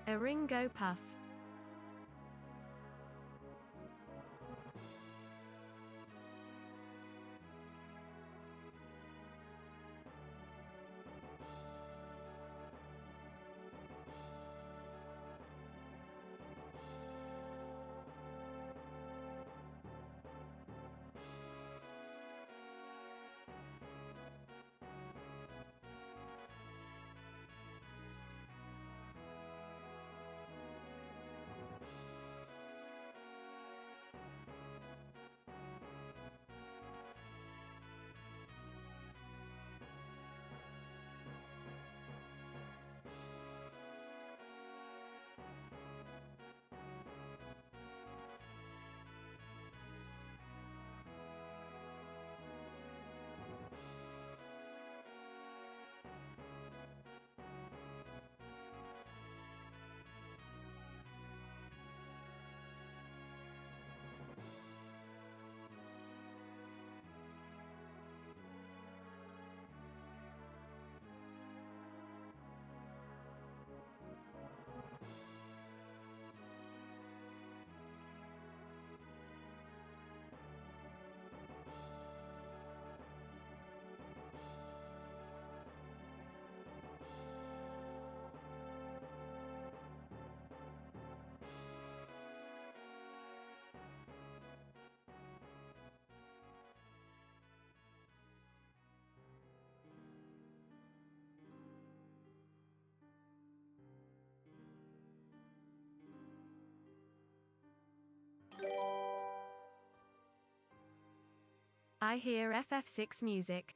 A Ringo Puff. I hear FF6 music.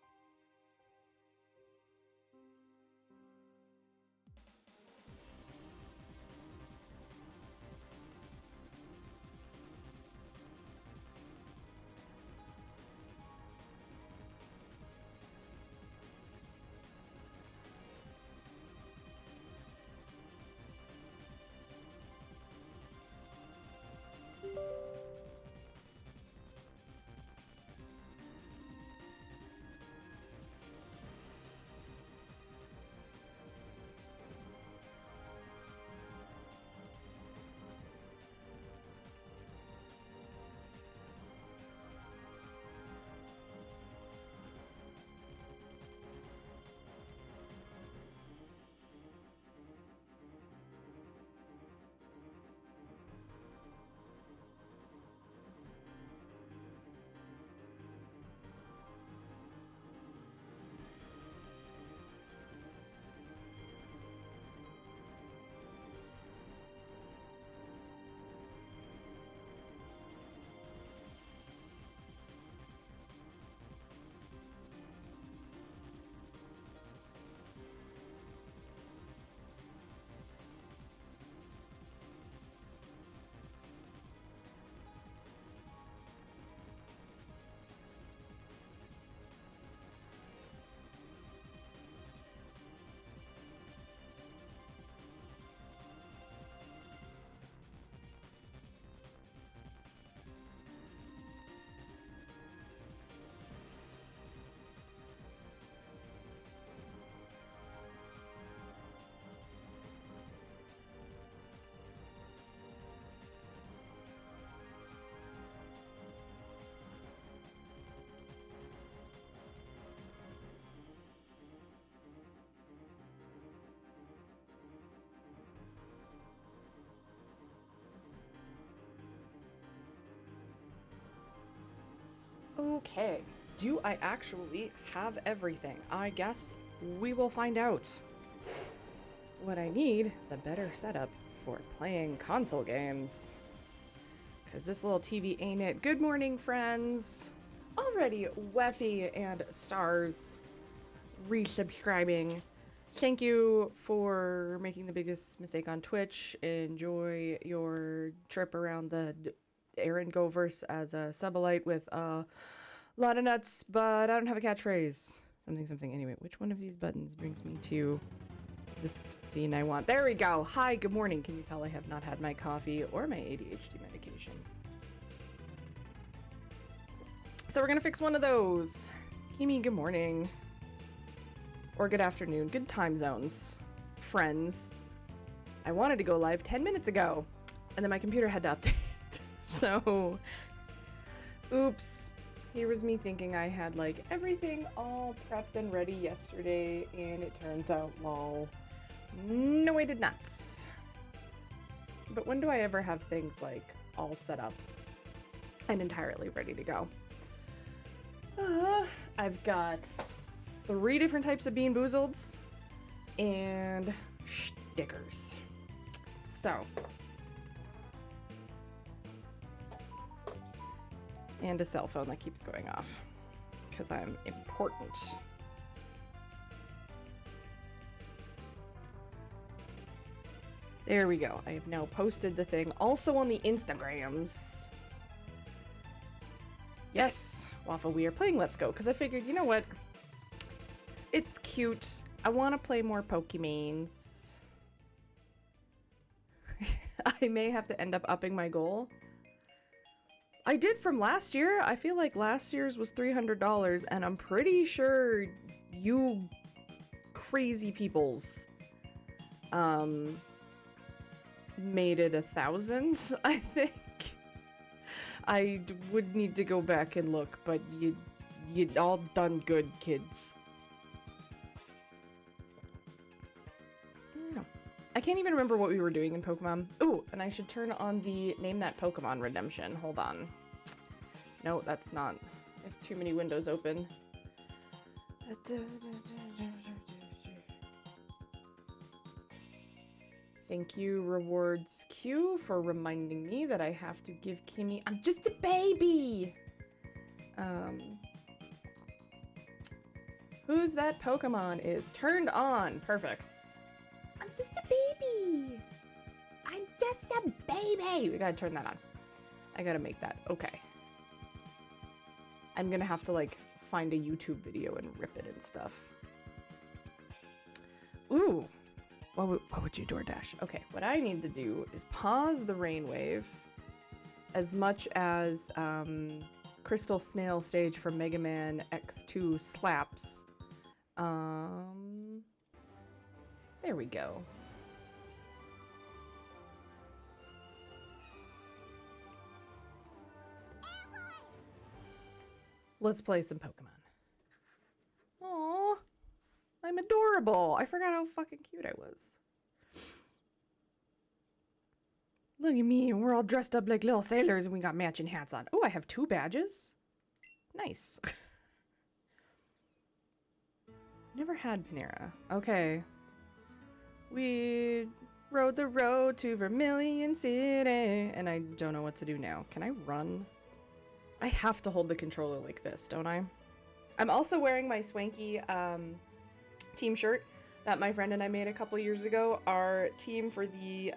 Okay, do I actually have everything? I guess we will find out. What I need is a better setup for playing console games. Because this little TV ain't it. Good morning, friends! Already Weffy and Stars resubscribing. Thank you for making the biggest mistake on Twitch. Enjoy your trip around the Aaron Goverse as a subalite with a lot of nuts, but I don't have a catchphrase. Something. Anyway, which one of these buttons brings me to this scene I want? There we go. Hi, good morning. Can you tell I have not had my coffee or my ADHD medication? So we're gonna fix one of those. Kimi, good morning. Or good afternoon. Good time zones, friends. I wanted to go live 10 minutes ago, and then my computer had to update. So, oops. Here was me thinking I had like everything all prepped and ready yesterday, and it turns out, lol, no, I did not. But when do I ever have things like all set up and entirely ready to go? I've got 3 different types of Bean Boozleds and stickers. So, and a cell phone that keeps going off because I'm important. There we go. I have now posted the thing also on the Instagrams. Yes, Waffle, we are playing Let's Go because I figured, you know what? It's cute. I want to play more Pokemons. I may have to end up upping my goal. I did from last year. I feel like last year's was $300, and I'm pretty sure you crazy peoples made it 1,000, I think. I would need to go back and look, but you'd all done good, kids. No. I can't even remember what we were doing in Pokemon. Ooh, and I should turn on the Name That Pokemon redemption. Hold on. No, that's not. I have too many windows open. Thank you, Rewards Q, for reminding me that I have to give Kimmy... I'm just a baby! Who's that Pokemon is turned on. Perfect. I'm just a baby! I'm just a baby! We gotta turn that on. I gotta make that. Okay. I'm gonna have to, like, find a YouTube video and rip it and stuff. Ooh! What would you DoorDash? Okay, what I need to do is pause the rainwave as much as Crystal Snail stage from Mega Man X2 slaps. There we go. Let's play some Pokemon. Aww. I'm adorable. I forgot how fucking cute I was. Look at me. We're all dressed up like little sailors and we got matching hats on. Oh, I have 2 badges. Nice. Never had Panera. Okay. We rode the road to Vermilion City. And I don't know what to do now. Can I run? I have to hold the controller like this, don't I? I'm also wearing my swanky team shirt that my friend and I made a couple years ago. Our team for the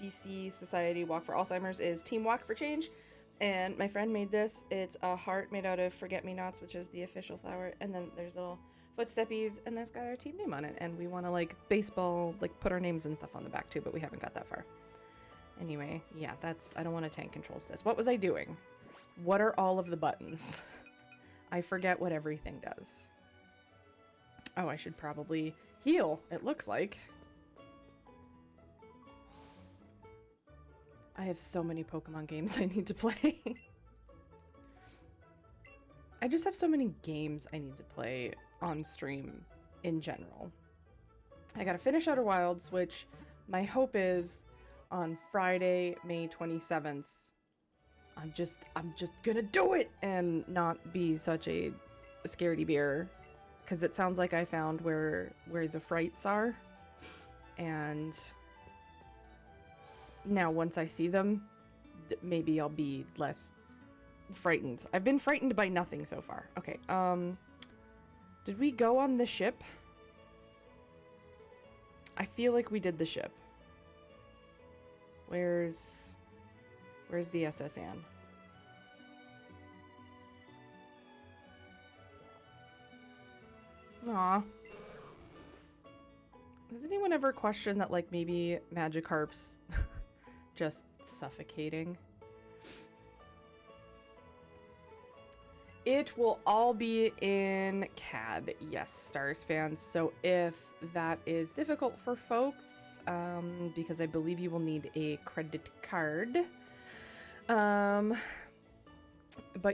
BC Society Walk for Alzheimer's is Team Walk for Change, and my friend made this. It's a heart made out of forget-me-nots, which is the official flower, and then there's little footsteppies, and that's got our team name on it, and we want to, like, baseball, like, put our names and stuff on the back too, but we haven't got that far. Anyway, yeah, I don't want to tank controls this. What was I doing? What are all of the buttons? I forget what everything does. Oh, I should probably heal, it looks like. I have so many Pokemon games I need to play. I just have so many games I need to play on stream in general. I gotta finish Outer Wilds, which my hope is on Friday, May 27th. I'm just gonna do it and not be such a scaredy bear. Because it sounds like I found where the frights are. And now once I see them, maybe I'll be less frightened. I've been frightened by nothing so far. Okay, did we go on the ship? I feel like we did the ship. Where's the SS Anne? Aw. Has anyone ever questioned that, like, maybe Magikarp's just suffocating? It will all be in CAD. Yes, Stars fans. So if that is difficult for folks, because I believe you will need a credit card. But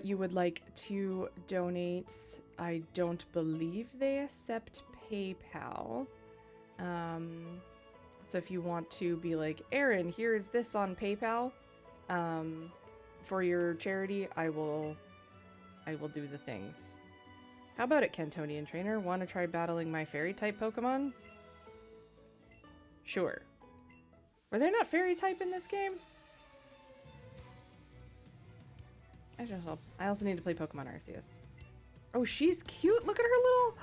you would like to donate. I don't believe they accept PayPal. So if you want to be like, Aaron, here is this on PayPal, for your charity, I will do the things. How about it, Kentonian Trainer? Want to try battling my fairy-type Pokemon? Sure. Were they not fairy-type in this game? I also need to play Pokemon Arceus. Oh, she's cute! Look at her little...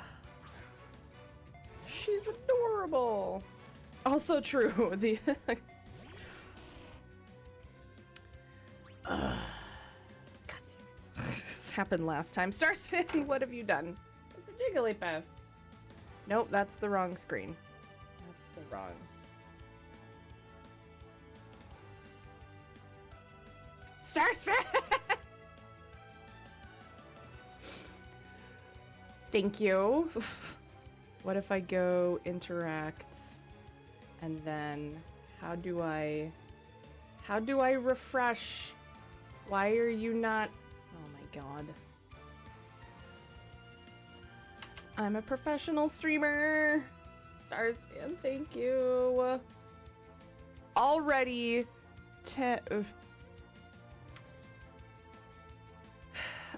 She's adorable! Also true, the... God damn it. This happened last time. Starspin, what have you done? It's a Jigglypuff. Nope, that's the wrong screen. That's the wrong... Starspin! Thank you. What if I go interact and then how do I refresh? Why are you not? Oh my god. I'm a professional streamer. Starspan, thank you. Already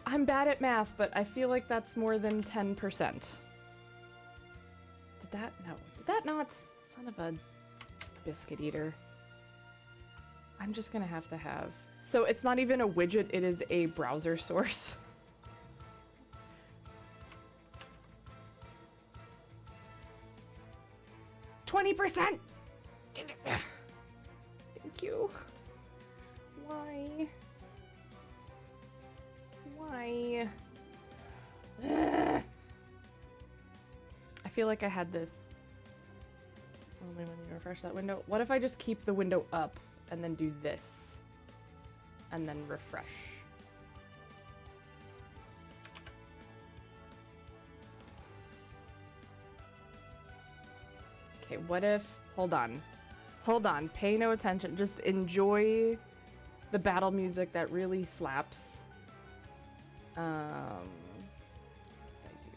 I'm bad at math, but I feel like that's more than 10%. Did that? No. Did that not? Son of a biscuit eater. I'm just gonna have to have. So it's not even a widget, it is a browser source. $20%! Thank you. Why? Why? I feel like I had this only when you refresh that window. What if I just keep the window up and then do this and then refresh? Okay, what if, hold on, pay no attention, just enjoy the battle music that really slaps. If I do...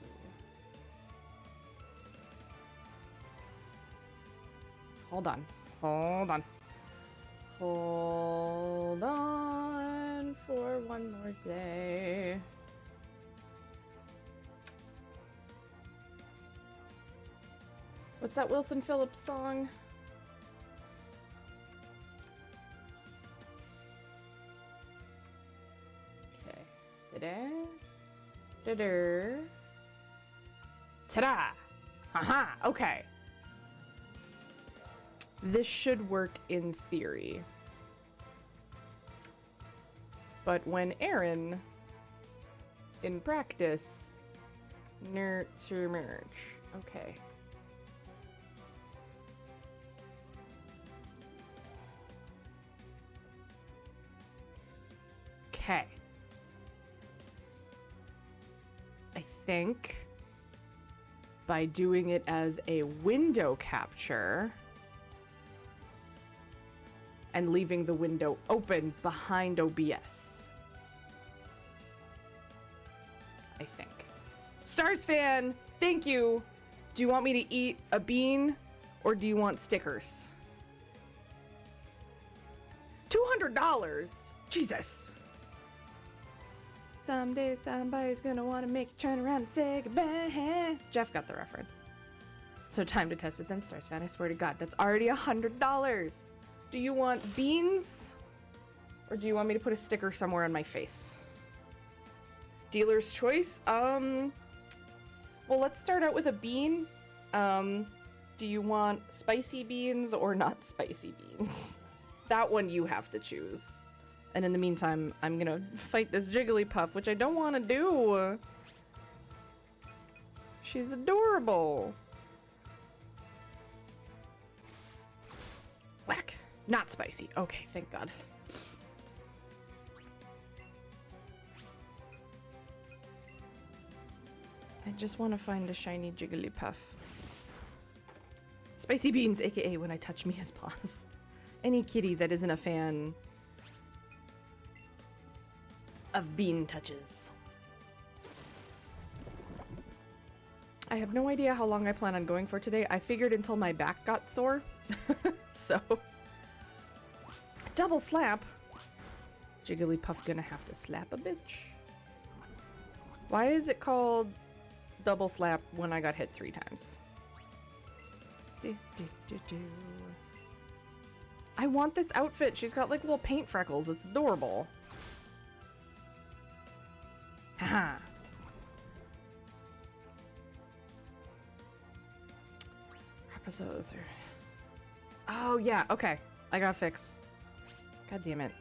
Hold on for one more day. What's that Wilson Phillips song? Ta-da! Haha, okay. This should work in theory. But when Aaron, in practice, nurture merge. Okay. Okay. I think by doing it as a window capture and leaving the window open behind OBS. I think. Stars fan, thank you. Do you want me to eat a bean or do you want stickers? $200? Jesus. Someday somebody's gonna want to make you turn around and say goodbye. Jeff got the reference. So time to test it then, Stars fan. I swear to God, that's already $100. Do you want beans? Or do you want me to put a sticker somewhere on my face? Dealer's choice? Well, let's start out with a bean. Do you want spicy beans or not spicy beans? That one you have to choose. And in the meantime, I'm gonna fight this Jigglypuff, which I don't want to do. She's adorable. Whack. Not spicy. Okay, thank God. I just want to find a shiny Jigglypuff. Spicy Beans, aka When I Touch Mia's Paws. Any kitty that isn't a fan of bean touches. I have no idea how long I plan on going for today. I figured until my back got sore. So, double slap. Jigglypuff gonna have to slap a bitch. Why is it called double slap when I got hit 3 times? I want this outfit. She's got like little paint freckles. It's adorable. Haha. Episodes are... Oh yeah, okay. I got a fix. God damn it.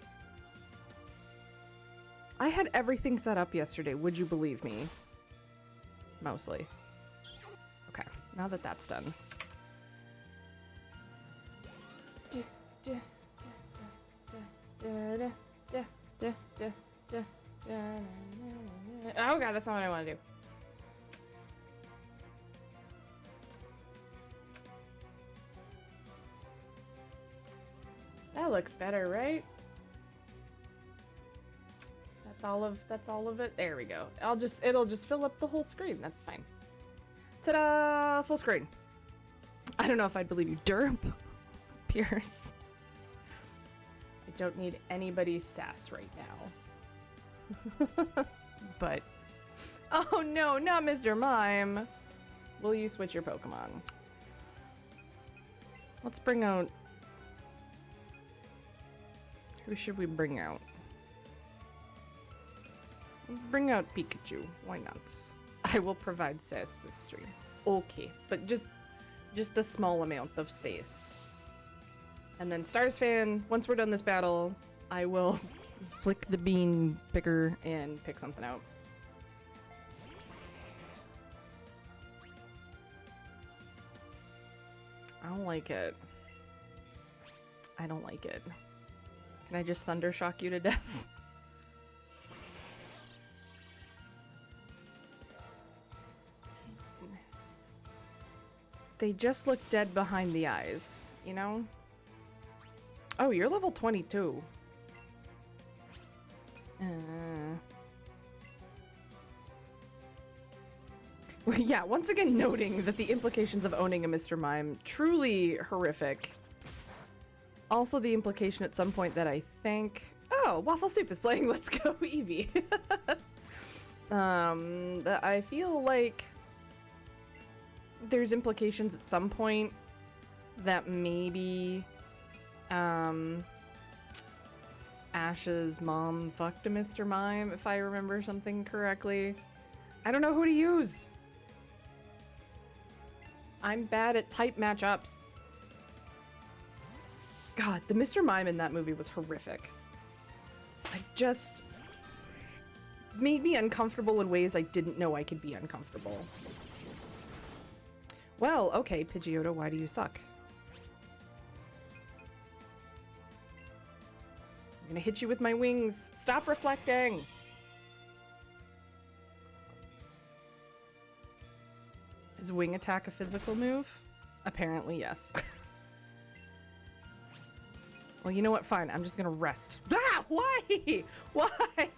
I had everything set up yesterday, would you believe me? Mostly. Okay, now that that's done. Oh god, that's not what I want to do. That looks better, right? That's all of it. There we go. It'll just fill up the whole screen. That's fine. Ta-da! Full screen. I don't know if I'd believe you. Derp. Pierce. I don't need anybody's sass right now. But oh no, not Mr. Mime. Will you switch your Pokemon? Let's bring out... Who should we bring out? Let's bring out Pikachu. Why not? I will provide sass this stream. Okay, but just a small amount of sass. And then Stars fan, once we're done this battle, I will flick the bean picker and pick something out. I don't like it. I don't like it. Can I just thunder shock you to death? They just look dead behind the eyes, you know? Oh, you're level 22. Well, yeah, once again noting that the implications of owning a Mr. Mime truly horrific. Also the implication at some point that I think... Oh, Waffle Soup is playing Let's Go Eevee. That I feel like there's implications at some point that maybe Ash's mom fucked a Mr. Mime, if I remember something correctly. I don't know who to use. I'm bad at type matchups. God, the Mr. Mime in that movie was horrific. I just... made me uncomfortable in ways I didn't know I could be uncomfortable. Well, okay, Pidgeotto, why do you suck? I'm gonna hit you with my wings. Stop reflecting! Is wing attack a physical move? Apparently, yes. Well, you know what? Fine, I'm just gonna rest. Ah! Why? Why?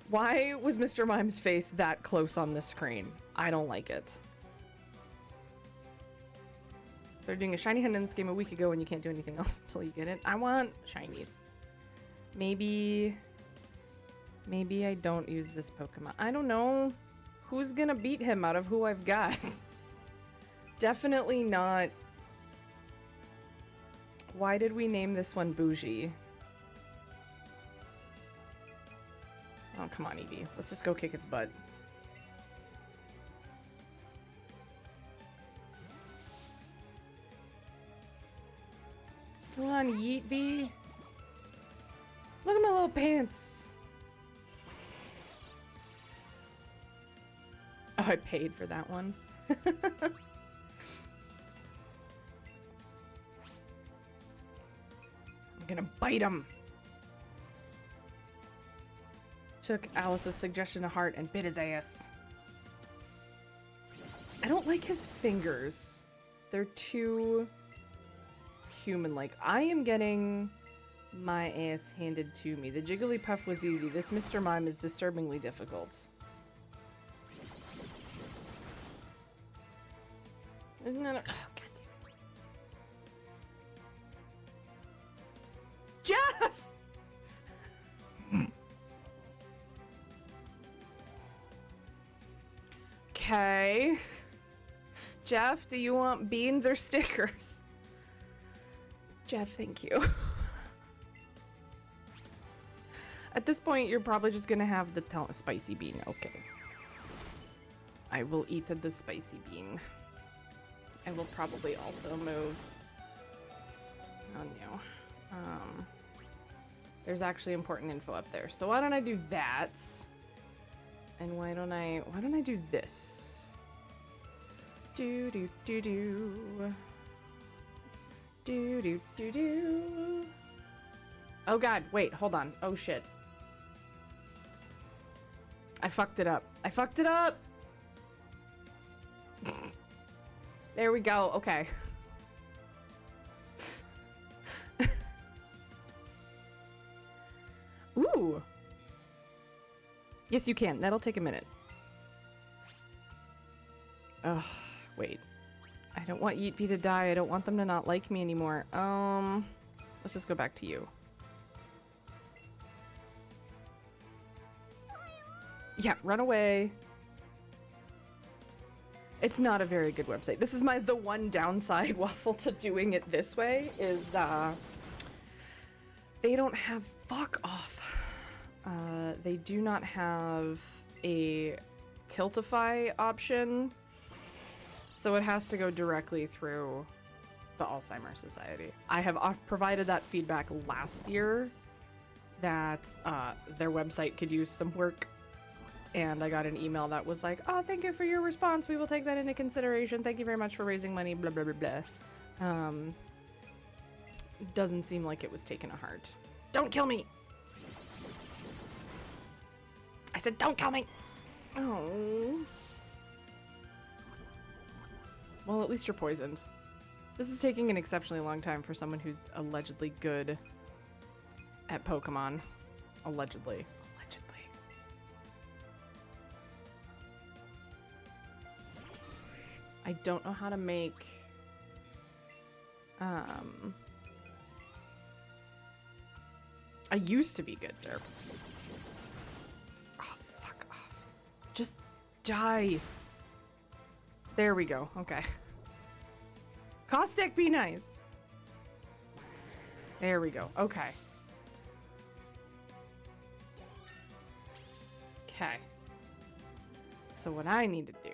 Why was Mr. Mime's face that close on the screen? I don't like it. They're doing a shiny hunt in this game a week ago and you can't do anything else until you get it. I want shinies. Maybe I don't use this Pokemon. I don't know. Who's gonna beat him out of who I've got? Definitely not. Why did we name this one Bougie? Oh, come on, Eevee. Let's just go kick its butt. Come on, Yeet Bee. Look at my little pants. Oh, I paid for that one. I'm gonna bite him. Took Alice's suggestion to heart and bit his ass. don't like his fingers. They're too human-like. I am getting my ass handed to me. The Jigglypuff was easy. This Mr. Mime is disturbingly difficult. Isn't that a... Oh, God damn it. Jeff! Okay. Jeff, do you want beans or stickers? Jeff, thank you. At this point, you're probably just gonna have the spicy bean. Okay. I will eat the spicy bean. I will probably also move. Oh no. There's actually important info up there. So why don't I do that? And why don't I do this? Do do do do. Do do do do. Oh god, wait, hold on. Oh shit. I fucked it up. I fucked it up! There we go, okay. Ooh! Yes, you can. That'll take a minute. Ugh, wait. I don't want Yeetby to die. I don't want them to not like me anymore. Let's just go back to you. Yeah, run away. It's not a very good website. This is the one downside, Waffle, to doing it this way is, they don't have... Fuck off. They do not have a Tiltify option, so it has to go directly through the Alzheimer Society. I have provided that feedback last year that their website could use some work, and I got an email that was like, oh, thank you for your response. We will take that into consideration. Thank you very much for raising money, blah, blah, blah, blah. Doesn't seem like it was taken to heart. Don't kill me! I said, don't kill me! Oh. Well, at least you're poisoned. This is taking an exceptionally long time for someone who's allegedly good at Pokemon. Allegedly. Allegedly. I don't know how to make... I used to be good, Derp. Oh, fuck off. Just die. There we go. Okay. Caustic, be nice. There we go. Okay. Okay. So what I need to do...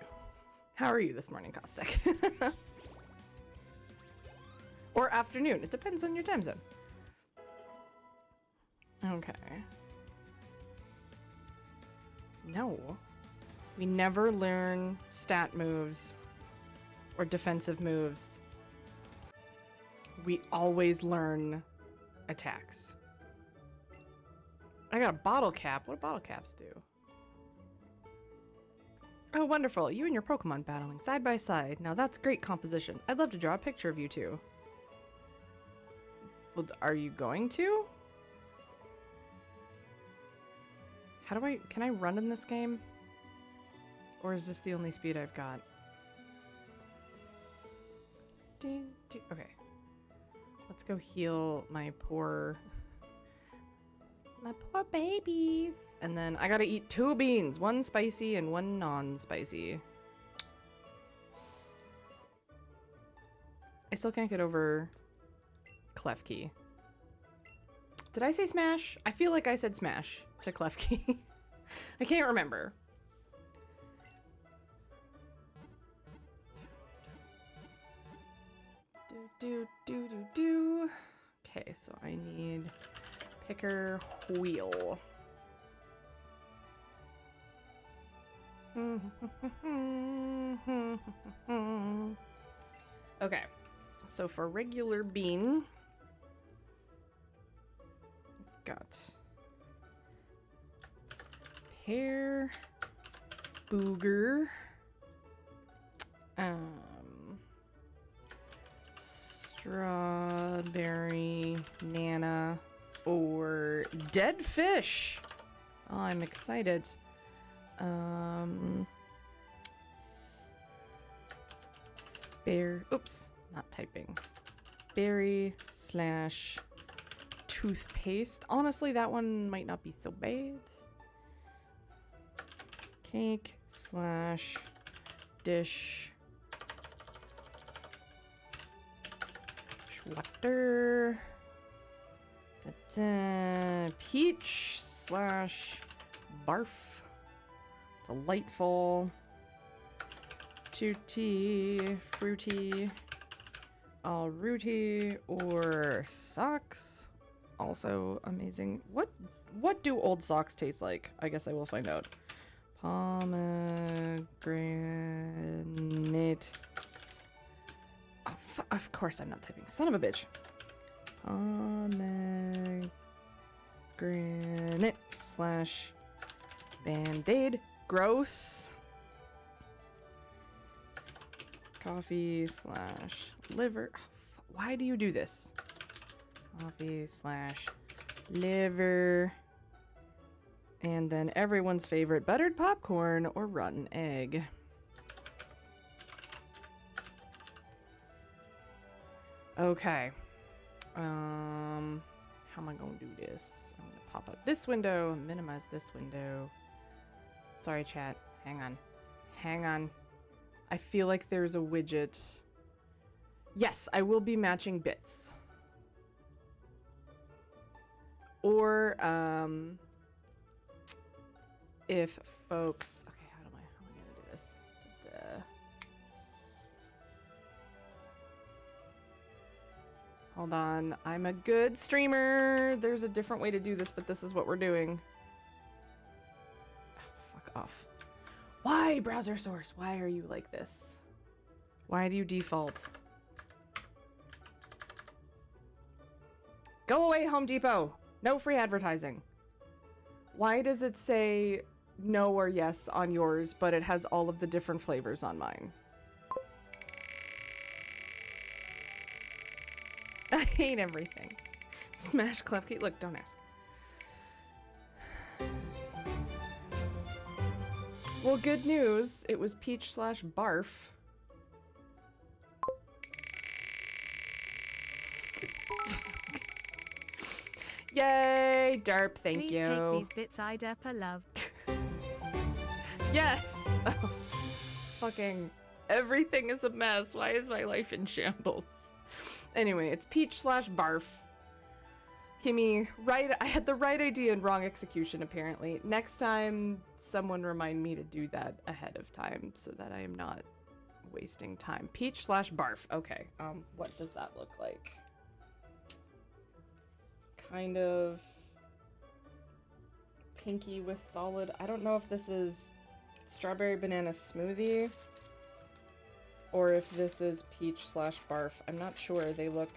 How are you this morning, Caustic? Or afternoon. It depends on your time zone. Okay. No. We never learn stat moves or defensive moves. We always learn attacks. I got a bottle cap. What do bottle caps do? Oh, wonderful. You and your Pokemon battling side by side. Now that's great composition. I'd love to draw a picture of you two. Well, are you going to? How do I... Can I run in this game? Or is this the only speed I've got? Okay. Let's go heal my poor babies. And then I gotta eat 2 beans. 1 spicy and 1 non-spicy. I still can't get over Klefki. Did I say smash? I feel like I said smash to Klefki. I can't remember. Do. Okay, so I need picker wheel. Okay, so for regular bean, got pear, booger, Strawberry, Nana, or dead fish. Oh, I'm excited. Oops, not typing. Berry slash toothpaste. Honestly, that one might not be so bad. Cake slash dish. Water. Peach slash barf. Delightful. Tutti fruity. All rooty or socks. Also amazing. What do old socks taste like? I guess I will find out. Pomegranate. Oh, of course I'm not typing. Son of a bitch. Pomegranate slash Band-Aid. Gross. Coffee slash liver. Why do you do this? Coffee slash liver. And then everyone's favorite, buttered popcorn or rotten egg. Okay. How am I going to do this? I'm going to pop up this window, minimize this window. Sorry, chat. Hang on. Hang on. I feel like there's a widget. Yes, I will be matching bits. Or, if folks... Okay, how am I gonna do this? Hold on. I'm a good streamer. There's a different way to do this, but this is what we're doing. Oh, fuck off. Why, browser source? Why are you like this? Why do you default? Go away, Home Depot. No free advertising. Why does it say no or yes on yours, but it has all of the different flavors on mine? I hate everything. Smash Klefki. Look, don't ask. Well, good news. It was peach slash barf. Yay, derp, thank Please you. take these bits I derp love. Yes! Oh, fucking everything is a mess. Why is my life in shambles? Anyway, it's peach slash barf. Kimmy, right, I had the right idea and wrong execution, apparently. Next time, someone remind me to do that ahead of time so that I am not wasting time. Peach slash barf. Okay, what does that look like? Kind of pinky with solid. I don't know if this is strawberry banana smoothie or if this is peach slash barf. I'm not sure. They look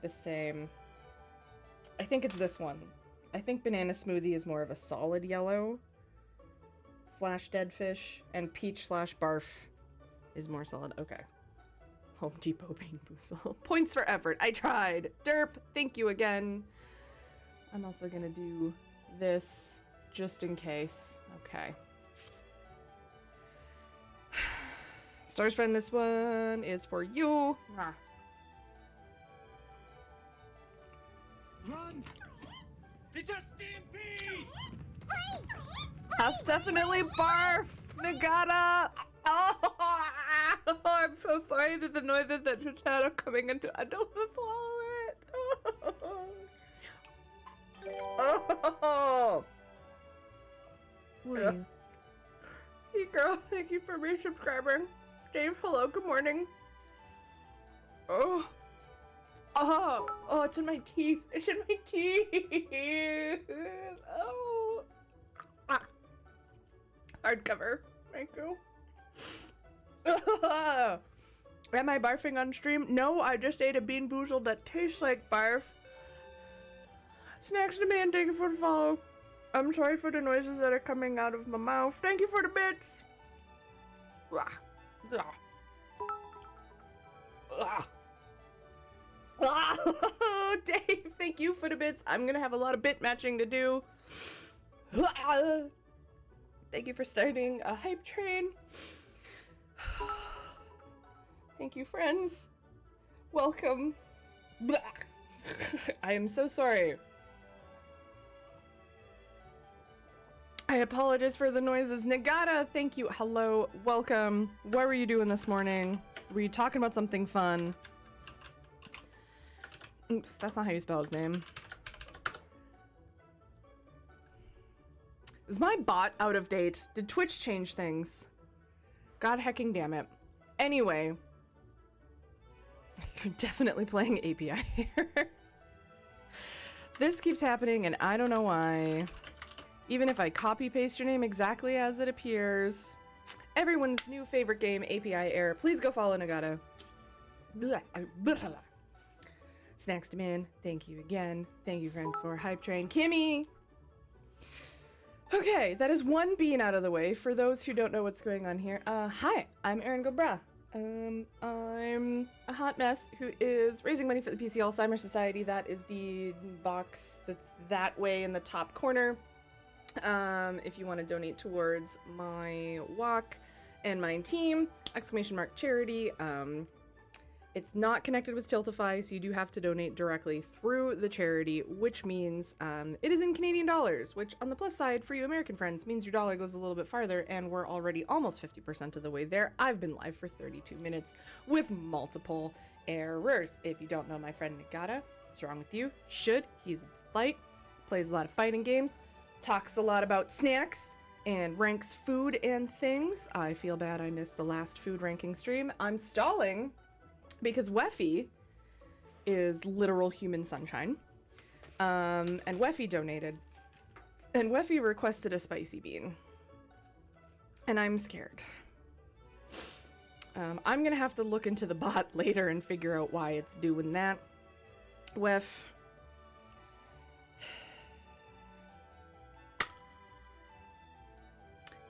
the same. I think it's this one. I think banana smoothie is more of a solid yellow slash dead fish, and peach slash barf is more solid. Okay. Home Depot Bean Boozle. Points for effort. I tried. Derp, thank you again. I'm also gonna do this just in case. Okay. Stars friend, this one is for you. Ah. Run! It's a stampede! That's definitely barf! Nagata! Oh, I'm so sorry that the noises that just are coming into. I don't want to swallow it. Oh. Woo. Hey girl, thank you for resubscribing. Dave, hello, good morning. Oh. Oh, it's in my teeth. It's in my teeth. Oh. Ah. Hardcover. Thank you. Am I barfing on stream? No, I just ate a bean boozle that tastes like barf. Snacks to me and thank you for the follow. I'm sorry for the noises that are coming out of my mouth. Thank you for the bits. Dave, thank you for the bits. I'm gonna have a lot of bit matching to do. Thank you for starting a hype train. Thank you, friends. Welcome. I am so sorry. I apologize for the noises. Nagata, thank you. Hello, welcome. What were you doing this morning? Were you talking about something fun? Oops, that's not how you spell his name. Is my bot out of date? Did Twitch change things? God hecking damn it. Anyway. You're definitely playing API here. This keeps happening and I don't know why. Even if I copy paste your name exactly as it appears. Everyone's new favorite game, API error. Please go follow Nagata. Snacks to Man, thank you again. Thank you, friends, for Hype Train. Kimmy! Okay, that is one bean out of the way. For those who don't know what's going on here, hi, I'm Erin Gobra. I'm a hot mess who is raising money for the PC Alzheimer Society. That is the box that's that way in the top corner. If you want to donate towards my walk and my team, !charity. It's not connected with Tiltify, so you do have to donate directly through the charity, which means it is in Canadian dollars, which on the plus side for you American friends means your dollar goes a little bit farther, and we're already almost 50% of the way there. I've been live for 32 minutes with multiple errors. If you don't know my friend Nagata, what's wrong with you? Should. He's a delight, plays a lot of fighting games, talks a lot about snacks, and ranks food and things. I feel bad I missed the last food ranking stream. I'm stalling because Weffy is literal human sunshine. And Weffy donated. And Weffy requested a spicy bean. And I'm scared. I'm gonna have to look into the bot later and figure out why it's doing that. Weff.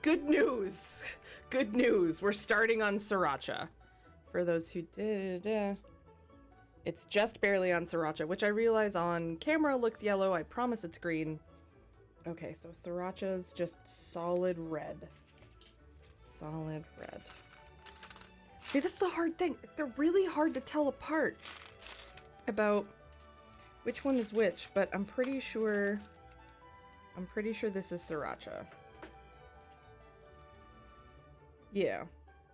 Good news! Good news! We're starting on Sriracha. For those who did, it's just barely on Sriracha, which I realize on camera looks yellow. I promise it's green. Okay, so Sriracha's just solid red. Solid red. See, that's the hard thing. They're really hard to tell apart about which one is which, but I'm pretty sure this is Sriracha. Yeah.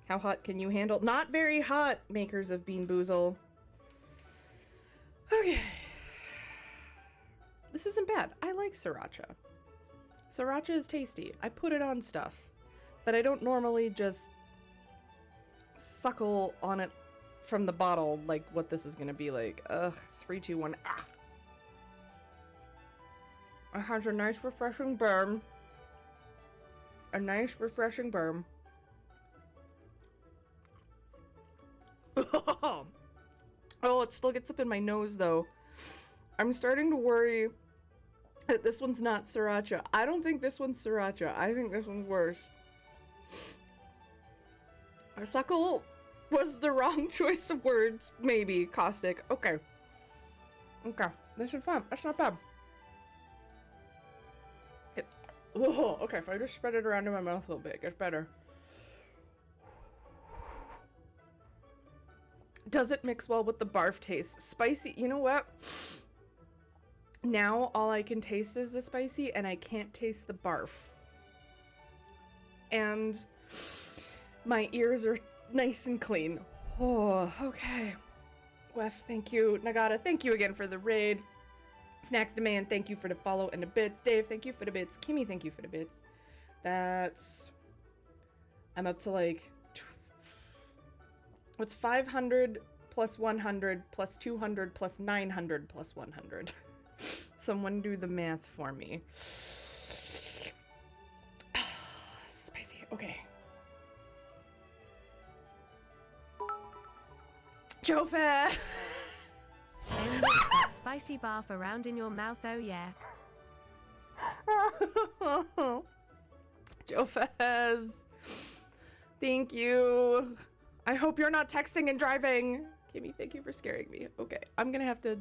How hot can you handle? Not very hot, makers of Bean Boozle. Okay. This isn't bad. I like Sriracha. Sriracha is tasty. I put it on stuff. But I don't normally just suckle on it from the bottle like what this is gonna be like. Ugh. 3, 2, 1. Ah. It has a nice refreshing burn. A nice refreshing burn. Oh, it still gets up in my nose though. I'm starting to worry that this one's not Sriracha. I don't think this one's Sriracha. I think this one's worse. Suckle was the wrong choice of words. Maybe. Caustic. Okay. Okay. This is fine. That's not bad. Oh, okay. If I just spread it around in my mouth a little bit, it gets better. Does it mix well with the barf taste? Spicy, you know what? Now all I can taste is the spicy and I can't taste the barf. And my ears are nice and clean. Oh, okay. Weff, thank you. Nagata, thank you again for the raid. Snacks Demand, thank you for the follow and the bits. Dave, thank you for the bits. Kimmy, thank you for the bits. I'm up to like... What's 500 plus 100 plus 200 plus 900 plus 100? Someone do the math for me. Spicy. Okay. Jofa! Send that spicy barf around in your mouth, oh yeah. Jofaz. Thank you. I hope you're not texting and driving. Kimmy, thank you for scaring me. Okay, I'm gonna have to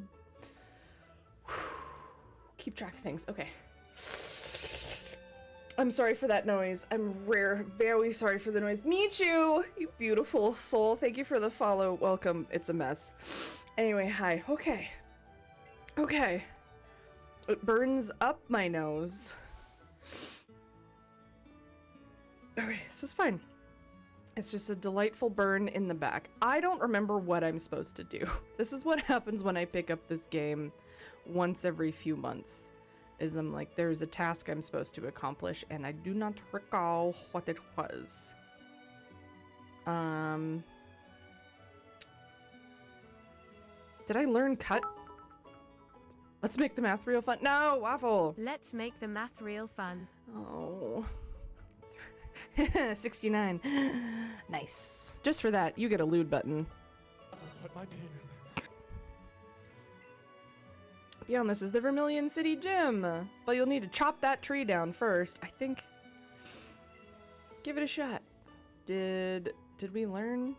keep track of things. Okay. I'm sorry for that noise. I'm very sorry for the noise. Michu, you beautiful soul. Thank you for the follow. Welcome. It's a mess. Anyway, hi. Okay. Okay. It burns up my nose. Okay, this is fine. It's just a delightful burn in the back. I don't remember what I'm supposed to do. This is what happens when I pick up this game once every few months. Is I'm like, there's a task I'm supposed to accomplish, and I do not recall what it was. Did I learn cut? Let's make the math real fun. No, Waffle! Let's make the math real fun. Oh. 69. Nice. Just for that, you get a lewd button. Put my pin in there. Beyond this is the Vermilion City Gym, but you'll need to chop that tree down first. I think. Give it a shot. Did we learn?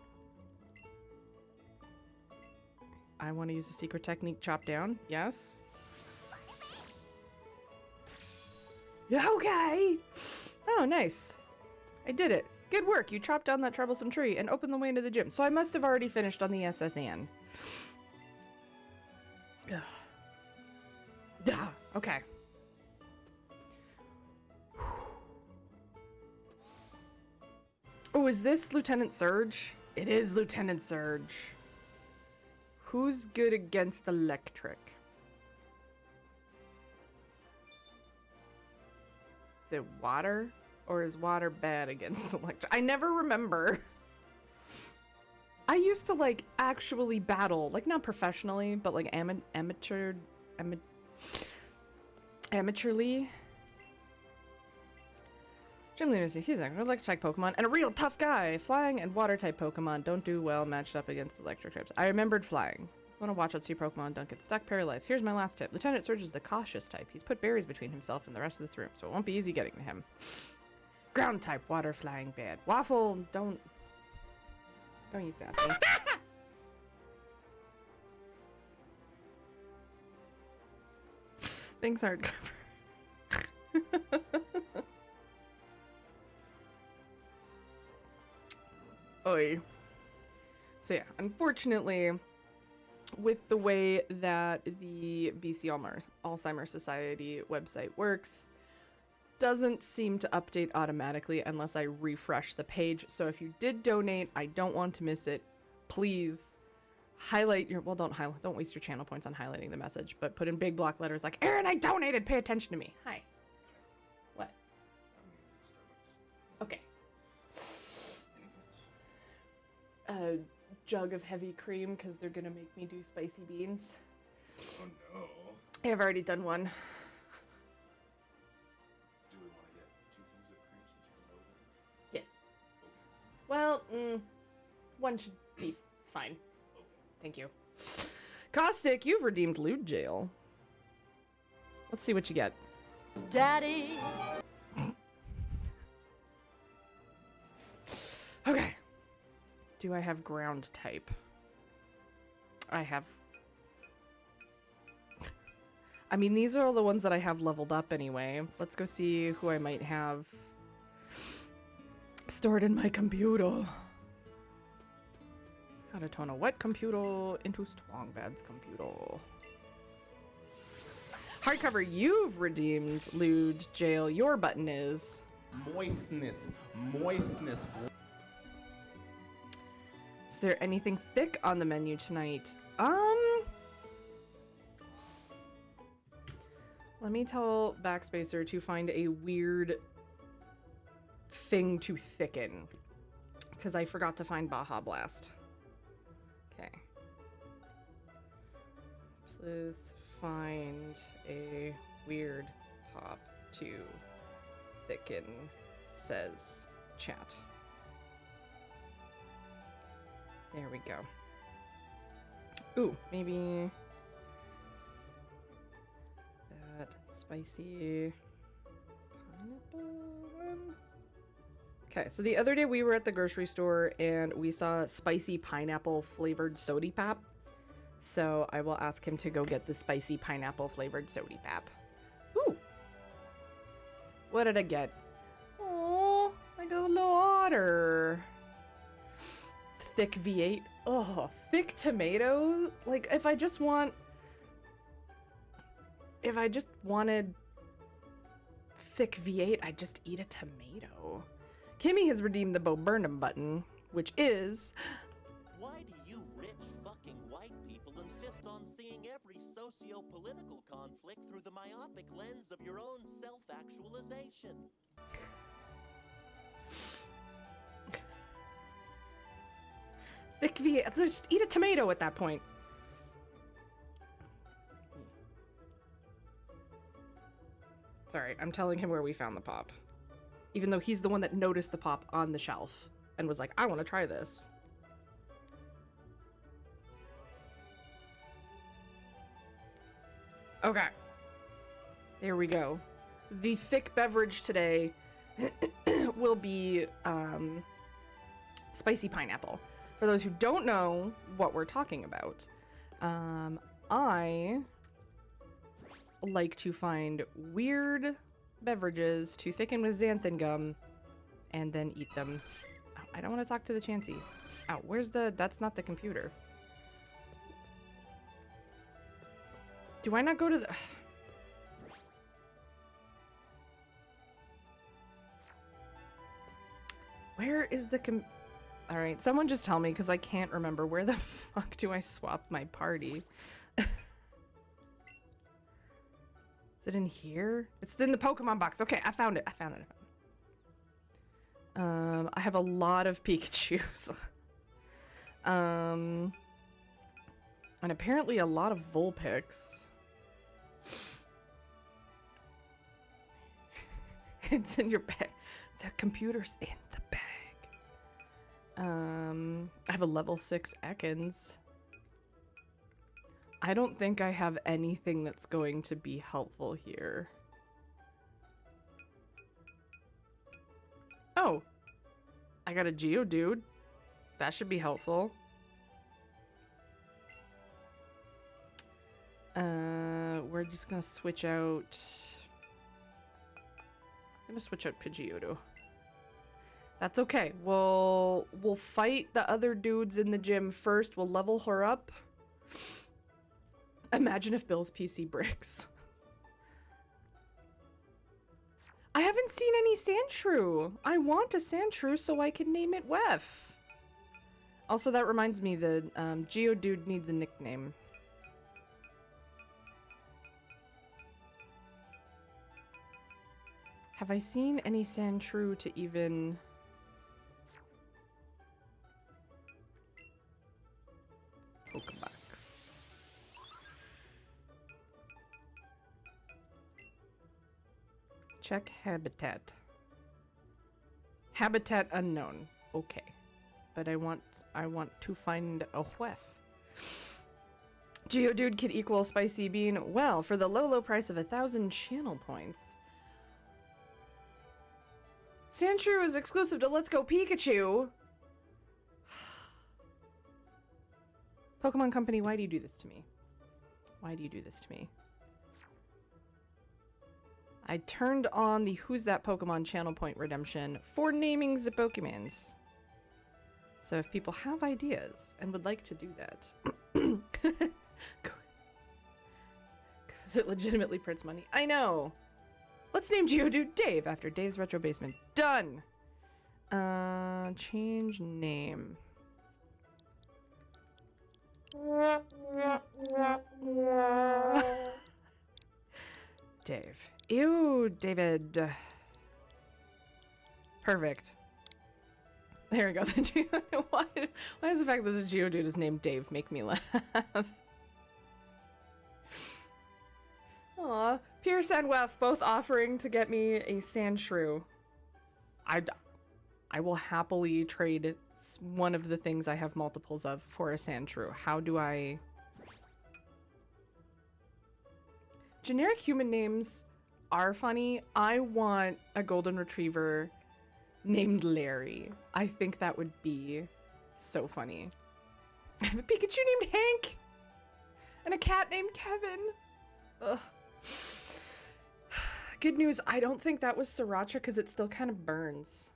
I want to use the secret technique, chop down. Yes. Okay. Oh, nice. I did it. Good work. You chopped down that troublesome tree and opened the way into the gym. So I must have already finished on the SS Anne. Ugh. Duh. Okay. Oh, is this Lieutenant Surge? It is Lieutenant Surge. Who's good against electric? Is it water? Or is water bad against electric? I never remember. I used to like actually battle, like not professionally, but like amateurly. Gym leader, he's an electric type Pokemon and a real tough guy. Flying and water type Pokemon don't do well matched up against electric types. I remembered flying. Just want to watch out so your Pokemon don't get stuck, paralyzed. Here's my last tip. Lieutenant Surge is the cautious type. He's put berries between himself and the rest of this room, so it won't be easy getting to him. Ground type, water, flying, bad. Waffle, don't use sassy. Thanks, hardcover. Oi. So yeah, unfortunately, with the way that the BC Alzheimer's Society website works, doesn't seem to update automatically unless I refresh the page. So if you did donate, I don't want to miss it. Please highlight your, well, don't waste your channel points on highlighting the message, but put in big block letters like, Aaron, I donated, pay attention to me. Hi. What? Okay. A jug of heavy cream because they're gonna make me do spicy beans. Oh no. I've already done one. Do we want to get 2 things of cream since you're loaded? Yes. Well, one should be fine. Thank you. Caustic, you've redeemed Loot Jail. Let's see what you get. Daddy! Okay. Do I have ground type? I have... I mean, these are all the ones that I have leveled up anyway. Let's go see who I might have stored in my computer. How to turn a wet computer into Strongbad's computer. Hardcover, you've redeemed Lewd Jail. Your button is... Moistness. Is there anything thick on the menu tonight? Let me tell Backspacer to find a weird thing to thicken. Because I forgot to find Baja Blast. Okay. Please find a weird pop to thicken, says chat. There we go. Ooh, maybe that spicy pineapple one? Okay, so the other day we were at the grocery store and we saw spicy pineapple flavored sody pop. So I will ask him to go get the spicy pineapple flavored sody pop. Ooh. What did I get? Oh, I got a little otter. Thick V8. Oh, thick tomato. Like if I just wanted thick V8, I'd just eat a tomato. Kimmy has redeemed the Bo Burnham button, which is... Why do you rich fucking white people insist on seeing every socio-political conflict through the myopic lens of your own self-actualization? Thick V8. Just eat a tomato at that point. Sorry, I'm telling him where we found the pop. Even though he's the one that noticed the pop on the shelf and was like, I want to try this. Okay. There we go. The thick beverage today will be spicy pineapple. For those who don't know what we're talking about, I like to find weird beverages to thicken with xanthan gum and then eat them. Oh, I don't want to talk to the Chansey. Oh, where's the... That's not the computer. Do I not go to the... Where is the Alright, someone just tell me, because I can't remember. Where the fuck do I swap my party? Is it in here? It's in the Pokemon box. Okay, I found it. I found it. I have a lot of Pikachus. And apparently a lot of Vulpix. It's in your bag. The computer's in the bag. I have a level 6 Ekans. I don't think I have anything that's going to be helpful here. Oh! I got a Geodude. That should be helpful. We're just gonna switch out... I'm gonna switch out Pidgeotto. That's okay. We'll fight the other dudes in the gym first. We'll level her up. Imagine if Bill's PC breaks. I haven't seen any Sandshrew. I want a Sandshrew so I can name it Wef. Also, that reminds me the Geodude needs a nickname. Have I seen any Sandshrew to even... Pokebox. Check habitat. Habitat unknown. Okay. But I want to find a Wef. Geodude could equal Spicy Bean. Well, for the low price of 1,000 channel points. Sandshrew is exclusive to Let's Go Pikachu. Pokemon Company, why do you do this to me? Why do you do this to me? I turned on the Who's That Pokemon channel point redemption for naming the Pokemons. So if people have ideas and would like to do that, because it legitimately prints money. I know. Let's name Geodude Dave after Dave's Retro Basement. Done. Change name. Dave. Ew, David. Perfect. There we go. Why does the fact that the Geodude is named Dave make me laugh? Aw, Pierce and Wef both offering to get me a Sandshrew. I will happily trade one of the things I have multiples of for a Sandshrew. How do I... Generic human names are funny. I want a golden retriever named Larry. I think that would be so funny. I have a Pikachu named Hank and a cat named Kevin. Ugh. Good news, I don't think that was sriracha because it still kind of burns.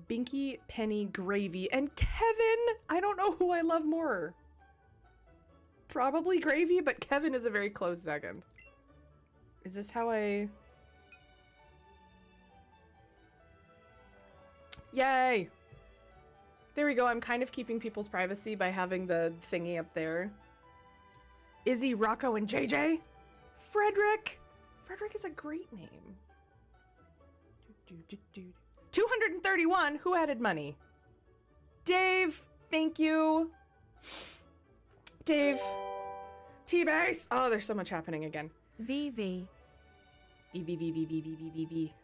Binky, Penny, Gravy, and Kevin! I don't know who I love more. Probably Gravy, but Kevin is a very close second. Is this how I... Yay! There we go, I'm kind of keeping people's privacy by having the thingy up there. Izzy, Rocco, and JJ? Frederick! Frederick is a great name. 231, who added money? Dave, thank you. Dave. T-Base. Oh, there's so much happening again. VV. V.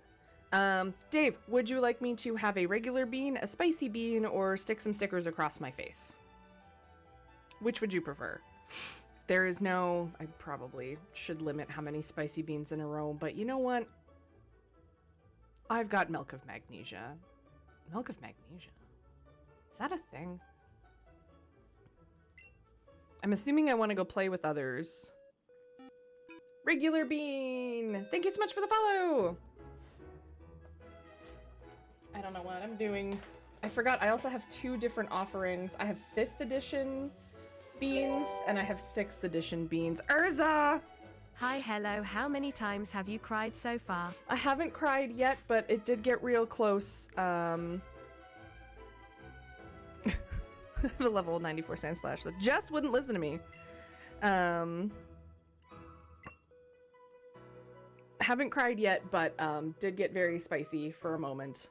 Dave, would you like me to have a regular bean, a spicy bean, or stick some stickers across my face? Which would you prefer? There is no... I probably should limit how many spicy beans in a row, but you know what? I've got milk of magnesia. Milk of magnesia? Is that a thing? I'm assuming I want to go play with others. Regular bean! Thank you so much for the follow! I don't know what I'm doing. I forgot, I also have 2 different offerings. I have 5th edition beans, and I have 6th edition beans. Urza! Hi, hello, how many times have you cried so far? I haven't cried yet, but it did get real close. The level 94 sand slash that just wouldn't listen to me. Haven't cried yet, but did get very spicy for a moment.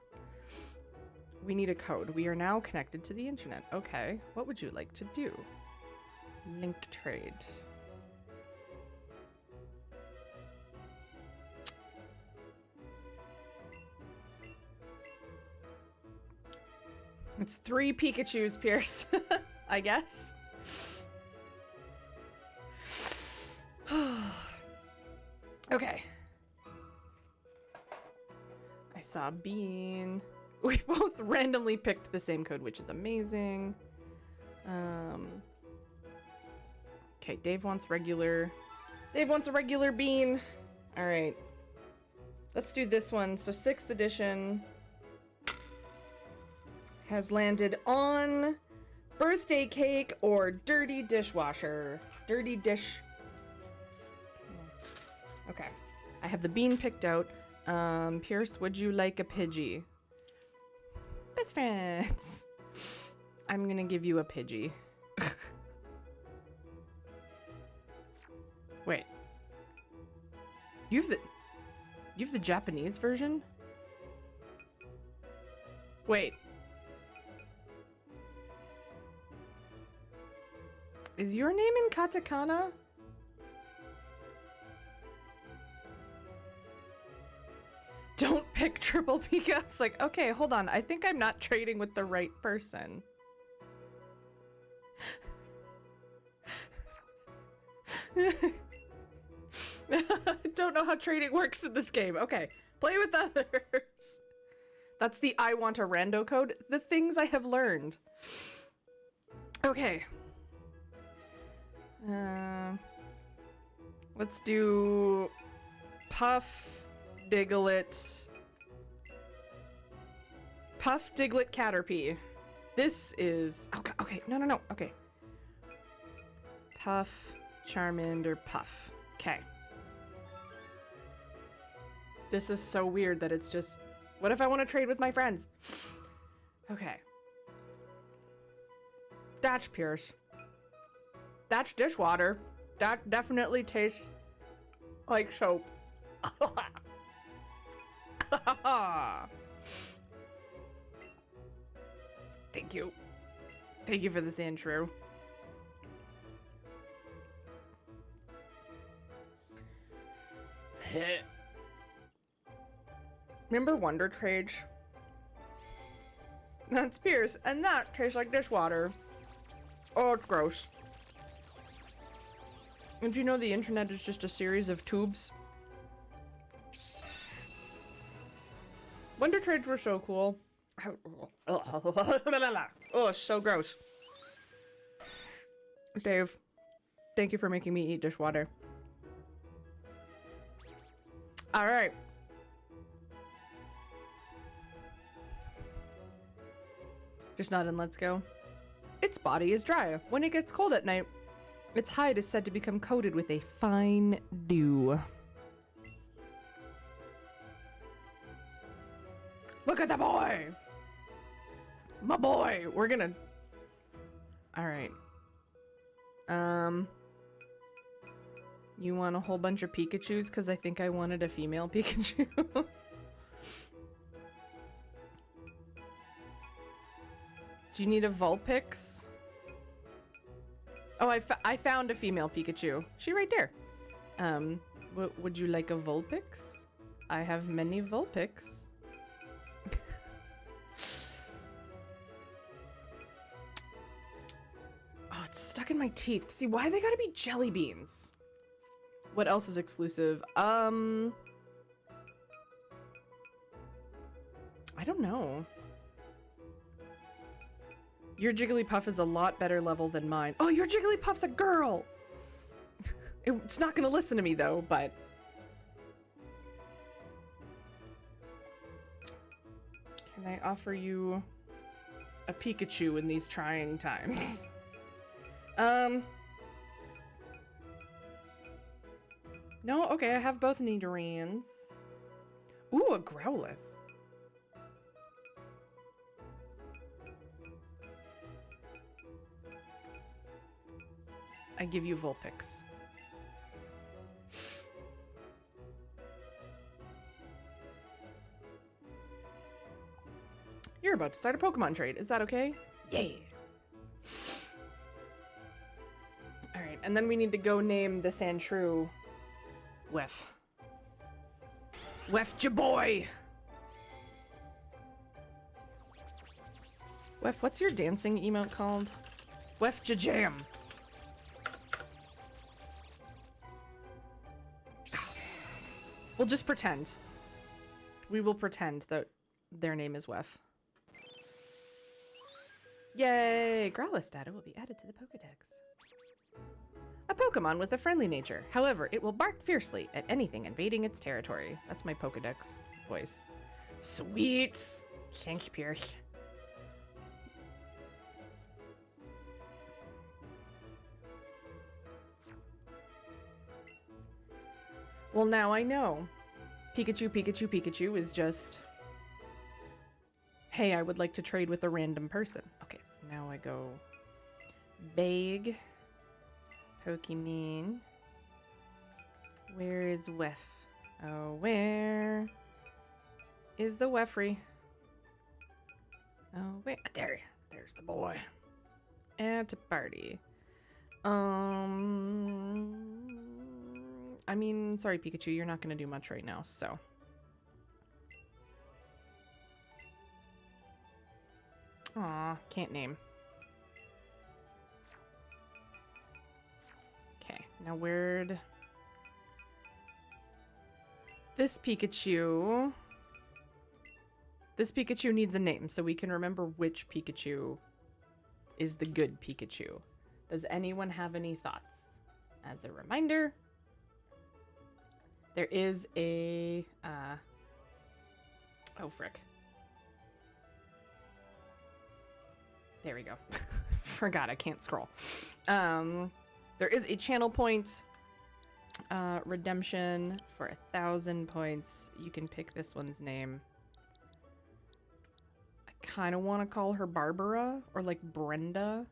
We need a code. We are now connected to the internet. Okay, what would you like to do? Link trade. It's 3 Pikachus, Pierce. I guess. Okay. I saw Bean. We both randomly picked the same code, which is amazing. Okay, Dave wants regular. Dave wants a regular bean. All right. Let's do this one. So 6th edition has landed on birthday cake or dirty dishwasher. Dirty dish. Okay. I have the bean picked out. Pierce, would you like a Pidgey? Best friends. I'm gonna give you a Pidgey. Wait. You have the Japanese version? Wait. Is your name in katakana? Don't pick Triple Pika. It's like, okay, hold on. I think I'm not trading with the right person. I don't know how trading works in this game. Okay, play with others. That's the I want a rando code. The things I have learned. Okay. Let's do Puff, Diglett, Caterpie. This is okay. No. Okay. Puff, Charmander, Puff. Okay. This is so weird that it's just. What if I want to trade with my friends? Okay. That's Pierce. That's dishwater. That definitely tastes like soap. Thank you. Thank you for this intro. Remember Wonder Trade? That's Pierce, and that tastes like dishwater. Oh, it's gross. And do you know the internet is just a series of tubes? Wonder trades were so cool. Oh, so gross. Dave, thank you for making me eat dishwater. All right. Just nod and let's go. Its body is dry. When it gets cold at night, its hide is said to become coated with a fine dew. Look at the boy! My boy! We're gonna... Alright. You want a whole bunch of Pikachus? Because I think I wanted a female Pikachu. Do you need a Vulpix? Oh, I found a female Pikachu. She right there. Would you like a Vulpix? I have many Vulpix. Oh, it's stuck in my teeth. See, why they gotta be jelly beans? What else is exclusive? I don't know. Your Jigglypuff is a lot better level than mine. Oh, your Jigglypuff's a girl! It's not gonna listen to me though, but... Can I offer you a Pikachu in these trying times? No? Okay, I have both Nidorans. Ooh, a Growlithe. I give you Vulpix. You're about to start a Pokemon trade. Is that okay? Yay! Alright, and then we need to go name the Sandshrew Wef. Wef Jaboy! Wef, what's your dancing emote called? Wef Jajam! We'll just pretend. We will pretend that their name is Wef. Yay! Growlithe data will be added to the Pokedex. A Pokemon with a friendly nature. However, it will bark fiercely at anything invading its territory. That's my Pokedex voice. Sweet! Thanks, Pierce. Well, now I know. Pikachu, Pikachu, Pikachu is just... Hey, I would like to trade with a random person. Okay, so now I go... Big... Pokemon. Where is Wef? Oh, where is the Wefry? Oh, wait. There. There's the boy. Add to party. I mean, sorry, Pikachu, you're not going to do much right now, so. Aw, can't name. Okay, now where'd... This Pikachu needs a name so we can remember which Pikachu is the good Pikachu. Does anyone have any thoughts? As a reminder, there is a... oh, frick. There we go. Forgot, I can't scroll. There is a channel point redemption for 1,000 points. You can pick this one's name. I kind of want to call her Barbara or like Brenda.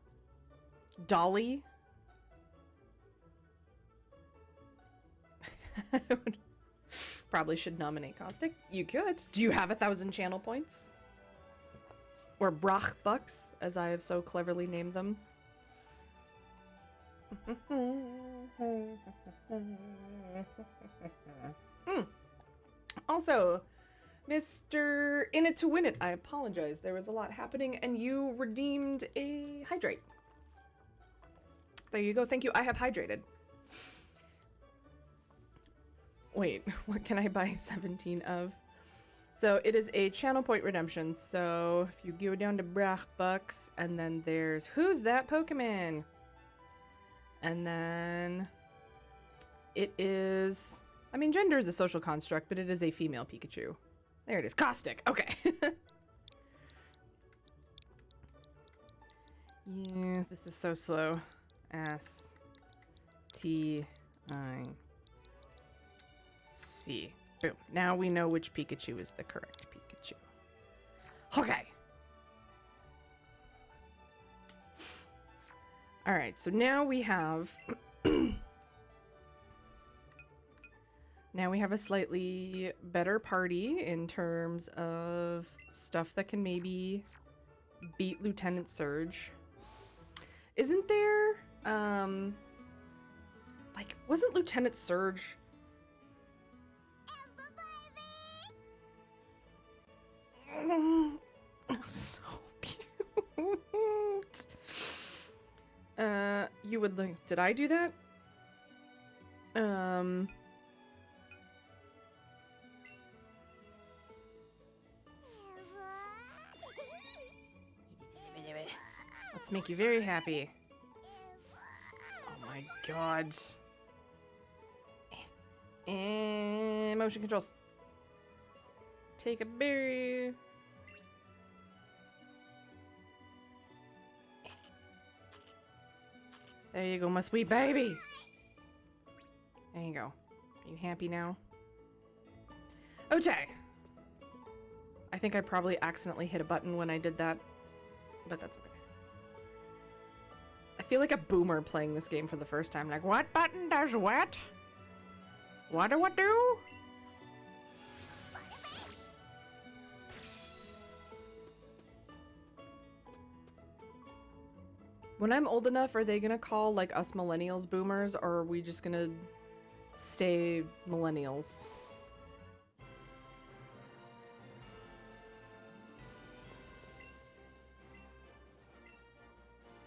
Dolly. Probably should nominate Caustic. You could. Do you have 1,000 channel points? Or Brach Bucks, as I have so cleverly named them. Also, Mr. In It to Win It, I apologize. There was a lot happening and you redeemed a hydrate. There you go. Thank you. I have hydrated. Wait, what can I buy 17 of? So it is a channel point redemption. So if you go down to Brach Bucks, and then there's who's that Pokemon? And then it is, I mean, gender is a social construct, but it is a female Pikachu. There it is, Caustic. Okay. Yeah, this is so slow. S-T-I-C. Boom. Now we know which Pikachu is the correct Pikachu. Okay. All right, so now we have now we have a slightly better party in terms of stuff that can maybe beat Lieutenant Surge. Isn't there like, wasn't Lieutenant Surge so cute? You would like, did I do that? Let's make you very happy. Oh my god. And motion controls. Take a berry. There you go, my sweet baby. There you go. Are you happy now? Okay. I think I probably accidentally hit a button when I did that, but that's okay. I feel like a boomer playing this game for the first time. Like, what button does what? What do I do? When I'm old enough, are they gonna call, like, us millennials boomers, or are we just gonna stay millennials?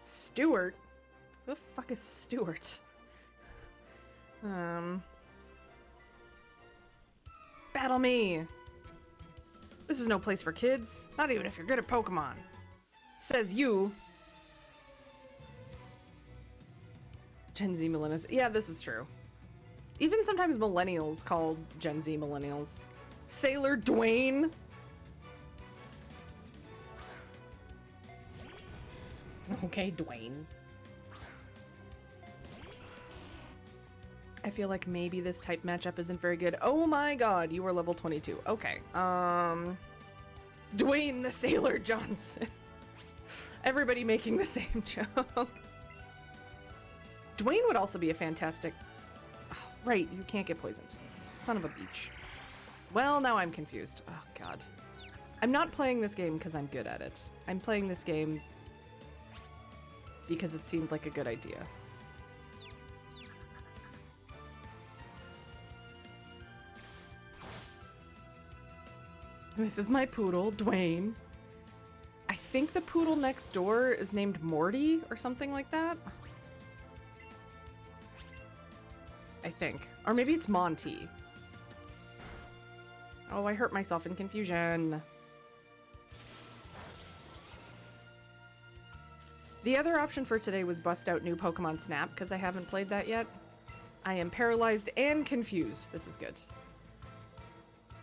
Stuart? Who the fuck is Stuart? Battle me! This is no place for kids. Not even if you're good at Pokemon. Says you. Gen Z millennials. Yeah, this is true. Even sometimes millennials call Gen Z millennials. Sailor Dwayne. Okay, Dwayne. I feel like maybe this type matchup isn't very good. Oh my god, you are level 22. Okay. Dwayne the Sailor Johnson. Everybody making the same joke. Dwayne would also be a fantastic... Oh, right, you can't get poisoned. Son of a beach. Well, now I'm confused. Oh, God. I'm not playing this game because I'm good at it. I'm playing this game because it seemed like a good idea. This is my poodle, Dwayne. I think the poodle next door is named Morty or something like that. I think. Or maybe it's Monty. Oh, I hurt myself in confusion. The other option for today was bust out new Pokemon Snap, because I haven't played that yet. I am paralyzed and confused. This is good.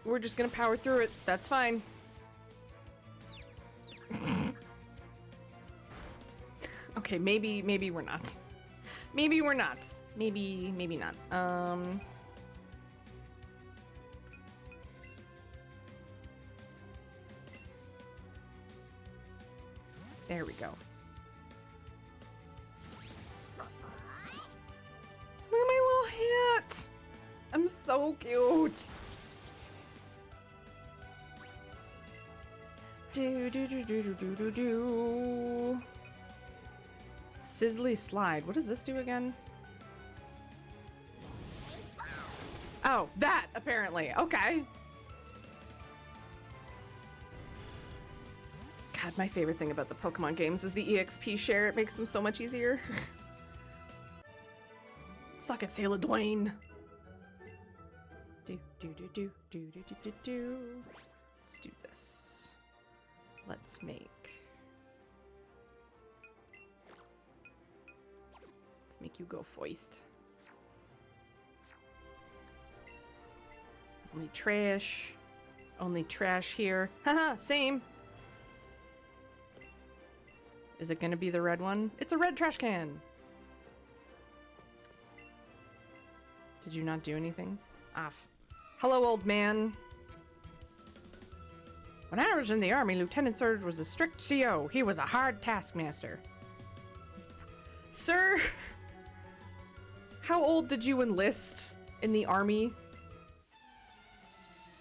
We're just gonna power through it. That's fine. Okay, maybe we're not. Maybe we're not. Maybe not. There we go. Look at my little hat! I'm so cute! Do. Sizzly Slide. What does this do again? Oh, that, apparently. Okay. God, my favorite thing about the Pokemon games is the EXP share. It makes them so much easier. Suck it, Sailor Dwayne. Do. Let's do this. Let's make you go foist. Only trash. Only trash here. Haha, same. Is it gonna be the red one? It's a red trash can. Did you not do anything? Hello, old man. When I was in the army, Lieutenant Surge was a strict CO. He was a hard taskmaster. Sir, how old did you enlist in the army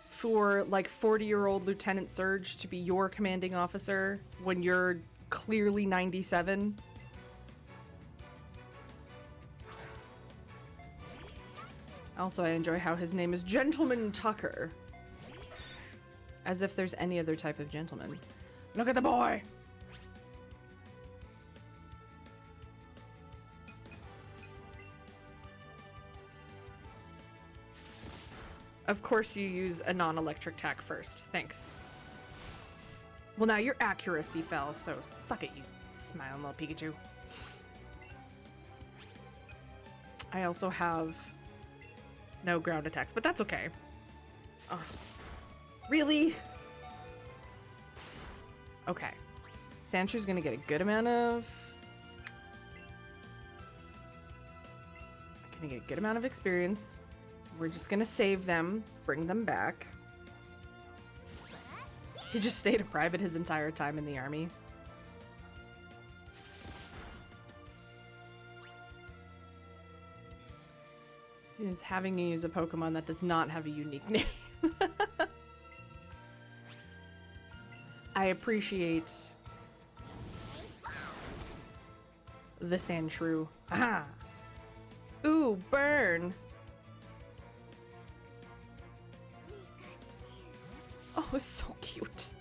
for like 40-year-old Lieutenant Surge to be your commanding officer when you're clearly 97? Also, I enjoy how his name is Gentleman Tucker. As if there's any other type of gentleman. Look at the boy! Of course you use a non-electric tack first. Thanks. Well, now your accuracy fell, so suck it, you smiling little Pikachu. I also have no ground attacks, but that's okay. Ugh. Really? Okay. Sandshrews gonna get a good amount of... experience. We're just gonna save them, bring them back. He just stayed a private his entire time in the army. Is having you use a Pokemon that does not have a unique name. I appreciate the Sandshrew. Aha! Ooh, burn! Oh, it's so cute.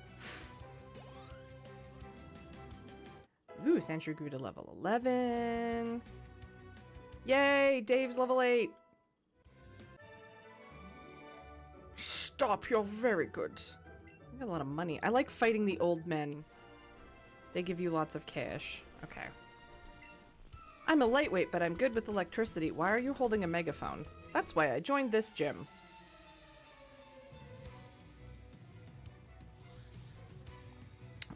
Ooh, Sandshrew grew to level 11. Yay, Dave's level 8. Stop, you're very good. You got a lot of money. I like fighting the old men. They give you lots of cash. Okay. I'm a lightweight, but I'm good with electricity. Why are you holding a megaphone? That's why I joined this gym.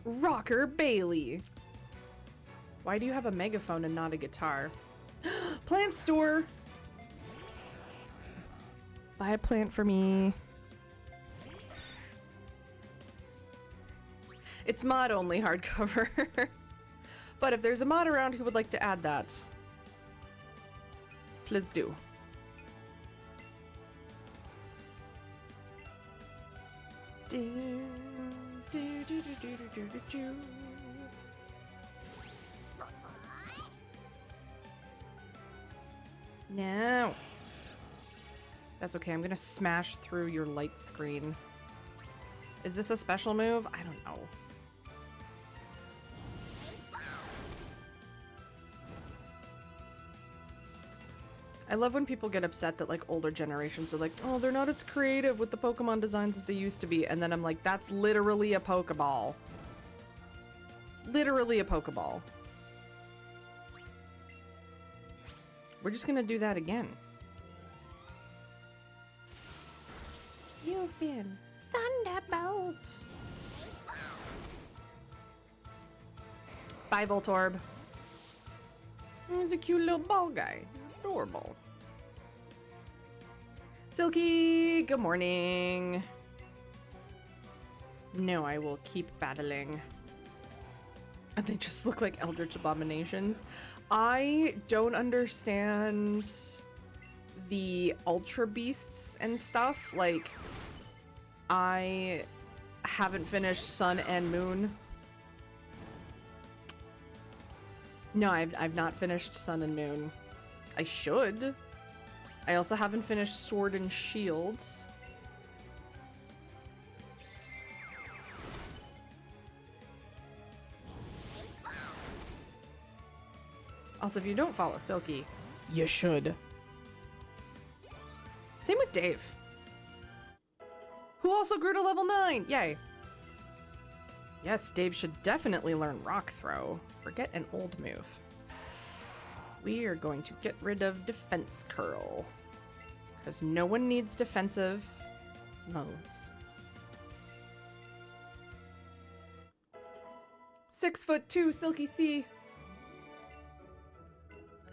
Rocker Bailey. Why do you have a megaphone and not a guitar? Plant store! Buy a plant for me. It's mod only hardcover. But if there's a mod around who would like to add that, please do. No. That's okay. I'm gonna smash through your light screen. Is this a special move? I don't know. I love when people get upset that like older generations are like, oh, they're not as creative with the Pokemon designs as they used to be. And then I'm like, that's literally a Pokeball. Literally a Pokeball. We're just gonna do that again. You've been Thunderbolt. Bye, Voltorb. He's a cute little ball guy. Adorable. Silky, good morning. No, I will keep battling. And they just look like Eldritch Abominations. I don't understand the Ultra Beasts and stuff. Like, I haven't finished Sun and Moon. No, I've not finished Sun and Moon. I should. I also haven't finished Sword and Shield. Also, if you don't follow Silky, you should. Same with Dave. who also grew to level 9. Yay. Yes, Dave should definitely learn Rock Throw. Forget an old move. We are going to get rid of Defense Curl. Because no one needs defensive modes. 6'2", Silky C.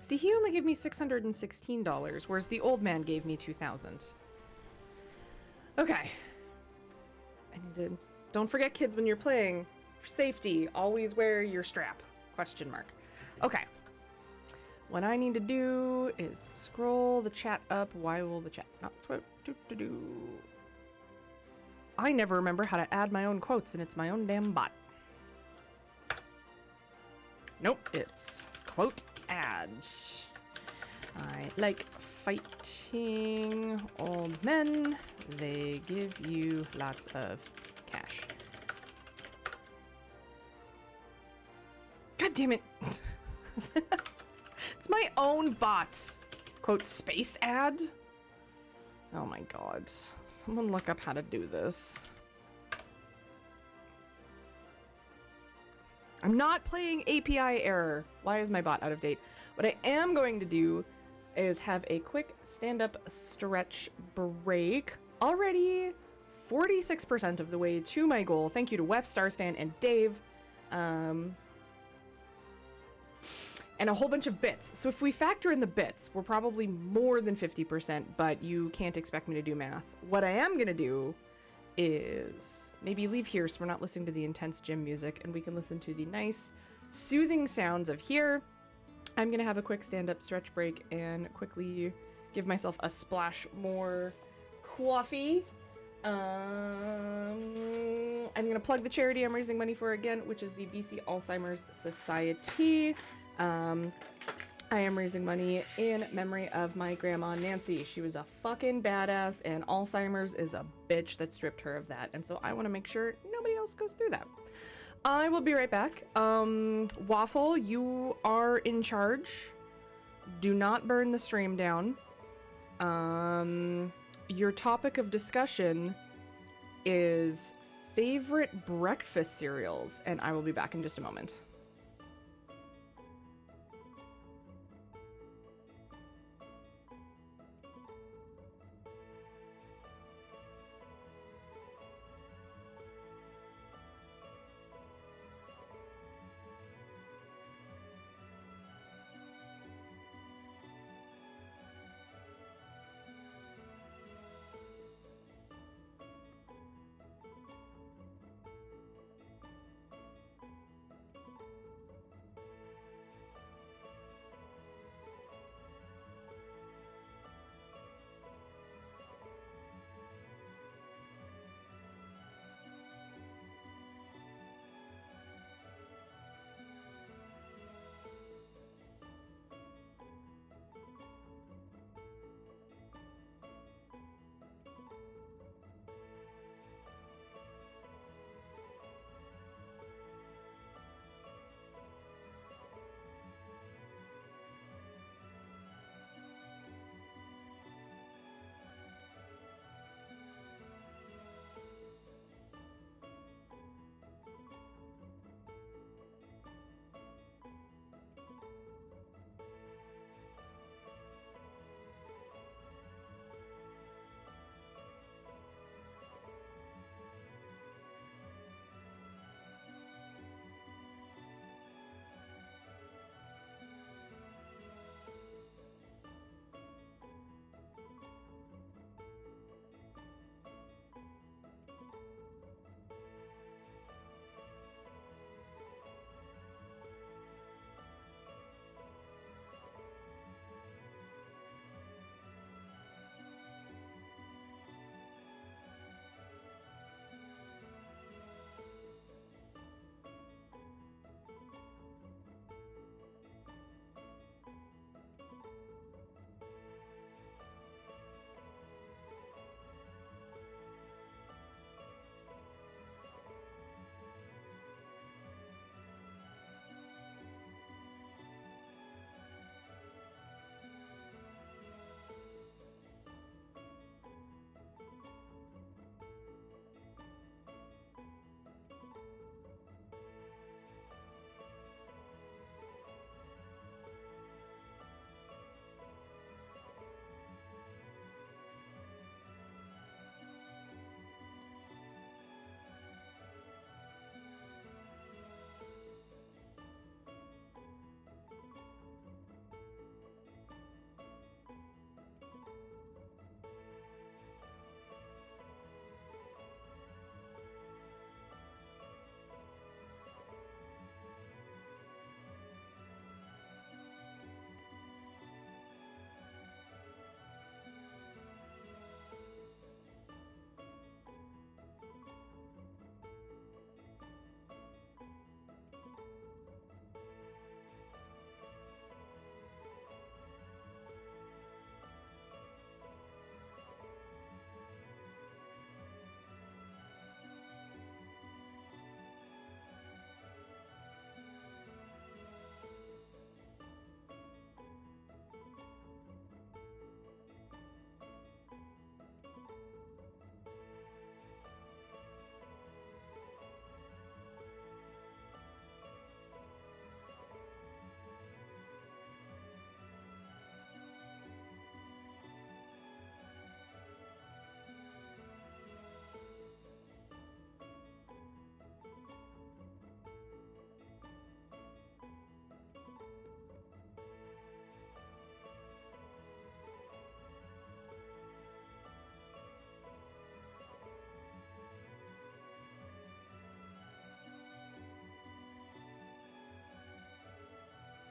See, he only gave me $616, whereas the old man gave me $2,000. Okay. I need to... Don't forget, kids, when you're playing, for safety, always wear your strap. Question mark. Okay. What I need to do is scroll the chat up. Why will the chat not scroll? I never remember how to add my own quotes, and it's my own damn bot. Nope, it's quote add. I like fighting old men. They give you lots of cash. God damn it. It's my own bot. Quote space ad. Oh my god. Someone look up how to do this. I'm not playing API error. Why is my bot out of date? What I am going to do is have a quick stand-up stretch break. Already 46% of the way to my goal. Thank you to Wef, Starsfan, and Dave. And a whole bunch of bits. So if we factor in the bits, we're probably more than 50%, but you can't expect me to do math. What I am going to do is maybe leave here so we're not listening to the intense gym music and we can listen to the nice soothing sounds of here. I'm gonna have a quick stand-up stretch break and quickly give myself a splash more coffee. I'm gonna plug the charity I'm raising money for again, which is the BC Alzheimer's Society. I am raising money in memory of my grandma Nancy. She was a fucking badass, and Alzheimer's is a bitch that stripped her of that. And so I want to make sure nobody else goes through that. I will be right back. Waffle, you are in charge. Do not burn the stream down. Your topic of discussion is favorite breakfast cereals, and I will be back in just a moment.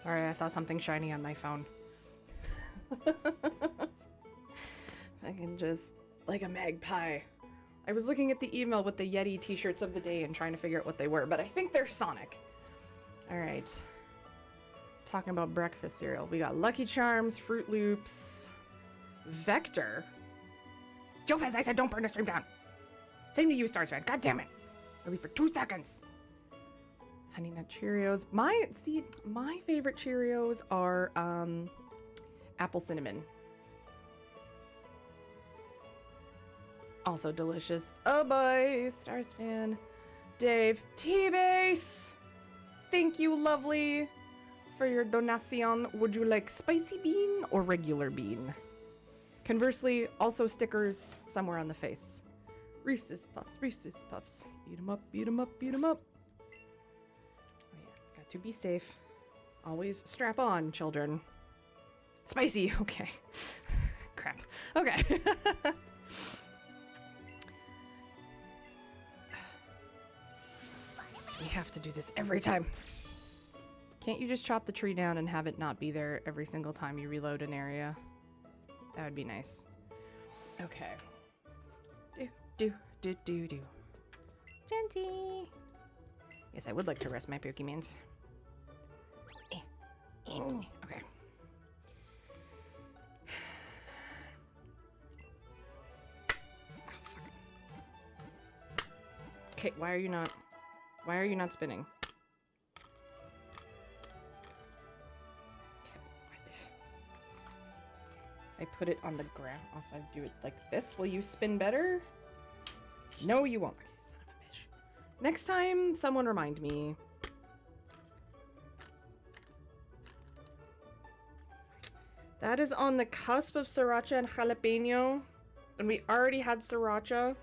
Sorry, I saw something shiny on my phone. I can just... like a magpie. I was looking at the email with the Yeti t-shirts of the day and trying to figure out what they were, but I think they're Sonic. Alright. Talking about breakfast cereal. We got Lucky Charms, Fruit Loops, Vector. Jofez, I said don't burn the stream down. Same to you, Starsfan. God damn it. Only for 2 seconds. Honey Nut Cheerios. My favorite Cheerios are apple cinnamon. Also delicious. Oh boy, Starsfan. Dave. T-Base. Thank you, lovely, for your donation. Would you like spicy bean or regular bean? Conversely, also stickers somewhere on the face. Reese's Puffs, Reese's Puffs. Eat 'em up, beat 'em up, beat 'em up. Oh yeah, got to be safe. Always strap on, children. Spicy, okay. Crap. Okay. We have to do this every time. Can't you just chop the tree down and have it not be there every single time you reload an area? That would be nice. Okay. Do. Genty. Yes, I would like to rest my Pokemons. Okay. Okay, why are you not spinning? I put it on the ground. If I do it like this, will you spin better? No, you won't. Okay, son of a bitch. Next time, someone remind me. That is on the cusp of sriracha and jalapeno. And we already had sriracha.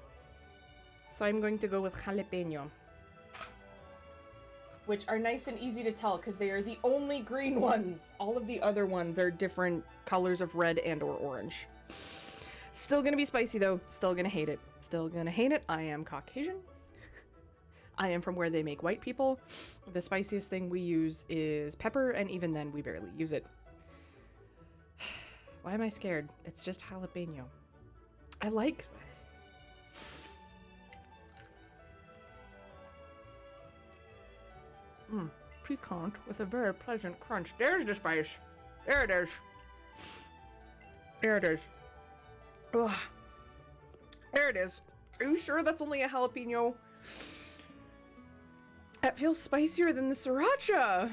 So I'm going to go with jalapeno. Which are nice and easy to tell because they are the only green ones. All of the other ones are different colors of red and or orange. Still gonna be spicy though. Still gonna hate it. Still gonna hate it. I am Caucasian. I am from where they make white people. The spiciest thing we use is pepper, and even then we barely use it. Why am I scared? It's just jalapeno. I like... Piquant with a very pleasant crunch. There's the spice. There it is. There it is. Ugh. There it is. Are you sure that's only a jalapeno? That feels spicier than the sriracha.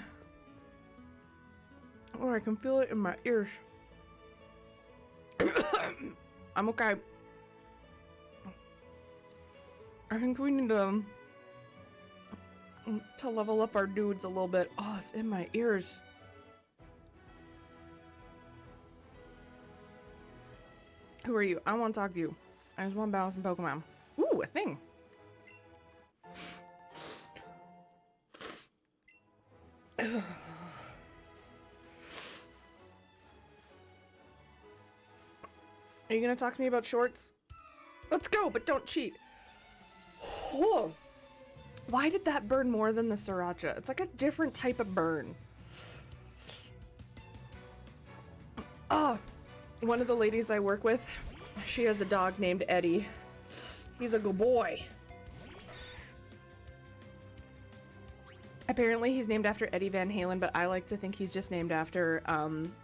Oh, I can feel it in my ears. I'm okay. I think we need to level up our dudes a little bit. Oh, it's in my ears. Who are you? I want to talk to you. I just want to battle some Pokemon. Ooh, a thing. Are you gonna talk to me about shorts? Let's go, but don't cheat. Whoa. Why did that burn more than the sriracha? It's like a different type of burn. Oh, one of the ladies I work with, she has a dog named Eddie. He's a good boy. Apparently he's named after Eddie Van Halen, but I like to think he's just named after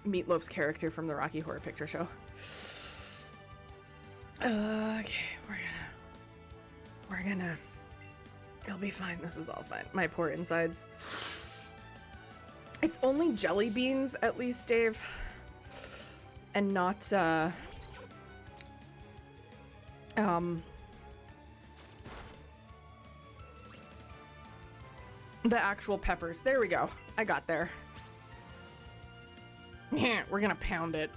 Meatloaf's character from the Rocky Horror Picture Show. Okay, we're gonna... It'll be fine. This is all fine. My poor insides. It's only jelly beans, at least, Dave. And not, the actual peppers. There we go. I got there. Yeah, we're gonna pound it.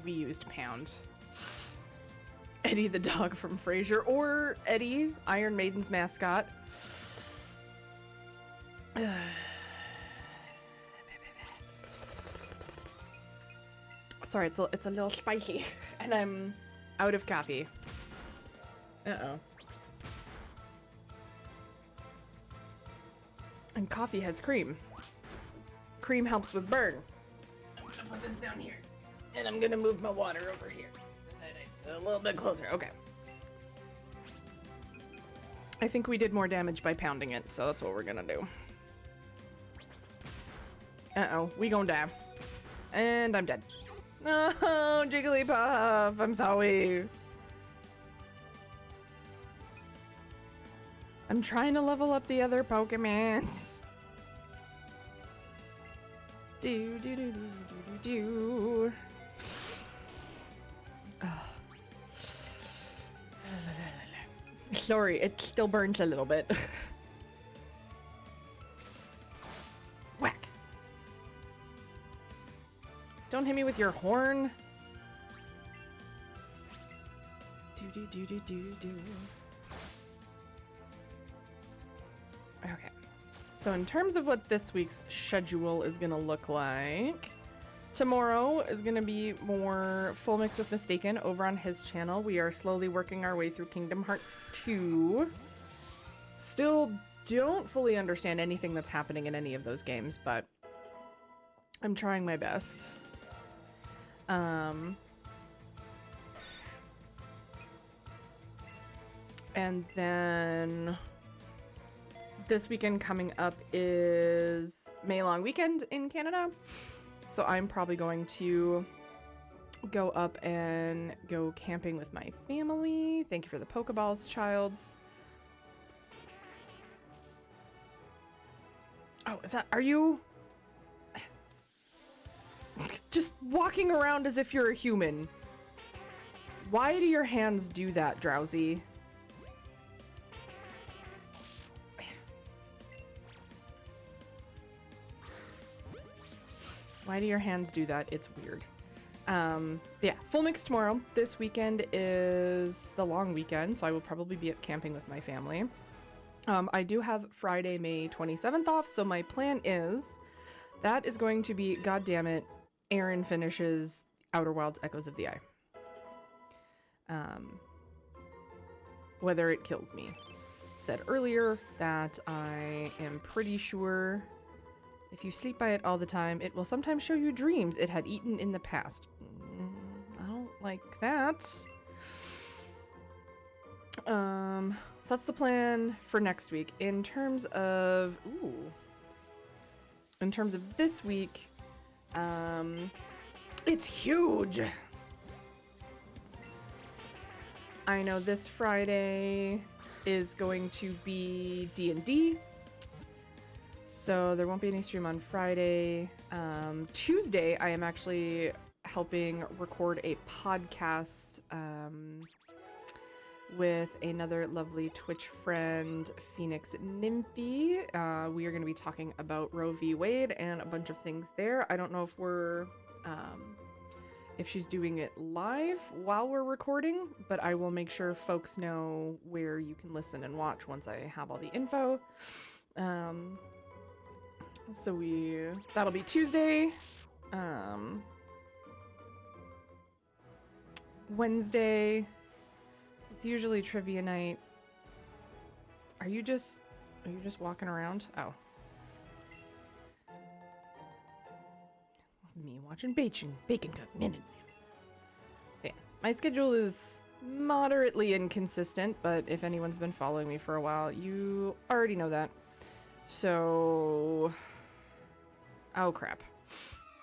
We used pound. Eddie the dog from Frasier, or Eddie, Iron Maiden's mascot. Sorry, it's a little spicy, and I'm out of coffee. Uh-oh. coffee has cream. Cream helps with burn. I'm gonna put this down here. And I'm gonna move my water over here. So that it's a little bit closer. Okay. I think we did more damage by pounding it, so that's what we're gonna do. Uh-oh, we gonna die. And I'm dead. No, Jigglypuff, I'm sorry. I'm trying to level up the other Pokemons. Do do do do do do do. Sorry, it still burns a little bit. Whack. Don't hit me with your horn. Do do do do do do. Okay. So in terms of what this week's schedule is gonna look like, tomorrow is gonna be more Full Mix with Mistaken over on his channel. We are slowly working our way through Kingdom Hearts 2. Still don't fully understand anything that's happening in any of those games, but I'm trying my best. And then this weekend coming up is May Long Weekend in Canada. So I'm probably going to go up and go camping with my family. Thank you for the Pokeballs, childs. Oh, is that, are you just walking around as if you're a human? Why do your hands do that, Drowsy? Why do your hands do that? It's weird. Yeah, Full Mix tomorrow. This weekend is the long weekend, so I will probably be up camping with my family. I do have Friday, May 27th off, so my plan is that is going to be, goddammit, Aaron finishes Outer Wilds Echoes of the Eye. Whether it kills me. Said earlier that I am pretty sure if you sleep by it all the time, it will sometimes show you dreams it had eaten in the past. I don't like that. So that's the plan for next week. In terms of this week, it's huge. I know this Friday is going to be D&D. So there won't be any stream on Friday. Tuesday, I am actually helping record a podcast with another lovely Twitch friend, Phoenix Nymphy. We are going to be talking about Roe v. Wade and a bunch of things there. I don't know if we're if she's doing it live while we're recording, but I will make sure folks know where you can listen and watch once I have all the info. So that'll be Tuesday. Wednesday, it's usually trivia night. Are you just walking around? Oh. That's me watching bacon cook minute. Yeah. My schedule is moderately inconsistent, but if anyone's been following me for a while, you already know that. So, oh crap.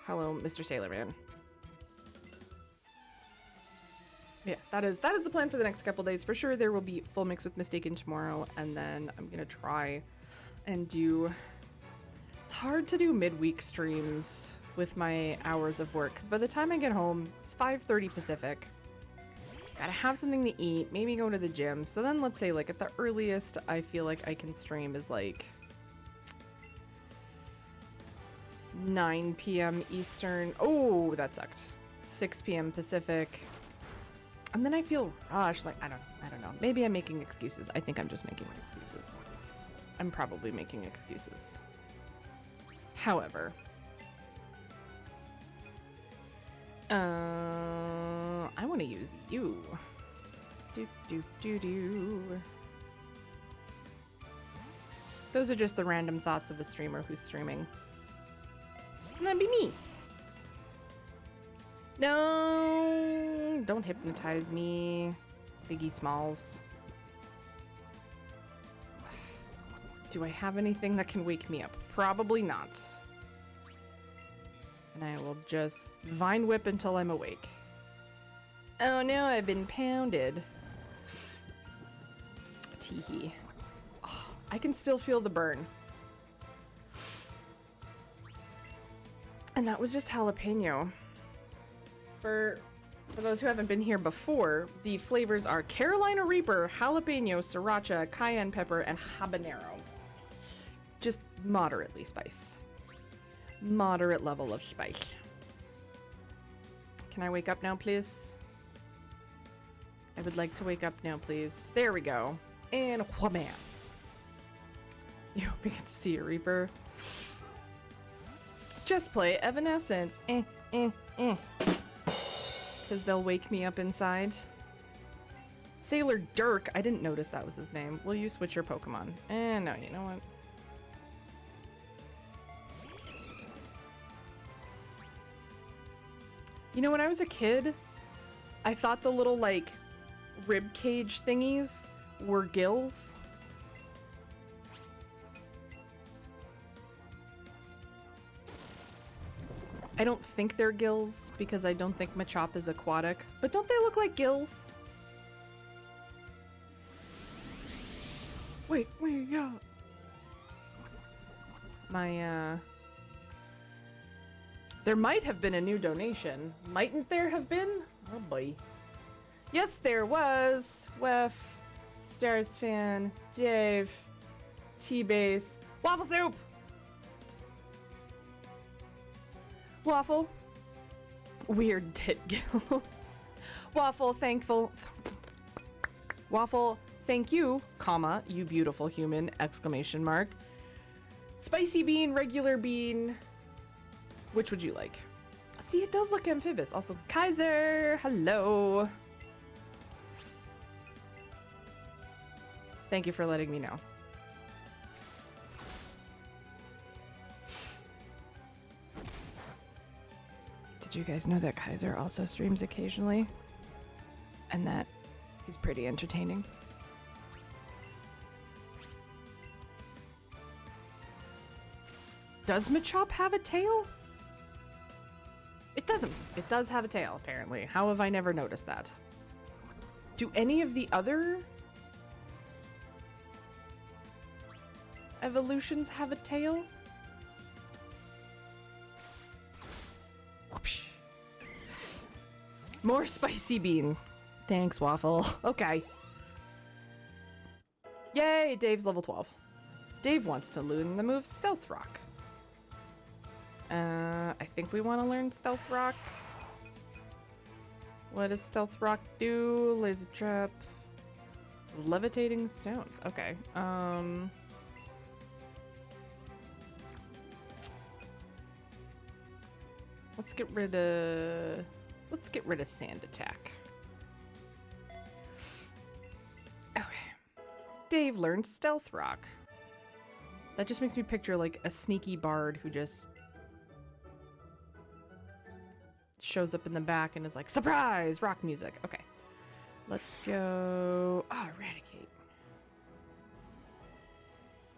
Hello, Mr. Sailorman. Yeah, that is the plan for the next couple days. For sure, there will be Full Mix with Mistaken tomorrow, and then I'm gonna try and do... It's hard to do midweek streams with my hours of work, because by the time I get home, it's 5:30 Pacific. Gotta have something to eat, maybe go to the gym. So then let's say, like, at the earliest I feel like I can stream is, like, 9 p.m. Eastern. Oh, that sucked. 6 p.m. Pacific. And then I feel rushed. Like, I don't know. Maybe I'm making excuses. I think I'm just making excuses. I'm probably making excuses. However, I want to use you. Do. Those are just the random thoughts of a streamer who's streaming. And that'd be me. No, don't hypnotize me, Biggie Smalls. Do I have anything that can wake me up? Probably not. And I will just Vine Whip until I'm awake. Oh no, I've been pounded. Teehee. Oh, I can still feel the burn. And that was just jalapeno. For those who haven't been here before, the flavors are Carolina Reaper, jalapeno, sriracha, cayenne pepper, and habanero. Just moderately spice. Moderate level of spice. Can I wake up now, please? I would like to wake up now, please. There we go. And whamam. You hope you get to see your Reaper. Just play Evanescence. Because they'll wake me up inside. Sailor Dirk. I didn't notice that was his name. Will you switch your Pokemon? No, you know what? You know, when I was a kid, I thought the little, like, rib cage thingies were gills. I don't think they're gills because I don't think Machop is aquatic, but don't they look like gills? Wait, yeah. There might have been a new donation. Mightn't there have been? Oh boy. Yes, there was. Wef, Stars Fan, Dave, T-Base, Waffle Soup! Waffle. Weird tit gills. Waffle, thankful. Waffle, thank you, comma, you beautiful human, exclamation mark. Spicy bean, regular bean. Which would you like? See, it does look amphibious. Also, Kaiser, hello. Thank you for letting me know. Did you guys know that Kaiser also streams occasionally? And that he's pretty entertaining? Does Machop have a tail? It doesn't. It does have a tail, apparently. How have I never noticed that? Do any of the other evolutions have a tail? Whoopsh. More spicy bean. Thanks, Waffle. Okay. Yay, Dave's level 12. Dave wants to learn the move Stealth Rock. I think we want to learn Stealth Rock. What does Stealth Rock do? Laser Trap. Levitating Stones. Okay. Let's get rid of Sand Attack. Okay. Dave learned Stealth Rock. That just makes me picture like a sneaky bard who just shows up in the back and is like, surprise, rock music. Okay. Let's go. Oh, Eradicate.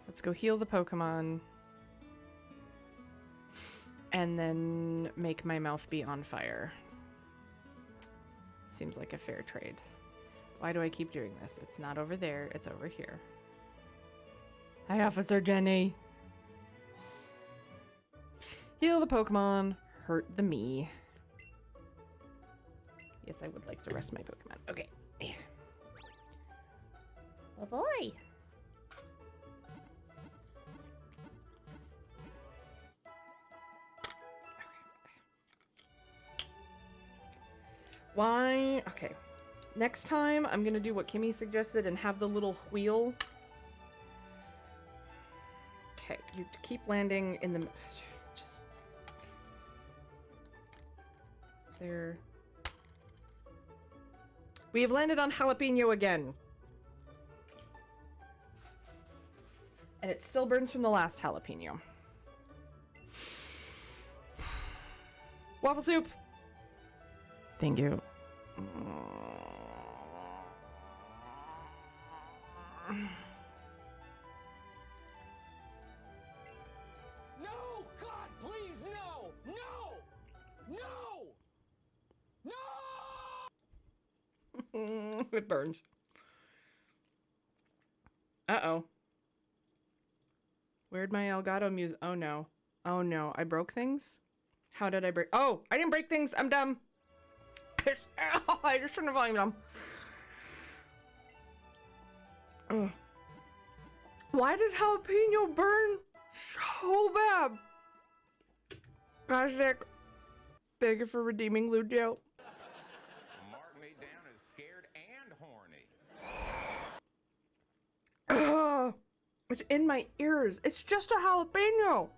Let's go heal the Pokemon. And then make my mouth be on fire. Seems like a fair trade. Why do I keep doing this? It's not over there. It's over here. Hi, Officer Jenny. Heal the Pokemon. Hurt the me. Yes, I would like to rest my Pokemon. Okay. Oh boy. Why? Okay. Next time, I'm gonna do what Kimmy suggested and have the little wheel. Okay, you keep landing in the... Just... Is there... We have landed on Jalapeno again. And it still burns from the last jalapeno. Waffle soup! Thank you. No! God, please, no! No! No! No! It burns. Uh-oh. Where'd my Elgato music? Oh no. Oh no. I broke things? How did I break? Oh! I didn't break things! I'm dumb! I just turned the volume down. Ugh. Why did jalapeno burn so bad? Plastic. Thank you for redeeming Lucio. Mark me down as scared and horny. Ugh. It's in my ears. It's just a jalapeno.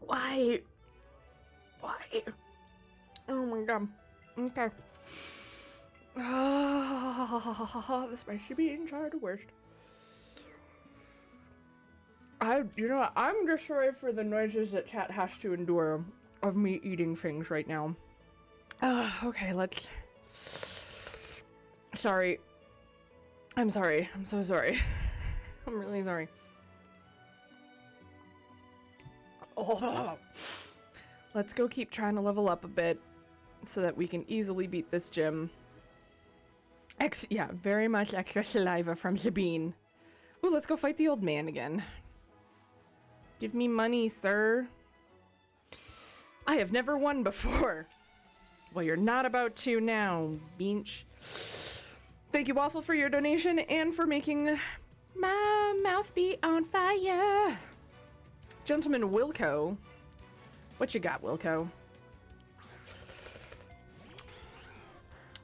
Why? Why? Oh my god. Okay. The spicy beans are the worst. You know what? I'm just sorry for the noises that chat has to endure of me eating things right now. Okay, let's... Sorry. I'm sorry. I'm so sorry. I'm really sorry. Oh. Let's go keep trying to level up a bit so that we can easily beat this gym. Yeah, very much extra saliva from Sabine. Ooh, let's go fight the old man again. Give me money, sir. I have never won before. Well, you're not about to now, Beach. Thank you, Waffle, for your donation and for making my mouth be on fire. Gentleman Wilco. What you got, Wilco?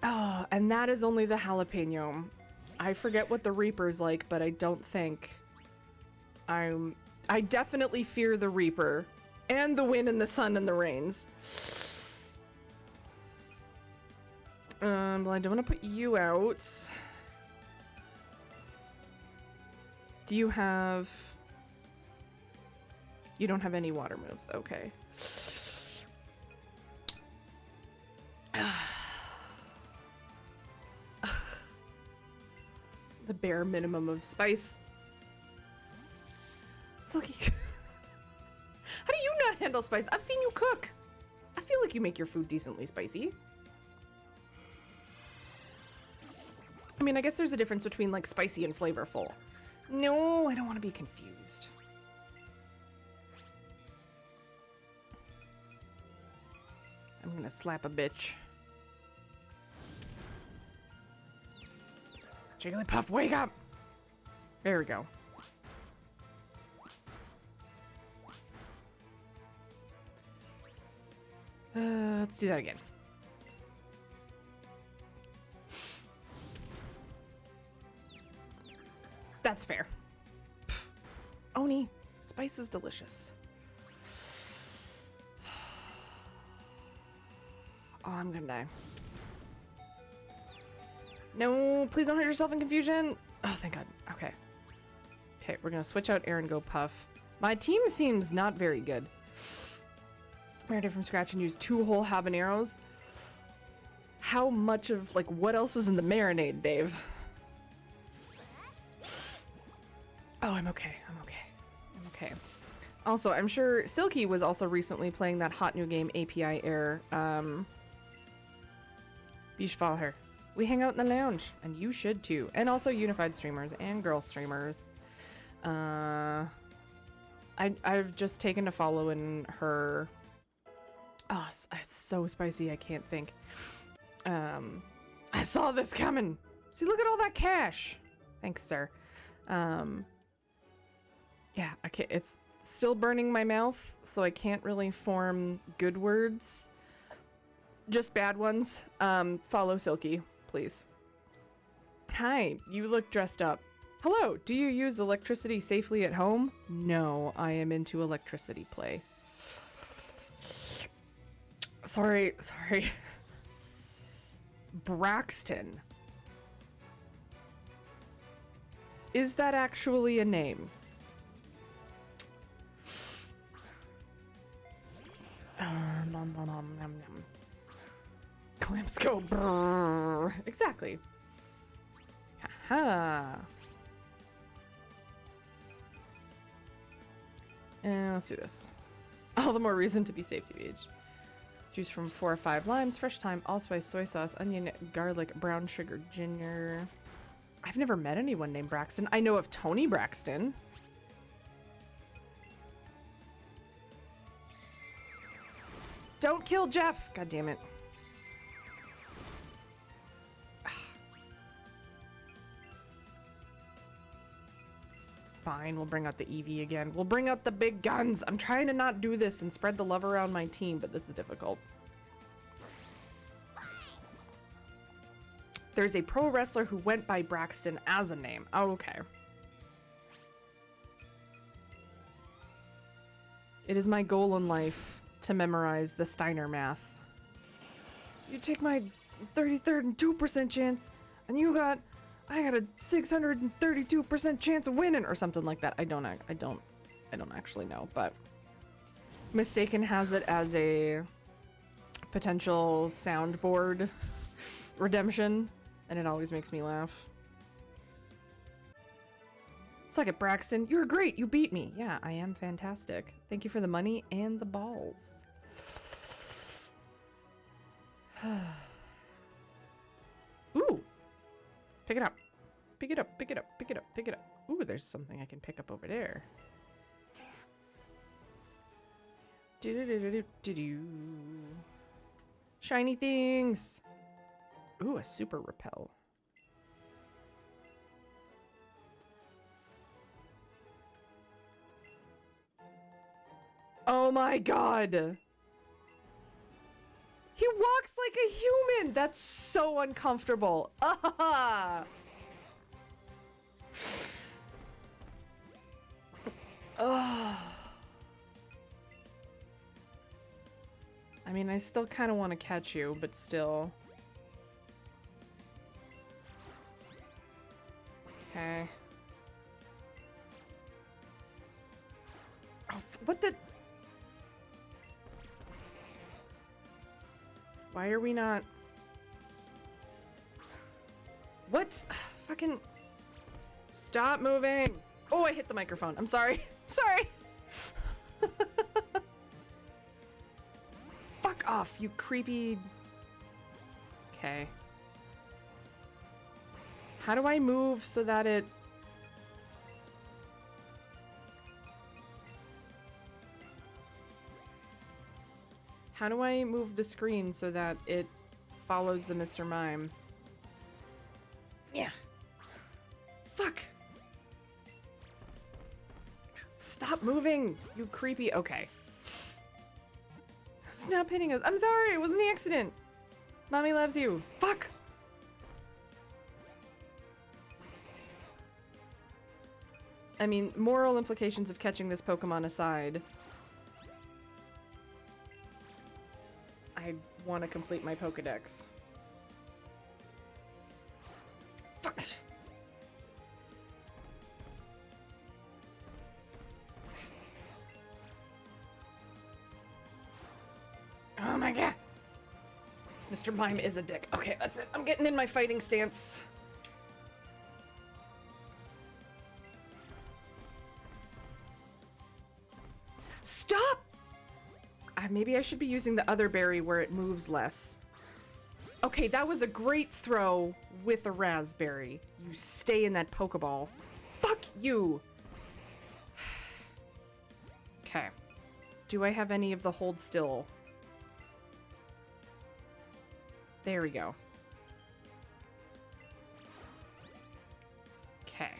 Oh, and that is only the jalapeno. I forget what the Reaper's like, but I don't think... I definitely fear the Reaper. And the wind and the sun and the rains. Well, I don't want to put you out. Do you have... You don't have any water moves. Okay. The bare minimum of spice. Silky. How do you not handle spice? I've seen you cook. I feel like you make your food decently spicy. I mean, I guess there's a difference between like spicy and flavorful. No, I don't want to be confused. I'm gonna slap a bitch. Jigglypuff, wake up! There we go. Let's do that again. That's fair. Pff. Oni, spice is delicious. Oh, I'm gonna die. No, please don't hurt yourself in confusion. Oh, thank God. Okay. Okay, we're gonna switch out Aaron, go Puff. My team seems not very good. Marinate from scratch and use 2 whole habaneros. How much of, like, what else is in the marinade, Dave? Oh, I'm okay. I'm okay. I'm okay. Also, I'm sure Silky was also recently playing that hot new game, API Air. You should follow her. We hang out in the lounge, and you should too. And also unified streamers and girl streamers. I've just taken to following her. Oh, it's so spicy, I can't think. I saw this coming. See, look at all that cash. Thanks, sir. Yeah, I can't, it's still burning my mouth, so I can't really form good words. Just bad ones. Follow Silky, please. Hi, you look dressed up. Hello, do you use electricity safely at home? No, I am into electricity play. Sorry. Braxton. Is that actually a name? Clamps go. Brrr. Exactly. Haha. And let's do this. All the more reason to be safe, TBH. Juice from 4 or 5 limes, fresh thyme, allspice, soy sauce, onion, garlic, brown sugar, ginger. I've never met anyone named Braxton. I know of Tony Braxton. Don't kill Jeff! God damn it. Fine, we'll bring out the EV again. We'll bring out the big guns. I'm trying to not do this and spread the love around my team, but this is difficult. There's a pro wrestler who went by Braxton as a name. Oh, okay. It is my goal in life to memorize the Steiner math. You take my 33rd and 2% chance, and I got a 632% chance of winning, or something like that. I don't actually know, but Mistaken has it as a potential soundboard redemption, and it always makes me laugh. Suck it, Braxton. You're great. You beat me. Yeah, I am fantastic. Thank you for the money and the balls. Ooh. Pick it up. Pick it up. Pick it up. Pick it up. Pick it up. Ooh, there's something I can pick up over there. Do-do-do-do-do-do. Shiny things. Ooh, a super repel. Oh my god! He walks like a human! That's so uncomfortable. Ah! Oh. I mean, I still kind of want to catch you, but still. Okay. Oh, what the? Why are we not? What? Fucking. Stop moving. Oh, I hit the microphone. I'm sorry. Sorry. Fuck off, you creepy. Okay. How do I move so that it... How do I move the screen so that it follows the Mr. Mime? Yeah. Fuck. Stop moving, you creepy... Okay. Stop hitting us. I'm sorry, it was an accident. Mommy loves you. Fuck. I mean, moral implications of catching this Pokemon aside, I want to complete my Pokedex. Fuck. Oh my god. This Mr. Mime is a dick. Okay, that's it. I'm getting in my fighting stance. Stop! Maybe I should be using the other berry where it moves less. Okay, that was a great throw with a raspberry. You stay in that Pokeball. Fuck you! Okay. Do I have any of the hold still? There we go. Okay.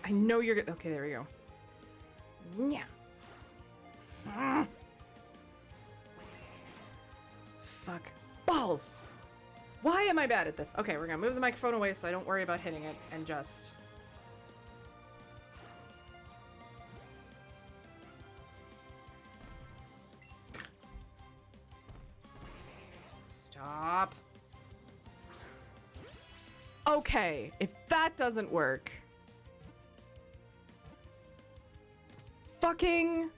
I know you're good. Okay, there we go. Yeah. Fuck. Balls! Why am I bad at this? Okay, we're gonna move the microphone away so I don't worry about hitting it and just... Stop. Okay, if that doesn't work. Fucking...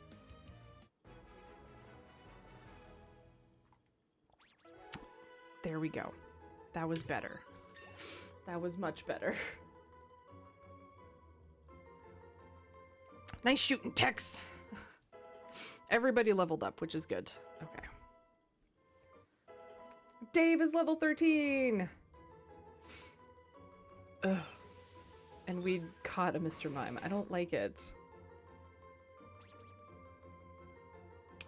There we go. That was better. That was much better. Nice shooting, Tex. Everybody leveled up, which is good. Okay. Dave is level 13! Ugh. And we caught a Mr. Mime. I don't like it.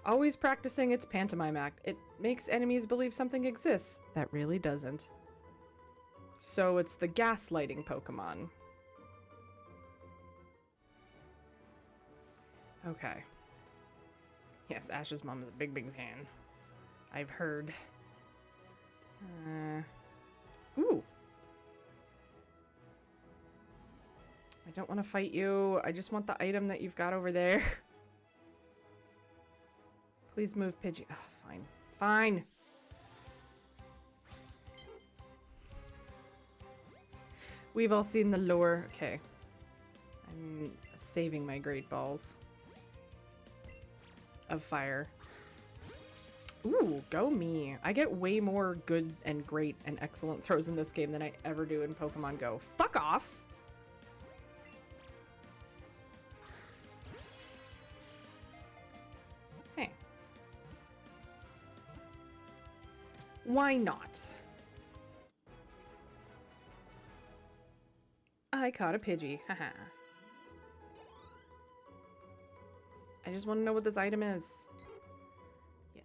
Always practicing its pantomime act. It makes enemies believe something exists. That really doesn't. So it's the gaslighting Pokemon. Okay. Yes, Ash's mom is a big, big fan. I've heard. Ooh. I don't want to fight you. I just want the item that you've got over there. Please move, Pidgey. Oh, fine. Fine. We've all seen the lore. Okay. I'm saving my great balls of fire. Ooh, go me. I get way more good and great and excellent throws in this game than I ever do in Pokemon Go. Fuck off! Hey. Why not? I caught a Pidgey. Haha. I just want to know what this item is. Yes.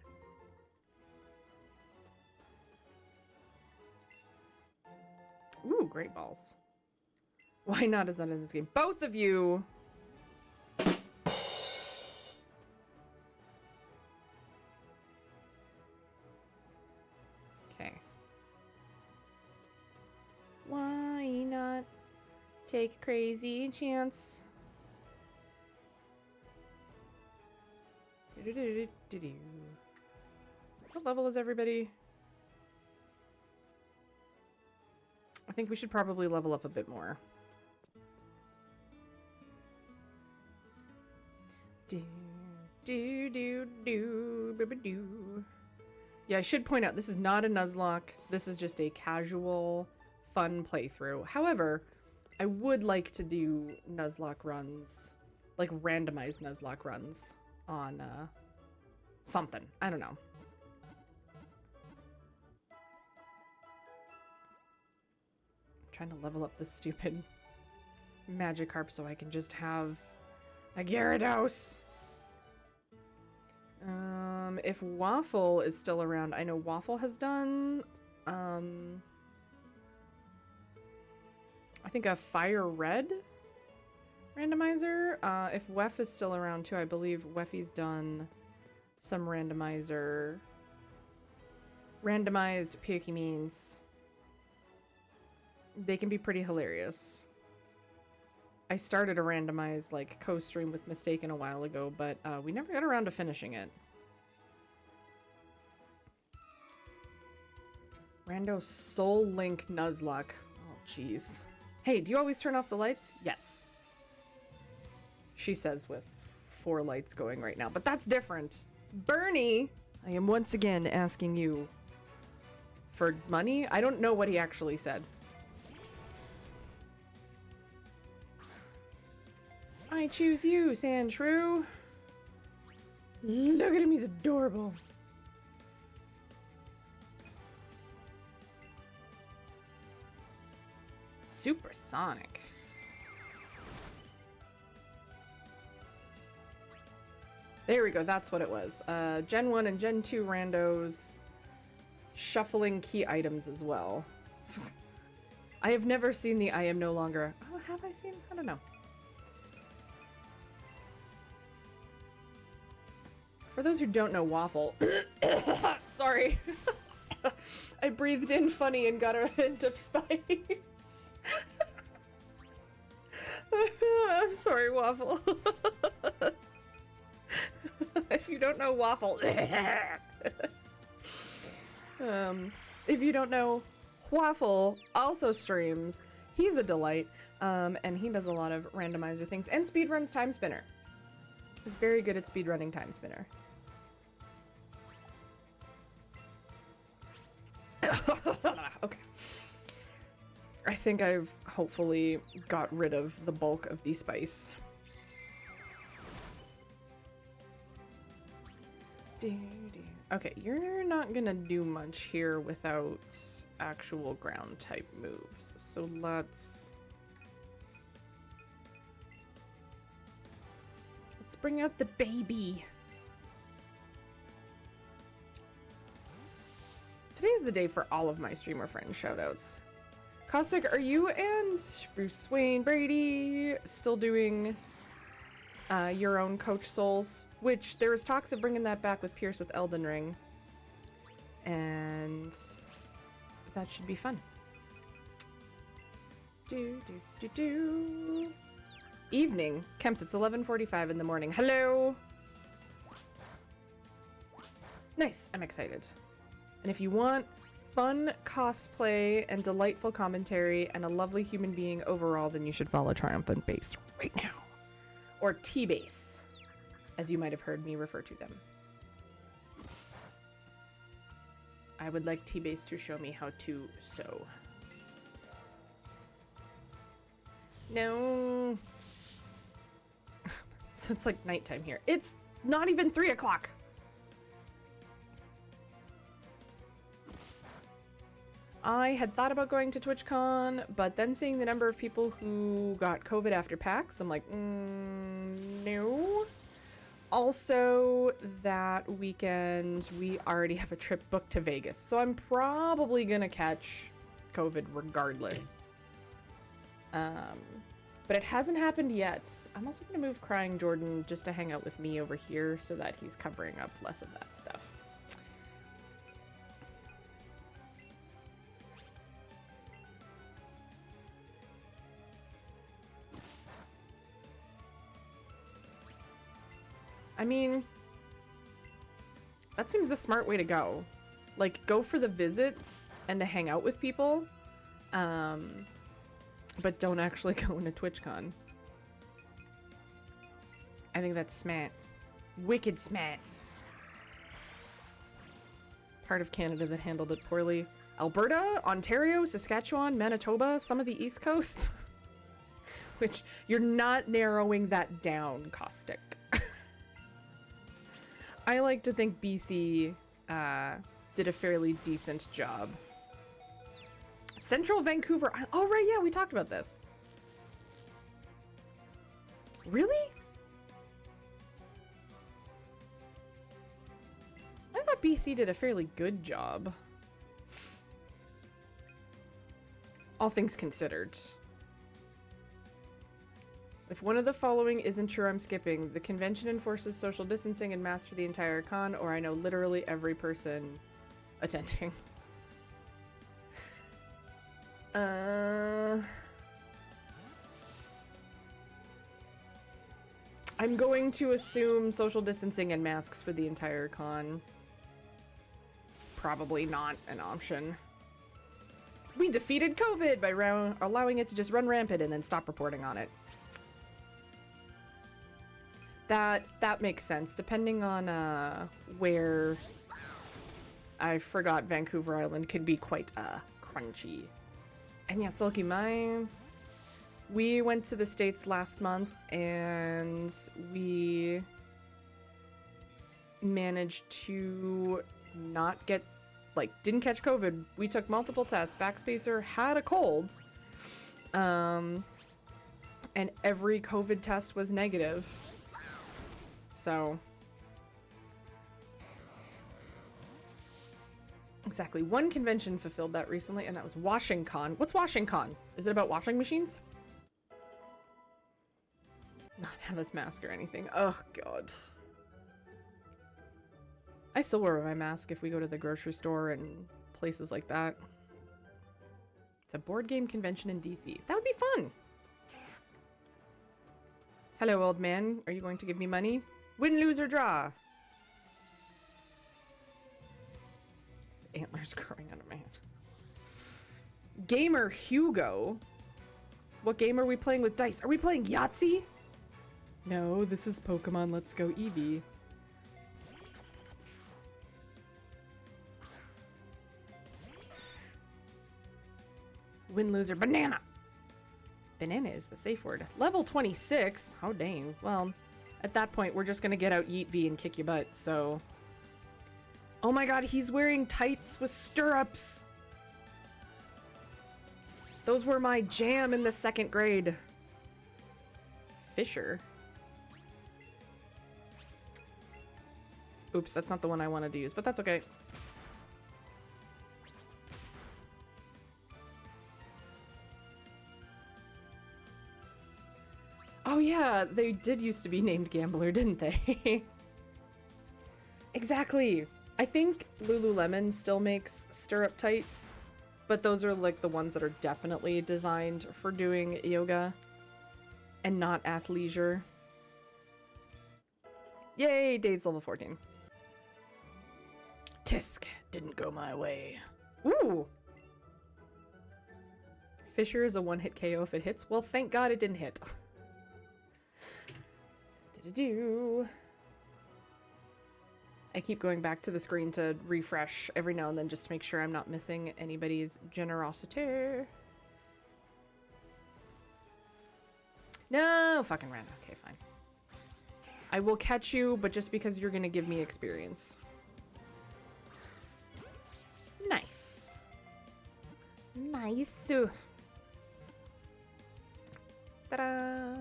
Ooh, great balls. Why not is that in this game? Both of you! Okay. Why not take a crazy chance? What level is everybody? I think we should probably level up a bit more. Yeah, I should point out this is not a Nuzlocke. This is just a casual, fun playthrough. However, I would like to do Nuzlocke runs, like randomized Nuzlocke runs on something. I don't know. I'm trying to level up this stupid Magikarp so I can just have a Gyarados. If Waffle is still around, I know Waffle has done I think a Fire Red randomizer. If Wef is still around too, I believe Weffy's done some randomized Pokemons. They can be pretty hilarious. I started a randomized like co-stream with Mistaken a while ago, but we never got around to finishing it. Rando Soul Link Nuzlocke. Oh jeez. Hey, do you always turn off the lights? Yes. She says with 4 lights going right now, but that's different. Bernie, I am once again asking you for money. I don't know what he actually said. I choose you, Sandshrew. Look at him, he's adorable. Supersonic. There we go, that's what it was. Gen 1 and Gen 2 randos shuffling key items as well. I have never seen the I am no longer... Oh, have I seen? I don't know. For those who don't know Waffle... Sorry. I breathed in funny and got a hint of spice. I'm sorry, Waffle. If you don't know Waffle... if you don't know Quaffle also streams. He's a delight, and he does a lot of randomizer things and speedruns Time Spinner. He's very good at speedrunning Time Spinner. Okay. I think I've hopefully got rid of the bulk of the spice. Okay, you're not gonna do much here without actual ground type moves. So let's bring out the baby. Today's the day for all of my streamer friends shoutouts. Caustic, are you and Bruce Wayne Brady still doing your own Coach Souls? Which there was talks of bringing that back with Pierce with Elden Ring. And that should be fun. Evening. Kemps, it's 11:45 in the morning. Hello! Nice, I'm excited. And if you want fun cosplay and delightful commentary and a lovely human being overall, then you should follow Triumphant Base right now. Or T-Base, as you might have heard me refer to them. I would like T-Base to show me how to sew. No. So it's like nighttime here. It's not even 3 o'clock. I had thought about going to TwitchCon, but then seeing the number of people who got COVID after PAX, I'm like, no. Also, that weekend, we already have a trip booked to Vegas, so I'm probably gonna catch COVID regardless. But it hasn't happened yet. I'm also gonna move Crying Jordan just to hang out with me over here so that he's covering up less of that stuff. I mean, that seems the smart way to go. Like, go for the visit and to hang out with people, but don't actually go into TwitchCon. I think that's smart. Wicked smart. Part of Canada that handled it poorly. Alberta, Ontario, Saskatchewan, Manitoba, some of the East Coast. Which, you're not narrowing that down, Caustic. I like to think BC did a fairly decent job. Central Vancouver. Oh, right, yeah, we talked about this. Really? I thought BC did a fairly good job. All things considered. If one of the following isn't true, I'm skipping. The convention enforces social distancing and masks for the entire con, or I know literally every person attending. I'm going to assume social distancing and masks for the entire con. Probably not an option. We defeated COVID by allowing it to just run rampant and then stop reporting on it. That makes sense, depending on where. I forgot Vancouver Island could be quite crunchy. And yeah, Silky, we went to the States last month and we managed to not get, didn't catch COVID. We took multiple tests. Backspacer had a cold. And every COVID test was negative. So, exactly. One convention fulfilled that recently, and that was WashingCon. What's WashingCon? Is it about washing machines? Not have us mask or anything. Oh, God. I still wear my mask if we go to the grocery store and places like that. It's a board game convention in DC. That would be fun! Hello, old man. Are you going to give me money? Win, lose, or draw. Antlers growing out of my head. Gamer Hugo. What game are we playing with dice? Are we playing Yahtzee? No, this is Pokemon Let's Go Eevee. Win, loser, banana. Banana is the safe word. Level 26. Oh, dang. Well, at that point, we're just gonna get out Yeet V and kick your butt, so... Oh my god, he's wearing tights with stirrups! Those were my jam in the 2nd grade. Fisher. Oops, that's not the one I wanted to use, but that's okay. Oh yeah, they did used to be named Gambler, didn't they? Exactly. I think Lululemon still makes stirrup tights, but those are like the ones that are definitely designed for doing yoga and not athleisure. Yay, Dave's level 14. Tisk didn't go my way. Ooh! Fisher is a one-hit KO if it hits. Well, thank God it didn't hit. Do. I keep going back to the screen to refresh every now and then just to make sure I'm not missing anybody's generosity. No, fucking random. Okay, fine. I will catch you, but just because you're gonna give me experience. Nice. Nice. Ta-da!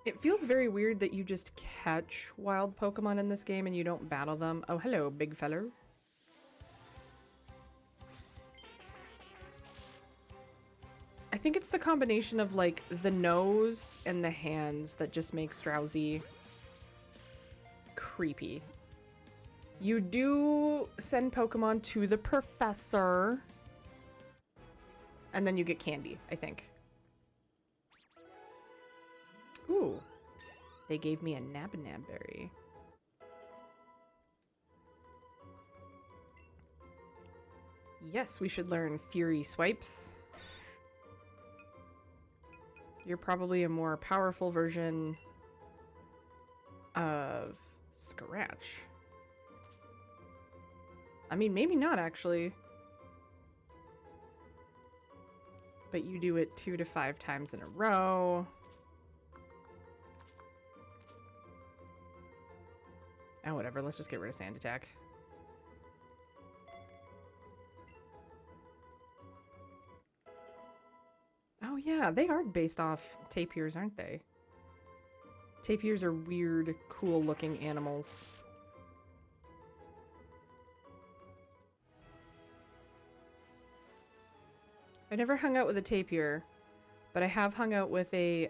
It feels very weird that you just catch wild Pokemon in this game and you don't battle them. Oh, hello, big feller. I think it's the combination of, like, the nose and the hands that just makes Drowsy creepy. You do send Pokemon to the professor. And then you get candy, I think. Ooh. They gave me a Nab-Nab berry. Yes, we should learn Fury Swipes. You're probably a more powerful version of Scratch. I mean, maybe not, actually. But you do it 2 to 5 times in a row. Oh, whatever. Let's just get rid of Sand Attack. Oh, yeah. They are based off tapirs, aren't they? Tapirs are weird, cool-looking animals. I've never hung out with a tapir, but I have hung out with a,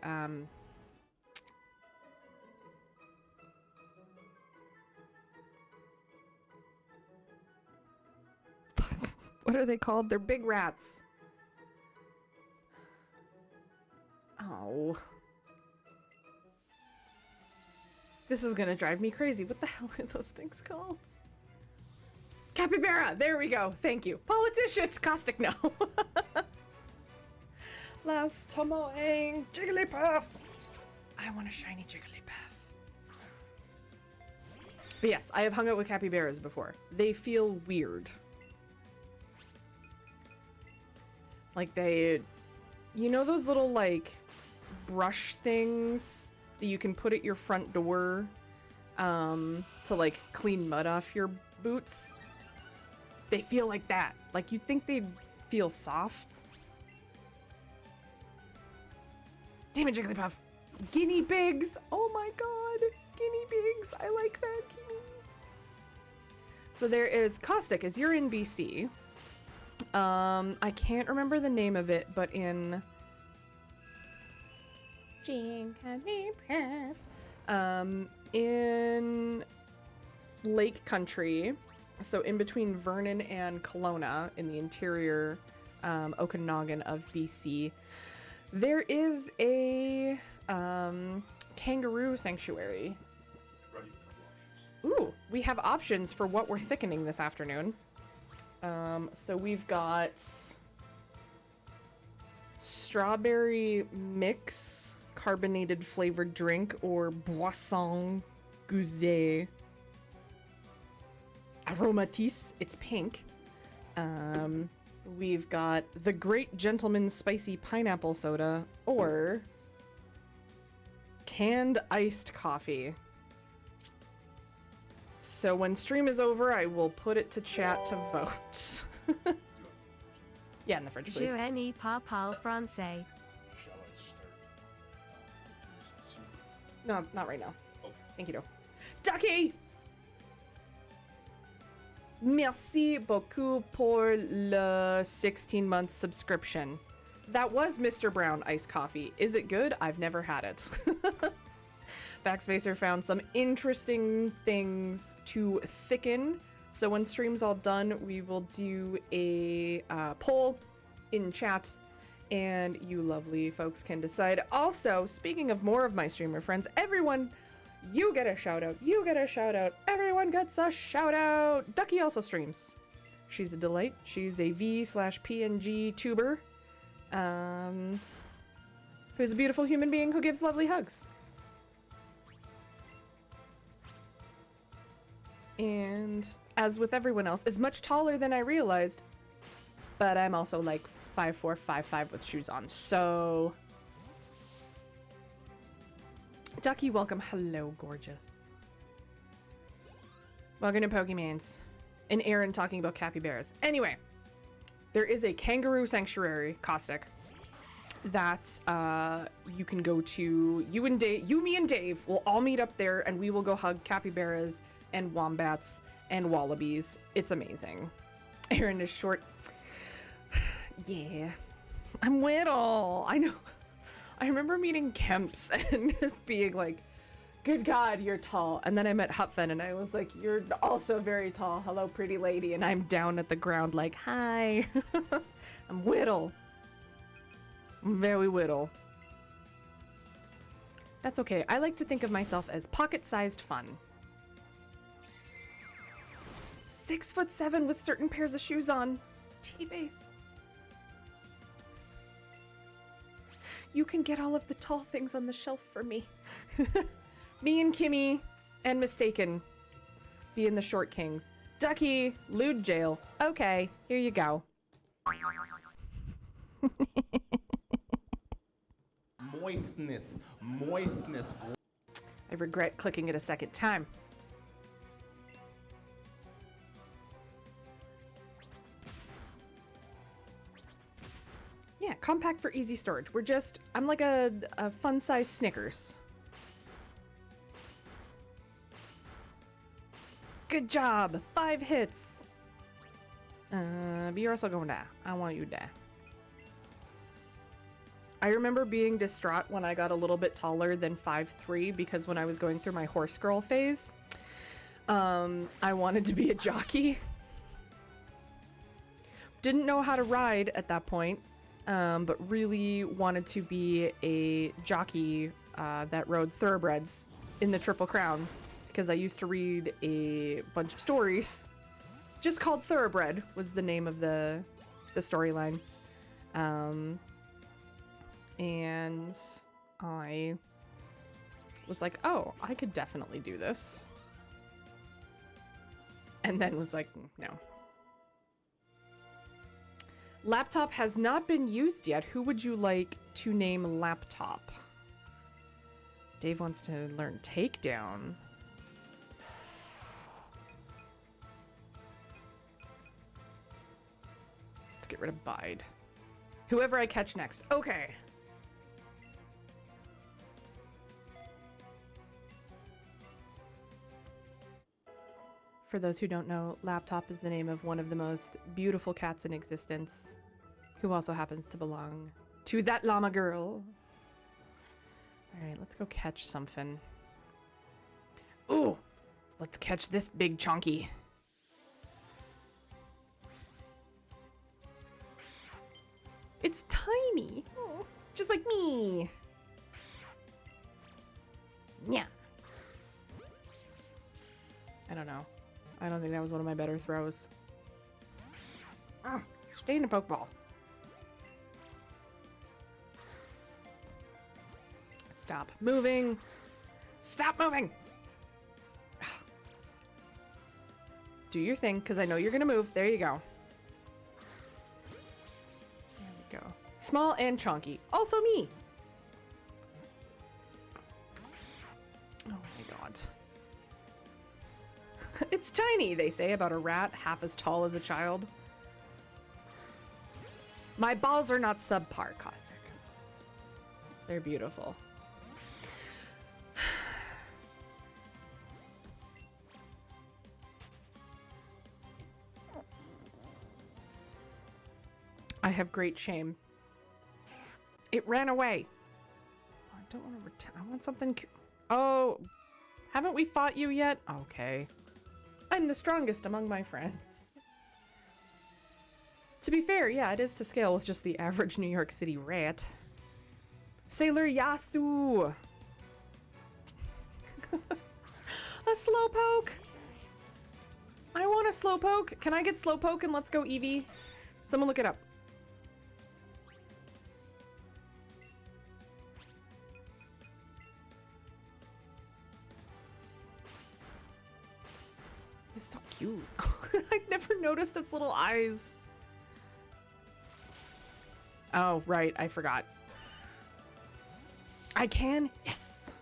what are they called? They're big rats. Oh. This is gonna drive me crazy. What the hell are those things called? Capybara! There we go. Thank you. Politicians! Caustic, no. Last Tomoang Jigglypuff! I want a shiny Jigglypuff. But yes, I have hung out with capybaras before. They feel weird. Like they... You know those little, like, brush things that you can put at your front door to, like, clean mud off your boots? They feel like that. Like, you'd think they'd feel soft. Damn it, Jigglypuff. Guinea pigs. Oh my god. Guinea pigs. I like that. So there is Caustic, as you're in BC. I can't remember the name of it, but in Jigglypuff. In Lake Country, so in between Vernon and Kelowna, in the interior Okanagan of BC, there is a Kangaroo Sanctuary. Ready with a couple options. Ooh, we have options for what we're thickening this afternoon. So we've got strawberry mix, carbonated flavored drink, or boisson guzet aromatisse. It's pink. We've got the Great Gentleman Spicy Pineapple Soda, or canned iced coffee. So when stream is over, I will put it to chat to vote. Yeah, in the fridge, please. Je ne parle français. Shall I start producing soup? No, not right now. Okay. Thank you, though. Ducky! Merci beaucoup pour le 16-month subscription. That was Mr. Brown iced coffee. Is it good? I've never had it. Backspacer found some interesting things to thicken. So when stream's all done, we will do a poll in chat, and you lovely folks can decide. Also, speaking of more of my streamer friends, everyone, you get a shout out. You get a shout out. Everyone gets a shout out. Ducky also streams. She's a delight. She's a V/PNG tuber, who's a beautiful human being who gives lovely hugs. And as with everyone else, is much taller than I realized, but I'm also like 5'4", 5'5" with shoes on, so... Ducky, welcome. Hello, gorgeous. Welcome to Pokemans. And Aaron talking about capybaras. Anyway, there is a Kangaroo Sanctuary, Caustic, that you can go to. You, me, and Dave will all meet up there, and we will go hug capybaras and wombats and wallabies. It's amazing. Aaron is short. Yeah. I'm little. I know. I remember meeting Kemps and being like, good God, you're tall. And then I met Hupfen and I was like, you're also very tall. Hello, pretty lady. And I'm down at the ground like, hi. I'm whittle. I'm very whittle. That's okay. I like to think of myself as pocket-sized fun. 6'7" with certain pairs of shoes on. T-base. You can get all of the tall things on the shelf for me. Me and Kimmy and Mistaken being the short kings. Ducky, lewd jail. Okay, here you go. Moistness. I regret clicking it a second time. Yeah, compact for easy storage. I'm like a fun-sized Snickers. Good job! 5 hits! But you're also going down. I want you to die. I remember being distraught when I got a little bit taller than 5'3", because when I was going through my horse girl phase, I wanted to be a jockey. Didn't know how to ride at that point. But really wanted to be a jockey that rode thoroughbreds in the Triple Crown, because I used to read a bunch of stories just called Thoroughbred was the name of the storyline. And I was like, oh, I could definitely do this. And then was like, no. Laptop has not been used yet. Who would you like to name laptop? Dave wants to learn takedown. Let's get rid of bide. Whoever I catch next. Okay. For those who don't know, Laptop is the name of one of the most beautiful cats in existence, who also happens to belong to that llama girl. Alright, let's go catch something. Ooh! Let's catch this big chonky. It's tiny! Oh, just like me! Yeah. I don't know. I don't think that was one of my better throws. Stay in the Pokeball. Stop moving. Stop moving. Do your thing, because I know you're going to move. There you go. There we go. Small and chunky. Also me. Oh my god. It's tiny, they say about a rat half as tall as a child. My balls are not subpar, Caustic. They're beautiful. I have great shame. It ran away. I don't want to return. I want something. Oh, haven't we fought you yet? Okay. I'm the strongest among my friends. To be fair, yeah, it is to scale with just the average New York City rat. Sailor Yasu! A Slowpoke! I want a Slowpoke! Can I get Slowpoke and let's go Eevee? Someone look it up. It's so cute. I've never noticed its little eyes. Oh, right. I forgot. I can? Yes.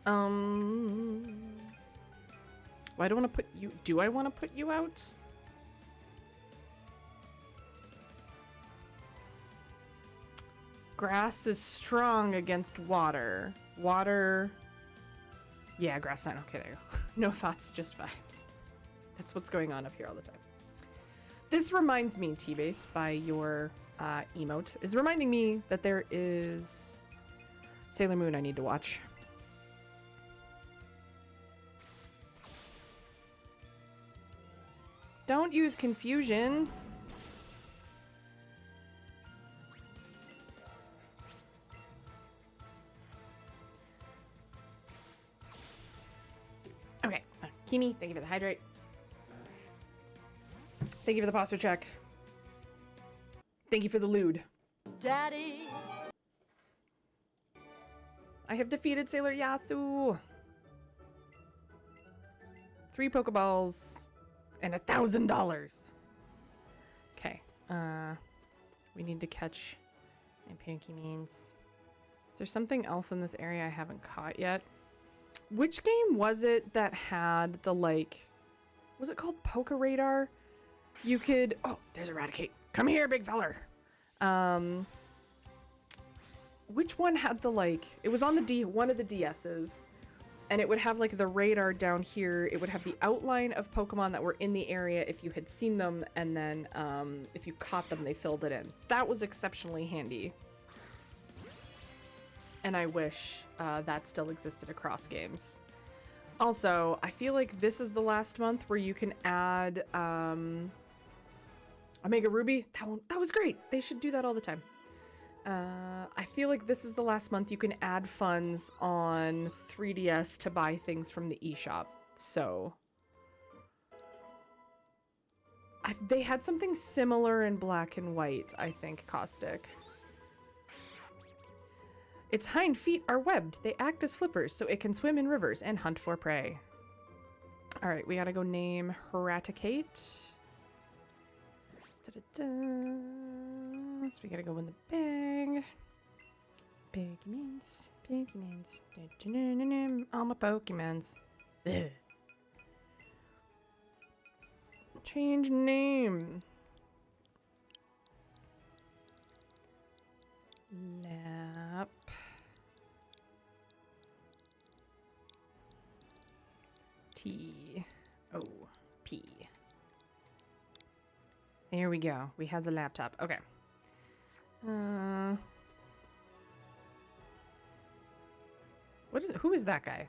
Well, I don't want to put you... Do I want to put you out? Grass is strong against water. Water... Yeah, grass sign. Okay, there you go. No thoughts, just vibes. That's what's going on up here all the time. This reminds me, T-Base, by your emote, is reminding me that there is Sailor Moon I need to watch. Don't use confusion. Okay, Kimi, thank you for the hydrate. Thank you for the posture check. Thank you for the lewd. Daddy. I have defeated Sailor Yasu. 3 Pokeballs and $1,000. Okay. We need to catch my Pankymines. Is there something else in this area I haven't caught yet? Which game was it that had the, like, was it called Poke Radar? You could, oh, there's Eradicate. Come here, big feller. Which one had the, like, it was on the one of the DS's, and it would have, like, the radar down here. It would have the outline of Pokemon that were in the area if you had seen them, and then if you caught them, they filled it in. That was exceptionally handy. And I wish that still existed across games. Also, I feel like this is the last month where you can add Omega Ruby. That was great. They should do that all the time. I feel like this is the last month you can add funds on 3DS to buy things from the eShop. So they had something similar in Black and White, I think, Caustic. Its hind feet are webbed. They act as flippers, so it can swim in rivers and hunt for prey. All right, we gotta go name Eradicate. So we gotta go in the bag. Pokemons. All my Pokemons. Ugh. Change name. Lap. T-O-P. There we go. We have the laptop. Okay. Who is that guy?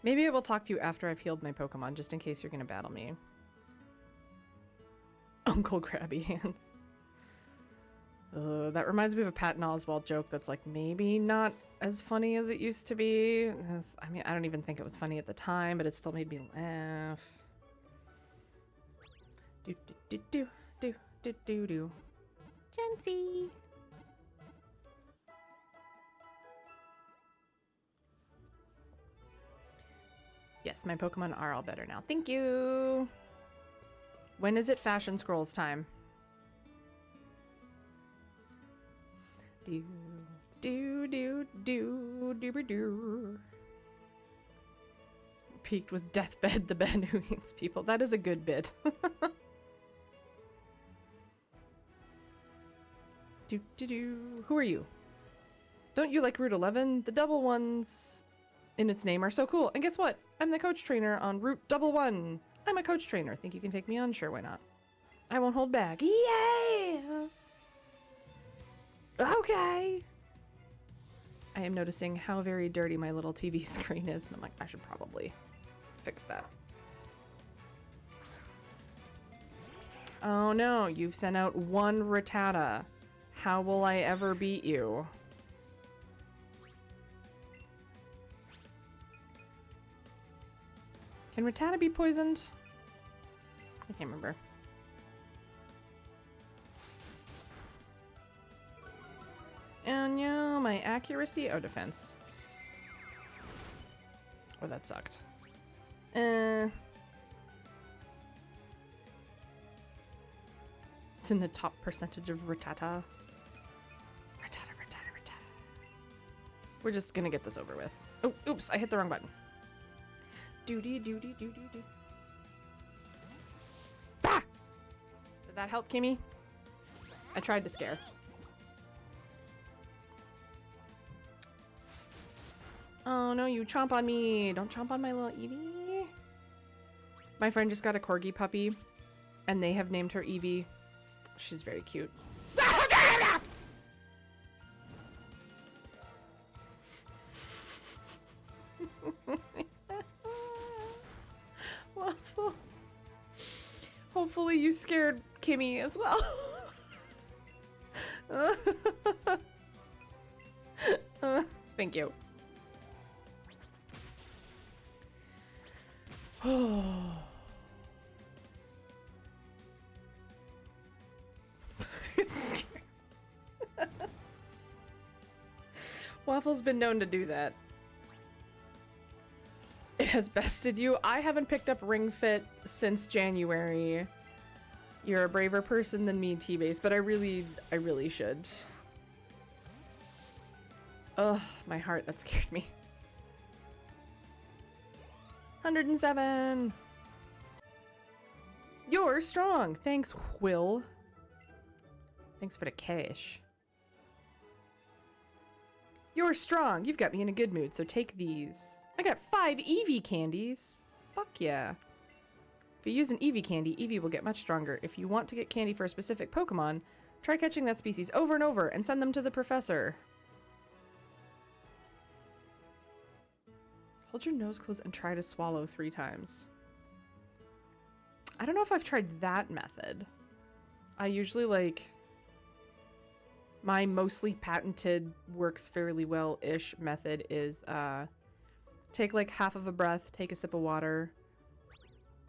Maybe I will talk to you after I've healed my Pokemon, just in case you're gonna battle me. Uncle Krabby Hands. That reminds me of a Patton Oswalt joke that's like maybe not as funny as it used to be. I mean, I don't even think it was funny at the time, but it still made me laugh. Do do do do do do do. Jency. Yes, my Pokemon are all better now. Thank you. When is it Fashion Scrolls time? Do do do do do do. Peaked with Deathbed, the band who eats people. That is a good bit. Do do do. Who are you? Don't you like Route 11? The double ones in its name are so cool. And guess what? I'm the coach trainer on Route 11. I'm a coach trainer. Think you can take me on? Sure, why not? I won't hold back. Yay! Okay. I am noticing how very dirty my little TV screen is, and I'm like, I should probably fix that. Oh no, you've sent out one Rattata. How will I ever beat you? Can Rattata be poisoned? I can't remember. Oh no, my accuracy? Oh, defense. Oh, that sucked. It's in the top percentage of Rattata. Rattata. We're just gonna get this over with. Oh, oops, I hit the wrong button. Doody. Bah! Did that help, Kimmy? I tried to scare. Oh no, you chomp on me. Don't chomp on my little Eevee. My friend just got a corgi puppy, and they have named her Eevee. She's very cute. Well, hopefully you scared Kimmy as well. Thank you. Waffle's been known to do that. It has bested you. I haven't picked up Ring Fit since January. You're a braver person than me, T-Base, but I really should. Ugh, my heart, that scared me. 107! You're strong! Thanks, Will. Thanks for the cash. You're strong! You've got me in a good mood, so take these. I got 5 Eevee candies! Fuck yeah. If you use an Eevee candy, Eevee will get much stronger. If you want to get candy for a specific Pokemon, try catching that species over and over and send them to the professor. Hold your nose closed and try to swallow 3 times. I don't know if I've tried that method. I usually my mostly patented, works fairly well-ish method is take half of a breath, take a sip of water,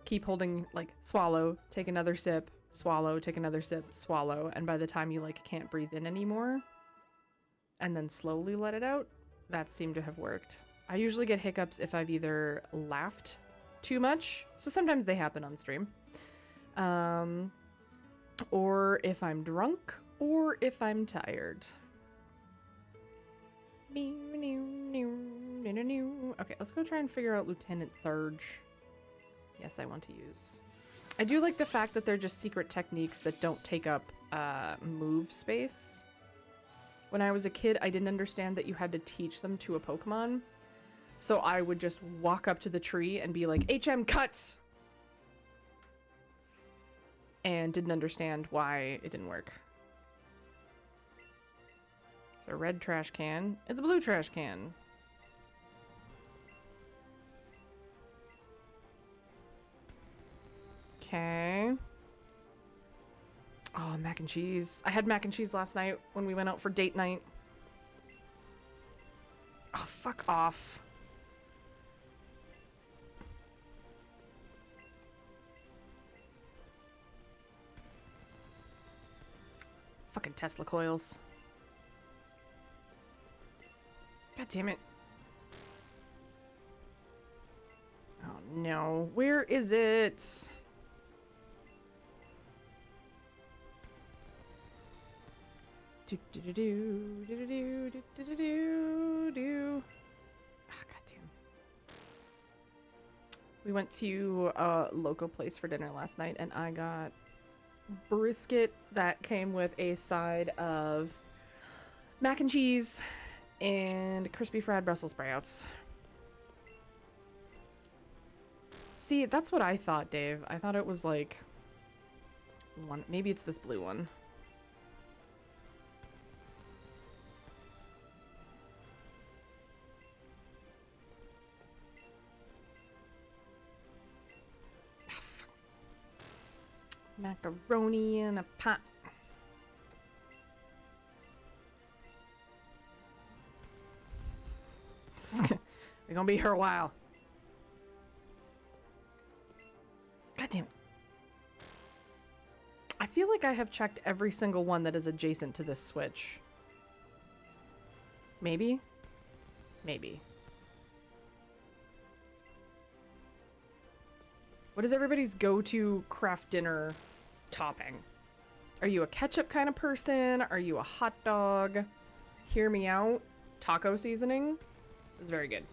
keep holding, swallow, take another sip, swallow, take another sip, swallow, and by the time you can't breathe in anymore, and then slowly let it out, that seemed to have worked. I usually get hiccups if I've either laughed too much, so sometimes they happen on stream, or if I'm drunk, or if I'm tired. Okay, let's go try and figure out Lieutenant Surge. Yes, I want to use. I do like the fact that they're just secret techniques that don't take up move space. When I was a kid, I didn't understand that you had to teach them to a Pokemon. So I would just walk up to the tree and be like, HM cut! And didn't understand why it didn't work. It's a red trash can. It's a blue trash can. Okay. Oh, mac and cheese. I had mac and cheese last night when we went out for date night. Oh, fuck off. Fucking Tesla coils. God damn it. Oh no. Where is it? Do do do do do do do do do do. Ah, goddamn. We went to a local place for dinner last night, and I got brisket that came with a side of mac and cheese and crispy fried Brussels sprouts. See, that's what I thought, Dave. I thought it was like one. Maybe it's this blue one. Macaroni in a pot. We're gonna be here a while. God damn it. I feel like I have checked every single one that is adjacent to this switch. Maybe? Maybe. What is everybody's go-to craft dinner topping? Are you a ketchup kind of person? Are you a hot dog? Hear me out. Taco seasoning is very good.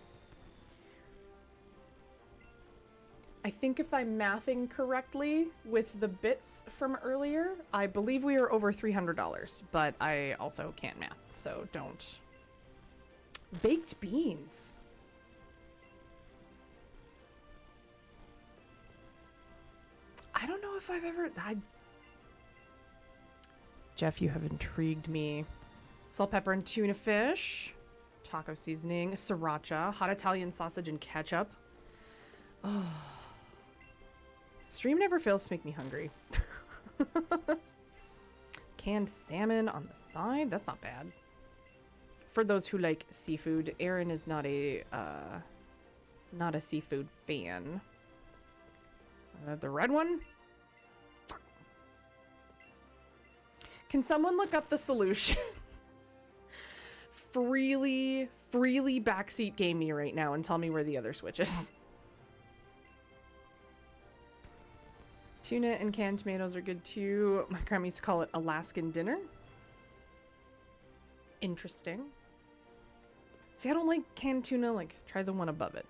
I think if I'm mathing correctly with the bits from earlier, I believe we are over $300, but I also can't math, so don't. Baked beans. I don't know if I've ever... Jeff, you have intrigued me. Salt, pepper, and tuna fish. Taco seasoning. Sriracha. Hot Italian sausage and ketchup. Oh. Stream never fails to make me hungry. Canned salmon on the side. That's not bad. For those who like seafood, Aaron is not a seafood fan. The red one? Fuck. Can someone look up the solution? freely backseat game me right now and tell me where the other switch is. Tuna and canned tomatoes are good too. My grandma used to call it Alaskan dinner. Interesting. See, I don't like canned tuna. Like, try the one above it.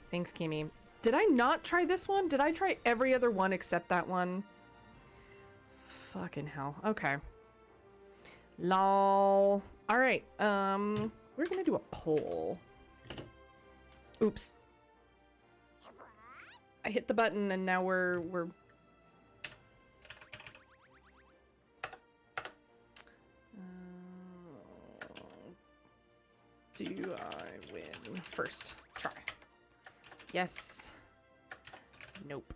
Thanks, Kimi. Did I not try this one? Did I try every other one except that one? Fucking hell. Okay. Lol. Alright, we're gonna do a poll. Oops. I hit the button and now we're... do I win first try? Yes. Nope.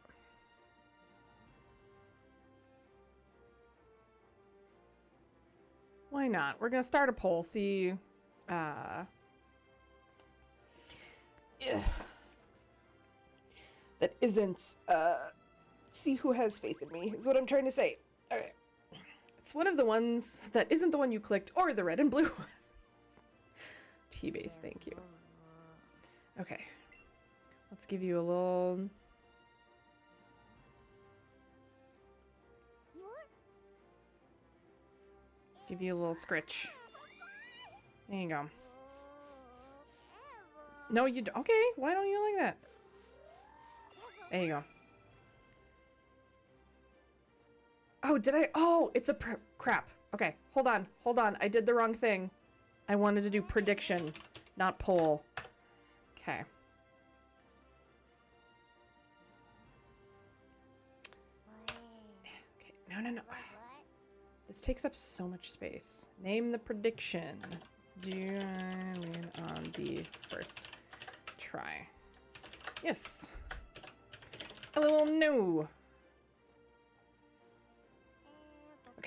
Why not? We're gonna start a poll, see that isn't see who has faith in me is what I'm trying to say. Alright. It's one of the ones that isn't the one you clicked or the red and blue one. T-base, thank you. Okay. Let's give you a little... Give you a little scritch. There you go. No, you don't. Okay, why don't you like that? There you go. Oh, did I? Oh, it's a crap. Okay, hold on. Hold on. I did the wrong thing. I wanted to do prediction, not poll. Okay. Okay, no. This takes up so much space. Name the prediction. Do I win on the first try? Yes. LOL, no.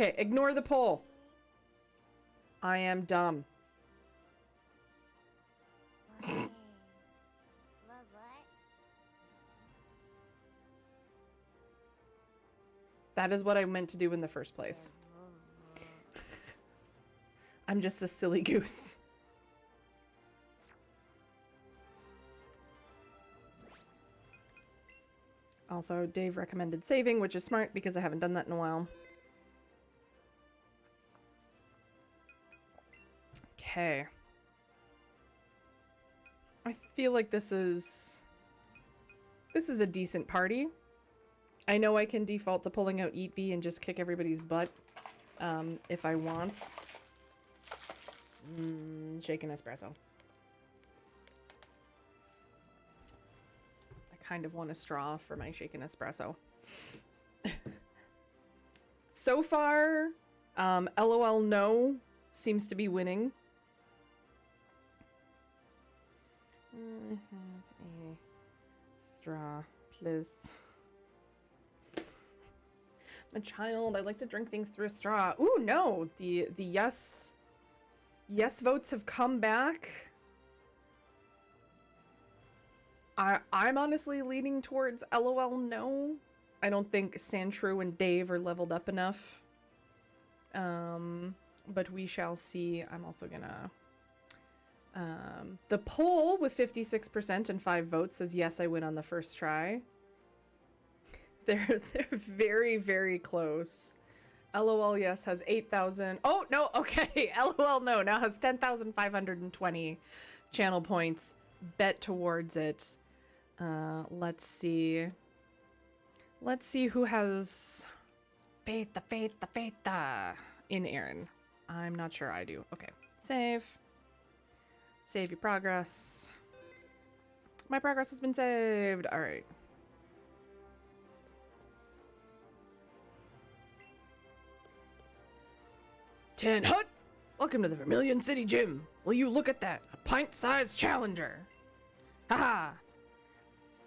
Okay, ignore the poll. I am dumb. What? That is what I meant to do in the first place. I'm just a silly goose. Also, Dave recommended saving, which is smart because I haven't done that in a while. Okay. I feel like this is a decent party. I know I can default to pulling out Eat V and just kick everybody's butt if I want. Shaken espresso. I kind of want a straw for my shaken espresso. So far, LOL no seems to be winning. A straw, please. My child, I like to drink things through a straw. Ooh, no. The yes votes have come back. I'm honestly leaning towards LOL no. I don't think Sandshrew and Dave are leveled up enough. But we shall see. I'm also gonna the poll with 56% and 5 votes says yes, I win on the first try. They're very, very close. LOL yes has 8,000. Oh, no, okay. LOL no now has 10,520 channel points. Bet towards it. Let's see. Let's see who has faith in Aaron. I'm not sure I do. Okay. Save. Save your progress. My progress has been saved. All right. Ten Hut! Welcome to the Vermilion City Gym. Will you look at that? A pint-sized challenger. Haha!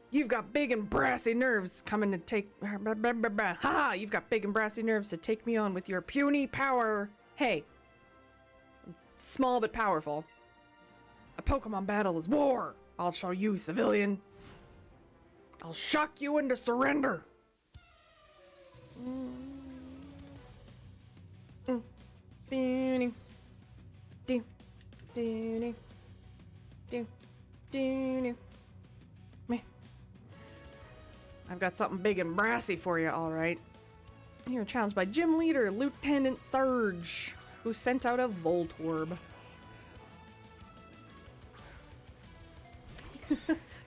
You've got big and brassy nerves coming to take... Haha! You've got big and brassy nerves to take me on with your puny power. Hey. Small but powerful. A Pokemon battle is war. I'll show you, civilian. I'll shock you into surrender. Do do do do do me. I've got something big and brassy for you, all right. You're challenged by gym leader Lieutenant Surge, who sent out a Voltorb.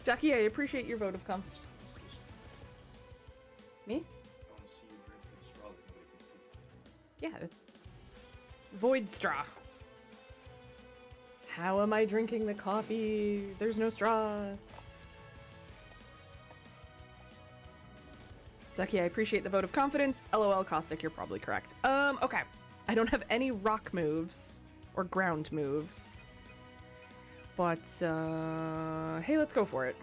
Jackie, I appreciate your vote of confidence. Me? I want to see you drink the straw that nobody can see. Yeah, it's void straw. How am I drinking the coffee? There's no straw. Ducky, I appreciate the vote of confidence. LOL, Caustic, you're probably correct. Okay. I don't have any rock moves or ground moves. But, hey, let's go for it.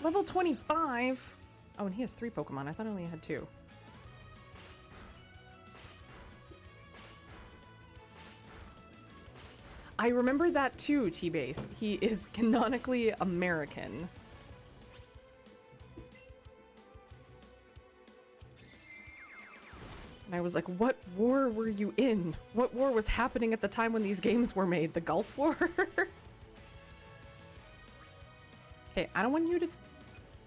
Level 25? Oh, and he has 3 Pokemon. I thought I only had 2. I remember that too, T-Base. He is canonically American. And I was like, what war were you in? What war was happening at the time when these games were made? The Gulf War? Okay, I don't want you to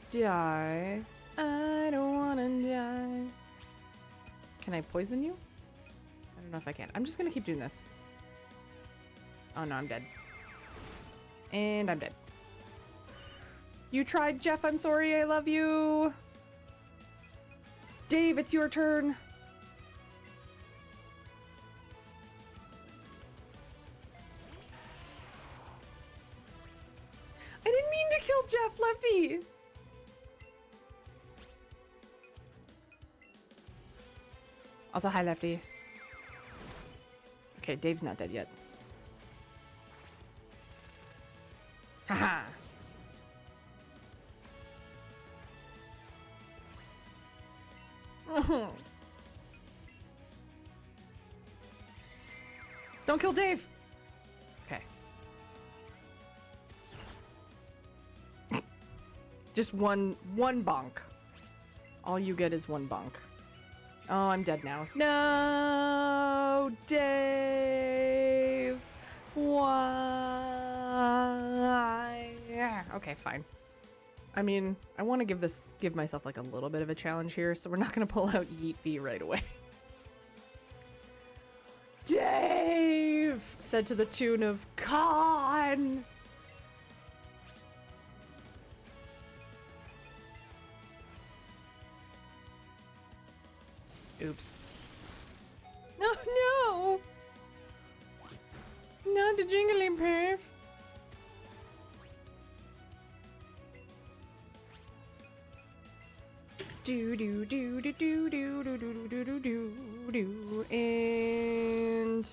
die. I don't want to die. Can I poison you? I don't know if I can. I'm just gonna keep doing this. Oh no, I'm dead. And I'm dead. You tried, Jeff. I'm sorry. I love you. Dave, it's your turn. I didn't mean to kill Jeff, Lefty. Also, hi, Lefty. Okay, Dave's not dead yet. Haha. Don't kill Dave! Okay. Just one bonk. All you get is one bonk. Oh, I'm dead now. No, Dave. Why? Okay, fine. I mean, I want to give myself like a little bit of a challenge here, so we're not going to pull out Yeet V right away. Dave said to the tune of Con. Oops. No. Not the jingly perf. And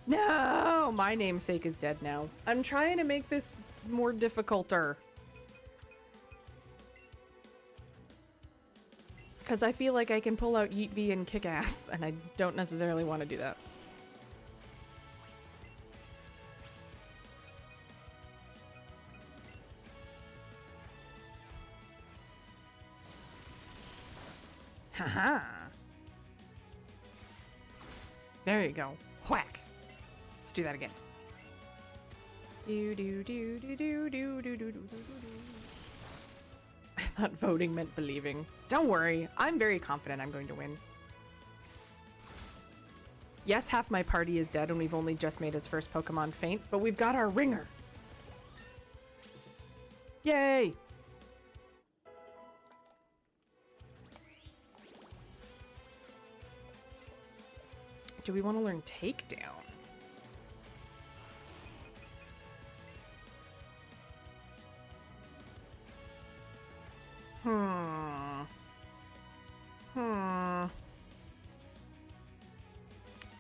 no, my namesake is dead now. I'm trying to make this more difficulter. Because I feel like I can pull out Yeet V and kick ass, and I don't necessarily want to do that. Haha. There you go. Whack. Let's do that again. I thought voting meant believing. Don't worry. I'm very confident I'm going to win. Yes, half my party is dead and we've only just made his first Pokemon faint, but we've got our ringer. Yay! Do we want to learn Takedown?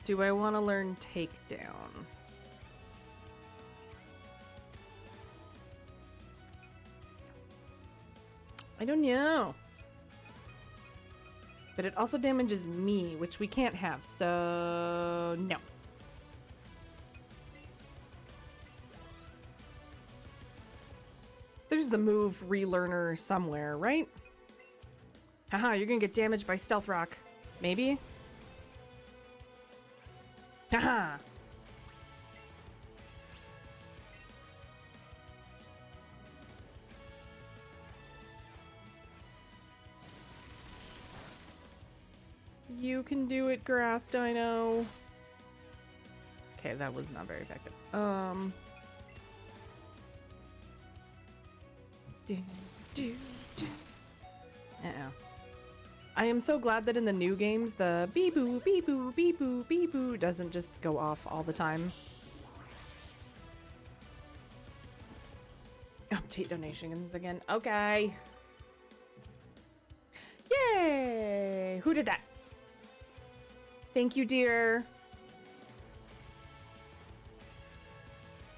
Do I want to learn Takedown? I don't know. But it also damages me, which we can't have, so no. There's the move relearner somewhere, right? Haha, you're gonna get damaged by Stealth Rock. Maybe? Haha! You can do it, Grass Dino. Okay, that was not very effective. Uh-oh. I am so glad that in the new games, the beep-boo, beep-boo, beep-boo, beep-boo doesn't just go off all the time. Update donations again. Okay. Yay! Who did that? Thank you, dear.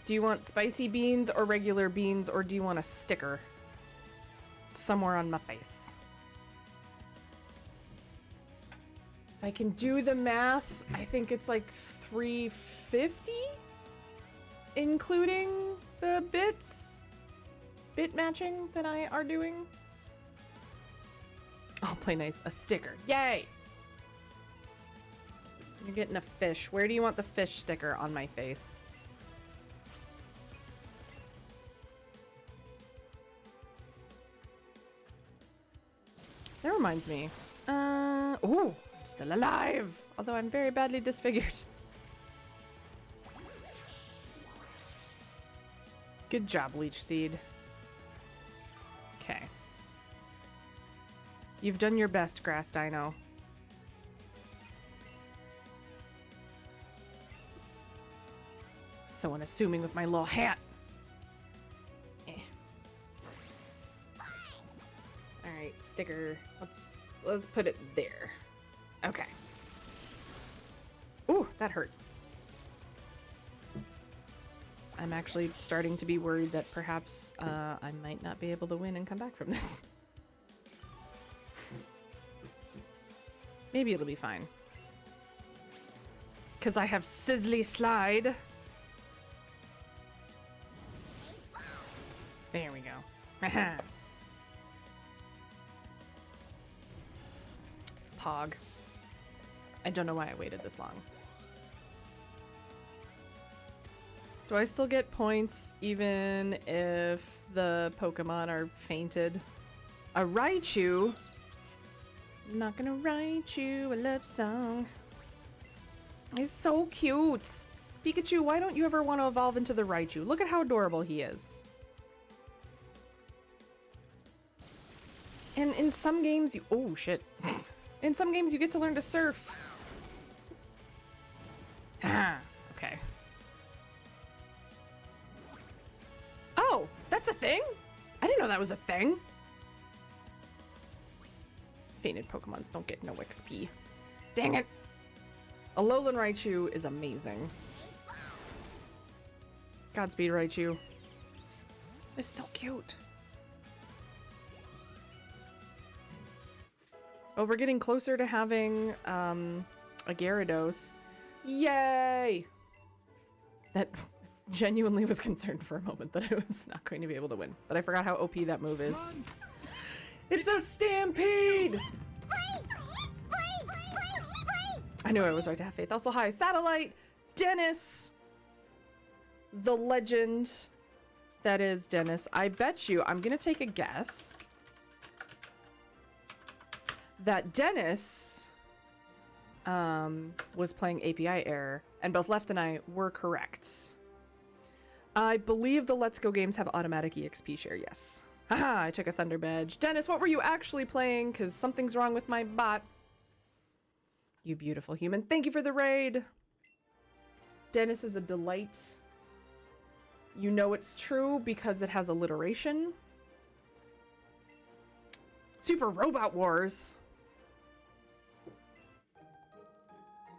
Do you want spicy beans or regular beans, or do you want a sticker somewhere on my face? If I can do the math, I think it's like $3.50, including the bit matching that I are doing. I'll play nice. A sticker. Yay! You're getting a fish. Where do you want the fish sticker on my face? That reminds me. Oh, I'm still alive. Although I'm very badly disfigured. Good job, Leech Seed. Okay. You've done your best, Grass Dino. So unassuming with my little hat. Alright, sticker. Let's put it there. Okay. Ooh, that hurt. I'm actually starting to be worried that perhaps I might not be able to win and come back from this. Maybe it'll be fine. Because I have Sizzly Slide. There we go. Pog. I don't know why I waited this long. Do I still get points even if the Pokemon are fainted? A Raichu? I'm not gonna write you a love song. It's so cute. Pikachu, why don't you ever want to evolve into the Raichu? Look at how adorable he is. And in some games you... Oh, shit. In some games you get to learn to surf. Ah, okay. Oh, that's a thing? I didn't know that was a thing. Fainted Pokemons don't get no XP. Dang it. Alolan Raichu is amazing. Godspeed, Raichu. It's so cute. Oh, we're getting closer to having a Gyarados. Yay! That genuinely was concerned for a moment that I was not going to be able to win. But I forgot how OP that move is. It's a Stampede! I knew I was right to have faith. Also, hi, Satellite, Dennis, the legend that is Dennis. I bet you, I'm gonna take a guess that Dennis was playing API error, and both Left and I were correct. I believe the Let's Go games have automatic EXP share, yes. Haha, I took a Thunder Badge. Dennis, what were you actually playing? Because something's wrong with my bot. You beautiful human. Thank you for the raid. Dennis is a delight. You know it's true because it has alliteration. Super Robot Wars.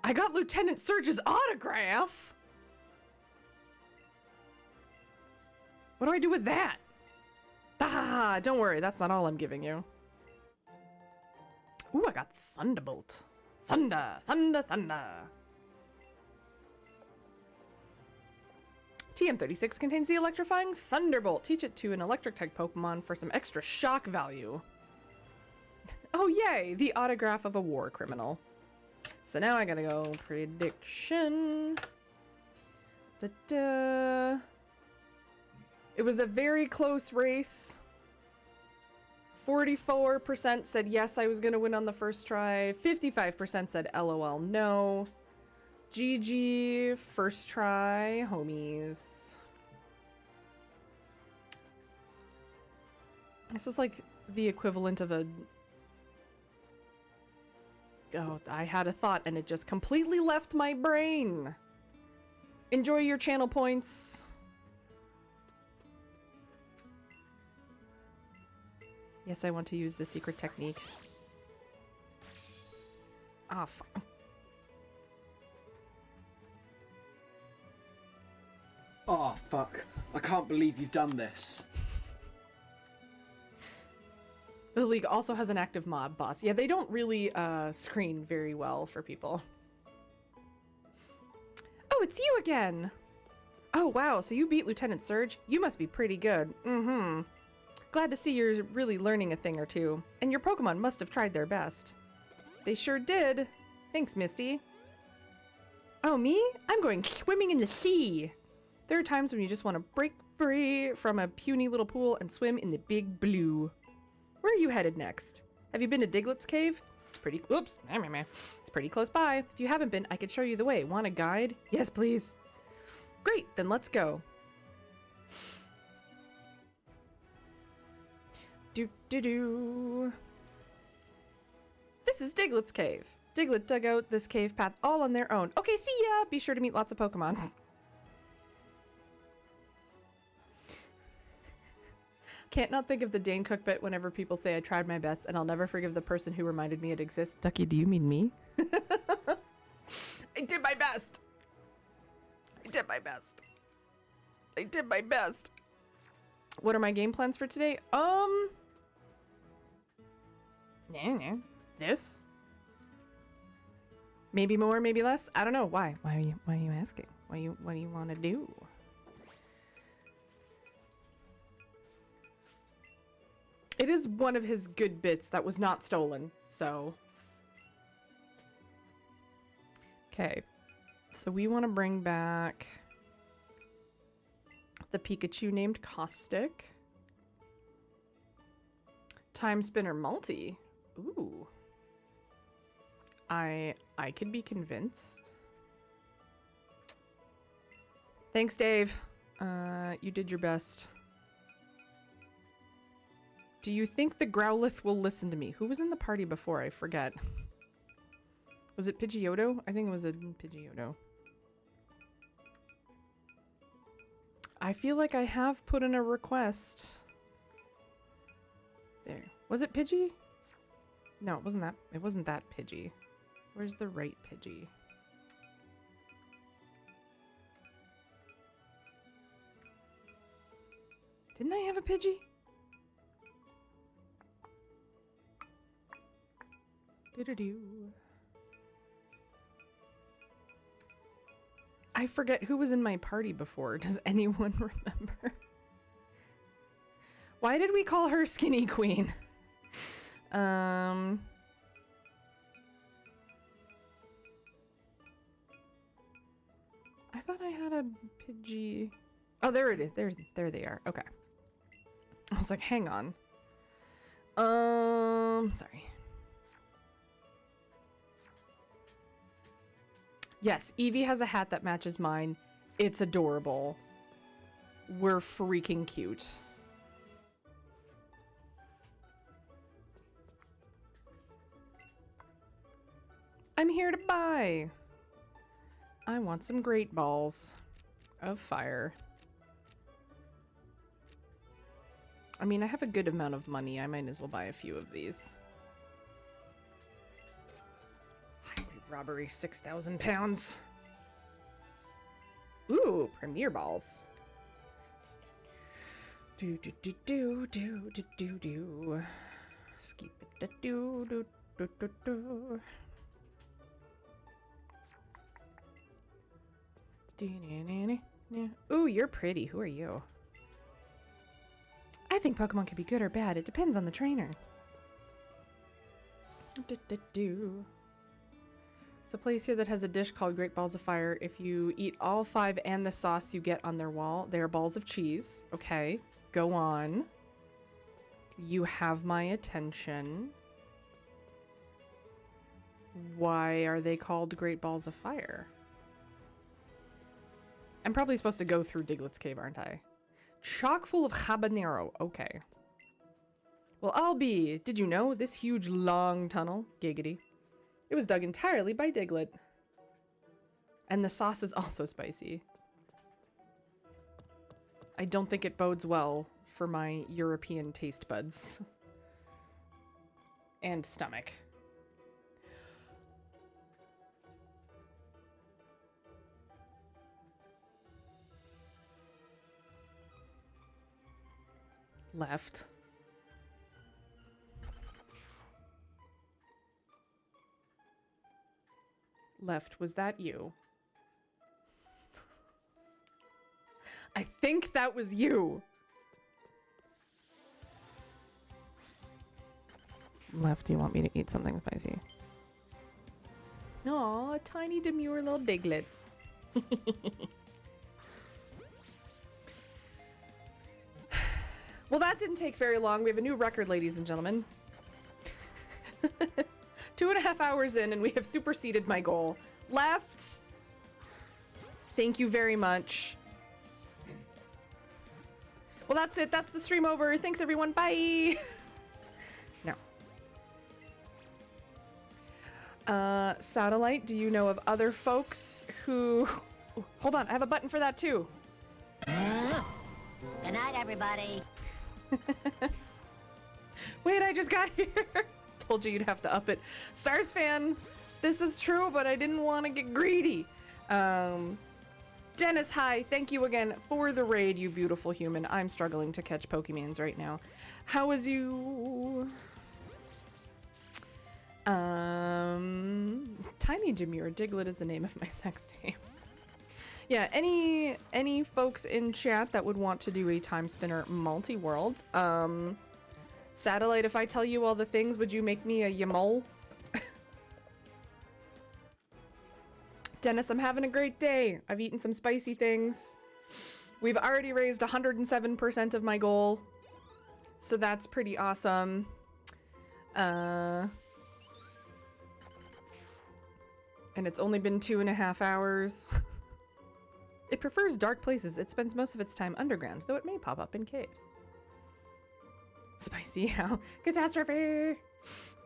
I got Lieutenant Surge's autograph. What do I do with that? Ah, don't worry. That's not all I'm giving you. Ooh, I got Thunderbolt. Thunder, thunder, thunder. TM36 contains the electrifying Thunderbolt. Teach it to an electric type Pokemon for some extra shock value. Oh, yay! The autograph of a war criminal. So now I gotta go prediction. Da-da. It was a very close race. 44% said yes, I was gonna win on the first try. 55% said LOL, no. GG, first try, homies. This is like the equivalent of a... Oh, I had a thought and it just completely left my brain. Enjoy your channel points. Yes, I want to use the secret technique. Ah, fuck. Oh, fuck. I can't believe you've done this. The League also has an active mob boss. Yeah, they don't really screen very well for people. Oh, it's you again! Oh, wow, so you beat Lieutenant Surge? You must be pretty good. Mm-hmm. Glad to see you're really learning a thing or two. And your Pokemon must have tried their best. They sure did. Thanks, Misty. Oh, me? I'm going swimming in the sea. There are times when you just want to break free from a puny little pool and swim in the big blue. Where are you headed next? Have you been to Diglett's Cave? It's pretty... Oops. It's pretty close by. If you haven't been, I could show you the way. Want a guide? Yes, please. Great, then let's go. Do-do-do. This is Diglett's Cave. Diglett dug out this cave path all on their own. Okay, see ya! Be sure to meet lots of Pokemon. Can't not think of the Dane Cook bit whenever people say I tried my best, and I'll never forgive the person who reminded me it exists. Ducky, do you mean me? I did my best! I did my best. I did my best. What are my game plans for today? This. Maybe more, maybe less. I don't know. Why? Why are you asking? What do you want to do? It is one of his good bits that was not stolen, so. Okay. So we want to bring back the Pikachu named Caustic. Time Spinner Multi. Ooh. I could be convinced. Thanks, Dave. You did your best. Do you think the Growlithe will listen to me? Who was in the party before? I forget. Was it Pidgeotto? I think it was a Pidgeotto. I feel like I have put in a request. There. Was it Pidgey? No, it wasn't that. It wasn't that Pidgey. Where's the right Pidgey? Didn't I have a Pidgey? Do-do-do. I forget who was in my party before. Does anyone remember? Why did we call her Skinny Queen? I thought I had a Pidgey. Oh, there it is. There they are. Okay. I was like, hang on. Sorry. Yes, Eevee has a hat that matches mine. It's adorable. We're freaking cute. I'm here to buy. I want some great balls of fire. I mean, I have a good amount of money. I might as well buy a few of these. Highway robbery, 6,000 pounds. Ooh, premier balls. Do do do do do do do do. Skip it do do do do do. Ooh, you're pretty. Who are you? I think Pokemon can be good or bad. It depends on the trainer. So place here that has a dish called Great Balls of Fire. If you eat all 5 and the sauce you get on their wall, they are balls of cheese. Okay, go on. You have my attention. Why are they called Great Balls of Fire? I'm probably supposed to go through Diglett's Cave, aren't I? Chock full of habanero. Okay. Well, I'll be. Did you know this huge, long tunnel? Giggity. It was dug entirely by Diglett. And the sauce is also spicy. I don't think it bodes well for my European taste buds. And stomach. Left. Left, was that you? I think that was you. Left, you want me to eat something spicy? Aw, a tiny demure little Diglett. Well, that didn't take very long. We have a new record, ladies and gentlemen. 2.5 hours in, and we have superseded my goal. Left. Thank you very much. Well, that's it. That's the stream over. Thanks, everyone. Bye. No. Satellite, do you know of other folks who... Ooh, hold on. I have a button for that, too. Good night, everybody. Wait, I just got here. Told you you'd have to up it. Stars fan, this is true, but I didn't want to get greedy. Dennis, hi. Thank you again for the raid, you beautiful human. I'm struggling to catch Pokemons right now. How is you? Tiny Demure Diglett is the name of my sex tape. Yeah, any folks in chat that would want to do a Time Spinner multi-world, Satellite, if I tell you all the things, would you make me a Yamol? Dennis, I'm having a great day. I've eaten some spicy things. We've already raised 107% of my goal, so that's pretty awesome. And it's only been 2.5 hours. It prefers dark places. It spends most of its time underground, though it may pop up in caves. Spicy how? Catastrophe!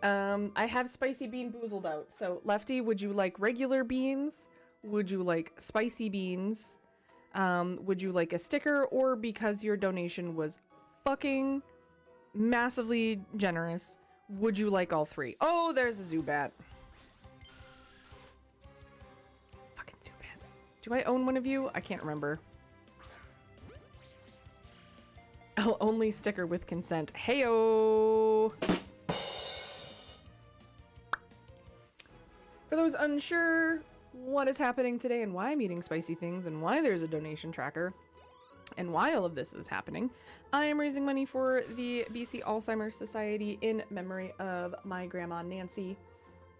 I have spicy bean boozled out. So, Lefty, would you like regular beans? Would you like spicy beans? Would you like a sticker? Or because your donation was fucking massively generous, would you like all three? Oh, there's a Zubat. Fucking Zubat. Do I own one of you? I can't remember. I'll only sticker with consent. Heyo! For those unsure what is happening today and why I'm eating spicy things and why there's a donation tracker and why all of this is happening, I am raising money for the BC Alzheimer Society in memory of my grandma Nancy.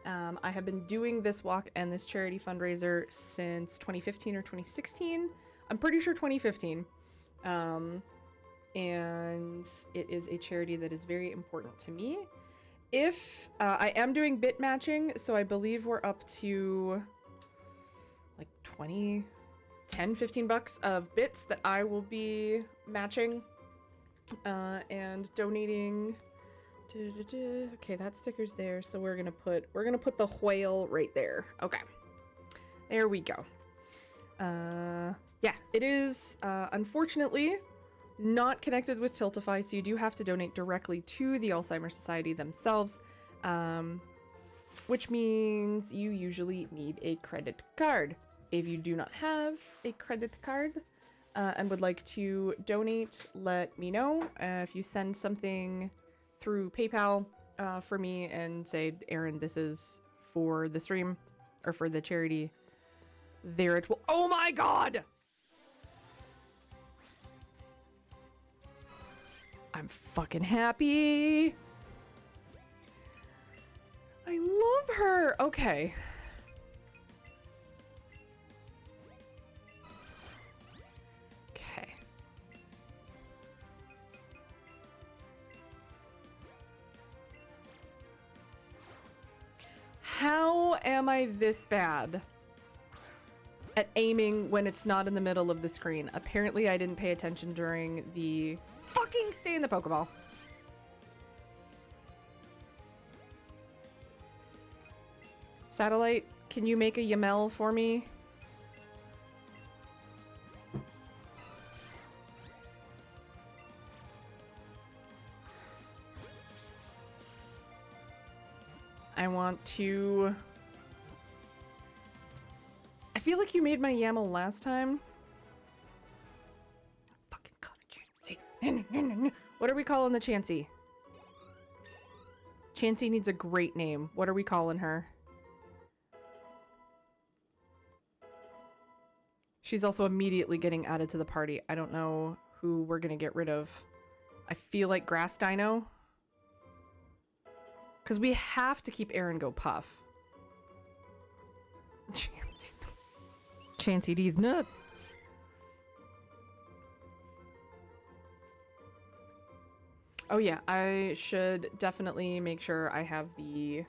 I have been doing this walk and this charity fundraiser since 2015 or 2016. I'm pretty sure 2015. And it is a charity that is very important to me. If I am doing bit matching, so I believe we're up to like 10, 15 bucks of bits that I will be matching and donating. Okay, that sticker's there, so we're gonna put the whale right there. Okay, there we go. Yeah, it is unfortunately not connected with Tiltify, so you do have to donate directly to the Alzheimer Society themselves, which means you usually need a credit card. If you do not have a credit card and would like to donate, let me know. If you send something through PayPal for me and say, Aaron, this is for the stream or for the charity, there it will. Oh my god! I'm fucking happy. I love her. Okay. Okay. How am I this bad at aiming when it's not in the middle of the screen? Apparently I didn't pay attention during the fucking stay in the Pokeball. Satellite, can you make a Yamel for me? I want to... I feel like you made my Yamel last time. Fucking call it Chansey. What are we calling the Chansey? Chansey needs a great name. What are we calling her? She's also immediately getting added to the party. I don't know who we're gonna get rid of. I feel like Grass Dino. Because we have to keep Aaron go puff. Chansey. Chansey D's nuts. Oh yeah, I should definitely make sure I have the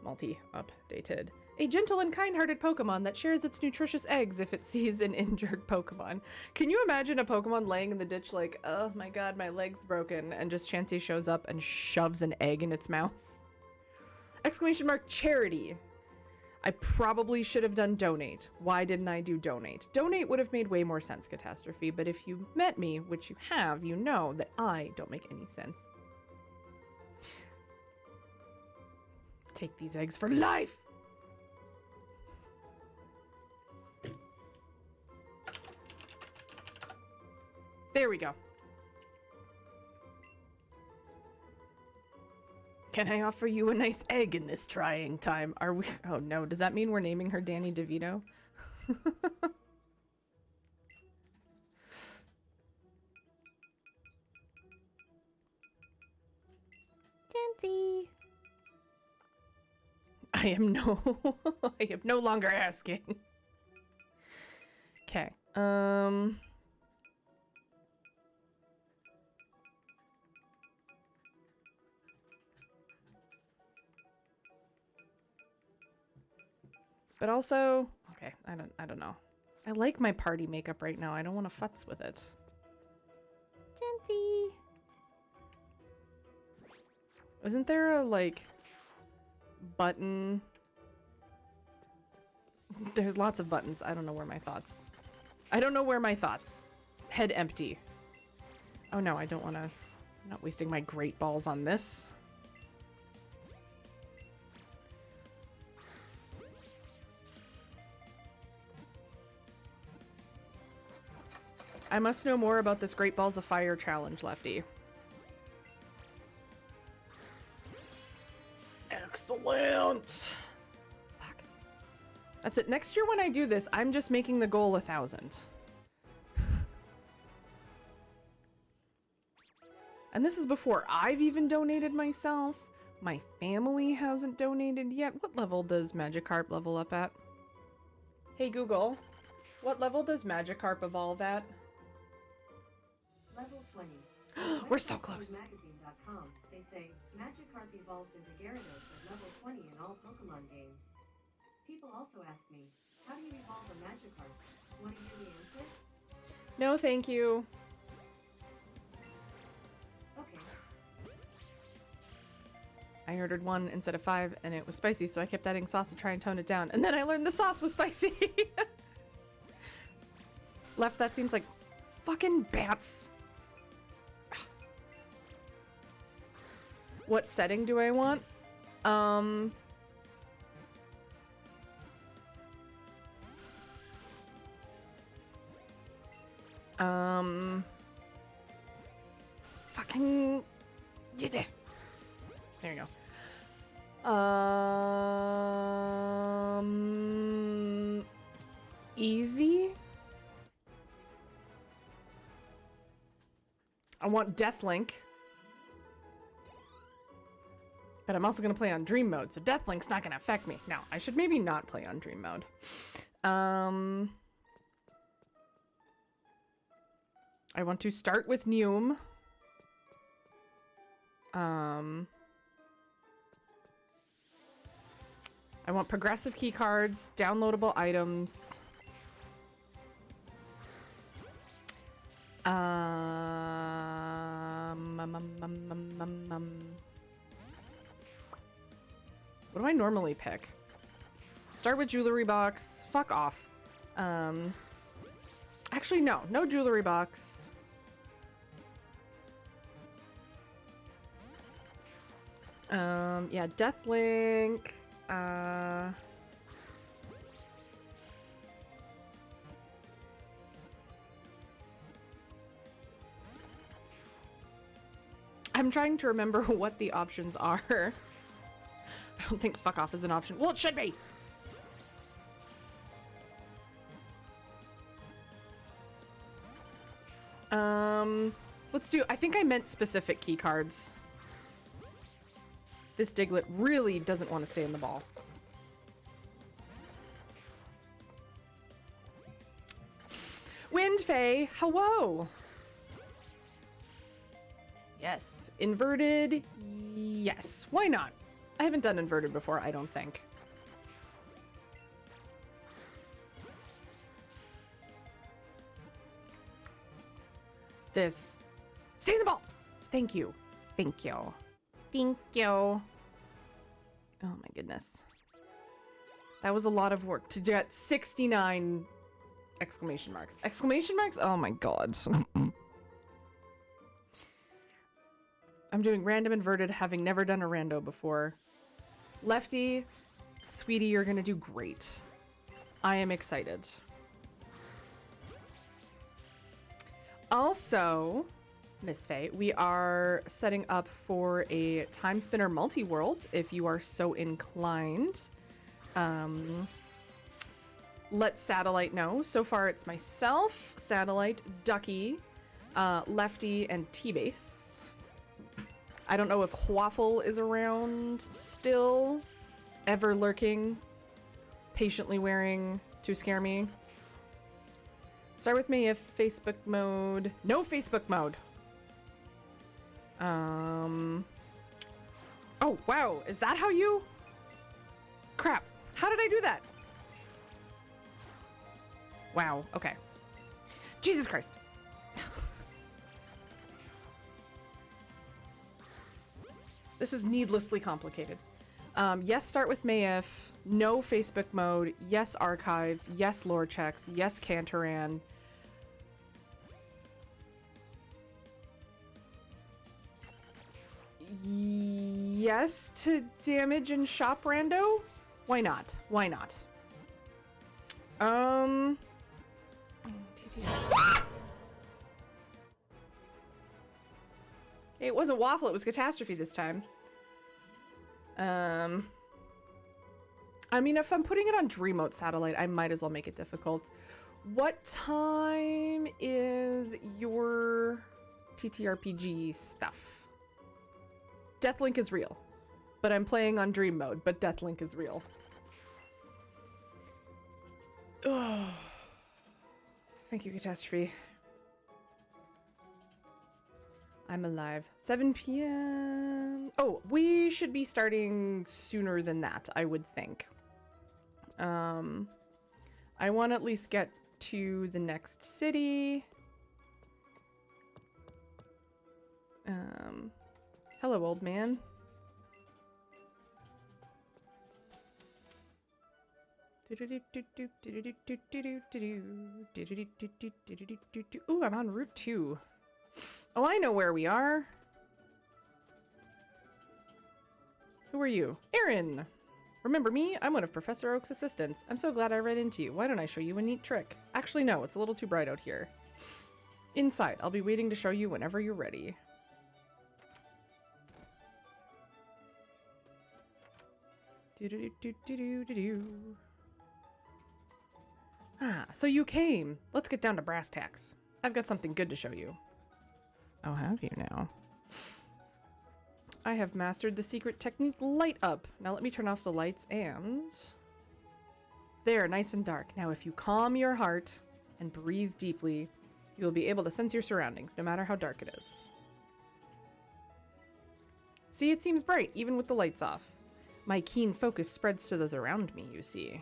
multi updated. A gentle and kind-hearted Pokemon that shares its nutritious eggs if it sees an injured Pokemon. Can you imagine a Pokemon laying in the ditch like, oh my god, my leg's broken, and just Chansey shows up and shoves an egg in its mouth? Exclamation mark charity. I probably should have done donate. Why didn't I do donate? Donate would have made way more sense, Catastrophe, but if you met me, which you have, you know that I don't make any sense. Take these eggs for life! There we go. Can I offer you a nice egg in this trying time? Are we? Oh no, does that mean we're naming her Danny DeVito? Jancy. I am no longer asking. Okay. But also, okay, I don't know. I like my party makeup right now. I don't want to futz with it. Jancy. Isn't there a, like, button? There's lots of buttons. I don't know where my thoughts. I don't know where my thoughts. Head empty. Oh no, I don't want to. I'm not wasting my great balls on this. I must know more about this Great Balls of Fire challenge, Lefty. Excellent! Fuck. That's it. Next year when I do this, I'm just making the goal 1,000. And this is before I've even donated myself. My family hasn't donated yet. What level does Magikarp level up at? Hey Google, what level does Magikarp evolve at? Level 20. We're so close. Magazine.com. They say Magikarp evolves into Gyarados at level 20 in all Pokemon games. People also ask me, how do you evolve a Magikarp? Want to hear the answer? No, thank you. Okay. I ordered 1 instead of 5 and it was spicy, so I kept adding sauce to try and tone it down. And then I learned the sauce was spicy. Left, that seems like fucking bats. What setting do I want? Fucking did it. There you go. Easy. I want Deathlink. But I'm also going to play on Dream Mode, so Deathlink's not going to affect me. Now, I should maybe not play on Dream Mode. I want to start with Neum. I want progressive key cards, downloadable items. What do I normally pick? Start with jewelry box. Fuck off. Actually, no. No jewelry box. Yeah, Deathlink. I'm trying to remember what the options are. I don't think fuck off is an option. Well, it should be! Let's do... I think I meant specific key cards. This Diglett really doesn't want to stay in the ball. Wind Fae, hello! Yes. Inverted, yes. Why not? I haven't done inverted before, I don't think. This. Stay in the ball! Thank you. Thank you. Thank you. Oh my goodness. That was a lot of work to get 69 exclamation marks. Exclamation marks? Oh my god. I'm doing random inverted, having never done a rando before. Lefty, sweetie, you're gonna do great. I am excited. Also, Miss Faye. We are setting up for a Time Spinner multi-world, if you are so inclined. Let Satellite know. So far, it's myself, Satellite, Ducky, Lefty, and T-Base. I don't know if Waffle is around still, ever lurking, patiently wearing to scare me. Start with me if Facebook mode. No Facebook mode. Oh, wow. Is that how you? Crap. How did I do that? Wow. Okay. Jesus Christ. This is needlessly complicated. Yes, start with Mayif. No Facebook mode. Yes, archives. Yes, lore checks. Yes, Cantoran. Yes to damage and shop rando? Why not? Why not? It wasn't Waffle, it was Catastrophe this time. I mean, if I'm putting it on Dream Mode Satellite, I might as well make it difficult. What time is your TTRPG stuff? Deathlink is real, but I'm playing on Dream Mode, but Deathlink is real. Oh. Thank you, Catastrophe. I'm alive. 7 p.m. Oh, we should be starting sooner than that, I would think. I want to at least get to the next city. Hello, old man. Ooh, I'm on Route 2. Oh, I know where we are. Who are you? Aaron! Remember me? I'm one of Professor Oak's assistants. I'm so glad I ran into you. Why don't I show you a neat trick? Actually, no, it's a little too bright out here. Inside. I'll be waiting to show you whenever you're ready. Ah, so you came. Let's get down to brass tacks. I've got something good to show you. Oh, have you now? I have mastered the secret technique light up. Now let me turn off the lights and... There, nice and dark. Now if you calm your heart and breathe deeply, you will be able to sense your surroundings, no matter how dark it is. See, it seems bright, even with the lights off. My keen focus spreads to those around me, you see.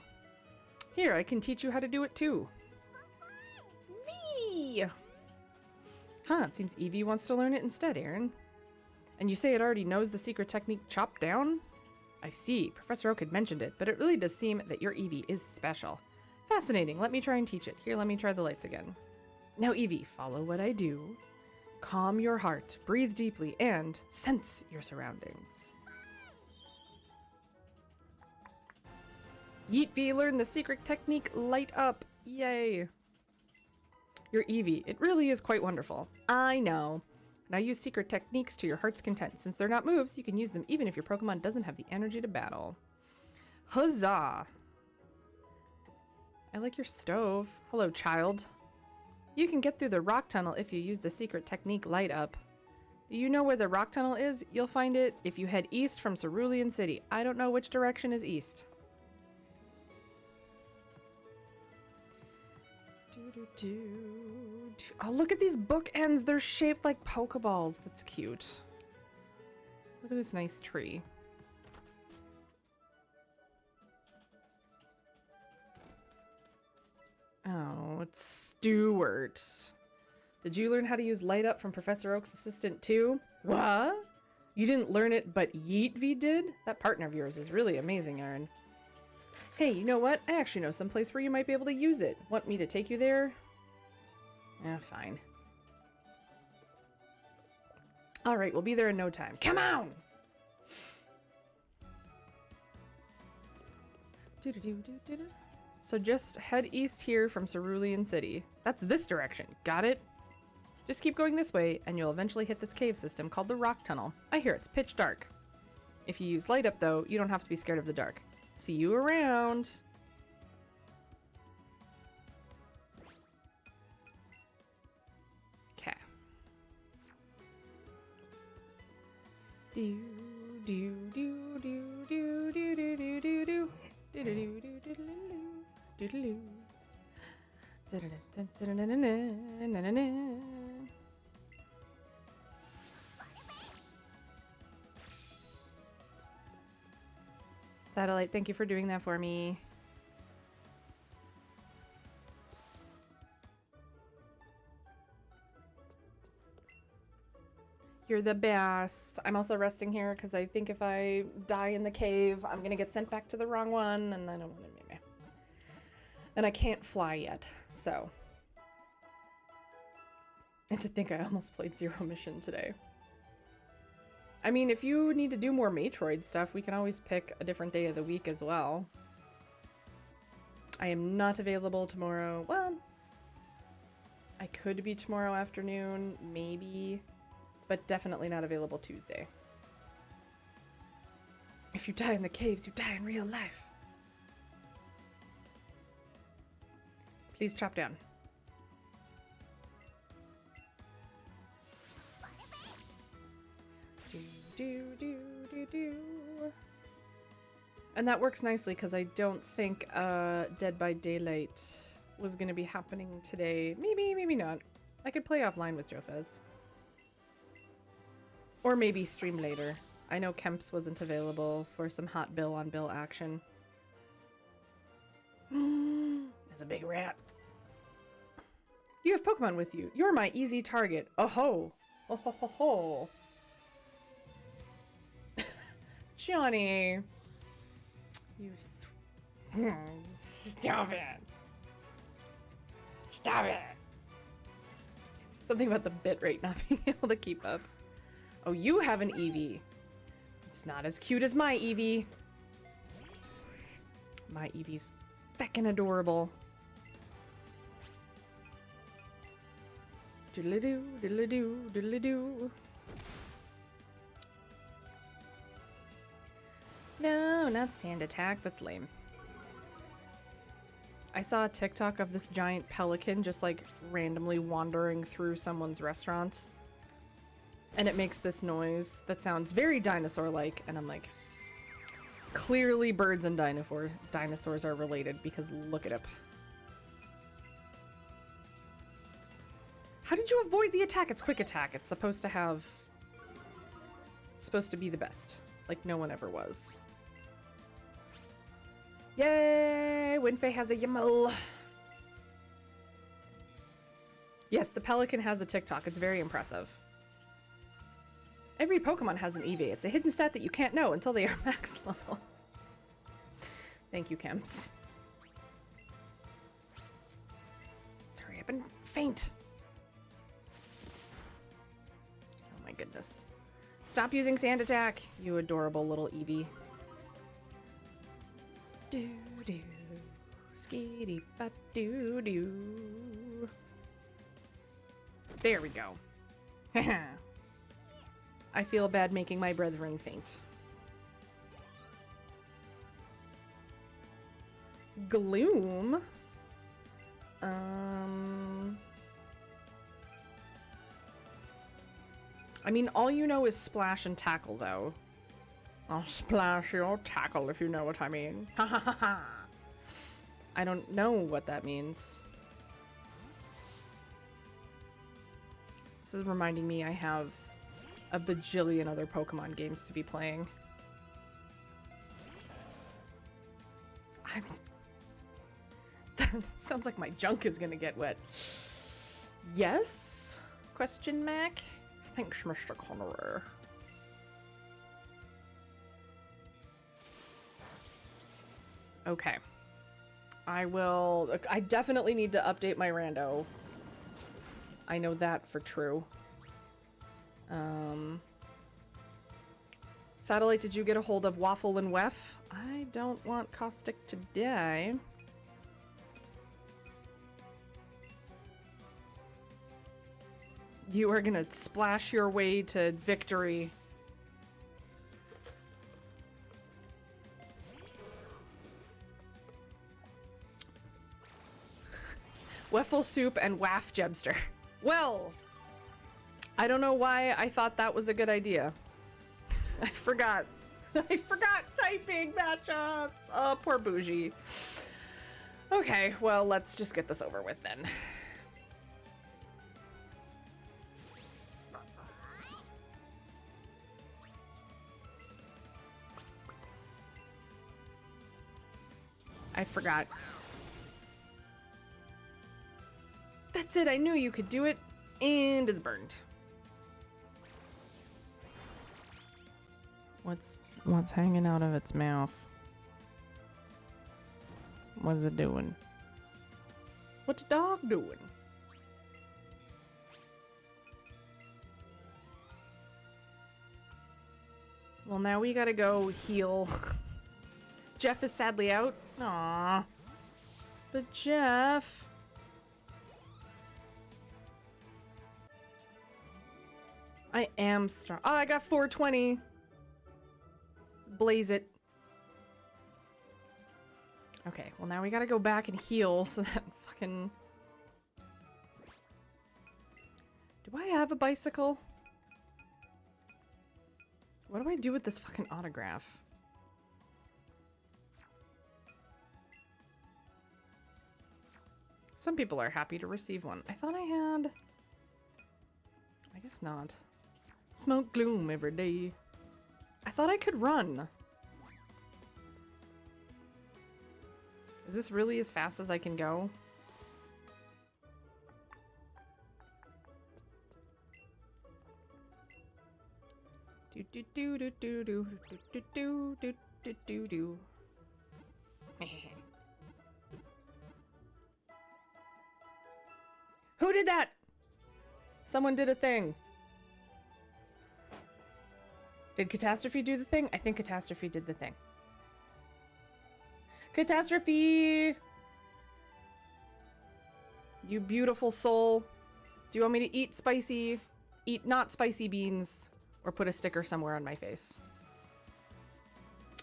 Here, I can teach you how to do it too. Whee! Huh, it seems Evie wants to learn it instead, Aaron. And you say it already knows the secret technique chopped down? I see. Professor Oak had mentioned it, but it really does seem that your Evie is special. Fascinating. Let me try and teach it. Here, let me try the lights again. Now, Evie, follow what I do. Calm your heart, breathe deeply, and sense your surroundings. Yeet V learned the secret technique light up. Yay. Your Eevee, it really is quite wonderful. I know. Now use secret techniques to your heart's content. Since they're not moves, you can use them even if your Pokemon doesn't have the energy to battle. Huzzah! I like your stove. Hello, child. You can get through the rock tunnel if you use the secret technique light up. Do you know where the rock tunnel is? You'll find it if you head east from Cerulean City. I don't know which direction is east. Oh, look at these bookends. They're shaped like Pokeballs. That's cute. Look at this nice tree. Oh, it's Stuart. Did you learn how to use light up from Professor Oak's assistant too? What? You didn't learn it, but Yeetvee did? That partner of yours is really amazing, Aaron. Hey, you know what? I actually know some place where you might be able to use it. Want me to take you there? Fine. Alright, we'll be there in no time. Come on! So just head east here from Cerulean City. That's this direction. Got it? Just keep going this way, and you'll eventually hit this cave system called the Rock Tunnel. I hear it's pitch dark. If you use light up, though, you don't have to be scared of the dark. See you around! Okay. Do do do do do do do do do do do do do do do do do. Satellite, thank you for doing that for me. You're the best. I'm also resting here because I think if I die in the cave, I'm gonna get sent back to the wrong one, and I don't want to. And I can't fly yet, so. And to think I almost played Zero Mission today. I mean, if you need to do more Metroid stuff, we can always pick a different day of the week as well. I am not available tomorrow. Well, I could be tomorrow afternoon, maybe, but definitely not available Tuesday. If you die in the caves, you die in real life. Please chop down. Do. And that works nicely because I don't think Dead by Daylight was going to be happening today. Maybe, maybe not. I could play offline with Jofez. Or maybe stream later. I know Kemps wasn't available for some hot bill on bill action. There's a big rat. You have Pokemon with you. You're my easy target. Oh ho. Oh ho ho ho. Johnny. You stop it. Stop it. Something about the bitrate not being able to keep up. Oh, you have an Eevee. It's not as cute as my Eevee. My Eevee's feckin' adorable. Diddly-doo, diddly-doo, diddly-doo. No, not sand attack. That's lame. I saw a TikTok of this giant pelican just like randomly wandering through someone's restaurants. And it makes this noise that sounds very dinosaur-like. And I'm like, clearly birds and dinosaurs are related because look it up. How did you avoid the attack? It's quick attack. It's supposed to have... It's supposed to be the best. Like no one ever was. Yay! Winfei has a Yaml. Yes, the pelican has a TikTok. It's very impressive. Every Pokemon has an Eevee. It's a hidden stat that you can't know until they are max level. Thank you, Kemps. Sorry, I've been faint. Oh my goodness. Stop using Sand Attack, you adorable little Eevee. Do do, skitty ba doo doo. There we go. I feel bad making my brethren faint. Gloom. I mean, all you know is splash and tackle, though. I'll splash your tackle, if you know what I mean. Ha ha ha ha. I don't know what that means. This is reminding me I have a bajillion other Pokemon games to be playing. That sounds like my junk is gonna get wet. Yes? Question mark? Thanks, Mr. Connery. Okay. I definitely need to update my rando. I know that for true. Satellite, did you get a hold of Waffle and Wef? I don't want Caustic today. You are gonna splash your way to victory. Waffle soup and waff jebster. Well, I don't know why I thought that was a good idea. I forgot. I forgot typing matchups. Oh, poor Bougie. Okay, well, let's just get this over with then. I forgot. That's it, I knew you could do it, and it's burned. What's hanging out of its mouth? What's it doing? What's the dog doing? Well, now we gotta go heal. Jeff is sadly out. Aww. But Jeff... I am strong. Oh, I got 420. Blaze it. Okay, well now we gotta go back and heal so that fucking... Do I have a bicycle? What do I do with this fucking autograph? Some people are happy to receive one. I thought I had... I guess not. Smoke gloom every day. I thought I could run. Is this really as fast as I can go? Do do do do do do do do do do do do. Who did that? Someone did a thing. Did Catastrophe do the thing? I think Catastrophe did the thing. Catastrophe! You beautiful soul. Do you want me to eat not spicy beans, or put a sticker somewhere on my face?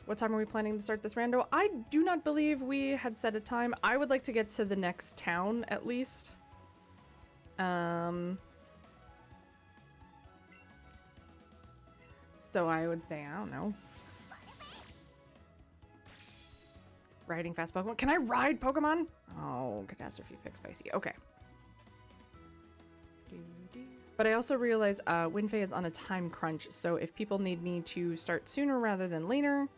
What time are we planning to start this rando? I do not believe we had set a time. I would like to get to the next town, at least. So I would say, I don't know. Riding fast Pokemon. Can I ride Pokemon? Oh, Catastrophe pick spicy. Okay. But I also realize Winfei is on a time crunch, so if people need me to start sooner rather than later,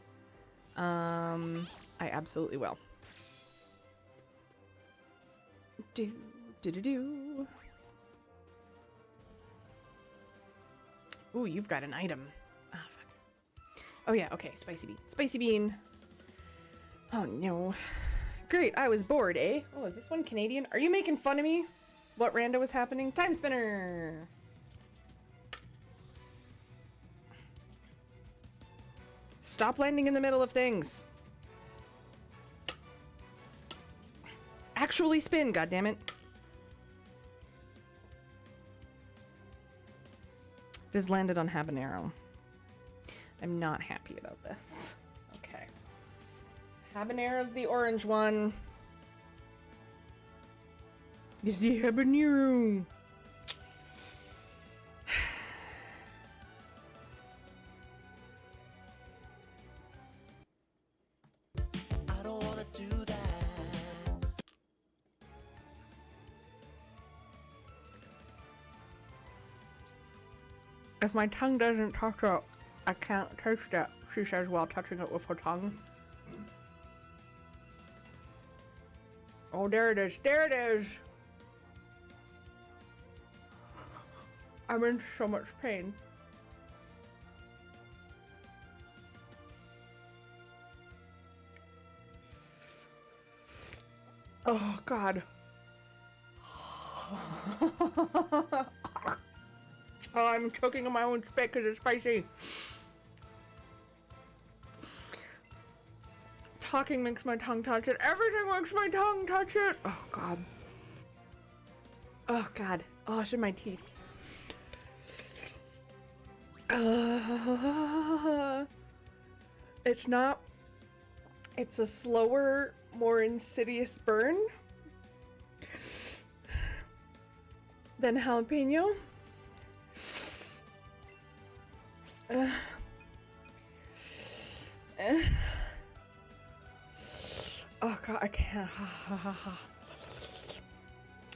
I absolutely will. Do. Ooh, you've got an item. Ah, fuck. Oh yeah, okay, spicy bean. Spicy bean. Oh no. Great, I was bored, eh? Oh, is this one Canadian? Are you making fun of me? What rando was happening? Time spinner! Stop landing in the middle of things. Actually spin, goddammit. Just landed on habanero. I'm not happy about this. Okay. Habanero's the orange one. Is the habanero? I don't wanna do that. If my tongue doesn't touch it, I can't taste it, she says while touching it with her tongue. Oh, there it is. There it is. I'm in so much pain. Oh, God. Oh, I'm choking on my own spit because it's spicy. Talking makes my tongue touch it. Everything makes my tongue touch it. Oh, God. Oh, God. Oh, it's in my teeth. It's not. It's a slower, more insidious burn than jalapeno. Oh god, I can't.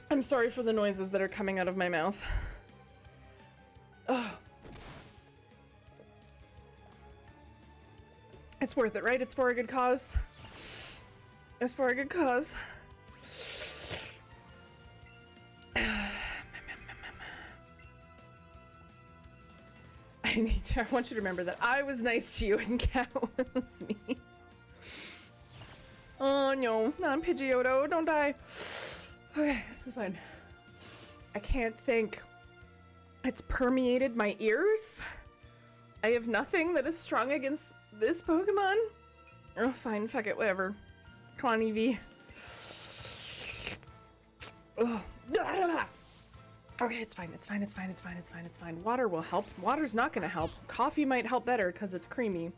I'm sorry for the noises that are coming out of my mouth. Oh. It's worth it, right? It's for a good cause. It's for a good cause. I want you to remember that I was nice to you and Cat was me. Oh no, not Pidgeotto, don't die. Okay, this is fine. I can't think. It's permeated my ears. I have nothing that is strong against this Pokemon. Oh, fine, fuck it, whatever. Come on, Eevee. Oh. Okay, it's fine, it's fine, it's fine, it's fine, it's fine, it's fine. Water will help. Water's not gonna help. Coffee might help better because it's creamy.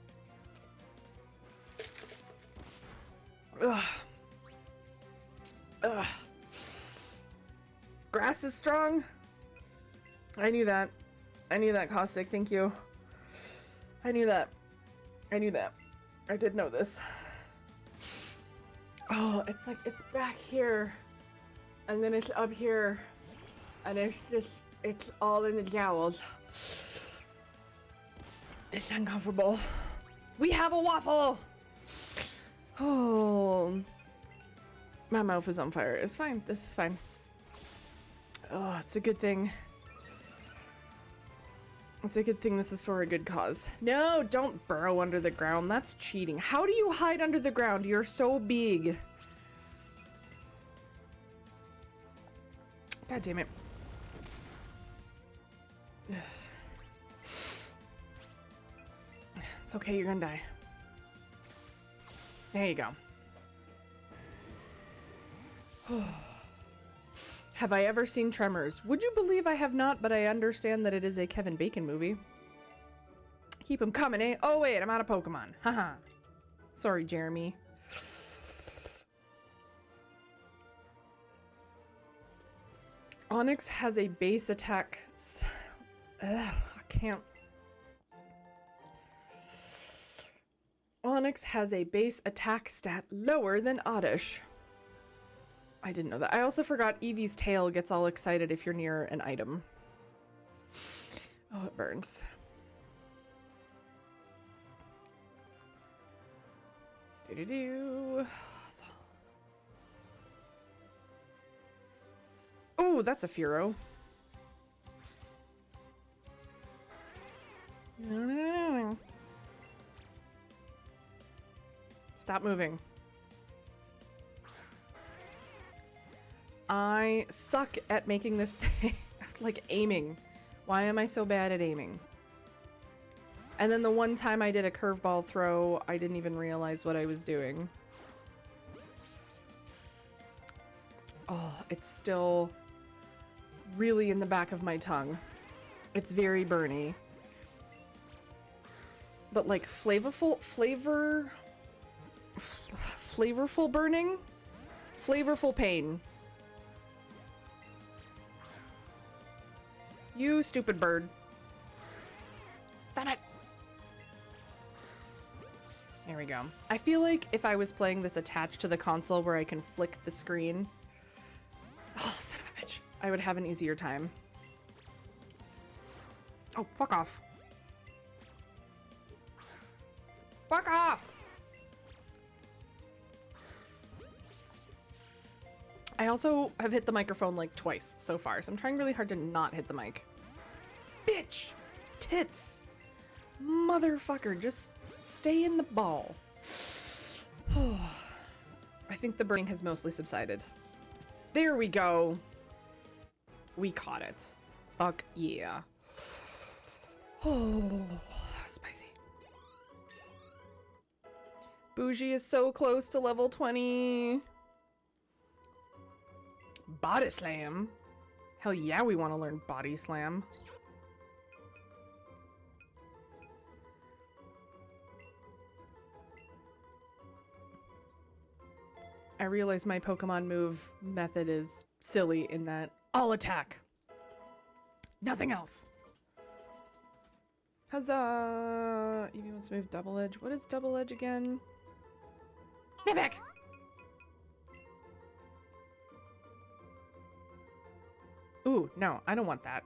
Ugh. Ugh. Grass is strong. I knew that. I knew that, Caustic. Thank you. I knew that. I knew that. I did know this. Oh, it's like it's back here. And then it's up here. And it's just, it's all in the jowls. It's uncomfortable. We have a waffle! Oh. My mouth is on fire. It's fine. This is fine. Oh, it's a good thing. It's a good thing this is for a good cause. No, don't burrow under the ground. That's cheating. How do you hide under the ground? You're so big. God damn it. It's okay, you're gonna die. There you go. Have I ever seen Tremors? Would you believe I have not, but I understand that it is a Kevin Bacon movie. Keep them coming, eh? Oh wait, I'm out of Pokemon. Haha. Sorry, Jeremy. Onyx has a base attack. I can't. Onyx has a base attack stat lower than Oddish. I didn't know that. I also forgot Eevee's tail gets all excited if you're near an item. Oh, it burns. Do-do-do. Oh, that's a Furo. Stop moving. I suck at making this thing, like aiming. Why am I so bad at aiming? And then the one time I did a curveball throw, I didn't even realize what I was doing. Oh, it's still really in the back of my tongue. It's very burny. But like flavorful burning? Flavorful pain. You stupid bird. Stop it! There we go. I feel like if I was playing this attached to the console where I can flick the screen, oh, son of a bitch, I would have an easier time. Oh, fuck off. Fuck off! I also have hit the microphone like twice so far, so I'm trying really hard to not hit the mic. Bitch! Tits! Motherfucker, just stay in the ball. I think the burning has mostly subsided. There we go. We caught it. Fuck yeah. Oh, that was spicy. Bougie is so close to level 20. Body Slam? Hell yeah, we want to learn Body Slam. I realize my Pokemon move method is silly in that I'll attack. Nothing else. Huzzah! Eevee wants to move Double Edge. What is Double Edge again? Nivek! Ooh, no, I don't want that.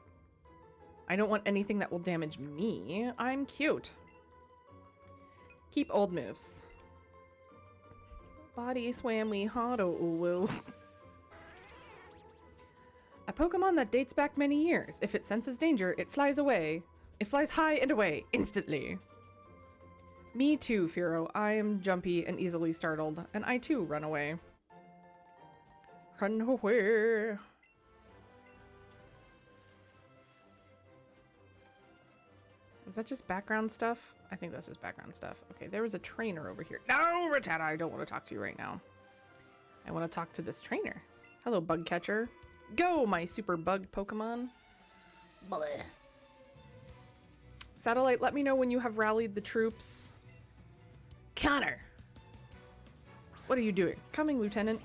I don't want anything that will damage me. I'm cute. Keep old moves. Body swam we hot woo. A Pokemon that dates back many years. If it senses danger, it flies away. It flies high and away, instantly. Me too, Firo. I am jumpy and easily startled, and I too run away. Run away. Is that just background stuff? I think that's just background stuff. Okay, there was a trainer over here. No, Rattata, I don't want to talk to you right now. I want to talk to this trainer. Hello, bug catcher. Go, my super bug Pokemon. Bleh. Satellite, let me know when you have rallied the troops. Connor! What are you doing? Coming, Lieutenant.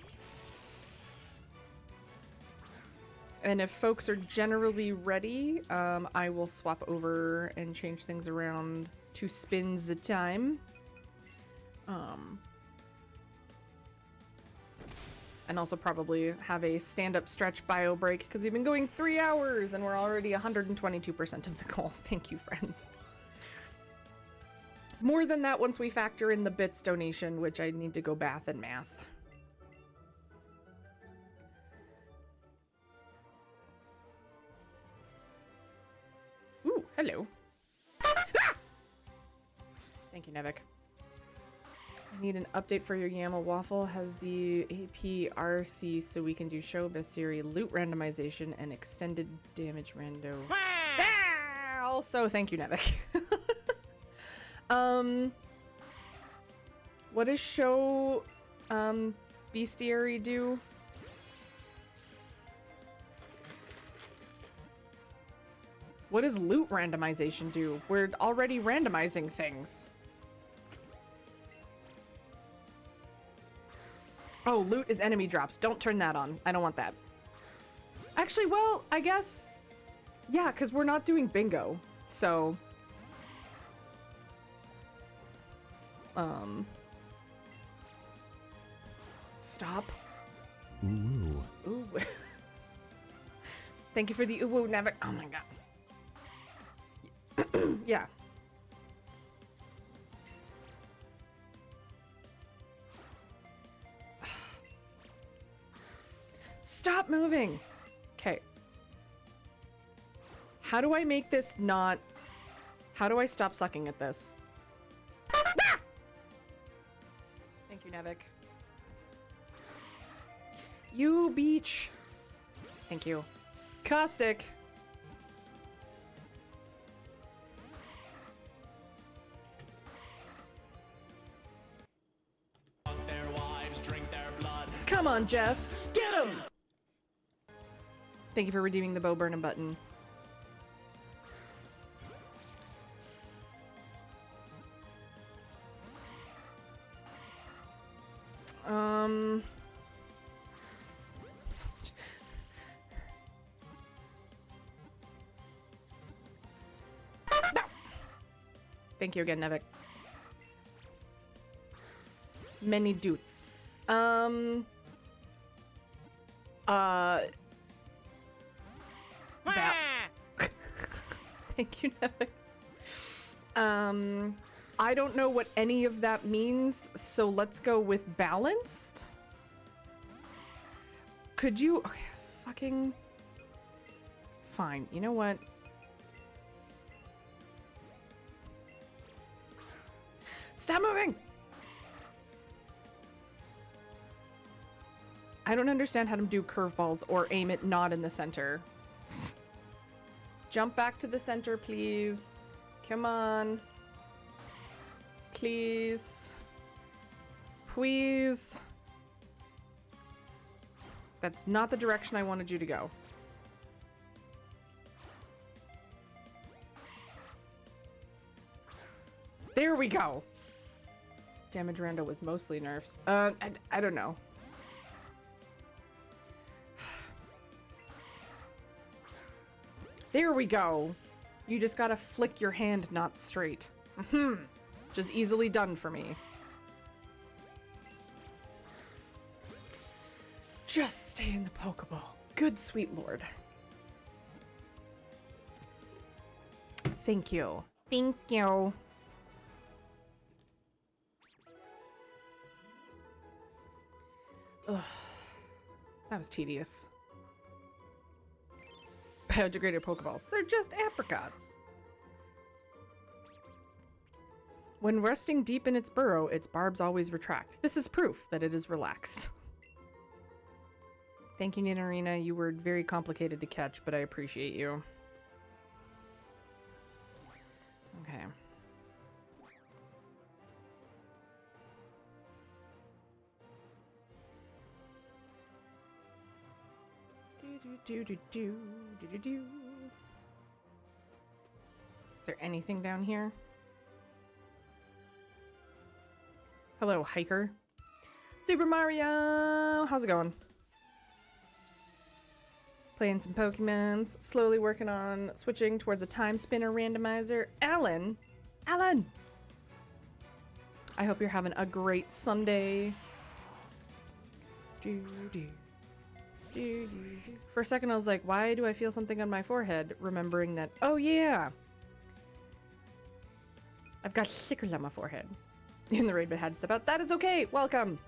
And if folks are generally ready, I will swap over and change things around 2 spins a time. And also probably have a stand-up stretch bio break because we've been going 3 hours and we're already 122% of the goal. Thank you, friends. More than that once we factor in the bits donation, which I need to go bath and math. Ooh, hello. Ah! Thank you, Nevik. I need an update for your Yaml Waffle. Has the APRC so we can do Shobasiri loot randomization and extended damage rando. Ah! Also, thank you, Nevik. What does show bestiary do? What does loot randomization do? We're already randomizing things. Oh, loot is enemy drops. Don't turn that on. I don't want that. Actually, well, I guess... Yeah, because we're not doing bingo. So... Stop. Ooh. Ooh. Thank you for the ooh, never. Oh my god. Yeah. Stop moving. Okay. How do I make this not... How do I stop sucking at this? Ah! Thank you, Nevik. You beach. Thank you. Caustic. Their wives drink their blood. Come on, Jeff. Get him! Thank you for redeeming the bow burning button. No! Thank you again, Nevik. Many doots. Thank you, Nevik. I don't know what any of that means, so let's go with balanced. Could you... Okay, fucking... Fine, you know what? Stop moving! I don't understand how to do curveballs or aim it not in the center. Jump back to the center, please. Come on. Please. Please. That's not the direction I wanted you to go. There we go. Damage rando was mostly nerfs. I don't know. There we go. You just gotta flick your hand not straight. Just easily done for me. Just stay in the Pokeball. Good sweet lord. Thank you. Thank you. Ugh. That was tedious. Biodegraded Pokeballs. They're just apricots. When resting deep in its burrow, its barbs always retract. This is proof that it is relaxed. Thank you, Ninarina. You were very complicated to catch, but I appreciate you. Okay. Do. Is there anything down here? Hello, hiker. Super Mario! How's it going? Playing some Pokemons. Slowly working on switching towards a time spinner randomizer. Alan! Alan! I hope you're having a great Sunday. For a second I was like, why do I feel something on my forehead? Remembering that, oh yeah! I've got stickers on my forehead. In the raid but had to step out. That is okay! Welcome!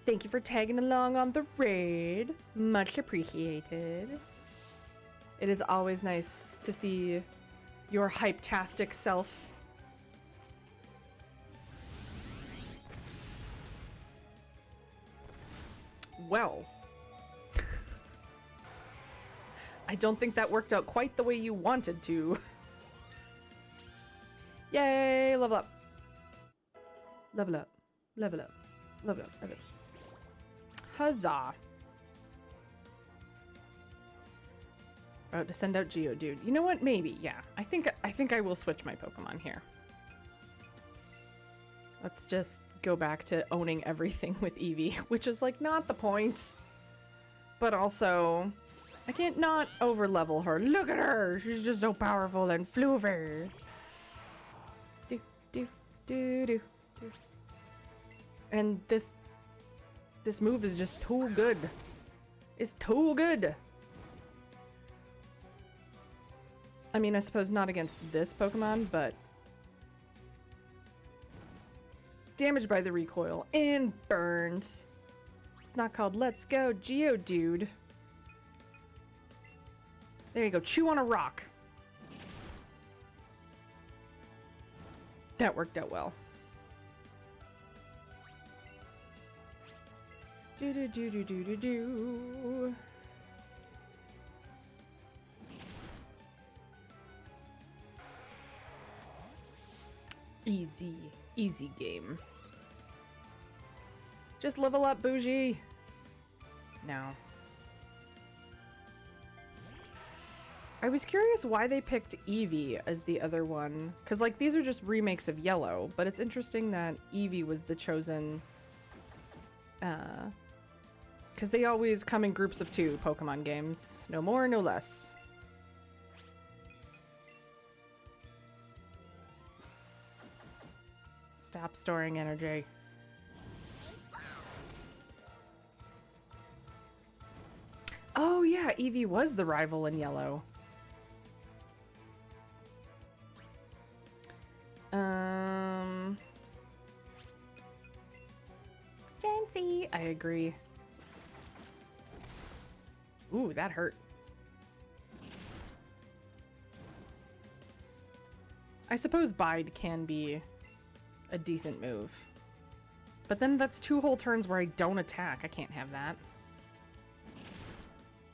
Thank you for tagging along on the raid. Much appreciated. It is always nice to see your hype-tastic self. Well. I don't think that worked out quite the way you wanted to. Yay! Level up. Level up. Level up. Level up. Level up. Huzzah. About to send out Geodude. You know what? Maybe, yeah. I think I will switch my Pokemon here. Let's just go back to owning everything with Eevee, which is like not the point. But also, I can't not over level her. Look at her! She's just so powerful and floover. Do. And this move is just too good. It's too good. I mean, I suppose not against this Pokemon, but damaged by the recoil and burned. It's not called Let's Go Geodude. There you go. Chew on a rock. That worked out well. Do. Easy game. Just level up, Bougie. No. I was curious why they picked Eevee as the other one. Because, like, these are just remakes of Yellow. But it's interesting that Eevee was the chosen... Because they always come in groups of 2 Pokemon games. No more, no less. Stop storing energy. Oh yeah, Eevee was the rival in Yellow. Jancy, I agree. Ooh, that hurt. I suppose Bide can be a decent move. But then that's 2 whole turns where I don't attack. I can't have that.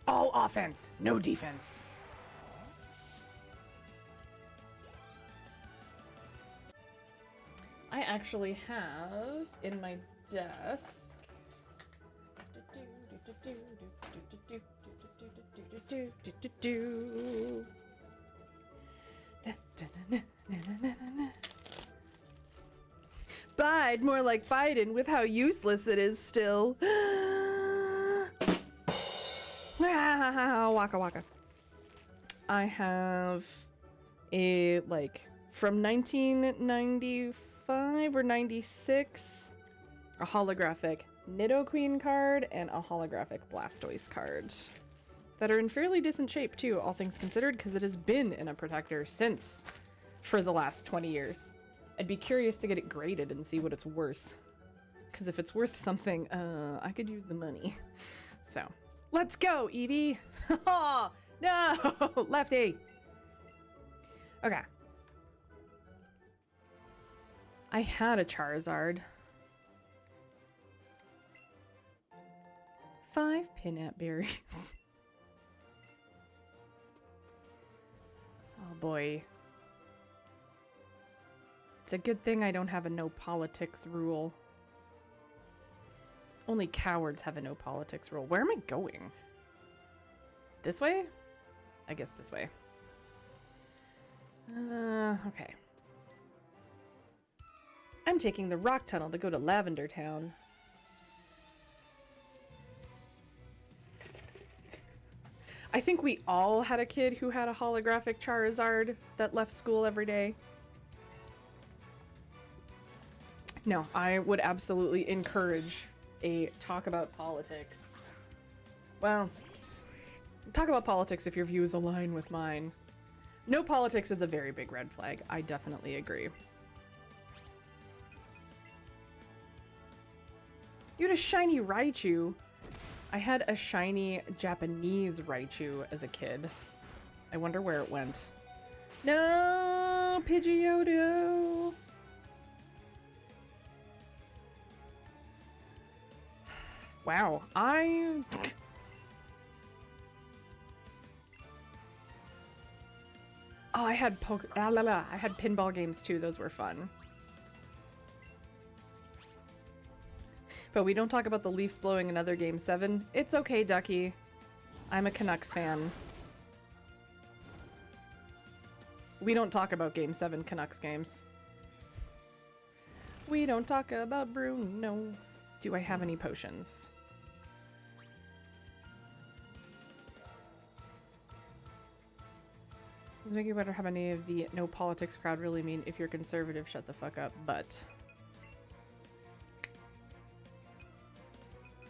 All offense, no defense. I actually have in my desk. Bide, more like Biden, with how useless it is still. Waka waka. I have a, like, from 1995 or 96, a holographic Nidoqueen card and a holographic Blastoise card that are in fairly decent shape too, all things considered, because it has been in a protector since for the last 20 years. I'd be curious to get it graded and see what it's worth, because if it's worth something, I could use the money. So let's go, Eevee. Oh no, lefty. Okay, I had a Charizard. 5 Pinap berries. Oh boy. It's a good thing I don't have a no politics rule. Only cowards have a no politics rule. Where am I going? This way? I guess this way. Okay. I'm taking the rock tunnel to go to Lavender Town. I think we all had a kid who had a holographic Charizard that left school every day. No, I would absolutely encourage a talk about politics. Well, talk about politics if your views align with mine. No politics is a very big red flag. I definitely agree. You had a shiny Raichu. I had a shiny Japanese Raichu as a kid. I wonder where it went. No, Pidgeotto. Wow, I had I had pinball games too. Those were fun. But we don't talk about the Leafs blowing another Game 7. It's okay, Ducky. I'm a Canucks fan. We don't talk about Game 7 Canucks games. We don't talk about Bruno. Do I have any potions? Does make you wonder how many of the no politics crowd really mean if you're conservative, shut the fuck up, but...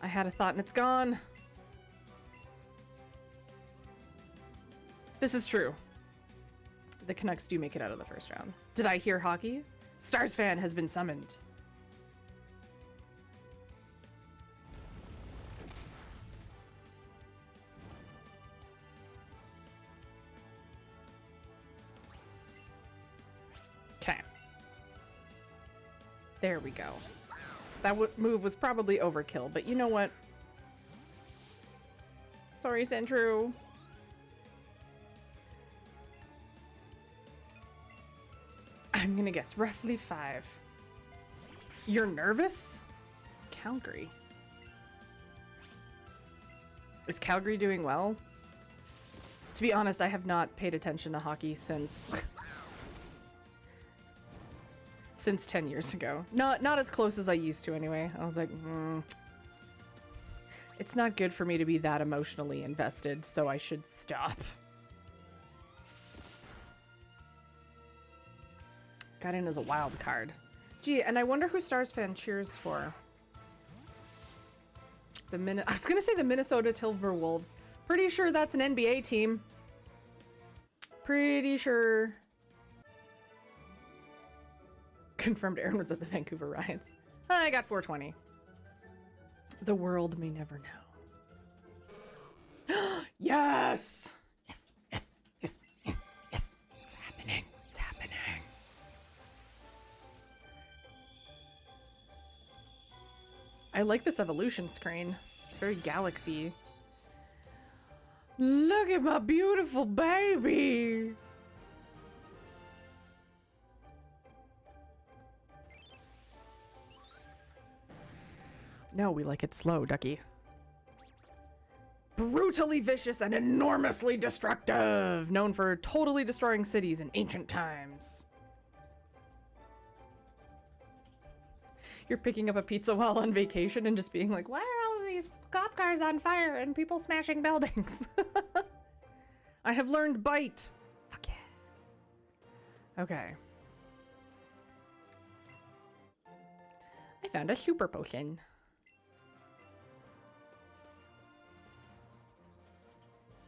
I had a thought and it's gone. This is true. The Canucks do make it out of the first round. Did I hear hockey? Stars fan has been summoned. Okay. There we go. That move was probably overkill, but you know what? Sorry, Sentru. I'm gonna guess roughly 5. You're nervous? It's Calgary. Is Calgary doing well? To be honest, I have not paid attention to hockey since... since 10 years ago. Not as close as I used to anyway. I was like, it's not good for me to be that emotionally invested, so I should stop. Got in as a wild card. Gee, and I wonder who Stars fan cheers for. I was gonna say the Minnesota Timberwolves. Pretty sure that's an NBA team. Pretty sure. Confirmed Aaron was at the Vancouver riots. I got 420. The world may never know. Yes! Yes, yes, yes, yes. It's happening. It's happening. I like this evolution screen. It's very galaxy. Look at my beautiful baby! No, we like it slow, Ducky. Brutally vicious and enormously destructive! Known for totally destroying cities in ancient times. You're picking up a pizza while on vacation and just being like, why are all of these cop cars on fire and people smashing buildings? I have learned bite. Fuck yeah. Okay. I found a super potion.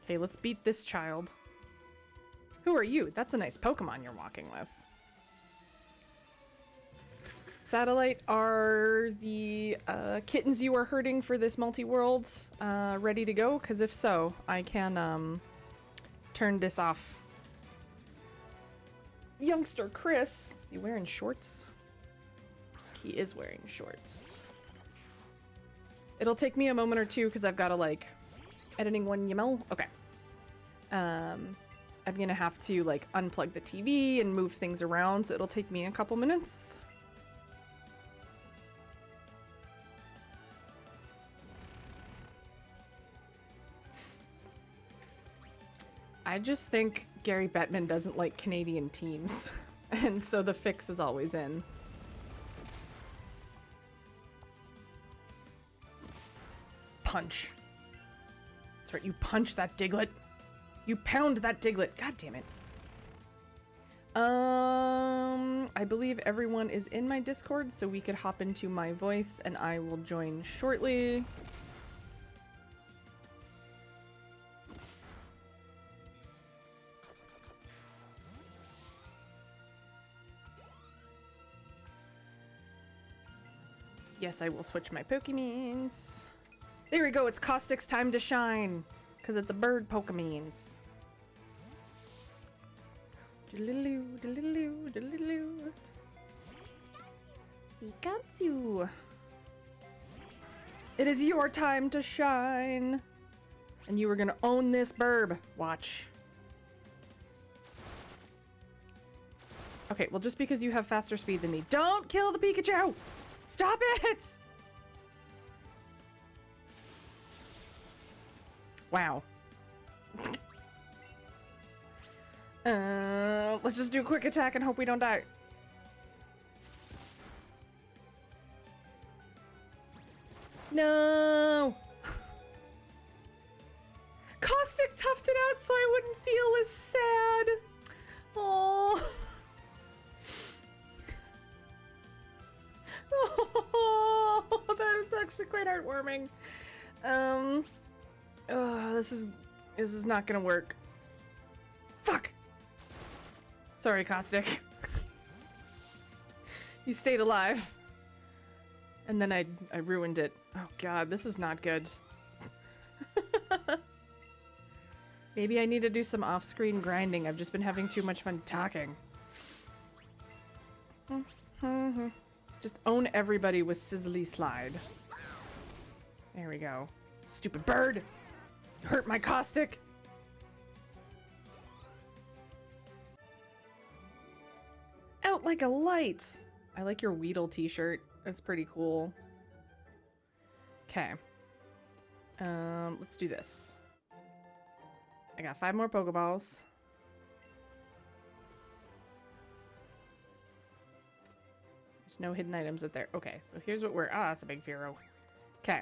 Okay, let's beat this child. Who are you? That's a nice Pokemon you're walking with. Satellite, are the kittens you are herding for this multi-world ready to go? Because if so, I can turn this off. Youngster Chris, is he wearing shorts? He is wearing shorts. It'll take me a moment or two because I've got to like editing one, you know? Okay. I'm gonna have to like unplug the TV and move things around, so it'll take me a couple minutes. I just think Gary Bettman doesn't like Canadian teams, and so the fix is always in. Punch. That's right, you punch that Diglett. You pound that Diglett. God damn it. I believe everyone is in my Discord, so we could hop into my voice, and I will join shortly. Yes, I will switch my Pokemons. There we go, it's Caustic's time to shine. Because it's a bird Pokemons. Pikachu. It is your time to shine. And you are gonna own this burb. Watch. Okay, well just because you have faster speed than me. Don't kill the Pikachu! Stop it! Wow. Let's just do a quick attack and hope we don't die. No! Caustic toughed it out so I wouldn't feel as sad. Oh. Oh, that is actually quite heartwarming. Oh, this is not gonna work. Fuck! Sorry, Caustic. You stayed alive. And then I ruined it. Oh god, this is not good. Maybe I need to do some off-screen grinding. I've just been having too much fun talking. Just own everybody with Sizzly Slide. There we go. Stupid bird! You hurt my Caustic! Out like a light! I like your Weedle t-shirt. It's pretty cool. Okay. Let's do this. I got 5 more Pokeballs. There's no hidden items up there. Okay, so here's what we're... Ah, it's a big Fearow. Okay.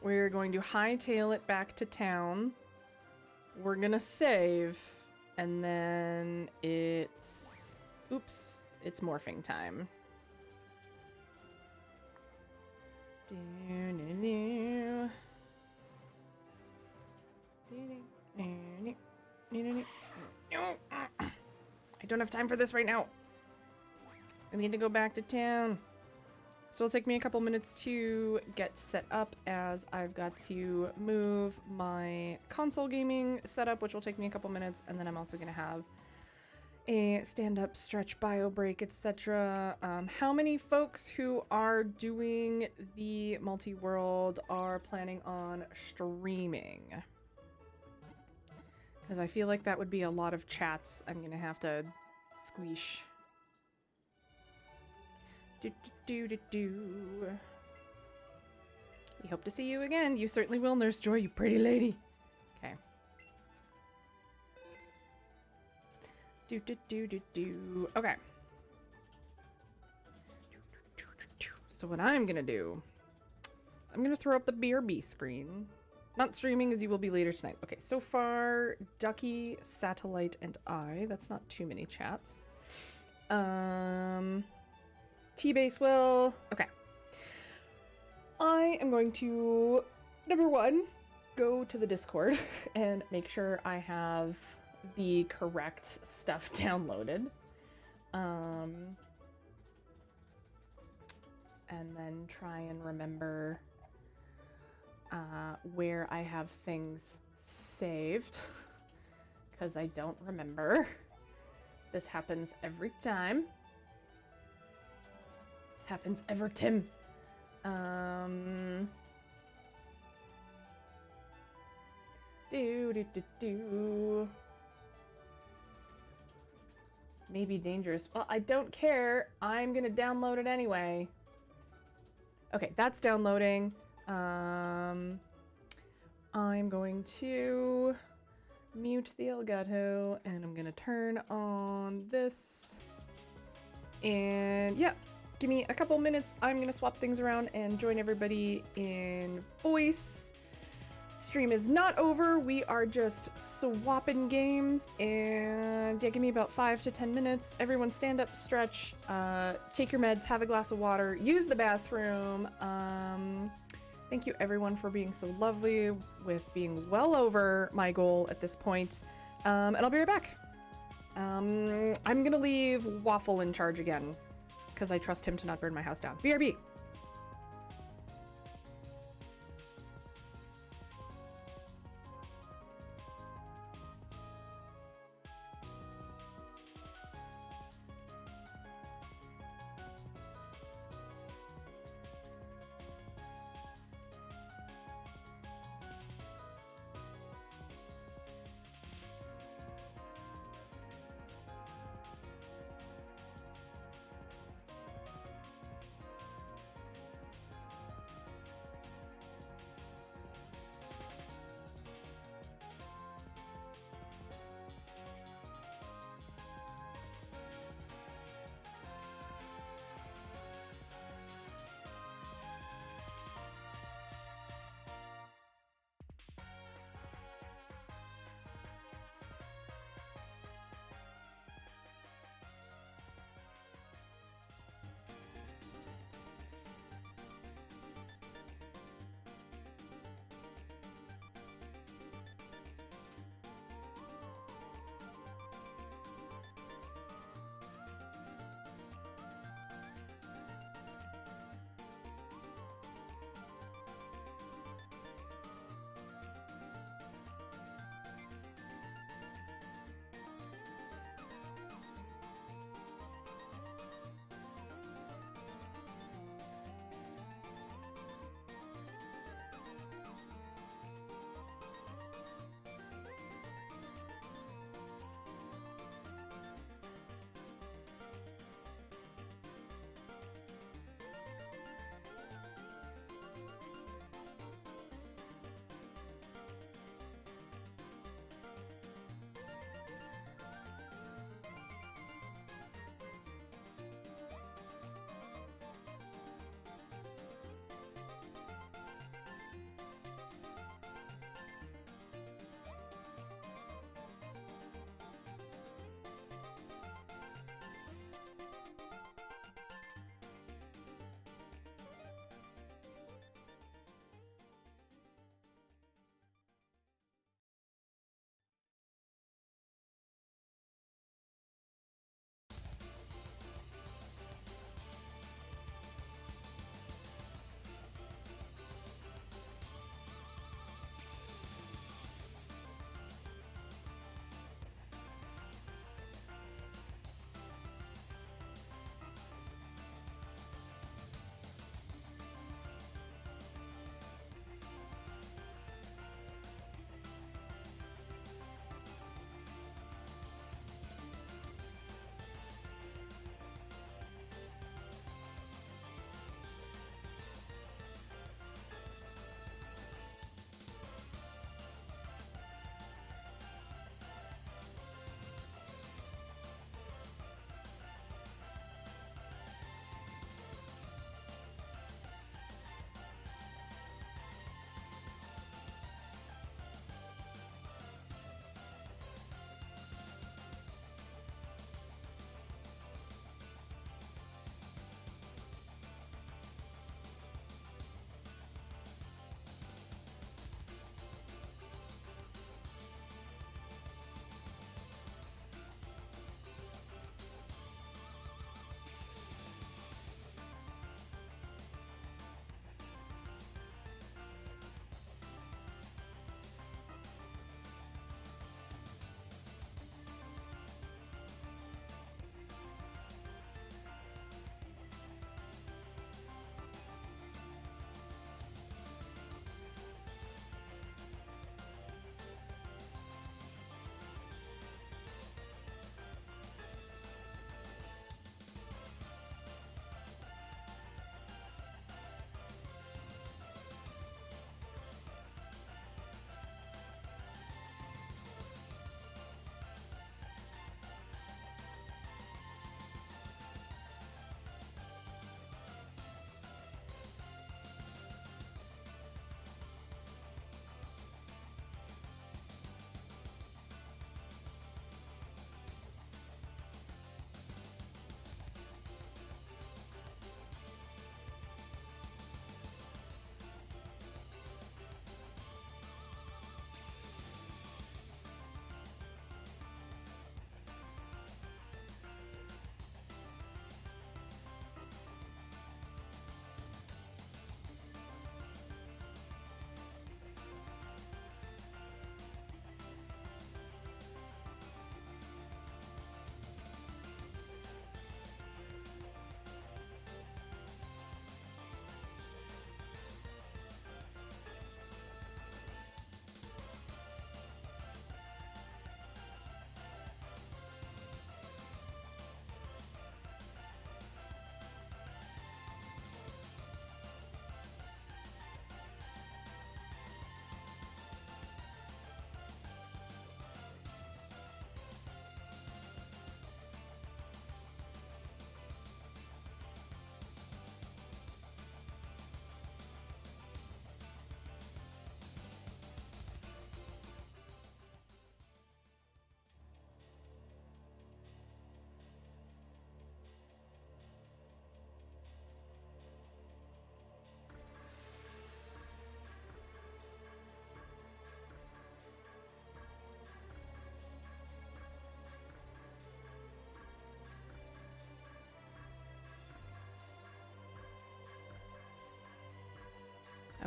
We're going to hightail it back to town. We're gonna save. And then it's... Oops. It's morphing time. I don't have time for this right now. I need to go back to town. So it'll take me a couple minutes to get set up as I've got to move my console gaming setup, which will take me a couple minutes, and then I'm also going to have a stand-up stretch bio break, etc. How many folks who are doing the multi-world are planning on streaming? Because I feel like that would be a lot of chats I'm gonna have to squeesh. We hope to see you again. You certainly will, Nurse Joy, you pretty lady. Okay. Okay. So what I'm gonna do is I'm gonna throw up the BRB screen. Not streaming as you will be later tonight. Okay, so far, Ducky, Satellite, and I. That's not too many chats. T-Base will. Okay. I am going to, number one, go to the Discord and make sure I have the correct stuff downloaded. And then try and remember where I have things saved, because I don't remember. This happens every time. This happens ever, Tim. Maybe dangerous. Well, I don't care. I'm gonna download it anyway. Okay, that's downloading. I'm going to mute the Elgato, and I'm gonna turn on this. And yeah, give me a couple minutes. I'm gonna swap things around and join everybody in voice. Stream is not over. We are just swapping games, and yeah, give me about 5 to 10 minutes. Everyone stand up, stretch, take your meds, have a glass of water, use the bathroom. Thank you everyone for being so lovely with being well over my goal at this point. And I'll be right back. I'm gonna leave Waffle in charge again because I trust him to not burn my house down. BRB.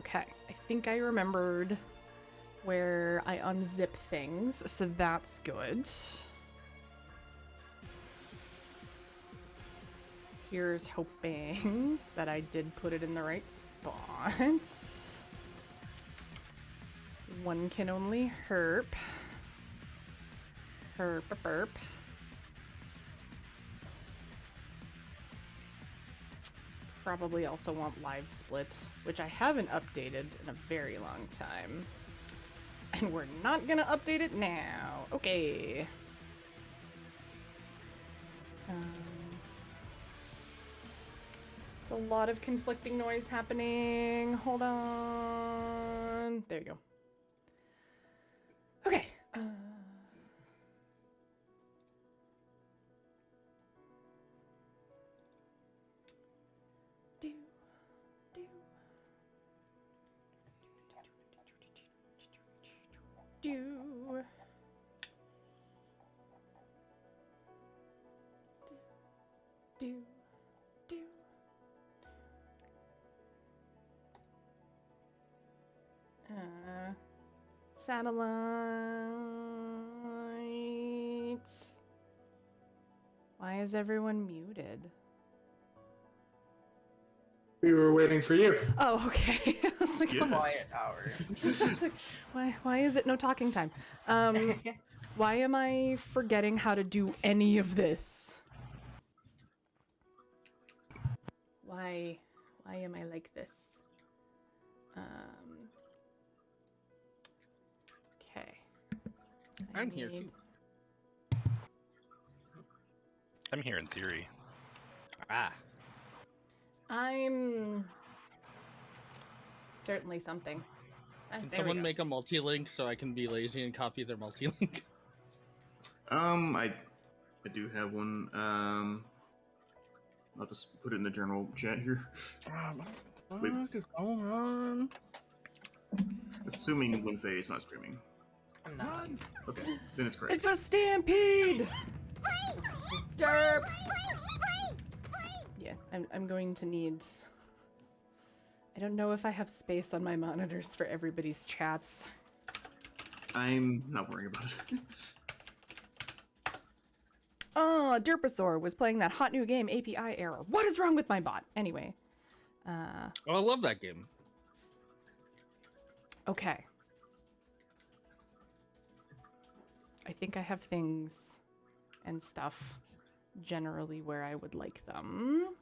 Okay, I think I remembered where I unzip things, so that's good. Here's hoping that I did put it in the right spot. One can only herp. Herp a burp. Probably also want live split, which I haven't updated in a very long time. And we're not gonna update it now. Okay. It's a lot of conflicting noise happening. Hold on. There you go. Okay. Do, do. Do. Do. Do. Satellite. Why is everyone muted? We were waiting for you. Oh, okay. I was like, Yes. Quiet hour. I was like, why is it no talking time? Why am I forgetting how to do any of this? Why am I like this? Okay. I'm here too. I'm here in theory. I'm certainly something. Can There we someone go. make a multi-link so I can be lazy and copy their multi-link? I do have one. I'll just put it in the general chat here. Wait. What is going on? Assuming Winfei is not streaming. Run! Okay, then it's correct. It's a stampede! Derp! Yeah, I'm going to need... I don't know if I have space on my monitors for everybody's chats. I'm not worrying about it. Oh, Derposaur was playing that hot new game, API error. What is wrong with my bot? Anyway. Oh, I love that game. Okay. I think I have things and stuff generally where I would like them.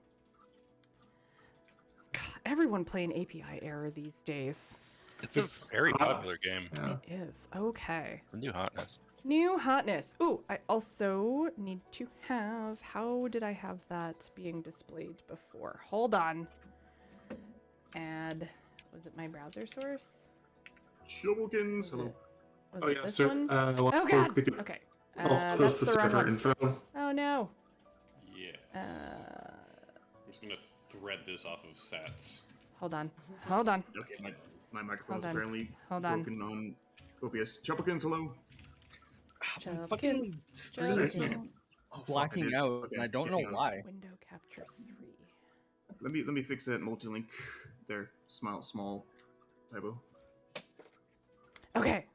God, everyone playing API error these days. It's a very popular game. Yeah. It is. Okay. The new hotness. New hotness. Ooh, I also need to have... How did I have that being displayed before? Hold on. Add... Was it my browser source? Shulkins, hello. Was Oh it yeah, this sir. one? Oh God! Okay. I'll That's post the the wrong server one. info. Oh no. Yes. I'm just gonna thread this off of sats. Hold on. Hold on. Okay, my microphone is Hold on. apparently Hold on. broken on OBS. Chumpkins, hello. Fucking screen is blacking did. out, Okay, and I don't know hang on. why. Window capture 3. Let me fix that multi-link there. Small typo. Okay.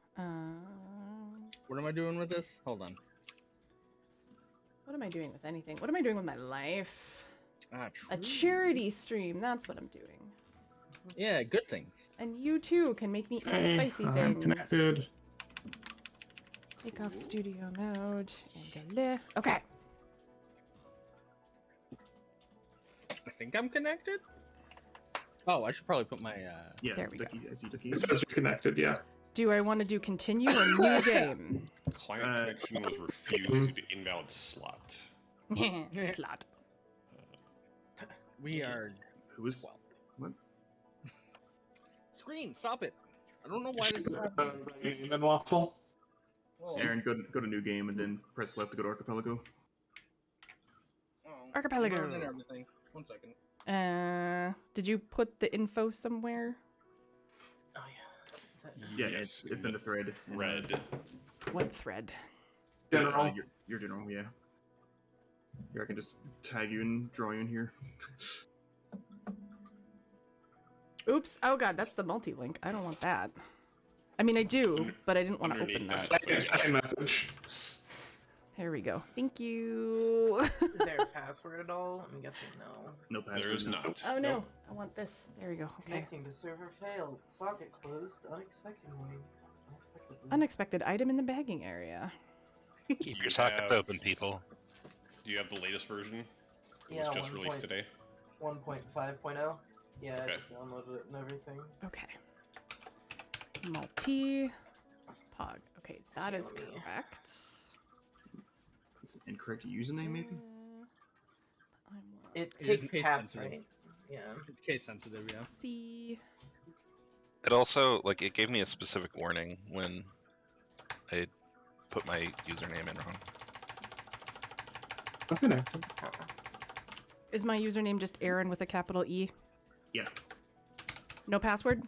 What am I doing with this? Hold on. What am I doing with anything? What am I doing with my life? Ah, A true. charity stream. That's what I'm doing. Yeah, good things. And you too can make me eat Hey, spicy I'm things. connected. Take off studio mode and go live. Okay. I think I'm connected. Oh, I should probably put my. Yeah, There we go. I see Ducky. It says you're connected, yeah. Do I want to do continue or new game? Client connection was refused due to invalid slot. Slot. We are. Who is? What? Screen, stop it! I don't know why this is happening. And waffle. Well, Aaron, go to new game and then press left to go to Archipelago. Archipelago. I'm doing everything. 1 second. Did you put the info somewhere? Oh yeah. Is that... Yeah, Yes, it's in the thread. Red. What thread? General. Your general, yeah. Here, I can just tag you and draw you in here. Oops. Oh god, that's the multi-link. I don't want that. I mean, I do, but I didn't want to open that. Second message. There we go. Thank you. Is there a password at all? I'm guessing no. No password. There is not. Oh no, Nope. I want this. There we go. Okay. Connecting to server failed. Socket closed unexpectedly. Unexpected item in the bagging area. Keep your sockets open, people. Do you have the latest version? It Yeah, was just released today. 1.5.0. Yeah, Okay. I just downloaded it and everything. Okay. Multi. Pog. Okay, that is correct. It's an incorrect username, maybe? It It takes is case caps, sensitive. right? Yeah. It's case sensitive, yeah. C. It also, like, it gave me a specific warning when I put my username in wrong. I'm connected. Is my username just Aaron with a capital E? Yeah. No password?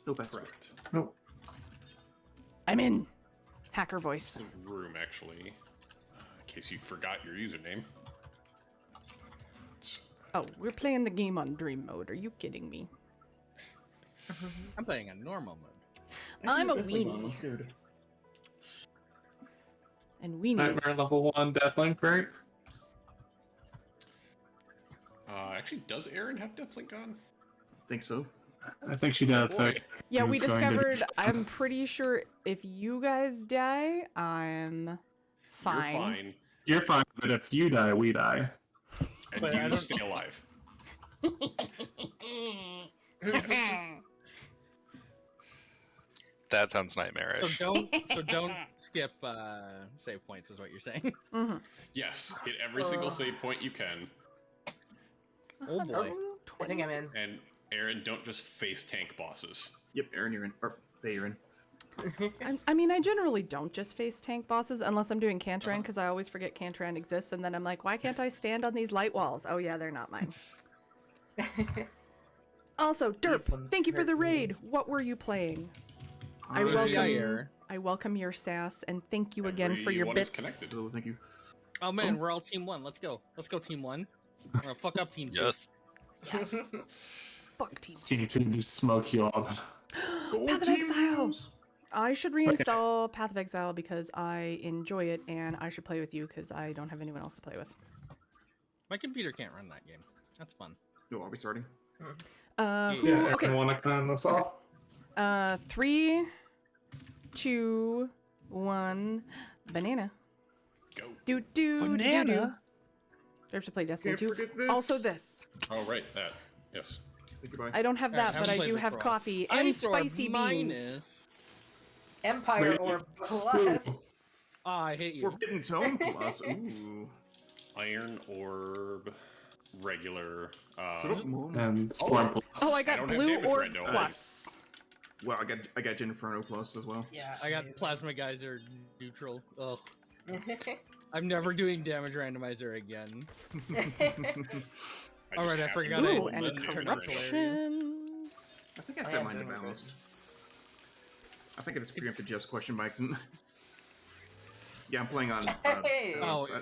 No password. Correct. Nope. I'm in. Hacker voice. The room, actually. In case you forgot your username. Oh, we're playing the game on dream mode. Are you kidding me? I'm playing on normal mode. I'm a weenie. And weenies. Nightmare level 1 Deathlink, right? Actually, does Aaron have Deathlink on? I think so. I think she does. So Yeah, we it's going to- discovered. I'm pretty sure if you guys die, I'm fine. You're fine. You're fine, but if you die, we die. And But I you don't- stay alive. That sounds nightmarish. So don't skip save points, is what you're saying. Mm-hmm. Yes, hit every single save point you can. Oh boy. I think I'm in. And Aaron, don't just face tank bosses. Yep, Aaron, you're in. Or, Faye, you're in. I mean, I generally don't just face tank bosses unless I'm doing Cantran, because I always forget Cantran exists, and then I'm like, why can't I stand on these light walls? Oh yeah, they're not mine. Also, Derp, thank you for the raid. What were you playing? I welcome your sass, and thank you again for your bits. Oh, thank you. Oh man, we're all team one. Let's go. Let's go team one. We're gonna fuck up team two. Yes. Fuck team Team 2 just smoke you all. Path of Exile! I should reinstall Path of Exile because I enjoy it, and I should play with you because I don't have anyone else to play with. My computer can't run that game. That's fun. No, are we starting? Yeah, okay. everyone want to count us off? 3, 2, 1, banana. Go. Banana. Do I have to play Destiny 2? Also this. Oh, right, that. Yes. Goodbye. I don't have that, but I do have coffee and spicy beans. Empire or plus. Oh, I hate you. Forbidden Tone plus. Ooh. Iron Orb, regular. And Storm plus. Oh, I got don't have blue damage orb rando. plus. Well, I got Inferno plus as well. Yeah. I got plasma geyser neutral. Ugh. I'm never doing damage randomizer again. Alright, I forgot Ooh, I and corruption. I think I set mine to balanced. I think I just preempted Jeff's question by accident. Yeah, I'm playing on. Hey!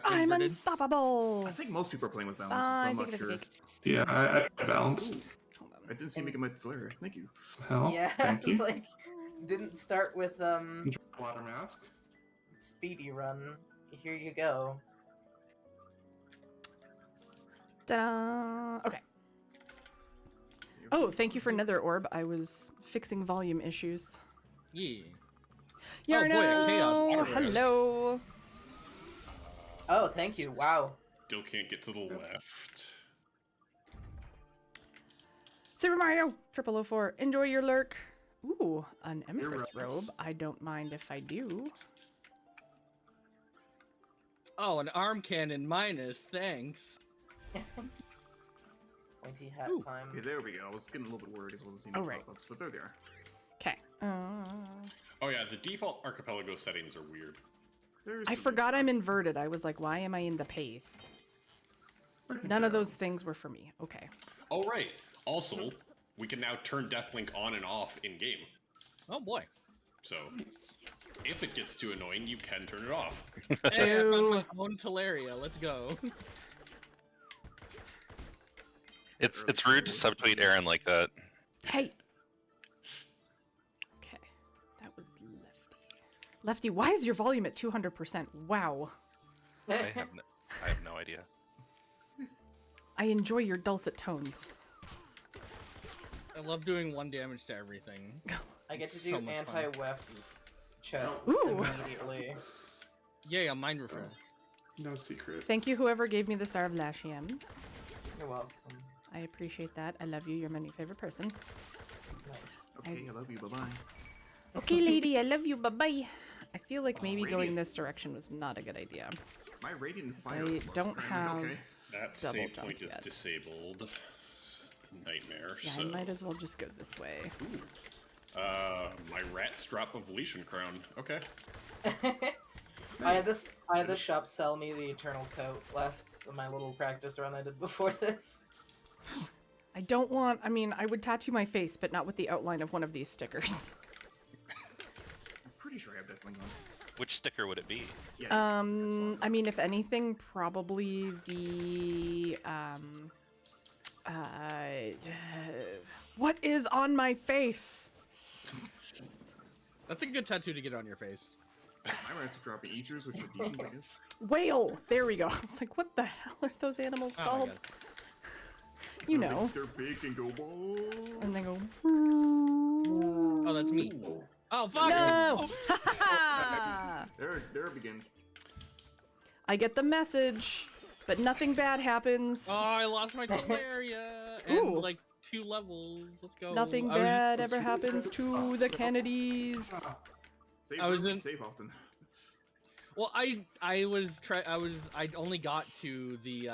I'm unstoppable. I think most people are playing with balance. I I'm think not it's a sure. cake. Yeah, I balance. I didn't see me get my Slayer. Thank you. Hell, Yeah, thank it's you. like didn't start with Water mask. speedy run. Here you go. Ta-da! Okay. Oh, thank you for Nether Orb. I was fixing volume issues. Yeah. Yarno! Oh boy, Chaos Water Rest. Hello! Oh, thank you. Wow. Still can't get to the left. Super Mario 0004. Enjoy your lurk. Ooh, an Empress You're right. robe. I don't mind if I do. Oh, an arm cannon minus, thanks. Pointy hat time. Okay, there we go. I was getting a little bit worried because I wasn't seeing Oh, any right. pop-ups, but there they are. Okay. Oh yeah, the default archipelago settings are weird. I forgot I'm inverted. I was like, why am I in the paste? None of those things were for me. Okay. Oh right. Also, we can now turn Deathlink on and off in game. Oh boy. So, if it gets too annoying, you can turn it off. Hey, I found my own Teleria. Let's go. It's rude to subtweet Aaron like that. Hey. Okay, that was Lefty. Lefty, why is your volume at 200%? Wow. I have no idea. I enjoy your dulcet tones. I love doing 1 damage to everything. I get to do So much fun. anti-wef chests Ooh. immediately. Yeah, mind refill. No secret. Thank you, whoever gave me the Star of Lashium. You're welcome. I appreciate that. I love you. You're my new favorite person. Nice. Okay, I love you. Bye-bye. Okay, lady, I love you. Bye-bye. I feel like maybe Radiant. going this direction was not a good idea. My radiant fire. I plus don't currently have okay. That double save jump point is yet. disabled. Nightmare. Yeah, so. I might as well just go this way. My rat's drop of Legion crown. Okay. I had this shop sell me the Eternal Coat my little practice run I did before this. I don't want, I mean, I would tattoo my face, but not with the outline of one of these stickers. I'm pretty sure I have definitely gone. Which sticker would it be? Yeah, I mean, if anything, probably the, what is on my face? That's a good tattoo to get on your face. my rats are dropping ethers, which are decent, I guess. Whale! There we go. It's like, what the hell are those animals Oh my called? God. You know. They're big and go ball. And they go. Oh, that's me. Oh, fuck! No! There it begins. I get the message, but nothing bad happens. Oh, I lost my Teleria and like 2 levels. Let's go. Nothing bad ever happens to the Kennedys. Save often. Well, I only got to the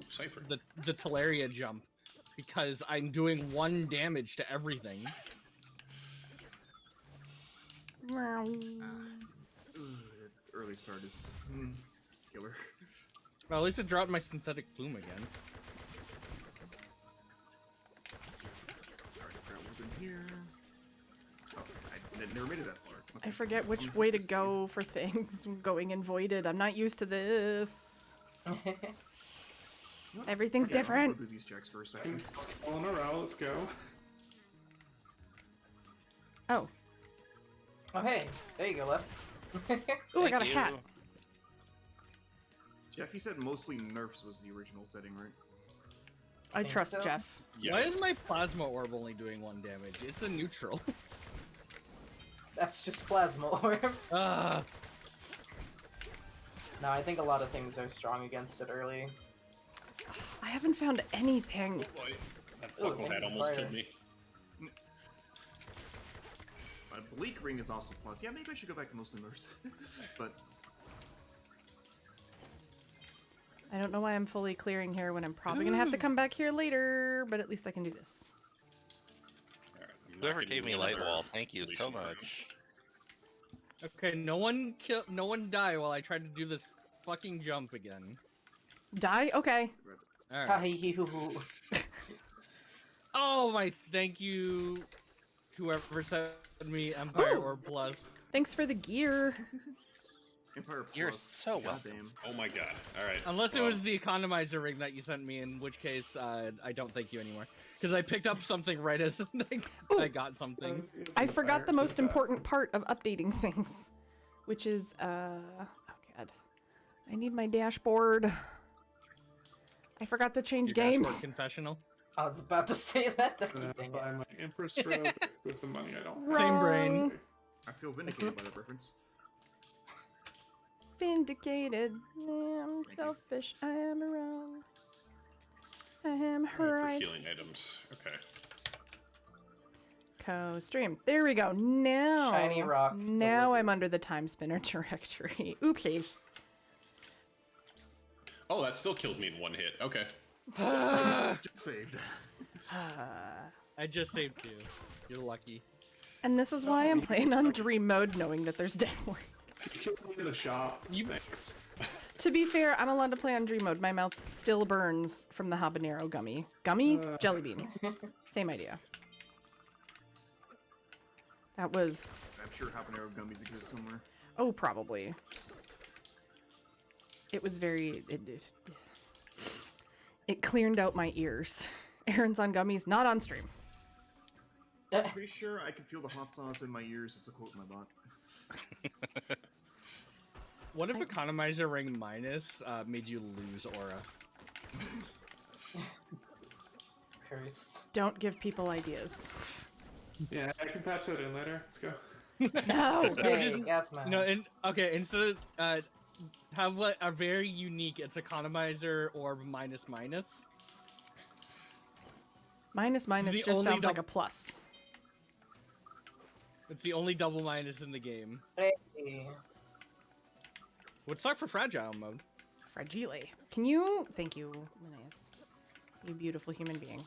Cypher. the Teleria jump because I'm doing 1 damage to everything. That early start is killer. Well, at least it dropped my synthetic plume again. Alright, that was in here. Oh, I never made it that far. Okay. I forget which way to go for things going in voided. I'm not used to this. Everything's Okay, different. I'll go do these checks first, actually. All in a row, let's go. Oh. Oh hey, there you go, left. Oh, I got a hat. Jeff, you said mostly nerfs was the original setting, right? I Think trust so? Jeff. Why is my plasma orb only doing 1 damage? It's a neutral. That's just plasma orb. Ah. No, I think a lot of things are strong against it early. I haven't found anything. Oh boy. That Ooh, buckle thank hat you, almost fire. killed me. Bleak Ring is also plus. Yeah, maybe I should go back to mostly nerfs. But I don't know why I'm fully clearing here when I'm probably gonna have to come back here later, but at least I can do this. Whoever gave me light wall, thank you so much. Okay, no one die while I try to do this fucking jump again. Die? Okay. Alright. Oh my, thank you to whoever sent me Empire Ooh. or Plus. Thanks for the gear. Empire You're plus. so welcome. Goddamn. Oh my god. Alright. Unless it was the economizer ring that you sent me, in which case I don't thank you anymore. Because I picked up something right as I got something. I forgot the most important part of updating things, which is, oh god. I need my dashboard. I forgot to change Your dashboard games. confessional. I was about to say that. Dang it. Buy my Empress robe with the money I don't have. Same brain. I feel vindicated by that reference. Vindicated. I'm selfish. I am wrong. I am For right. healing items. Okay. Co-stream. There we go. Now. Shiny rock Now delivered. I'm under the time spinner directory. Oopsies. Oh, that still kills me in 1 hit. Okay. Just saved. I just saved 2. You're lucky. And this is why I'm playing on dream mode, knowing that there's deathwing. You killed me in the shop. Thanks. To be fair, I'm allowed to play on dream mode. My mouth still burns from the habanero gummy. Gummy? Jelly bean. Same idea. That was... I'm sure habanero gummies exist somewhere. Oh, probably. It was very... It cleared out my ears Aaron's on gummies, not on stream. Pretty sure I can feel the hot sauce in my ears. Is a quote in my bot. What if Economizer Ring minus made you lose aura? Cursed. Don't give people ideas. Yeah, I can patch that in later. Let's go. No! Hey, gas mask. No, okay, instead of, have what a very unique, it's Economizer Orb minus minus. Minus The just only sounds like a plus. It's the only double minus in the game. Hey. Would suck for fragile mode. Fragile. Can you... Thank you, Linnaeus. You beautiful human being.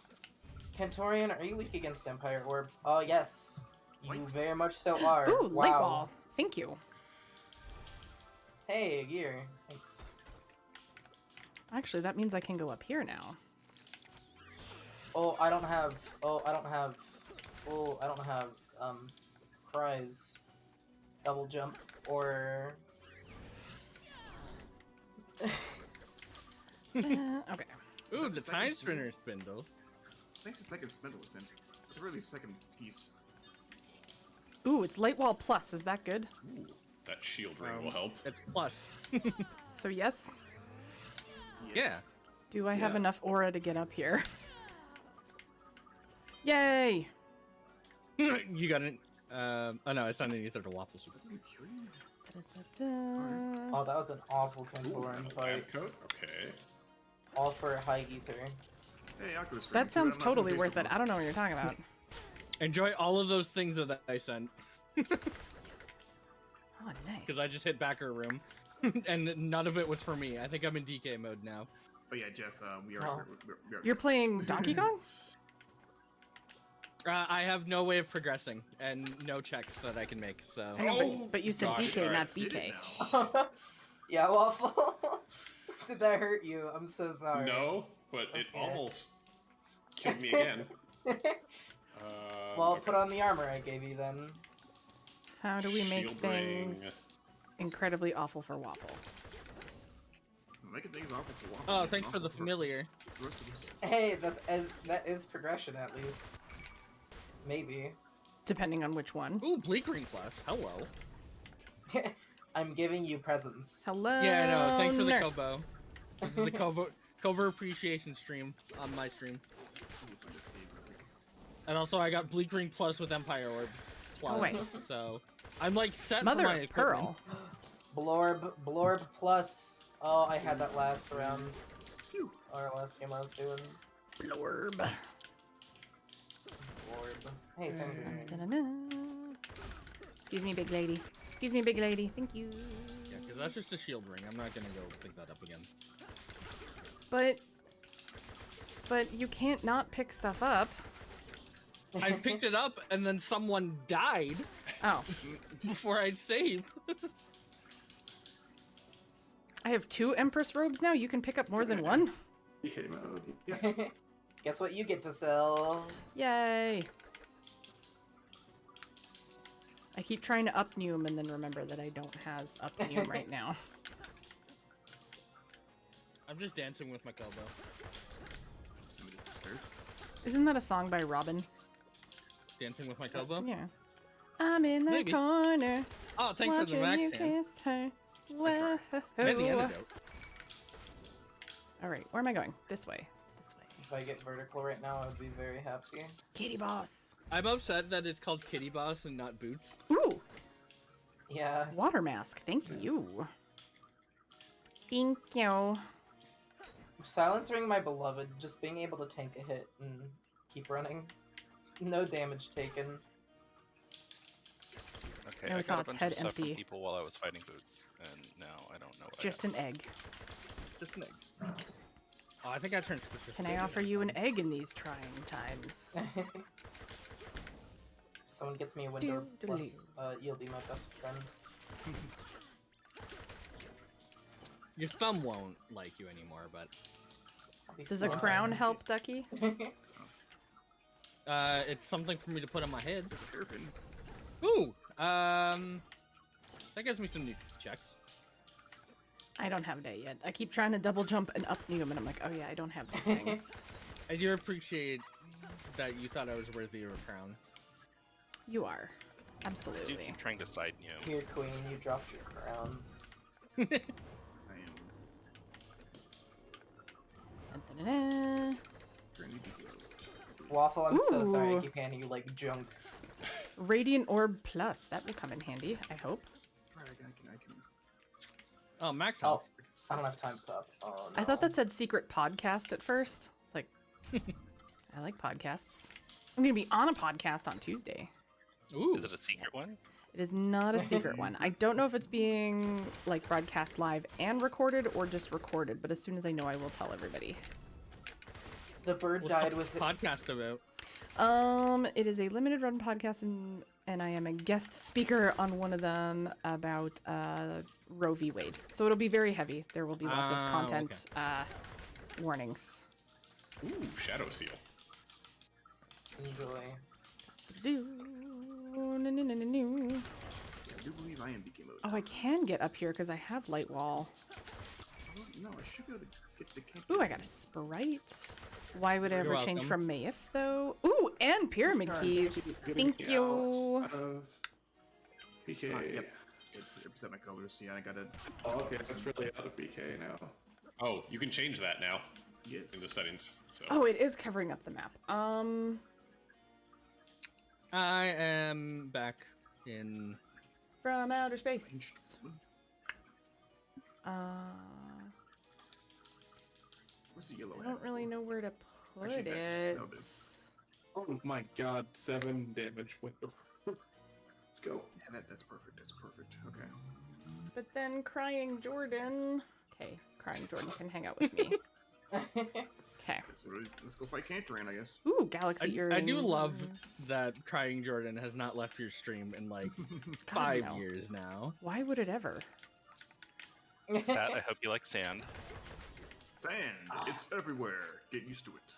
Cantorian, are you weak against Empire Orb? Oh, yes. You very much so are. Ooh, wow. light ball. Thank you. Hey, gear. Thanks. Actually, that means I can go up here now. Oh, I don't have prize double jump or okay. Ooh, the time spinner spindle. Thanks, the second spindle was in. It's really second piece. Ooh, it's light wall plus. Is that good? Ooh, that shield ring will help. It's plus. So yes? Yeah. Do I have enough aura to get up here? Yay! You got it. Oh no, it's not an ether to waffle soup. Oh, that was an awful Cantorian fight. Coat? Okay. All for high ether. Hey, Oculus. That sounds totally worth it. I don't know what you're talking about. Enjoy all of those things that I sent. Oh, nice. Because I just hit backer room, and none of it was for me. I think I'm in DK mode now. Oh yeah, Jeff. We are. You're playing Donkey Kong? I have no way of progressing and no checks that I can make. So. I know, but you said DK, not BK. Yeah, Waffle. Did that hurt you? I'm so sorry. No, but it almost killed me again. Well, put on the armor I gave you then. How do we make Shield things ring. incredibly awful for Waffle? Making things awful for Waffle. Oh, thanks for the familiar. The rest of us. Hey, that is progression at least. Maybe. Depending on which one. Ooh, Bleak Ring Plus. Hello. I'm giving you presents. Hello. Yeah, no, thanks for the nurse. Kobo. This is the Kobo appreciation stream on my stream. And also, I got Bleak Ring Plus with Empire Orbs Plus. Oh, wait. So I'm like set Mother for my of equipment. Pearl. Blorb plus. Oh, I had that last round. Or last game I was doing. Blorb. Blorb. Hey, Sandra. Da-da-da. Excuse me, big lady. Excuse me, big lady. Thank you. Yeah, because that's just a shield ring. I'm not gonna go pick that up again. But you can't not pick stuff up. I picked it up and then someone died. Oh. Before I'd save. I have 2 Empress robes now. You can pick up more than one. DK mode. Yeah. Guess what you get to sell? Yay. I keep trying to up Neum and then remember that I don't have up Neum right now. I'm just dancing with my Kobo. Isn't that a song by Robin? Dancing with my Kobo? Yeah. I'm in the Maybe. corner. Oh, thanks for the watching max you hand. kiss her. Whoa. And the antidote. Alright, where am I going? This way. This way. If I get vertical right now, I'd be very happy. Kitty boss. I'm upset that it's called Kitty Boss and not Boots. Ooh. Yeah. Water mask. Thank you. Thank you. Silencing my beloved, just being able to tank a hit and keep running. No damage taken. Okay, No I got a thoughts, bunch head of stuff from empty. people while I was fighting Boots, and now I don't know what Just I an egg. Just an egg. Oh, I think I turned specific. Can I offer you an egg in these trying times? If someone gets me a window plus, you'll be my best friend. Your thumb won't like you anymore, but... Does a crown help, Ducky? It's something for me to put on my head. Ooh! That gives me some new checks. I don't have that yet. I keep trying to double jump and up Neum, and I'm like, oh yeah, I don't have these things. I do appreciate that you thought I was worthy of a crown. You are. I do Absolutely. keep trying to side you. Here, queen, you dropped your crown. I am. Da-da-da. Waffle, I'm so sorry I Ooh. keep handing you like junk. Radiant Orb Plus. That will come in handy, I hope. Alright, I can. Oh, max Oh, health. I don't have time stop. Oh, no. I thought that said secret podcast at first. It's like, I like podcasts. I'm going to be on a podcast on Tuesday. Ooh. Is it a secret one? It is not a secret one. I don't know if it's being like broadcast live and recorded or just recorded, but as soon as I know, I will tell everybody. The bird What's died the with it. podcast about? It is a limited run podcast, and I am a guest speaker on one of them about Roe v. Wade. So it'll be very heavy. There will be lots of content warnings. Ooh, Shadow Seal. Enjoy. I do believe I am BK mode. Oh, I can get up here because I have light wall. No, I should be able to get the camp. Ooh, I got a Sprite. Why would I You're ever change welcome. from Mayif, though? Ooh, and Pyramid Keys. Thank you. BK. Yep. It represent my colors. Yeah, I got it. Oh, okay, that's really out of BK now. Oh, you can change that now Yes. in the settings. So. Oh, it is covering up the map. I am back in. From outer space. Where's the yellow? I don't really know where to put Actually, it. that'll do. Oh my god, 7 damage window. Let's go. Yeah, that's perfect. That's perfect. Okay. But then Crying Jordan. Okay, Crying Jordan can hang out with me. Okay. So let's go fight Cantaran, I guess. Ooh, Galaxy Earrings. I do love that Crying Jordan has not left your stream in like 5 no. years now. Why would it ever? Sat, I hope you like sand. Sand. It's everywhere. Get used to it.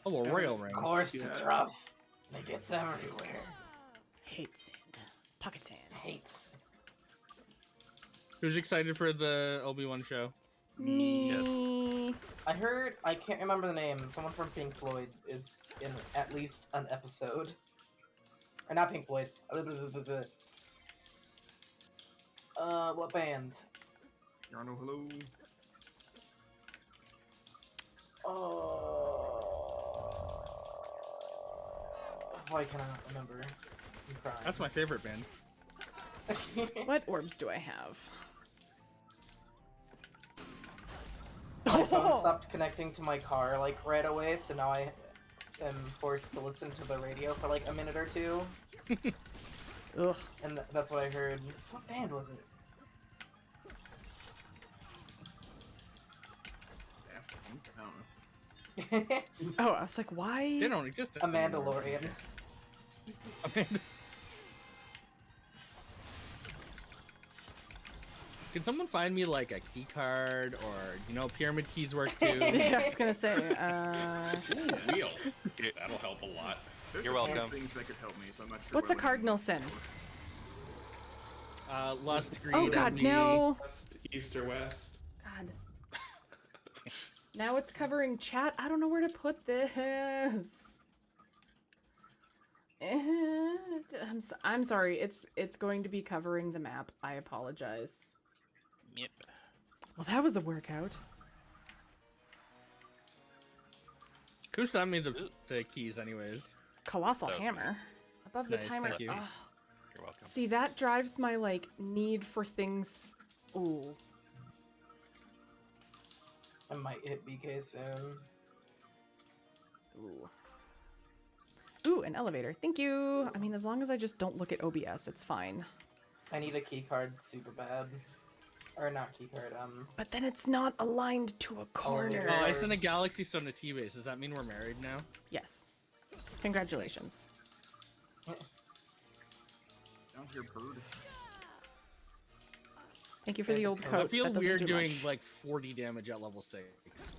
Oh, a royal ring. Of course, it's rough. It gets everywhere. Hate sand. Pocket sand. Hate. Who's excited for the Obi-Wan show? Me. I heard, I can't remember the name, someone from Pink Floyd is in at least an episode. Or not Pink Floyd. What band? Yarno, hello. Why can I not remember? I'm crying. That's my favorite band. What orbs do I have? My phone stopped connecting to my car like right away, so now I am forced to listen to the radio for like a minute or two. Ugh. And that's what I heard. What band was it? I don't know. Oh, I was like, why? They don't exist. A Mandalorian. Can someone find me like a key card or pyramid keys work too? Yeah, I was gonna say. Ooh, wheel. That'll help a lot. There's You're a few welcome. things that could help me, so I'm not sure. What's a what I would cardinal need. sin? Lust, greed, Oh god, envy. no! West, east, or west? God. Now it's covering chat. I don't know where to put this. I'm sorry. It's going to be covering the map. I apologize. Yep. Well, that was a workout. Who sent me the keys anyways? Colossal That was hammer. Above the Nice, timer. thank you. Ugh. You're welcome. See, that drives my like need for things. Ooh. I might hit BK soon. Ooh. Ooh, an elevator. Thank you. I mean, as long as I just don't look at OBS, it's fine. I need a key card super bad. Or not key card, But then it's not aligned to a corner. Oh, I sent a Galaxy Stone to T-Base. Does that mean we're married now? Yes. Congratulations. Down here, bird. Thank you for the old I coat. feel That doesn't weird do doing much. like 40 damage at level 6.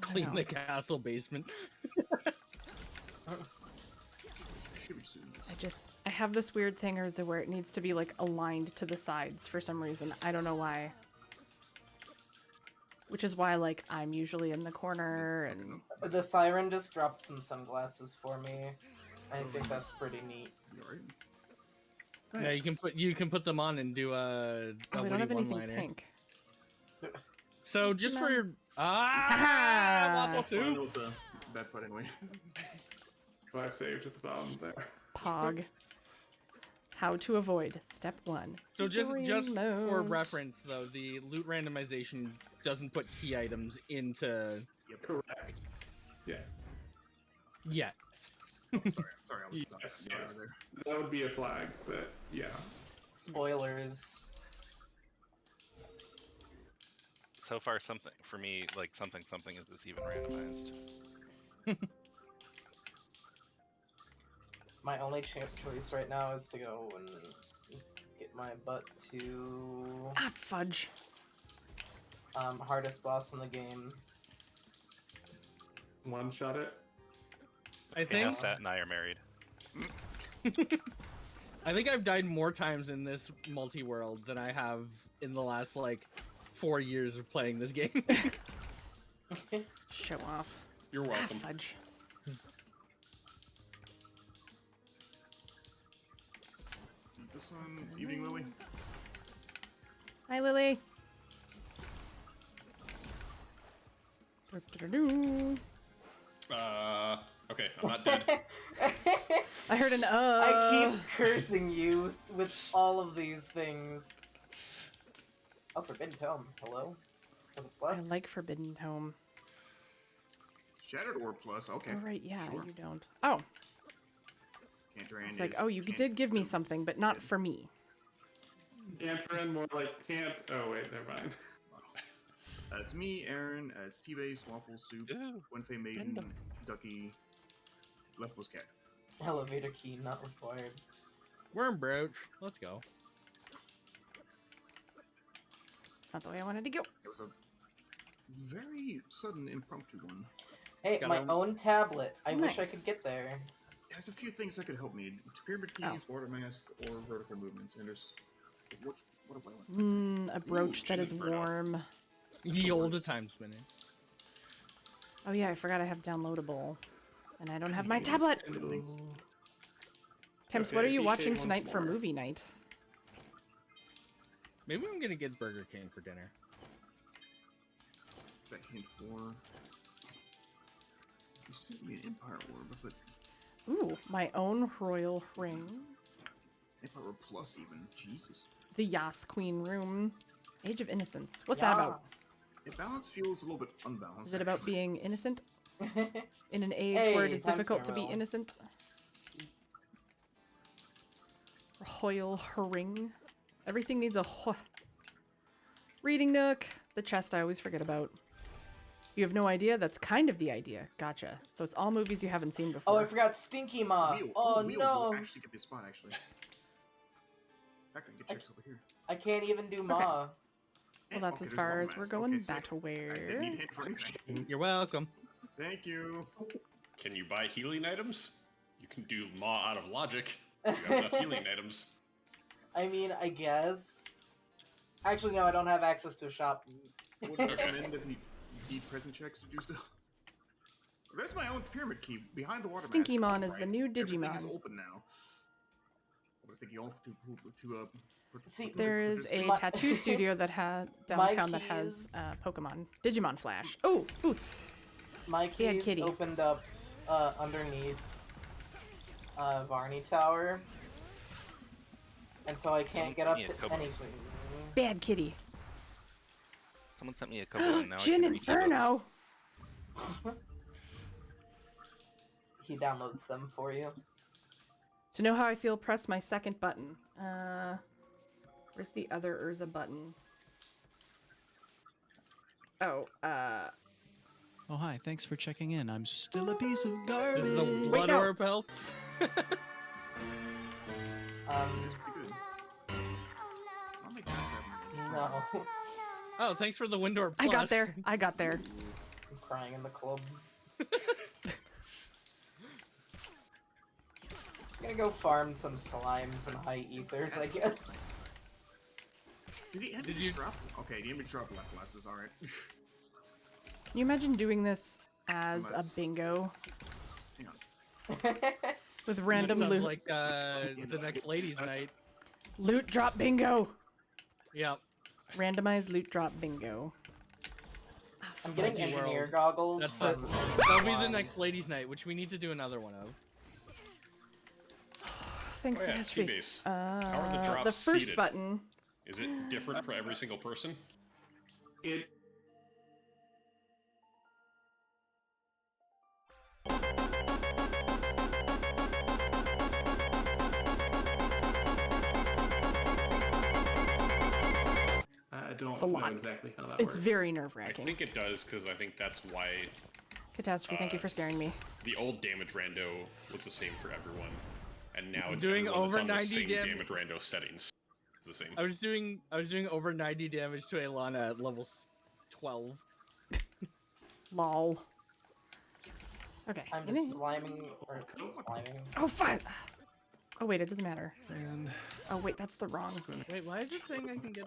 Clean know. the castle basement. Should be soon. I have this weird thing where it needs to be like aligned to the sides for some reason. I don't know why. Which is why like I'm usually in the corner and The siren just dropped some sunglasses for me. I think that's pretty neat. Yeah, you can put them on and do a we witty don't have anything one-liner. pink. So just for your waffle Well, soup. it was a bad fight anyway. I saved at the bottom there. Pog. How to avoid step 1. So just for Remote. reference though, the loot randomization doesn't put key items into Correct. Yeah. yet. Sorry, I was Yes, out yeah. of there. That would be a flag, but yeah. Spoilers. So far, something for me, like something is this even randomized? My only choice right now is to go and get my butt to Fudge. hardest boss in the game. One shot it. I Okay, now think Sat and I are married. I think I've died more times in this multi-world than I have in the last like 4 years of playing this game. Show off. You're welcome. Fudge. This evening, Lily. Hi, Lily. Okay, I'm not dead. I heard an I keep cursing you with all of these things. Oh, Forbidden Tome. Hello? For the I plus? like Forbidden Tome. Shattered Orb Plus, okay. Oh, right, yeah, Sure. you don't. Oh, Cantaran it's like, is- oh, you can't- did give me something, but not for me. Camperin, more like camp. Oh, wait, never mind. It's me, Aaron, it's T-Base, Waffle Soup, Wednesday Maiden, Ducky, Left was Cat. Elevator key not required. Worm brooch. Let's go. It's not the way I wanted to go. It was a very sudden, impromptu one. Hey, Got my a- own tablet. I wish I Nice. could get there. There's a few things that could help me. Pyramid keys, water mask, or vertical movement. And there's... what do I want? A brooch that is warm. Ye olde times, minute. Oh yeah, I forgot I have downloadable. And I don't have my tablet. Temps, what are Okay, you BK watching once tonight for more. movie night? Maybe I'm gonna get Burger King for dinner. That hint for... You sent me an Empire Orb, but... Ooh, my own royal ring. Empire Orb Plus even. Jesus. The Yas Queen room. Age of Innocence. What's that about? The balance feels a little bit unbalanced. Is it about actually. being innocent? In an age where it Hey, is Times difficult to be Square innocent? Royal ring. Everything needs a reading nook. The chest I always forget about. You have no idea? That's kind of the idea. Gotcha. So it's all movies you haven't seen before. Oh, I forgot Stinky Ma. Wheel. Oh Wheel no! will actually get me a spot, actually. I can get yours over here. I can't even do Ma. Well, that's Okay, as there's far one as we're mask. going. Okay, sick. That where? I didn't need hint for anything. You're welcome. Thank you. Can you buy healing items? You can do Maw out of logic. You have enough healing items. I mean, I guess. Actually, no, I don't have access to a shop. Would recommend if you need present checks to do stuff. There's my own pyramid key behind the water mask. Stinkymon is the Right. new Everything is Digimon. open now. I think you all See, There is a My- tattoo studio that has My downtown that has keys- Pokemon. Digimon Flash. Oh, boots. My Bad keys kitty. opened up underneath Varney Tower, and so I can't get up Someone sent to me a couple. anything. Bad kitty. Someone sent me a couple, and now Jin I can read those. Inferno. He downloads them for you. To know how I feel, press my second button. Where's the other Urza button? Oh, Oh, hi. Thanks for checking in. I'm still a piece of garbage. Does the Wait, blood no. orb help? No. Oh, thanks for the Windor I Plus. got there. I got there. I'm crying in the club. Just gonna go farm some slimes and high ethers, I guess. Did the image drop? Okay, the image drop left glasses, alright. Can you imagine doing this as a bingo? Hang on. With random Sounds loot. like the next ladies' night. Loot drop bingo! Yep. Randomized loot drop bingo. I'm getting engineer goggles from That'll be the next ladies' night, which we need to do another one of. Thanks Oh for yeah, history. T-base. How are the drops the first seated? button. Is it different for every single person? It. I don't It's a know lot. exactly how that It's works. very I nerve-wracking. think it does, because I think that's why Catastrophe, thank you for scaring me. the old damage rando was the same for everyone, and now it's Doing everyone that's over on the 90 same damage. damage rando settings. It's the same. I was doing over 90 damage to Alana at level 12. Lol. Okay. I'm just sliming, or sliming. Oh, fuck! Oh, wait, it doesn't matter. Oh, wait, that's the wrong. Wait, why is it saying I can get...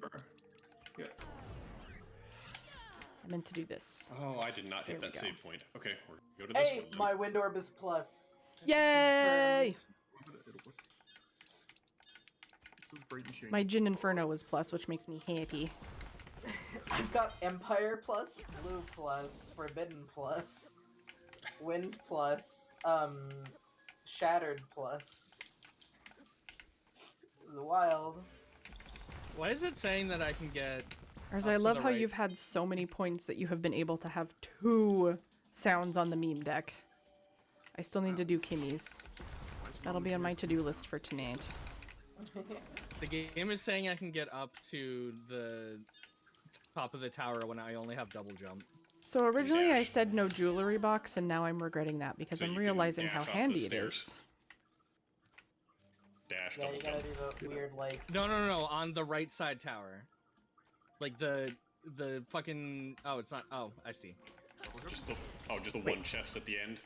Yeah. I meant to do this. Oh, I did not hit There we that go. save point. Okay, we're go to this Hey, one. then. my wind orb is plus. Yay! Confirmed. My Jin Inferno was plus, which makes me happy. I've got Empire plus, Blue plus, Forbidden plus, Wind plus, Shattered plus. It's wild. Why is it saying that I can get... Ars, up I to love the how right? you've had so many points that you have been able to have 2 sounds on the meme deck. I still need to do Kimmy's. That'll be on my to-do list for tonight. The game is saying I can get up to the top of the tower when I only have double jump. So originally I said no jewelry box, and now I'm regretting that because So I'm you can realizing how dash off the handy it stairs? is. Dash Yeah, double you gotta jump. do the weird, like... No, on the right side tower. Like the fucking... Oh, it's not... Oh, I see. Just the one chest at the end.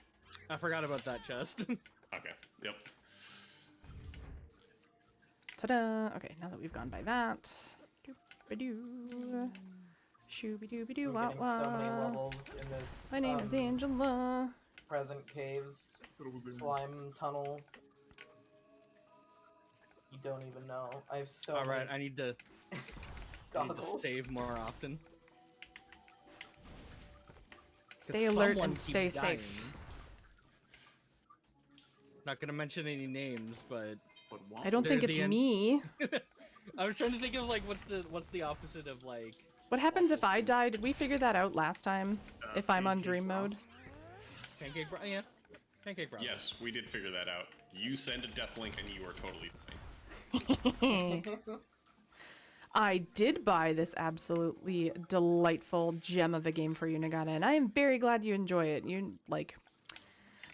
I forgot about that chest. Okay. Yep. Ta-da! Okay, now that we've gone by that... Doop-a-doo. Shooby-dooby-doo, I'm getting so many wah-wah. levels in this, My name is Angela. Present Caves slime tunnel. You don't even know. I have so Alright, many I need to goggles. save more often. 'Cause Stay alert someone and stay keeps dying. safe. Not gonna mention any names, but I don't think the it's end- me. I was trying to think of like what's the opposite of like. What happens if I die? Did we figure that out last time? If I'm on dream mode? Pancake bro, yeah. Pancake bro. Yes, we did figure that out. You send a death link and you are totally fine. I did buy this absolutely delightful gem of a game for you, Nagata, and I am very glad you enjoy it. You, like...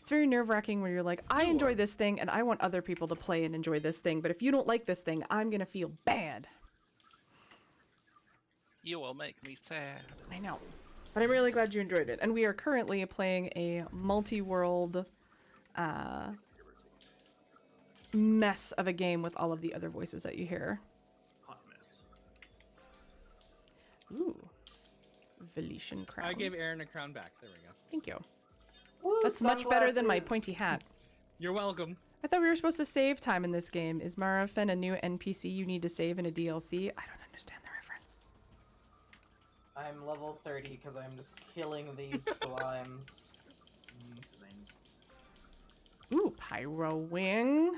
It's very nerve-wracking where you're like, I enjoy this thing, and I want other people to play and enjoy this thing, but if you don't like this thing, I'm gonna feel bad. You will make me sad. I know. But I'm really glad you enjoyed it. And we are currently playing a multi-world mess of a game with all of the other voices that you hear. Hot mess. Ooh. Venetian crown. I gave Aaron a crown back. There we go. Thank you. Woo, That's much better than my sunglasses. pointy hat. You're welcome. I thought we were supposed to save time in this game. Is Marafen a new NPC you need to save in a DLC? I don't understand the reference. I'm level 30 because I'm just killing these slimes. These things. Ooh, Pyro Wing.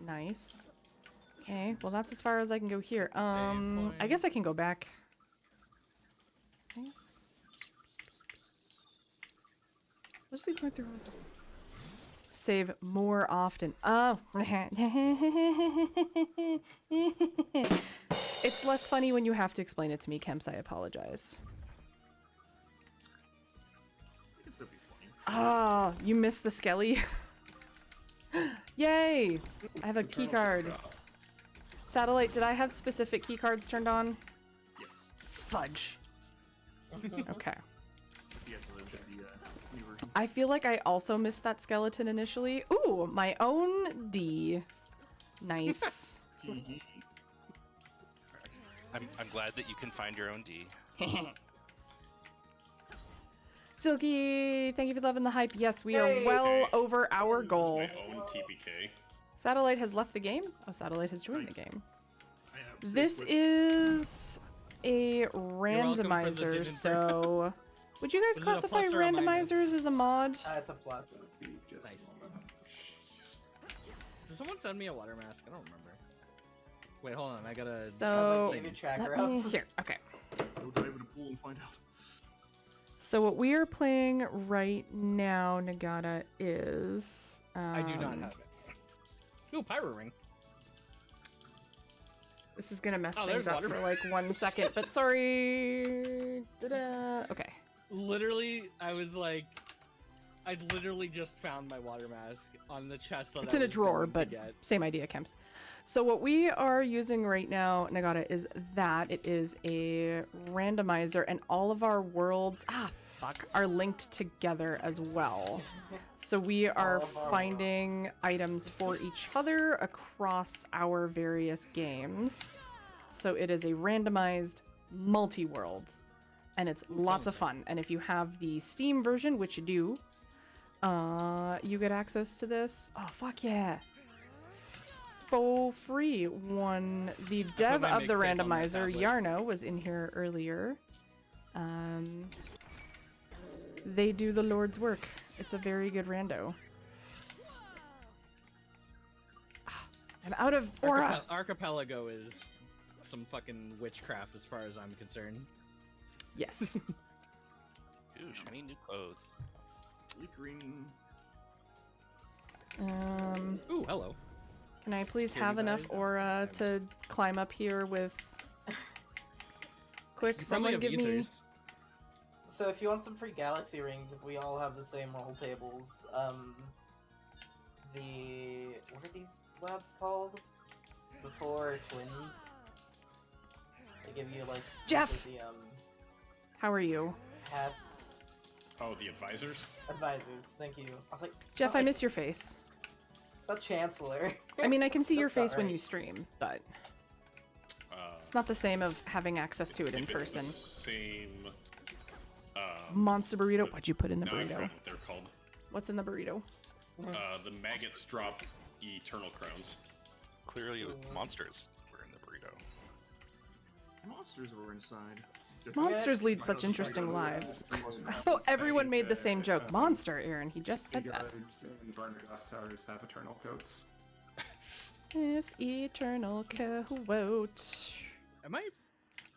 Nice. Okay, well that's as far as I can go here. I guess I can go back. Nice. Let's see going through. Save more often. Oh. It's less funny when you have to explain it to me, Kemps. I apologize. It can still be funny. Ah, you missed the Skelly. Yay! I have a key card. Satellite, did I have specific key cards turned on? Yes. Fudge. Okay. Yes, so there's the new version. I feel like I also missed that skeleton initially. Ooh, my own D. Nice. I'm glad that you can find your own D. Silky, thank you for loving the hype. Yes, we are well over our goal. My own TPK. Satellite has left the game. Oh, Satellite has joined the game. Safe This with- is a welcome for the randomizer, digit so would you guys Is it a classify plus or a minus? randomizers as a mod? It's a plus. Nice. Did someone send me a water mask? I don't remember. Wait, hold on. I gotta. So Keep your tracker let me up. here. Okay. Go dive in a pool and find out. So what we are playing right now, Nagata, is I do not have it. Ooh, pyro ring. This is gonna mess Oh, things there's up water. for like 1 second, but sorry. Da-da. Okay. Literally, I was like, I literally just found my water mask on the chest that It's I in a was drawer, going to but get. same idea, Kemps. So what we are using right now, Nagata, is that it is a randomizer, and all of our worlds are linked together as well. So we are All of our finding items for each other across our various games. So it is a randomized multi-world, and it's lots of fun. And if you have the Steam version, which you do, you get access to this. Oh, fuck yeah. For free. The dev my of the mixtape on my randomizer, tablet. Yarno, was in here earlier. They do the Lord's work. It's a very good rando. I'm out of aura. Archipelago is some fucking witchcraft as far as I'm concerned. Yes. Ooh, shiny new clothes. Green. Ooh, hello. Can I please Security have enough badge? aura to climb up here with... Quick, You probably someone have give me... ethers. So if you want some free galaxy rings, if we all have the same roll tables, what are these lads called? The four twins. They give you like Jeff! the How are you? hats. Oh, the advisors? Advisors, thank you. I was like, Jeff, I miss your face. It's not Chancellor. I mean, I can see your That's not face when right. you stream, but it's not the same of having access to it in If it's the person. same. Monster burrito. What'd you put in the Now I burrito? forgot what they're called. What's in the burrito? The maggots drop eternal crowns. Clearly, monsters were in the burrito. Monsters were inside. Monsters lead such interesting lives. Oh, everyone made the same joke. Monster, Aaron. He just said that. And Varnagast towers have eternal coats. This eternal quote. Am I?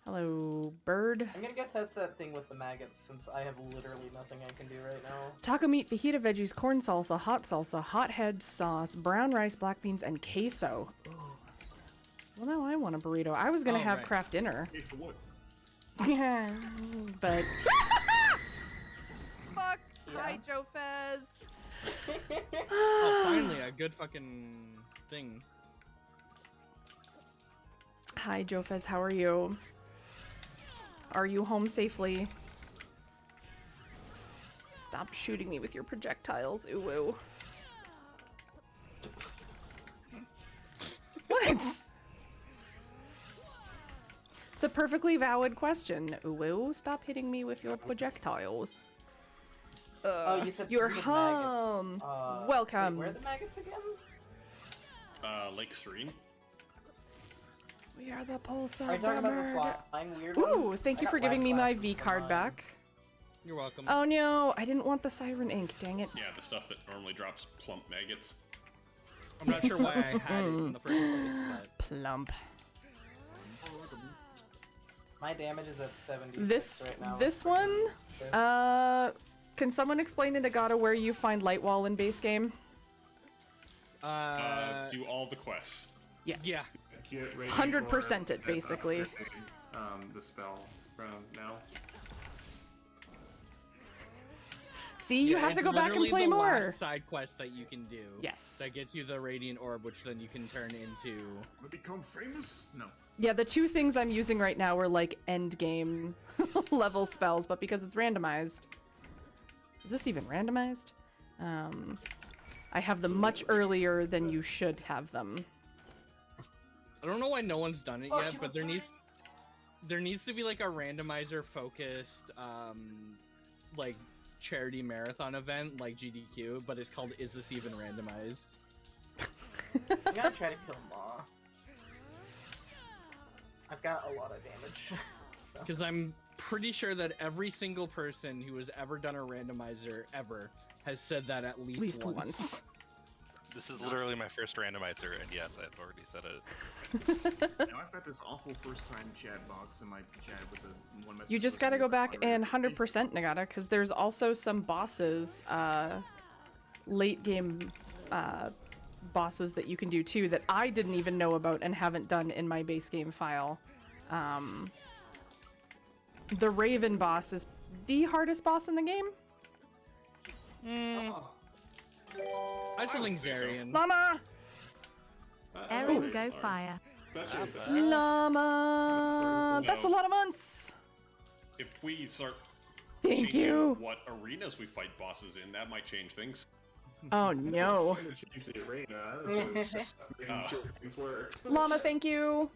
Hello, bird. I'm gonna go test that thing with the maggots since I have literally nothing I can do right now. Taco meat, fajita veggies, corn salsa, hot head sauce, brown rice, black beans, and queso. Ooh. Well, now I want a burrito. I was gonna have right. craft dinner. Queso what? Yeah, but... Fuck! Yeah. Hi, Joe Fez! Oh, finally, a good fucking thing. Hi, Joe Fez, how are you? Are you home safely? Stop shooting me with your projectiles, ooh ooh. What? It's a perfectly valid question, ooh ooh. Stop hitting me with your projectiles. Oh, you said You're you said home. maggots. Welcome. Wait, where are the maggots again? Lake Serene. We are the pulse of Are you talking the about the murder. flying weird Ooh, ones? thank I you got for giving lab me my classes V for card mine. back. You're welcome. Oh no, I didn't want the siren ink, dang it. Yeah, the stuff that normally drops plump maggots. I'm not sure why I had it in the first place, but Plump. My damage is at 76 This right now. this one, can someone explain to Nagata where you find Lightwall in base game? Do all the quests. Yes. Yeah. 100% it, basically. The spell from now. See, you Yeah, have to it's go back and literally play the more. last side quest that you can do. Yes. That gets you the radiant orb, which then you can turn into. To become famous? No. Yeah, the two things I'm using right now are like end game level spells, but because it's randomized, Is this even randomized? I have them much earlier than you should have them. I don't know why no one's done it Oh, yet, he but was there needs to be like a randomizer focused like charity marathon event like GDQ, but it's called Is This Even Randomized? I'm gonna try to kill Maw. I've got a lot of damage. So. Because I'm pretty sure that every single person who has ever done a randomizer ever has said that at least once. This is literally my first randomizer, and yes, I've already said it. Now I've got this awful first-time chat box in my chat with the one message. You just gotta go back and 100% Nagata, because there's also some bosses, late game bosses that you can do too that I didn't even know about and haven't done in my base game file. The Raven boss is the hardest boss in the game. I still think Zarian. Llama! Erin, go fire. Llama! That's a lot of months! If we start Thank changing you. what arenas we fight bosses in, that might change things. Oh no. Change the arena. Things work. Llama, thank you!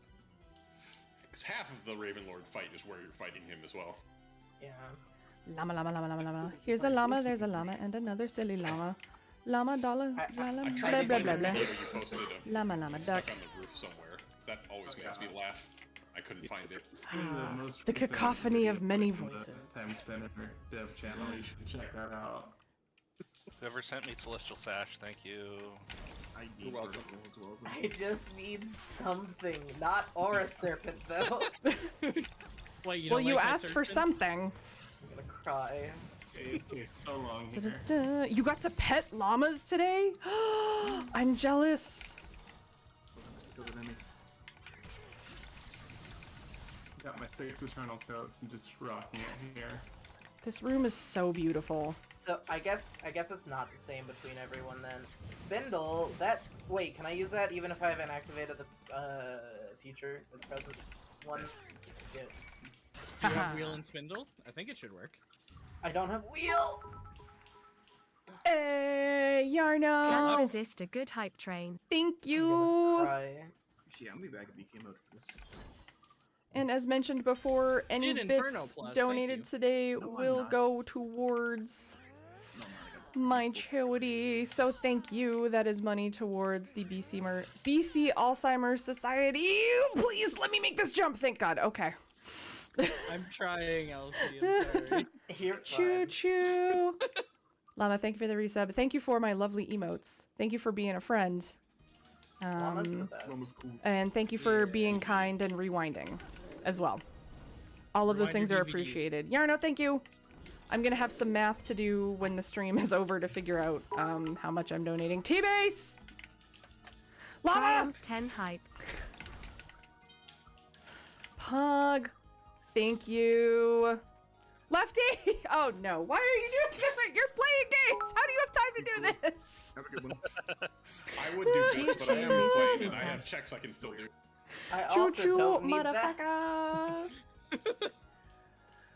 Because half of the Ravenlord fight is where you're fighting him as well. Yeah. Llama, llama, llama, llama, llama. Here's a llama, there's a llama, and another silly llama. Llama, dollar, llama, I blah, tried to blah, find blah, a blah. video you posted of Llama, llama, stuck duck. on the roof somewhere. That always makes me laugh. I couldn't find it. The cacophony of many voices. Time Spinner dev channel, you should check that out. Whoever sent me Celestial Sash, thank you. You're welcome. I just need something, not Aura Serpent though. Wait, Well, you asked for something. I'm gonna cry. You're so long here. Da-da-da. You got to pet llamas today? I'm jealous. Got my 6 eternal coats and just rocking it here. This room is so beautiful. So I guess it's not the same between everyone then. Spindle, that wait, can I use that even if I haven't activated the future or the present one? Yeah. Do you have Wheel and Spindle? I think it should work. I don't have Wheel! Hey, Can't Yarno! resist a good hype train. Thank I'm you! gonna cry. Actually, I'll be back if you came out for this. And as mentioned before, any Did bits Inferno Plus, thank donated you. today No, I'm will not. go towards No, I got my charity. So thank you. That is money towards the BC Alzheimer's Society. Please let me make this jump. Thank God. Okay. I'm trying, Elsie. I'm sorry. You're Choo fine. choo. Llama, thank you for the resub. Thank you for my lovely emotes. Thank you for being a friend. Llama's the best. And thank you for being kind and rewinding as well. All of those Rewind things your are DVDs. appreciated. Yarno, thank you. I'm gonna have some math to do when the stream is over to figure out how much I'm donating. T-Base! Llama! Triumph 10 hype. Pug! Thank you. Lefty! Oh no, why are you doing this? You're playing games! How do you have time to do this? Have a good one. I would do bits, but I haven't played, and I have checks I can still do. I Choo also choo, don't need that. motherfucker!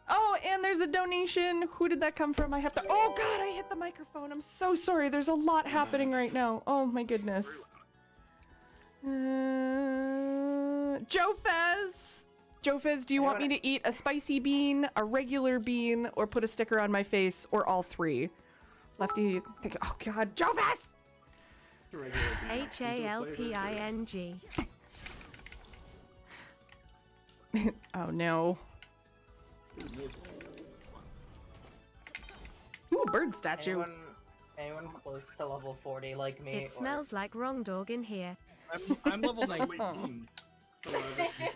Oh, and there's a donation. Who did that come from? I have to. Oh God, I hit the microphone. I'm so sorry. There's a lot happening right now. Oh my goodness. Joe Fez. Joe Fez, do you want me to eat a spicy bean, a regular bean, or put a sticker on my face, or all three? Lefty, think. Oh God, Joe Fez. HALPING. Oh no. Ooh, bird statue. Anyone close to level 40 like me? It smells like wrong dog in here. I'm level 19.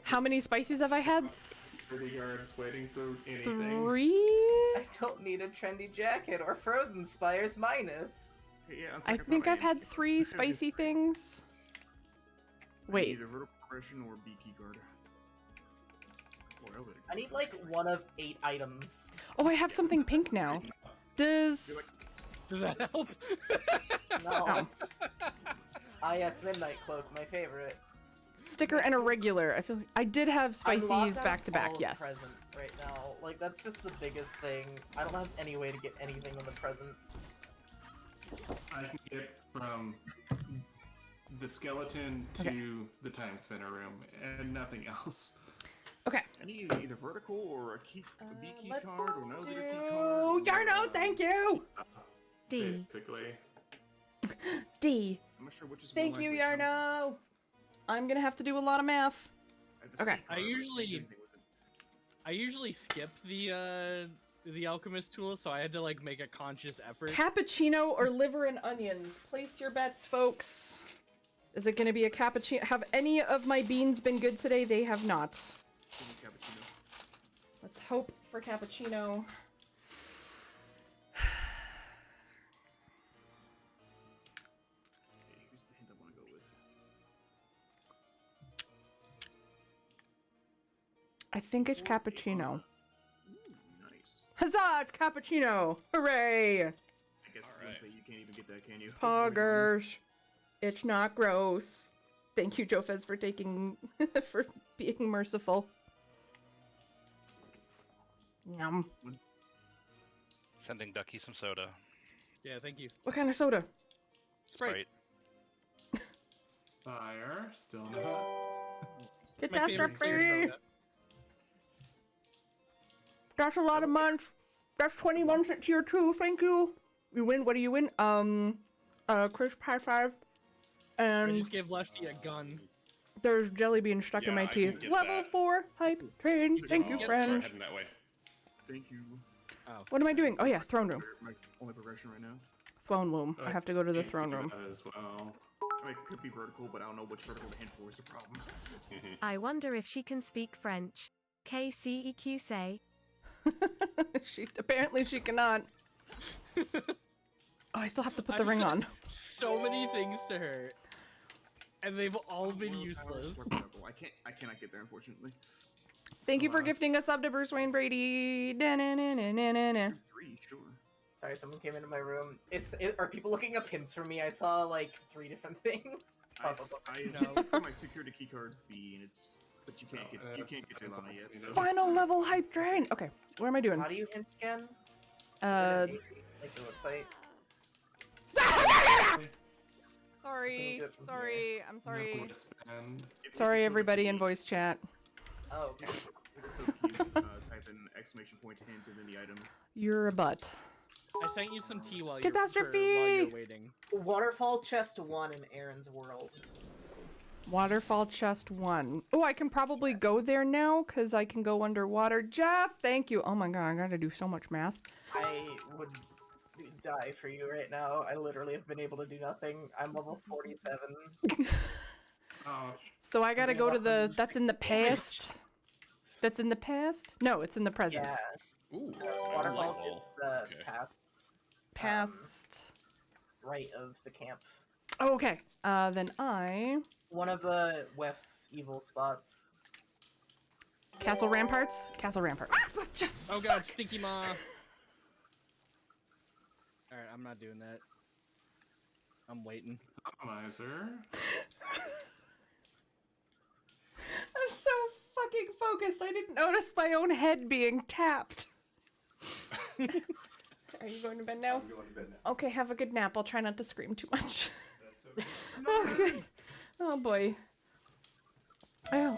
How many spices have I had? Security guards waiting for anything. 3? I don't need a trendy jacket or Frozen Spires minus. Yeah, I think I've had 3 spicy things. Wait. Either vertical progression or beaky guard. Or elevator I need like one of 8 items. Oh, I have something pink now. Does that help? No. Ah, yes, Midnight Cloak, my favorite. sticker and a regular? I feel like I did have I'm locked spices out back to back. all Yes. present right now. Like, that's just the biggest thing. I don't have any way to get anything in the present. I can get from the skeleton to the time spinner room and nothing else. Okay. I need either vertical or a B key let's card or an elevator key Oh, card. Yarno, thank you! D. Basically. D. I'm not sure which is Thank more you, likely. Yarno! I'm gonna have to do a lot of math. Okay. I usually skip the alchemist tool, so I had to like make a conscious effort. Cappuccino or liver and onions? Place your bets, folks. Is it gonna be a cappuccino? Have any of my beans been good today? They have not. Cappuccino. Let's hope for cappuccino. Okay, who's the hint I want to go with? I think it's cappuccino. Ooh, nice. Huzzah! It's cappuccino! Hooray! I guess you can't even get that, can you? Poggers. It's not gross. Thank you, Jofez, for taking for being merciful. Yum. Sending Ducky some soda. Yeah, thank you. What kind of soda? Sprite. Fire. Still not. Catastrophe! That's a lot of months. That's 20 months at tier 2. Thank you. You win. What do you win? Crisp high five. And I just gave Lefty a gun. there's jelly bean stuck in my I can teeth. get Level that. 4 hype train. Thank you, Start friends. heading that way. Thank you. Oh. What am I doing? Oh yeah, throne room. My only progression right now. Throne room. I have to go to the Can't throne do room. that as well. I mean, it could be vertical, but I don't know which vertical to hint for is the problem. I wonder if she can speak French. KCEQ say. Apparently she cannot. Oh, I still have to put the I've ring said on. So many things to her, and they've all been useless. I cannot get there, unfortunately. Thank you for gifting a sub to Bruce Wayne Brady. Da-na-na-na-na-na. 3, sure. Sorry, someone came into my room. Are people looking up hints for me? I saw like 3 different things. I took from my security key card B, and it's but you can't get to Lana yet. So. Final level hype train. Okay, what am I doing? How do you hint again? Like the website. Sorry, sorry, I'm sorry. No spend. Sorry, everybody in voice chat. Oh, okay. Type in exclamation point hint and then the item. You're a butt. I sent you some tea while Catastrophe! while you're waiting. Waterfall chest 1 in Aaron's world. Waterfall chest 1. Oh, I can probably go there now because I can go underwater. Jeff, thank you. Oh my god, I gotta do so much math. I would die for you right now. I literally have been able to do nothing. I'm level 47. Oh, So I gotta go to the. That's in the past. That's in the past? No, it's in the present. Yeah. Ooh, Waterfall wall. is Okay. past Past. right of the camp. Oh, okay. Then I. One of the Wef's evil spots. Castle Ramparts? Castle Rampart. Oh god, Stinky Ma! Alright, I'm not doing that. I'm waiting. Optimizer. I'm so fucking focused. I didn't notice my own head being tapped. Are you going to bed now? I'm going to bed now. Okay, have a good nap. I'll try not to scream too much. Okay. Oh boy. Oh.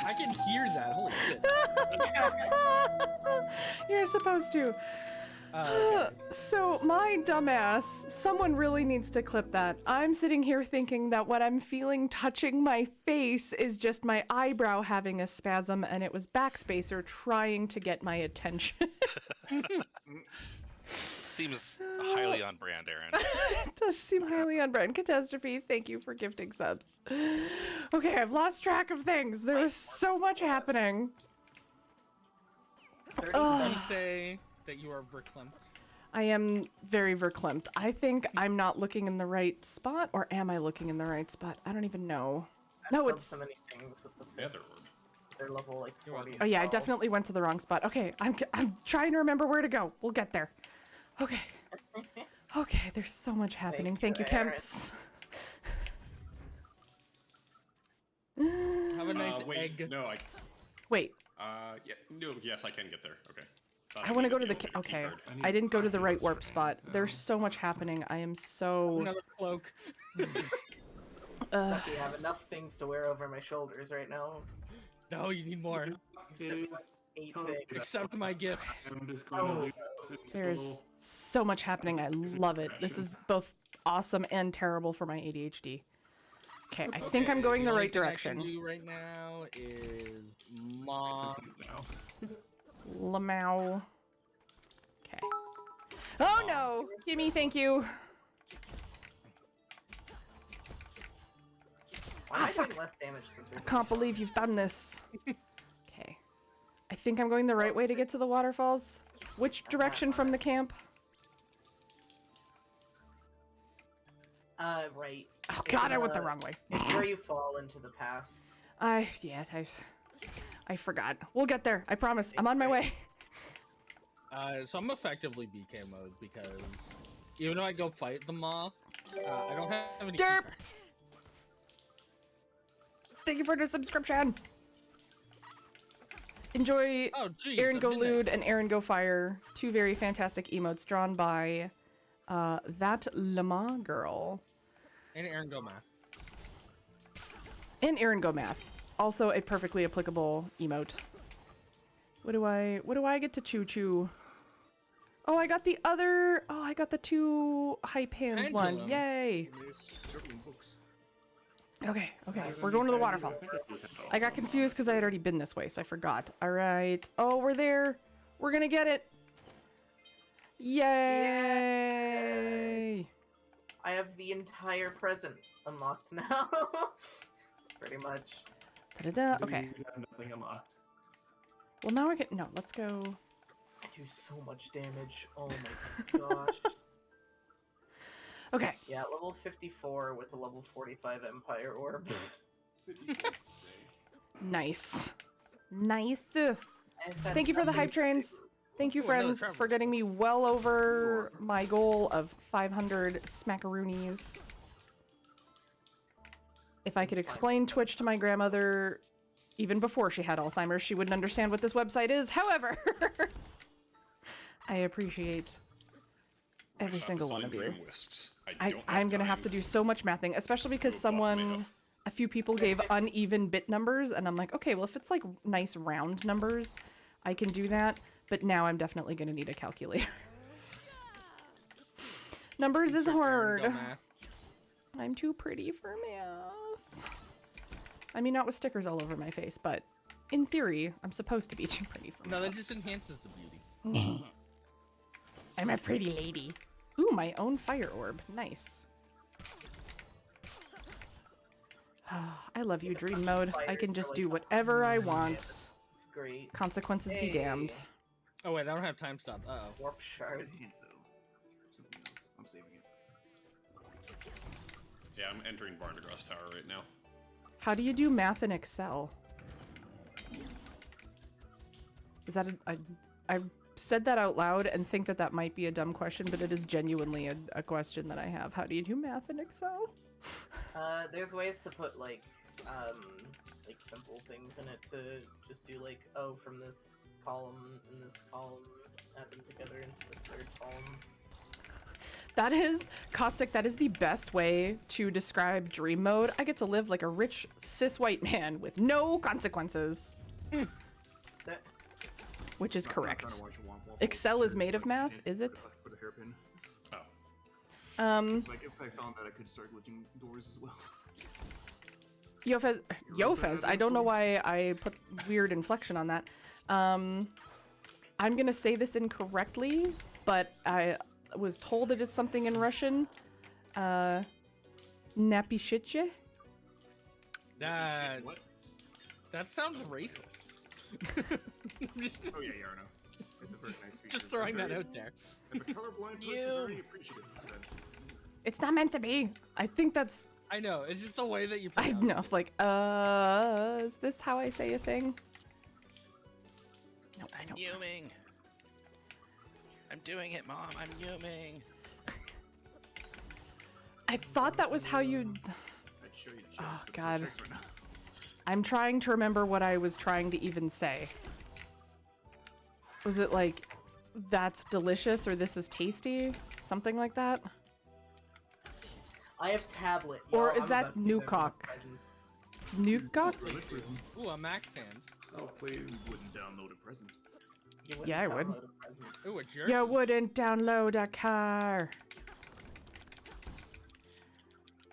I can hear that. Holy shit. You're supposed to. Okay. So my dumbass, someone really needs to clip that. I'm sitting here thinking that what I'm feeling touching my face is just my eyebrow having a spasm, and it was Backspacer trying to get my attention. Seems highly on brand, Aaron. It does seem highly on brand. Catastrophe, thank you for gifting subs. Okay, I've lost track of things. There was so much happening. 37. You say that you are verklempt. I am very verklempt. I think I'm not looking in the right spot, or am I looking in the right spot? I don't even know. I've No, done it's... so many things with the Yeah, fists. They're level like 40. Oh yeah, I definitely went to the wrong spot. Okay, I'm trying to remember where to go. We'll get there. Okay. Okay, there's so much happening. Thank you, Aaron. Kemps. Have a nice wait, egg. No, I. Wait, Yeah, no, yes, I can get there. Okay. Thought I want to go to needed the... elevator key Okay, card. I didn't go to the right warp spot. There's so much happening. I am so... Another cloak. Lucky I have enough things to wear over my shoulders right now. No, you need more. You've sent me like 8 things. Accept my gift. I'm just going to leave this There's so much happening. I love it. This is both awesome and terrible for my ADHD. Okay, I think I'm going the only right thing direction. I can do right now is mom. Lamau. Okay. Oh no! Gimme, thank you. Why am I fuck. doing less damage since I can't believe you've done this. Okay. I think I'm going the right way to get to the waterfalls. Which direction from the camp? Right. Oh god, I went the wrong way. It's where you fall into the past. Yes, I forgot. We'll get there. I promise. I'm on my way. So I'm effectively BK mode because even though I go fight the maw, I don't have any. Derp! Thank you for the subscription. Enjoy Aaron Go Lewd and Aaron Go Fire, two very fantastic emotes drawn by that Lama girl. And Aaron Go Math. And Aaron Go Math. Also a perfectly applicable emote. What do I get to choo-choo? Oh, I got the other... Oh, I got the two hype hands one. Yay! Okay, we're going to the waterfall. I got confused because I had already been this way, so I forgot. Alright. Oh, we're there. We're gonna get it. Yay! I have the entire present unlocked now. Pretty much. Da-da-da. Okay. You have nothing unlocked. Well, now I can... No, let's go... I do so much damage. Oh my gosh. Okay. Yeah, level 54 with a level 45 Empire Orb. Nice. Nice. Thank you for the hype trains. Thank you, Oh, another friends, traveler. for getting me well over my goal of 500 smackaroonies. If I could explain Twitch to my grandmother even before she had Alzheimer's, she wouldn't understand what this website is. However, I appreciate every single one of you. I'm gonna have to do so much mathing, especially because a few people gave uneven bit numbers, and I'm like, okay, well, if it's like nice round numbers, I can do that. But now I'm definitely gonna need a calculator. Numbers is hard. I'm too pretty for math. I mean, not with stickers all over my face, but in theory, I'm supposed to be too pretty for No, math. that just enhances the beauty. I'm a pretty lady. Ooh, my own fire orb. Nice. I love you, Dream Mode. I can just do whatever I want. It's great. Consequences be damned. Oh wait, I don't have time stop. Uh-oh. Warp shard. Something else. I'm saving it. Yeah, I'm entering Barnagross Tower right now. How do you do math in Excel? Is that I said that out loud and think that that might be a dumb question, but it is genuinely a question that I have. How do you do math in Excel? There's ways to put like simple things in it to just do like, oh, from this column and this column, add them together into this third column. That is, Caustic, that is the best way to describe Dream Mode. I get to live like a rich, cis white man with no consequences. Which is correct. Excel is made of math, is it? For the hairpin. Oh. It's like if I found that I could start glitching doors as well. Yofez, I don't know why I put weird inflection on that. I'm gonna say this incorrectly, but I was told it is something in Russian. Napishitche? That sounds racist. Oh yeah, Yarno. It's a very nice creature. Just throwing that out there. As a colorblind person, very appreciative of that. It's not meant to be. I think that's... I know, it's just the way that you I pronounce know, like, is this how I say a thing? No, I don't. Yuming. I'm doing it, Mom. I'm yuming. I thought that was how you... I'd show you the Oh, checks, but God. the checks right now. I'm trying to remember what I was trying to even say. Was it like, that's delicious or this is tasty? Something like that? I have tablet. Or y'all. is I'm that about to give everyone Newcock? presents. Newcock? Ooh, a max sand. Oh, please. Wouldn't download a present. You wouldn't Yeah, I would. download a present. Ooh, a jerk. You wouldn't download a car.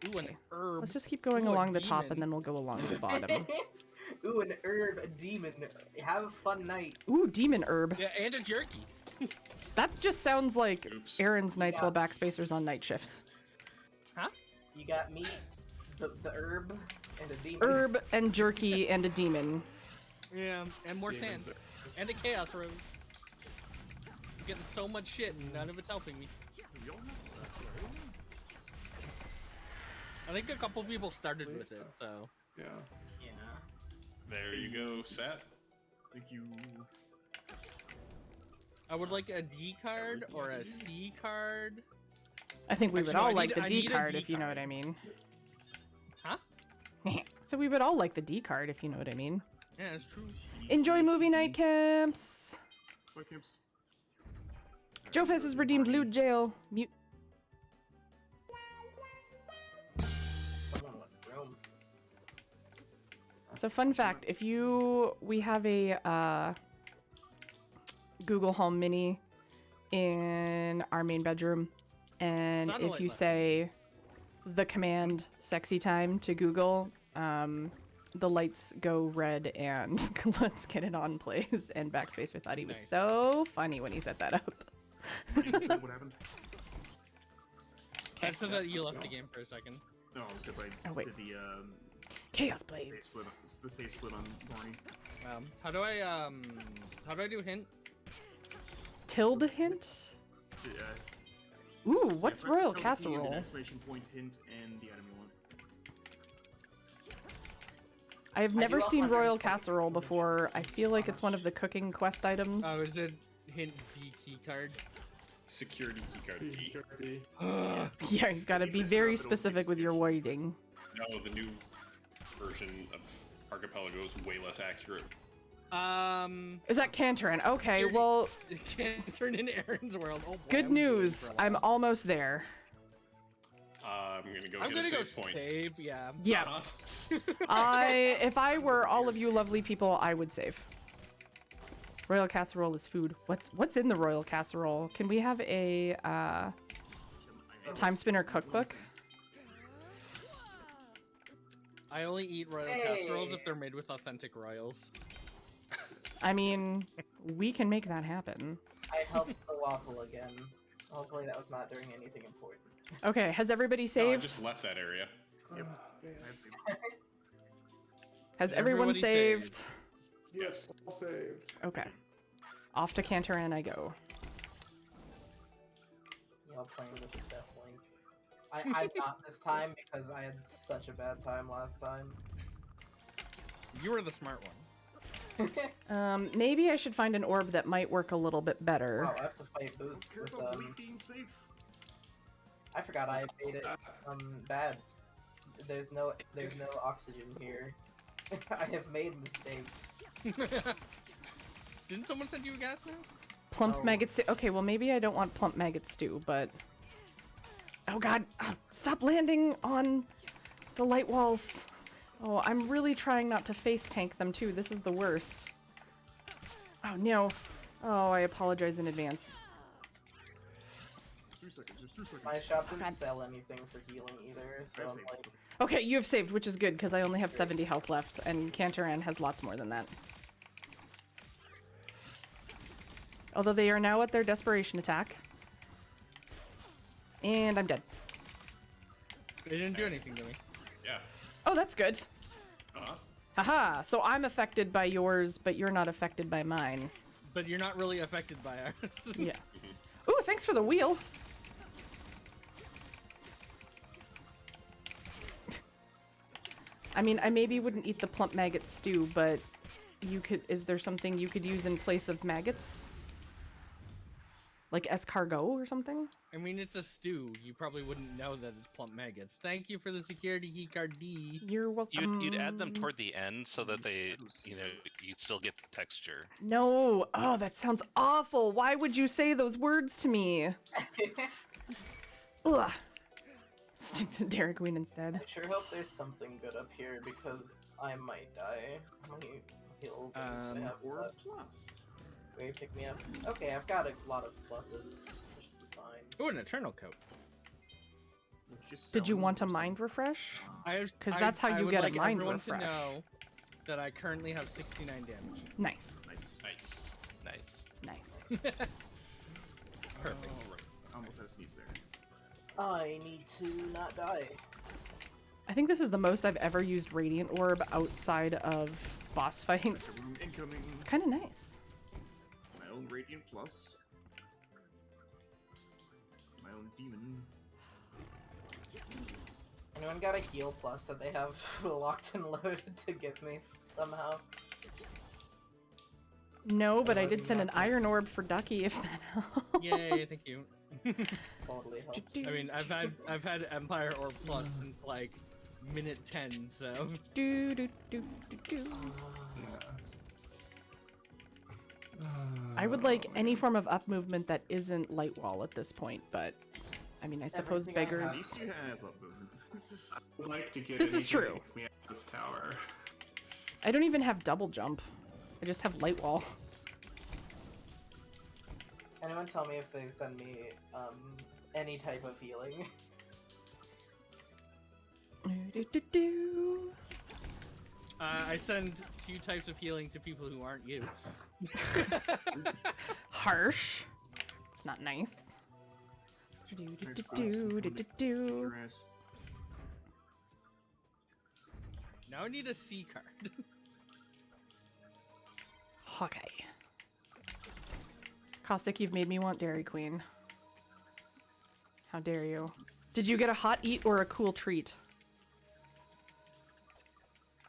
Ooh, an herb. Let's just keep going Ooh, a along the top demon. and then we'll go along the bottom. Ooh, an herb, a demon. Have a fun night. Ooh, demon herb. Yeah, and a jerky. That just sounds like Oops. Aaron's nights Yeah. while backspacers on night shifts. Huh? You got meat, the herb, and a demon. Herb and jerky and a demon. Yeah, and more sand. And a chaos rose. I'm getting so much shit and none of it's helping me. I think a couple people started with it, so. Yeah. Yeah. There you go, Sat. Thank you. I would like a D card or a C card. I think we would Actually, no, all I like need- the I D need a card D if you know card. what I mean. Huh? So we would all like the D card if you know what I mean. Yeah, that's true. Enjoy movie night camps. Bye, camps. Joe Fest has redeemed loot jail. Mute. Someone went room. So fun fact, if we have a Google Home Mini in our main bedroom, and It's on the if light you button. say the command sexy time to Google, the lights go red and let's get it on plays, and Backspacer thought he was Nice. so funny when he set that up. What happened? I said that you left the game for a second. No, because I Oh, wait. did the Chaos save Blades. split, the save split on Barney. How do I do hint? Tilde hint? Yeah. Ooh, what's Yeah, press the royal tilde key and casserole? then exclamation point hint and the item you want. I have I never do seen 100 royal casserole before. I feel like it's one of the cooking quest items. Oh, is it hint D key card? Security keycard key. Yeah, you've got to be very specific with your wording. No, the new version of Archipelago is way less accurate. Is that Cantarin? Okay, well, Can't turn in Aaron's world. Oh boy, good I'm doing news. for a I'm while. almost there. I'm gonna go I'm get gonna a go save point. save. Yeah. Yeah. If I were all of you lovely people, I would save. Royal casserole is food. What's in the royal casserole? Can we have a time spinner cookbook? I only eat royal casseroles if they're made with authentic royals. I mean, we can make that happen. I helped the waffle again. Hopefully that was not doing anything important. Okay, has everybody No, I saved? just left that area. Yep. Has everyone Everybody saved? saved. Yes, all saved. Okay. Off to Cantarin I go. Y'all playing with the Death Link. I'm not this time because I had such a bad time last time. You were the smart one. Maybe I should find an orb that might work a little bit better. Oh, I have to fight Boots with being safe. I forgot I made it bad. There's no oxygen here. I have made mistakes. Didn't someone send you a gas mask? Plump No. maggot stew. Okay, well maybe I don't want plump maggot stew, but... Oh god, stop landing on the light walls. Oh, I'm really trying not to face tank them too. This is the worst. Oh no. Oh, I apologize in advance. 2 seconds, just 2 seconds. My shop didn't God. sell anything for healing either, so I'm like, Okay, you have saved, which is good, because I only have 70 health left, and Cantaran has lots more than that. Although they are now at their desperation attack. And I'm dead. They didn't do anything to me. Yeah. Oh, that's good. Uh-huh. Haha, so I'm affected by yours, but you're not affected by mine. But you're not really affected by ours. Yeah. Ooh, thanks for the wheel. I mean, I maybe wouldn't eat the plump maggot stew, but you could. Is there something you could use in place of maggots? Like escargot or something? I mean, it's a stew. You probably wouldn't know that it's plump maggots. Thank you for the security key card D. You're welcome. You'd add them toward the end so that they, you know, you still get the texture. No. Oh, that sounds awful. Why would you say those words to me? Ugh. Stick to Dairy Queen instead. I sure hope there's something good up here because I might die. How many heal things do I have Or left? plus. Will you pick me up? Okay, I've got a lot of pluses. Which should be fine. Oh, an eternal coat. Did you want a mind refresh? Because that's how you would get like a mind everyone refresh. to know that I currently have 69 damage. Nice. Nice. Nice. Nice. Nice. Perfect. Alright. Almost had a sneeze there. I need to not die. I think this is the most I've ever used Radiant Orb outside of boss fights. Room incoming. It's kind of nice. My own Radiant Plus. My own demon. Anyone got a heal plus that they have locked and loaded to give me somehow? No, but I did send an Iron Orb for Ducky if that helps. Yay, thank you. Totally helps. I mean, I've had Empire Orb Plus since like minute 10, so. Do do do do do. I would like any form of up movement that isn't light wall at this point, but I mean, I suppose Everything I beggars. have. At least you have up movement. I would like to get This is anything that true. makes me out of this tower. I don't even have double jump. I just have light wall. Anyone tell me if they send me any type of healing? Do, do, do. I send 2 types of healing to people who aren't you. Harsh. It's not nice. Do, do, do, do, do, do, do. Your ass. Now I need a C card. Okay. Caustic, you've made me want Dairy Queen. How dare you? Did you get a hot eat or a cool treat?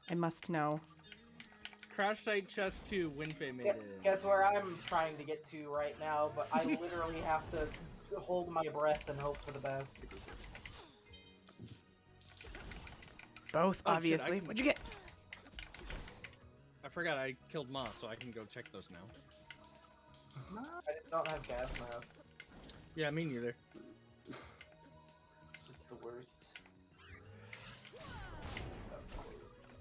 I must know. Crash Site Chest 2, Winfei made it. Guess where I'm trying to get to right now, but I literally have to hold my breath and hope for the best. Both, Oh, shit, obviously. What'd you get? I forgot I killed Moss, so I can go check those now. I just don't have gas mask. Yeah, me neither. It's just the worst. That was close.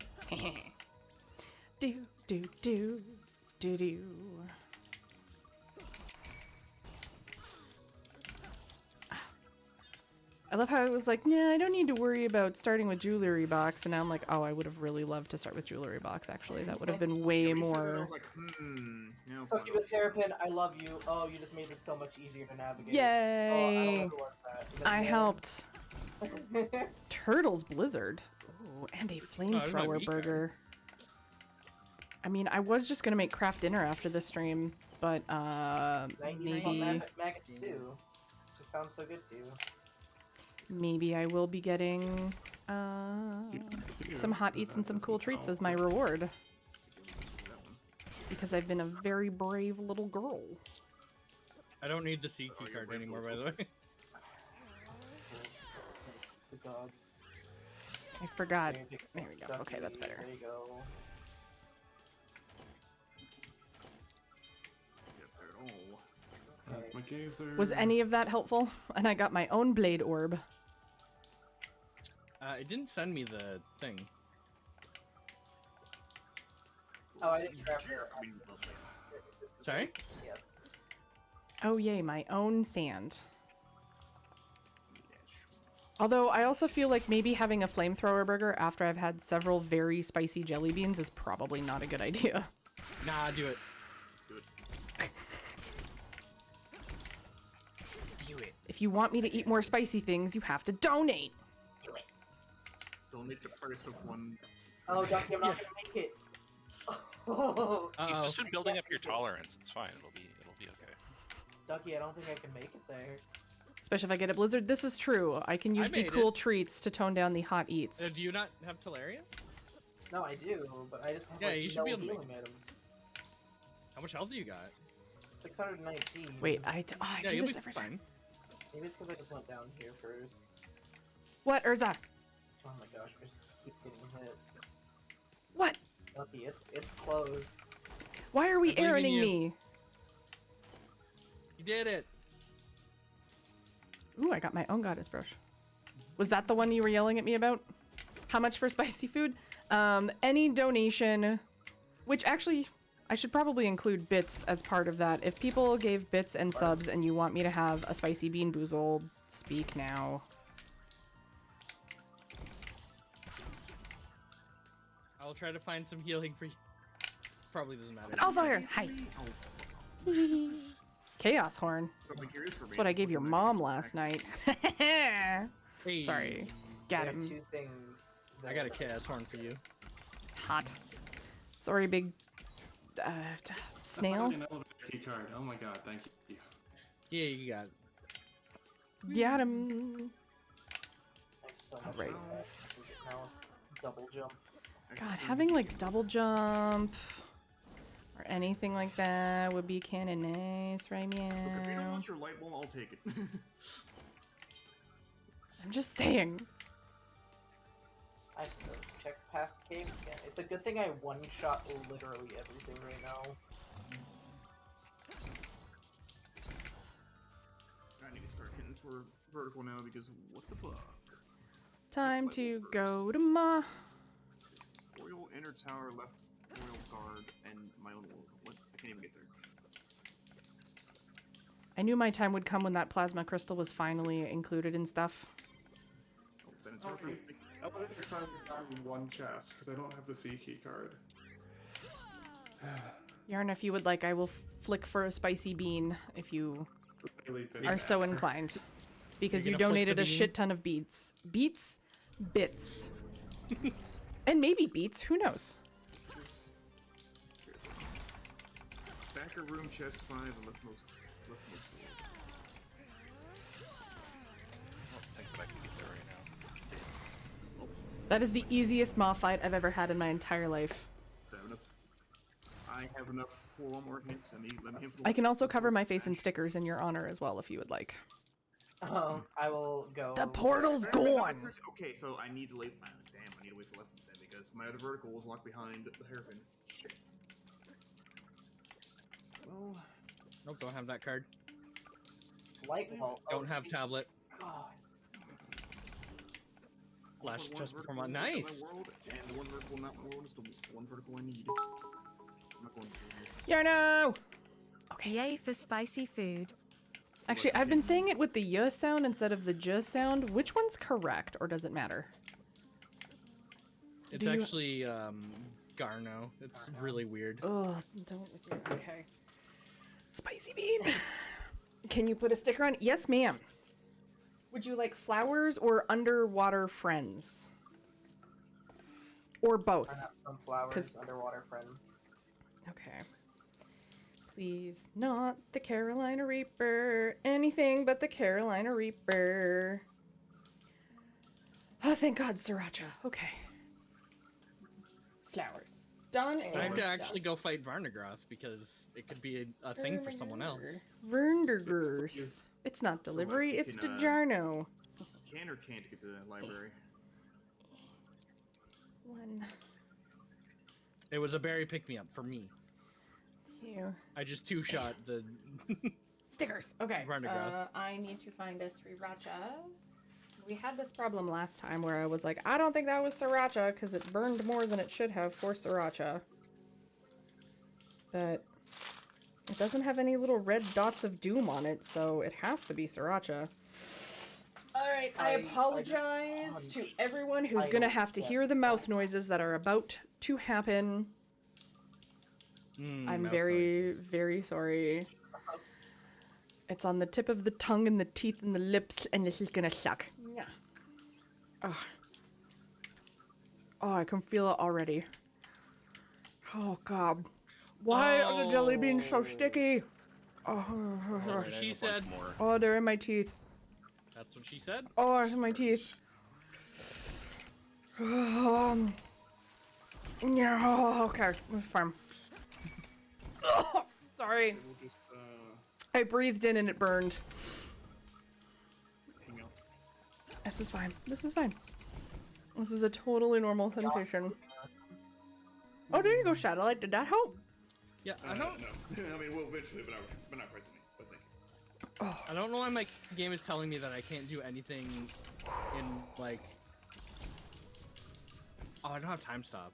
Do, do, do, do, do. I love how it was like, yeah, I don't need to worry about starting with jewelry box, and now I'm like, oh, I would have really loved to start with jewelry box, actually. That would have been way Yeah, we said that, I more... was like, yeah, I'll Succubus Hairpin, I love you. Oh, you just made this so much easier to navigate. Yay! Oh, I don't know who was that. Is that I you? helped. Turtles Blizzard. Ooh, and a Oh, there's my flamethrower weak card. burger. I mean, I was just gonna make craft dinner after this stream, but 99 maggots too. Just sounds so good to you. maybe I will be getting some hot eats and some cool treats as my reward. Because I've been a very brave little girl. I don't need the C key card anymore, by the way. The gods. I forgot. There you There we go. Okay, that's better. There you go. That's my gazer. Was any of that helpful? And I got my own blade orb. It didn't send me the thing. Oh, I didn't grab her. Sorry? Yep. Oh yay, my own sand. Although I also feel like maybe having a flamethrower burger after I've had several very spicy jelly beans is probably not a good idea. Nah, do it. If you want me to eat more spicy things, you have to donate. Donate the price of one. Oh, Ducky, I'm not gonna make it. Oh. You've just been building up your tolerance. It's fine. It'll be okay. Ducky, I don't think I can make it there. Especially if I get a blizzard. This is true. I can use the made cool it. treats to tone down the hot eats. Do you not have Talarian? No, I do, but I just have Yeah, like you should no be able to healing items. How much health do you got? 619. Wait, I Yeah, do you'll this be every fine. time. Maybe it's because I just went down here first. What, Urza? Oh my gosh, I just keep getting hit. What? Lucky, it's close. Why are we I believe in Aaroning you. me? You did it. Ooh, I got my own goddess brush. Was that the one you were yelling at me about? How much for spicy food? Any donation, which actually, I should probably include bits as part of that. If people gave bits and subs and you want me to have a spicy bean boozled, speak now. I'll try to find some healing for you. Probably doesn't matter. And also here, hi. Chaos horn. That's what I gave your mom last night. Hey. Sorry. Got There are him. two things. I got a chaos horn for you. Hot. Sorry, big snail. An elevator key card. Oh my god, thank you. Yeah, you got it. Got him. I have so much Alright. now it's double jump. God, having like double jump or anything like that would be kind of nice right Look, if you don't now. want your light bulb, I'll take it. I'm just saying. I have to go check past caves again. It's a good thing I one-shot literally everything right now. I need to start hitting for vertical now because what the fuck? Time to go to Ma. Royal inner tower, left royal guard, and my own world. What? I can't even get there. I knew my time would come when that plasma crystal was finally included in stuff. Oh, is that a tower? Okay. Elevator card in one chest because I don't have the C key card. Yarn, if you would like, I will flick for a spicy bean if you Really big are so inclined. Because You're you gonna flick donated the a bean? shit ton of beats. Beats? Bits. And maybe beats, who knows? Backer room, chest 5, and leftmost. I don't think that I can get there right now. That is the easiest Maw fight I've ever had in my entire life. I have enough for one more hint. Let me hit for I can also this cover was- my face in stickers in your honor as well if you would like. I will go. The portal's Fair enough, gone! Okay, so I need to wait. Damn, I need to wait for left then because my other vertical was locked behind the hairpin. Shit. Well, Nope, don't have that card. Light wall. Don't have tablet. God. Flash one just vertical from in nice. my world, and the one vertical in that world is the one vertical I need. I'm not going to. Yarno! Okay. Yay for spicy food. Actually, I've been saying it with the y sound instead of the j sound. Which one's correct, or does it matter? It's Do you- actually Garno. It's really weird. Ugh, don't with your... Okay. Spicy bean! Can you put a sticker on? Yes, ma'am. Would you like flowers or underwater friends? Or both? I have some flowers, 'Cause- underwater friends. Okay. Please, not the Carolina Reaper. Anything but the Carolina Reaper. Oh, thank God, Sriracha. Okay. Flowers. Done I have and to actually done. go fight Varnagroth because it could be a thing for someone else. Verndergers. It's not delivery, it's can, DiGiorno. Can or can't get to the library? One, It was a berry pick-me-up for me. two. I just two-shot the... Stickers. Okay. Varnagroth. I need to find a Sriracha. We had this problem last time where I was like, I don't think that was Sriracha because it burned more than it should have for Sriracha. But it doesn't have any little red dots of doom on it, so it has to be Sriracha. Alright, I apologize to everyone who's gonna have to hear the mouth noises that are about to happen. I'm mouth very, noises. very sorry. It's on the tip of the tongue and the teeth and the lips, and this is gonna suck. Yeah. Oh, I can feel it already. Oh God. Why are the jelly beans so sticky? Oh, That's what she said. oh, they're in my teeth. That's what she said. Oh, it's in my teeth. Yeah, okay, it's fine. Sorry. We'll just I breathed in and it burned. Hang on. This is fine. This is fine. This is a totally normal sensation. Oh, there you go, Shadowlight. Did that help? Yeah, I don't. No. I mean, well, eventually, but not presently. But thank you. Oh. I don't know why my game is telling me that I can't do anything in like. Oh, I don't have time stop.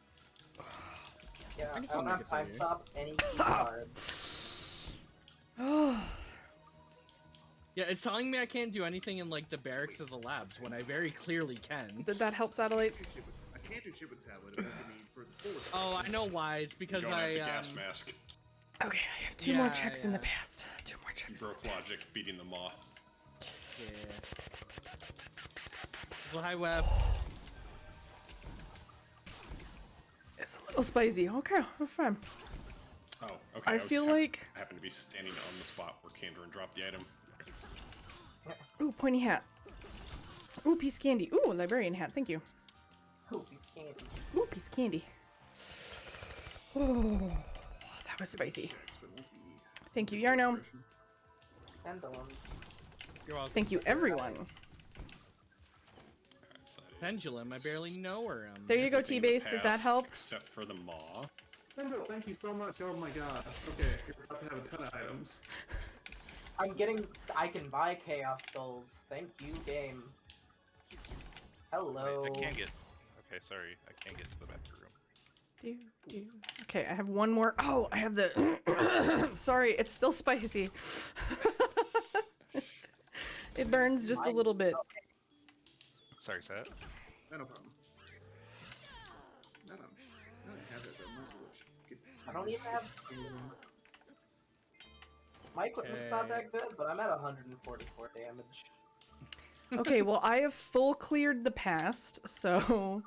Yeah, I can still don't make have it for time you. stop any key card. Yeah, it's telling me I can't do anything in like the barracks of the labs when I very clearly can. Did that help, Satellite? I can't do shit with tablet. It won't give me for the forward. Oh, I know why. It's because you don't I have the gas mask. Okay, I have two more checks in the past. Two more You checks. broke logic, beating the maw. Yeah. Well, hi, Web. It's a little spicy. Okay, we're fine. Oh, okay. I feel like. I happen to be standing on the spot where Kandarin dropped the item. Ooh, pointy hat. Ooh, piece of candy. Ooh, librarian hat. Thank you. Ooh, piece of candy. Ooh, piece of candy. Oh, that was spicy. Thank you, Yarno. Pendulum. You're welcome. Thank you, everyone. Pendulum. I barely know her. There you go, T-Base. Does that help? Except for the maw. Kendall, thank you so much. Oh my god. Okay, you're about to have a ton of items. I can buy Chaos Skulls. Thank you, game. Hello. Wait, I can't get. Okay, sorry. I can't get to the bathroom. Okay, I have one more. Oh, I have the. Sorry, it's still spicy. It burns just a little bit. Sorry, Sat. No problem. I don't have that though. Might as well get I don't even have. My equipment's not that good, but I'm at 144 damage. Okay, well, I have full cleared the past, so.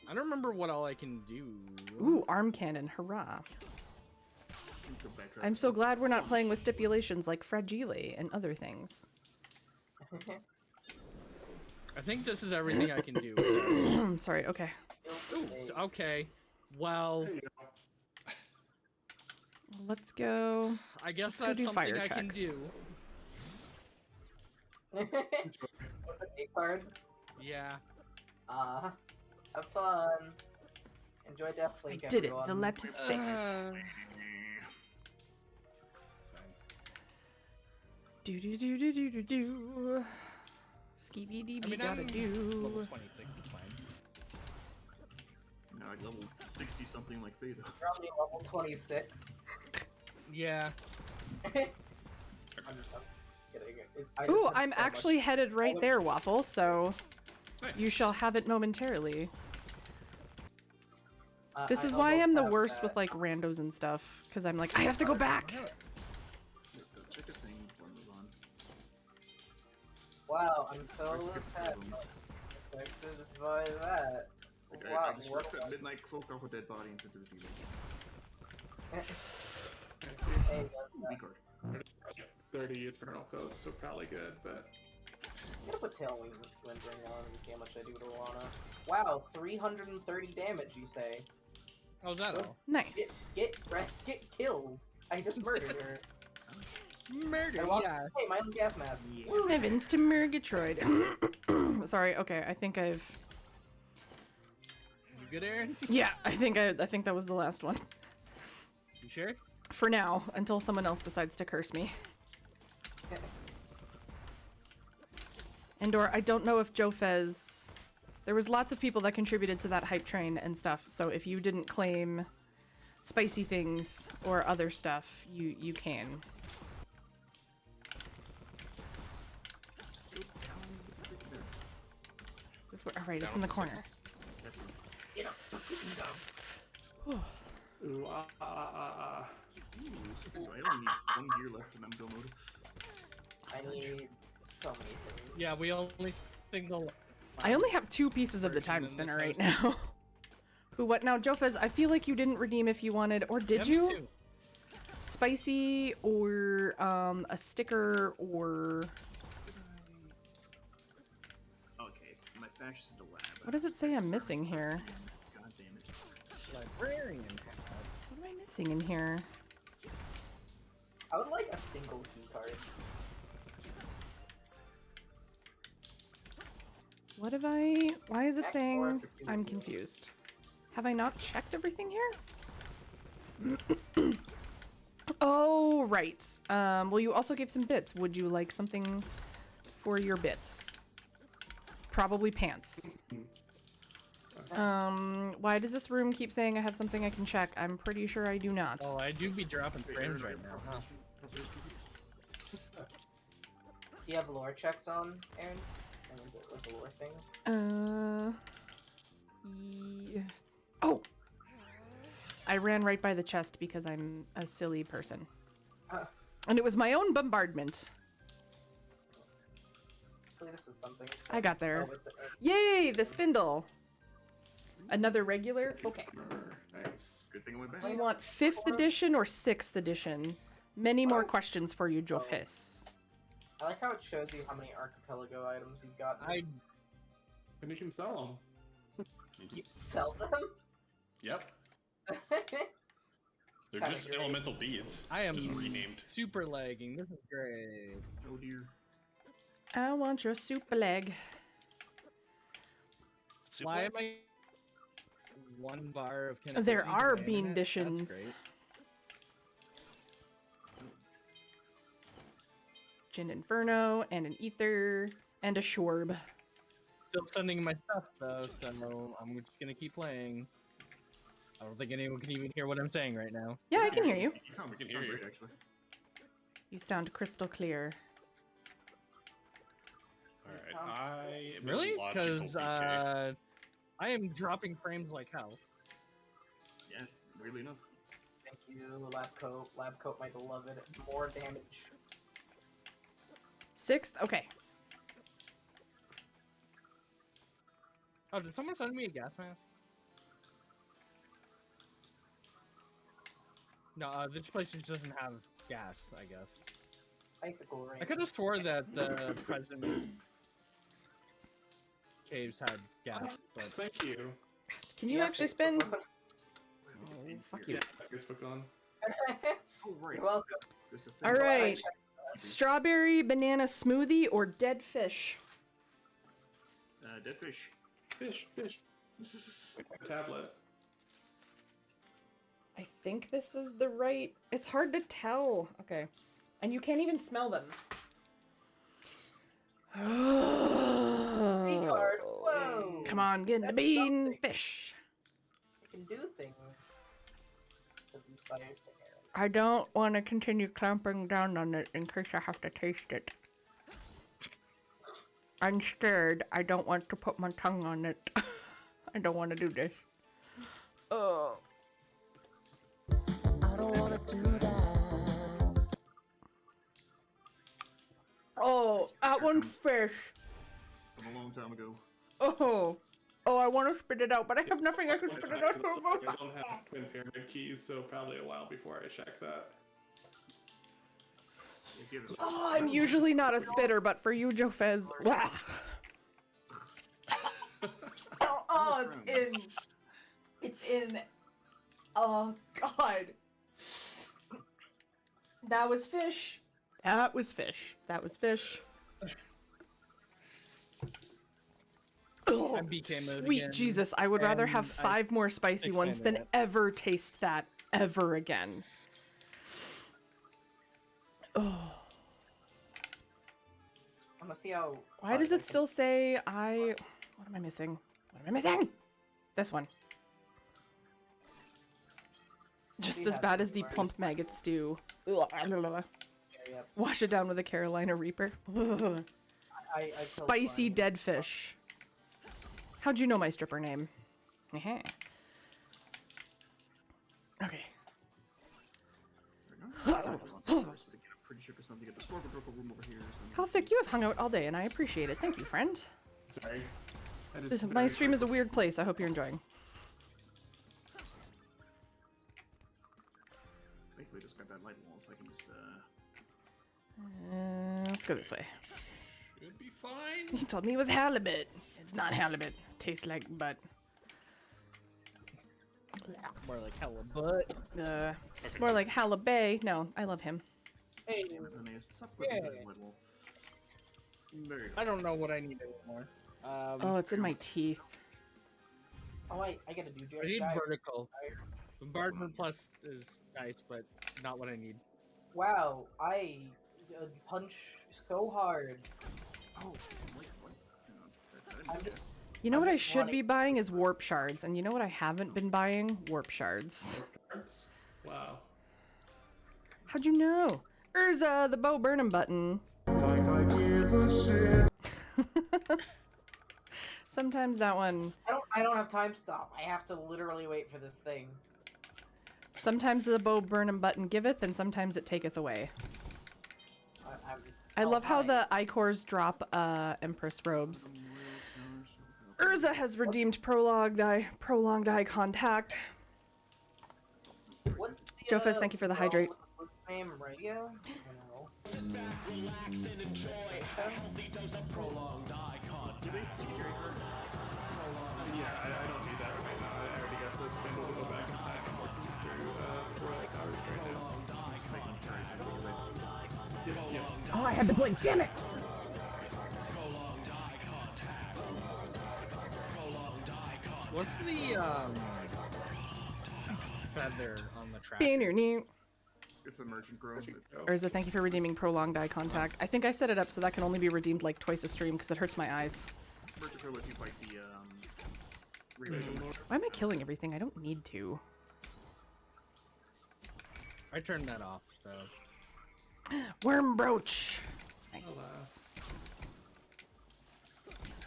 I don't remember what all I can do. Ooh, arm cannon, hurrah. I'm so glad we're not playing with stipulations like fragile and other things. I think this is everything I can do. Sorry, okay. Ooh, okay. Well, let's go. I guess let's go that's do something fire I can checks. do. With a key card. Yeah. Have fun. Enjoy Deathlink, I did it. everyone. The lettuce sick. Do do do do do do do. Skeevy dee bee gotta do. Level 26 is fine. No, I'd level 60 something like Faye though. You're only level 26. Yeah. Ooh, I'm actually headed right there, Waffle, so you shall have it momentarily. This is why I'm the worst with like randos and stuff, because I'm like, I have to go back. Check a thing before I move on. Wow, I'm so affected by that. Like, Wow, I just ripped that midnight cloak off a dead body and sent it to the demons. Hey, B card. 30 eternal codes, so probably good, but. I'm gonna put Tailwind Ring on and see how much I do to Alana. Wow, 330 damage, you say? How's that all? Nice. Get killed. I just murdered her. Murder, yeah. Hey, my own gas mask. Evans to Murgatroyd. Sorry, okay, I think I've. You good, Aaron? Yeah, I think that was the last one. You sure? For now, until someone else decides to curse me. And/or I don't know if Joe Fez. There was lots of people that contributed to that hype train and stuff. So if you didn't claim spicy things or other stuff, you can. Is this where? All right, it's in the corner. Ooh, Ooh, so good. I only need 1 year left and I'm demoted. I need so many things. Yeah, we only signal. I only have 2 pieces of the time spinner right now. Who, what now? Jofez, I feel like you didn't redeem if you wanted, or did Yeah, me you? too. Spicy, or a sticker, or... Okay, so my sash is in the lab. What does it say I'm missing here? God damn it. Librarian. What am I missing in here? I would like a single key card? What have I... Why is it X4 saying... for 2 I'm heal. confused. Have I not checked everything here? Oh, right. Well, you also gave some bits. Would you like something for your bits? Probably pants. Why does this room keep saying I have something I can check? I'm pretty sure I do not. Oh, I do be dropping frames right now, huh? Do you have lore checks on, Aaron? Or is it like a lore thing? Oh! I ran right by the chest because I'm a silly person. And it was my own bombardment. Hopefully this is something. I got there. Oh, Yay! The spindle! Another regular? Okay. Nice. Good thing I went back. I want 5th edition or 6th edition. Many more questions for you, Jofis. I like how it shows you how many archipelago items you've got. And you can sell them. You can sell them? Yep. They're kinda just great. elemental beads. I am just renamed. super lagging. This is great. Oh dear. I want your super leg. Why am I 1 bar of There connectivity are to my bean internet? editions. That's great. Gin Inferno, and an Ether, and a Shorb. Still sending my stuff though, so I'm just gonna keep playing. I don't think anyone can even hear what I'm saying right now. Yeah, I can hear you. You sound, We can sound hear you. great, actually. You sound crystal clear. Alright, I am in Really? logical Because PK. I am dropping frames like hell. Yeah, weirdly enough. Thank you, Lab Coat. Lab Coat, my beloved. More damage. 6th? Okay. Oh, did someone send me a gas mask? No, this place just doesn't have gas, I guess. Icicle ring. I could have swore that the present caves had gas, but Thank you. Can you actually spend... Oh, fuck you. Yeah, Facebook on. Oh, right. You're welcome. There's a thing. Alright. Strawberry banana smoothie or dead fish? Dead fish. Fish. Tablet. I think this is the right... It's hard to tell. Okay. And you can't even smell them. C card. Whoa. Come on, get in the That's bean. something. Fish. You can do things that inspires to Aaron. I don't want to continue clamping down on it in case I have to taste it. I'm scared. I don't want to put my tongue on it. I don't want to do this. Oh. I don't wanna do that. Oh, that one's fish. From a long time ago. Oh. Oh, I want to spit it out, but I have nothing I can spit it out I for. don't have twin pyramid keys, so probably a while before I check that. Oh, I'm usually not a spitter, but for you, Joe Fez. Wow. Oh, it's in. It's in. Oh, God. That was fish. That was fish. That was fish. Oh, I'm BK mode sweet again, Jesus, I would rather have and I 5 more spicy ones expanded than it. ever taste that ever again. Oh. I'm gonna see how. Why does it still say I... What am I missing? What am I missing? This one. Just as bad as the plump maggot stew. Ugh. Wash it down with a Carolina Reaper. Ugh. I Spicy dead fish. How'd you know my stripper name? Okay. Pretty sure there's something at the store for room over here or something. Halsick, you have hung out all day and I appreciate it. Thank you, friend. Sorry. My stream is a weird place. I hope you're enjoying. Thankfully, just got that light wall, so I can just Let's go this way. Should be fine. He told me it was halibut. It's not halibut. Tastes like butt. More like halibut. More like halibay. No, I love him. Hey. Stop clicking Yeah. through the wood wall. There you go. I don't know what I need anymore. Oh, it's in my teeth. Oh, I gotta do I need guy. vertical. Bombardment plus is nice, but not what I need. Wow, I punch so hard. Oh, wait, what? I'm just. You know I'm what I just should running. be buying is warp shards, and you know what I haven't been buying? Warp shards. Wow. How'd you know? Urza, the Bo Burnham button. Like I give a shit. Sometimes that one. I don't have time stop. I have to literally wait for this thing. Sometimes the Bo Burnham button giveth, and sometimes it taketh away. I love how the Icors drop Empress robes. Urza has redeemed prolonged eye contact. What's the, Jofus, thank you for the hydrate. What's the name? Radio? Yeah, I don't need that right now. I already got this spindle to go back in time and work through Royal Cards right now. Yep. Oh, I had to blink, damn it! What's the feather on the track? It's a merchant grove. Urza, thank you for redeeming prolonged eye contact. I think I set it up so that can only be redeemed like twice a stream because it hurts my eyes. Merchant grove lets you fight the relay. Why am I killing everything? I don't need to. I turned that off, so. Worm brooch. Nice.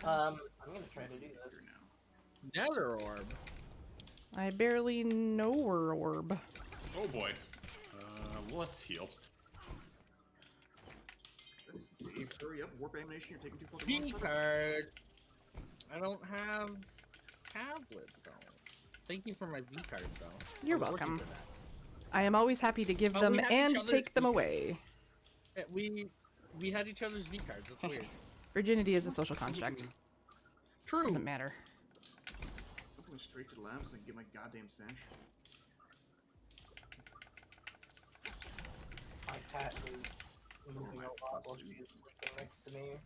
I'm gonna try to do this. Nether orb. I barely know her orb. Oh boy. Let's heal. Dave, hurry up. Warp animation, you're taking too fucking long. V card. I don't have tablet though. Thank you for my V card though. You're welcome. I am always happy to give them and take them away. Yeah, we had each other's V cards. That's weird. Virginity is a social construct. True. Doesn't matter. I'm going straight to the lab so I can get my goddamn stench. My cat is moving a lot while she is sleeping next to me.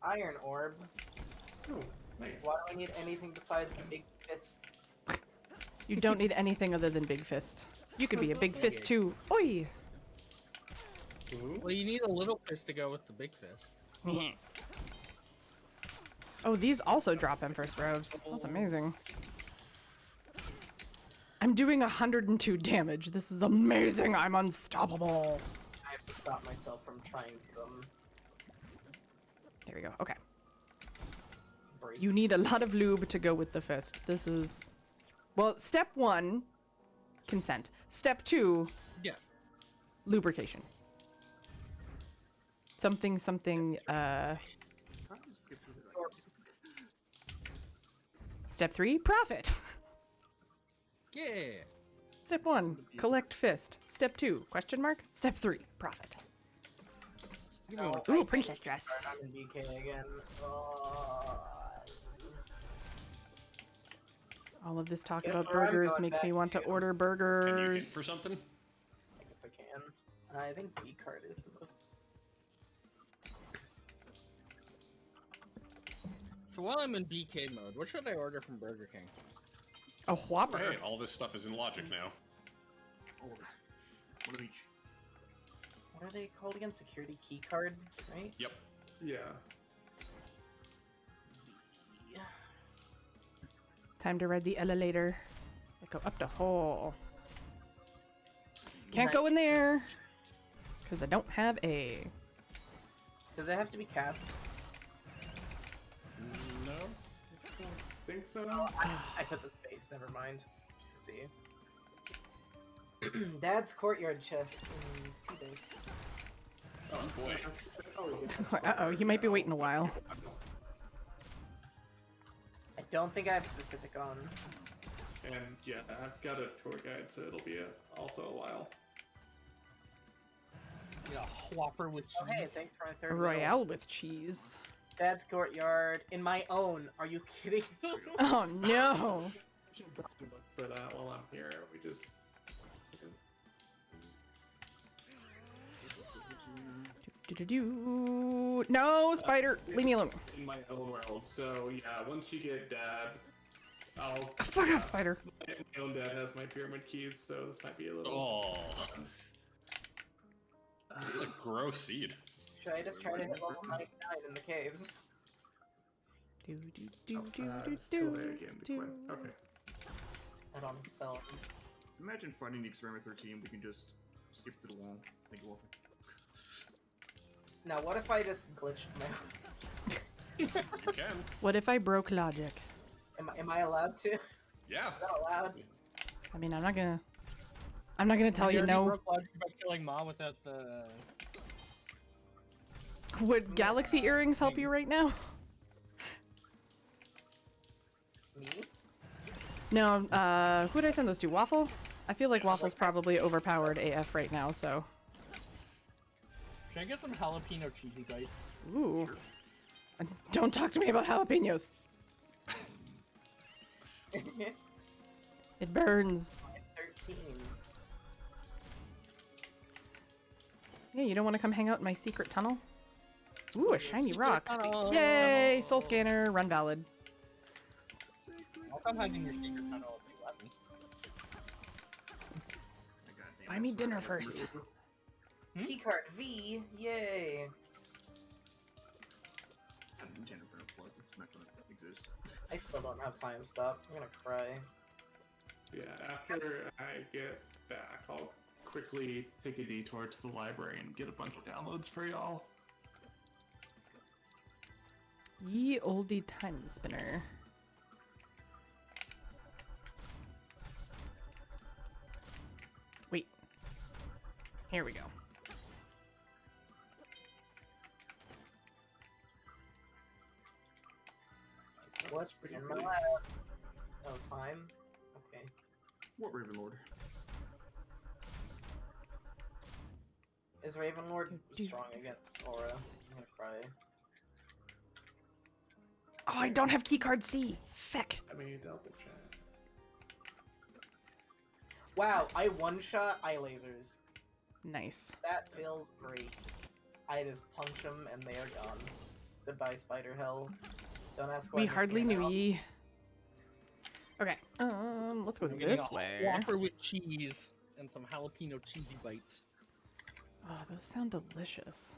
Iron orb. Ooh, nice. Why do I need anything besides a big fist? You don't need anything other than big fist. You could be a big fist too. Oi! Well, you need a little fist to go with the big fist. Oh, these also drop Empress robes. That's amazing. I'm doing 102 damage. This is amazing. I'm unstoppable. I have to stop myself from trying to There we go. Okay. break. You need a lot of lube to go with the fist. This is... Well, step 1, consent. Step 2, yes, lubrication. Something, Step 3, profit. Yeah. Step 1, collect fist. Step 2, question mark. Step 3, profit. Ooh, princess dress. I'm in BK again. All of this talk Guess about where I'm burgers going makes back me want to to. order Can you hit burgers. for something? I guess I can. I think B card is the most. So while I'm in BK mode, what should I order from Burger King? A Whopper. Hey, all this stuff is in logic now. All of it. One of each. What are they called again? Security key card, right? Yep. Yeah. Time to ride the elevator. Go up the hole. Can't go in there because I don't have a. Does it have to be capped? No. I don't think so. Oh, I put the space. Never mind. Let's see. Dad's courtyard chest in T-base. Oh boy. Uh-oh, you might be waiting a while. I don't think I have specific on. And yeah, I've got a tour guide, so it'll be also a while. Yeah, Whopper with cheese. Oh, hey, thanks for my third Royale with cheese. Dad's courtyard in my own. Are you kidding me? Oh no! I should probably look for that while I'm here. We just Do-do-do. No, spider! Leave me alone. In my own world. So yeah, once you get dad, I'll. Fuck off, spider. My own dad has my pyramid keys, so this might be a little. Oh. What a gross seed. Should I just try to hit level 99 in the caves? Okay. I don't sell it. Imagine finding the experiment 13. We can just skip to the wall. Think waffle. Now, what if I just glitched my... You can. What if I broke logic? Am I allowed to? Yeah. Is that allowed? I mean, I'm not gonna tell you no. Broke logic about killing Ma without the... Would galaxy earrings help you right now? Me? No, who did I send those to? Waffle? I feel like Waffle's probably overpowered AF right now, so... Should I get some jalapeno cheesy bites? Ooh. Don't talk to me about jalapenos! It burns. 13. Yeah, you don't want to come hang out in my secret tunnel? Ooh, a shiny Secret rock. tunnel. Yay! Soul scanner, run valid. I'll come hide in your secret tunnel if you let me. Buy me dinner first. Keycard V, yay! Jennifer, plus it's not gonna exist. I still don't have time stop. I'm gonna cry. Yeah, after I get back, I'll quickly take a detour to the library and get a bunch of downloads for y'all. Ye olde time spinner. Wait. Here we go. What's in my lab? Oh, time? Okay. What Ravenlord? Is Ravenlord strong against Aura? I'm gonna cry. Oh, I don't have keycard C. Feck. I mean, Delta Chat. Wow, I one-shot eye lasers. Nice. That feels great. I just punch them and they are gone. Goodbye, Spider Hell. Don't ask why. We hardly knew ye. Okay, let's go I'm getting this a way. Whopper with cheese and some jalapeno cheesy bites. Oh, those sound delicious.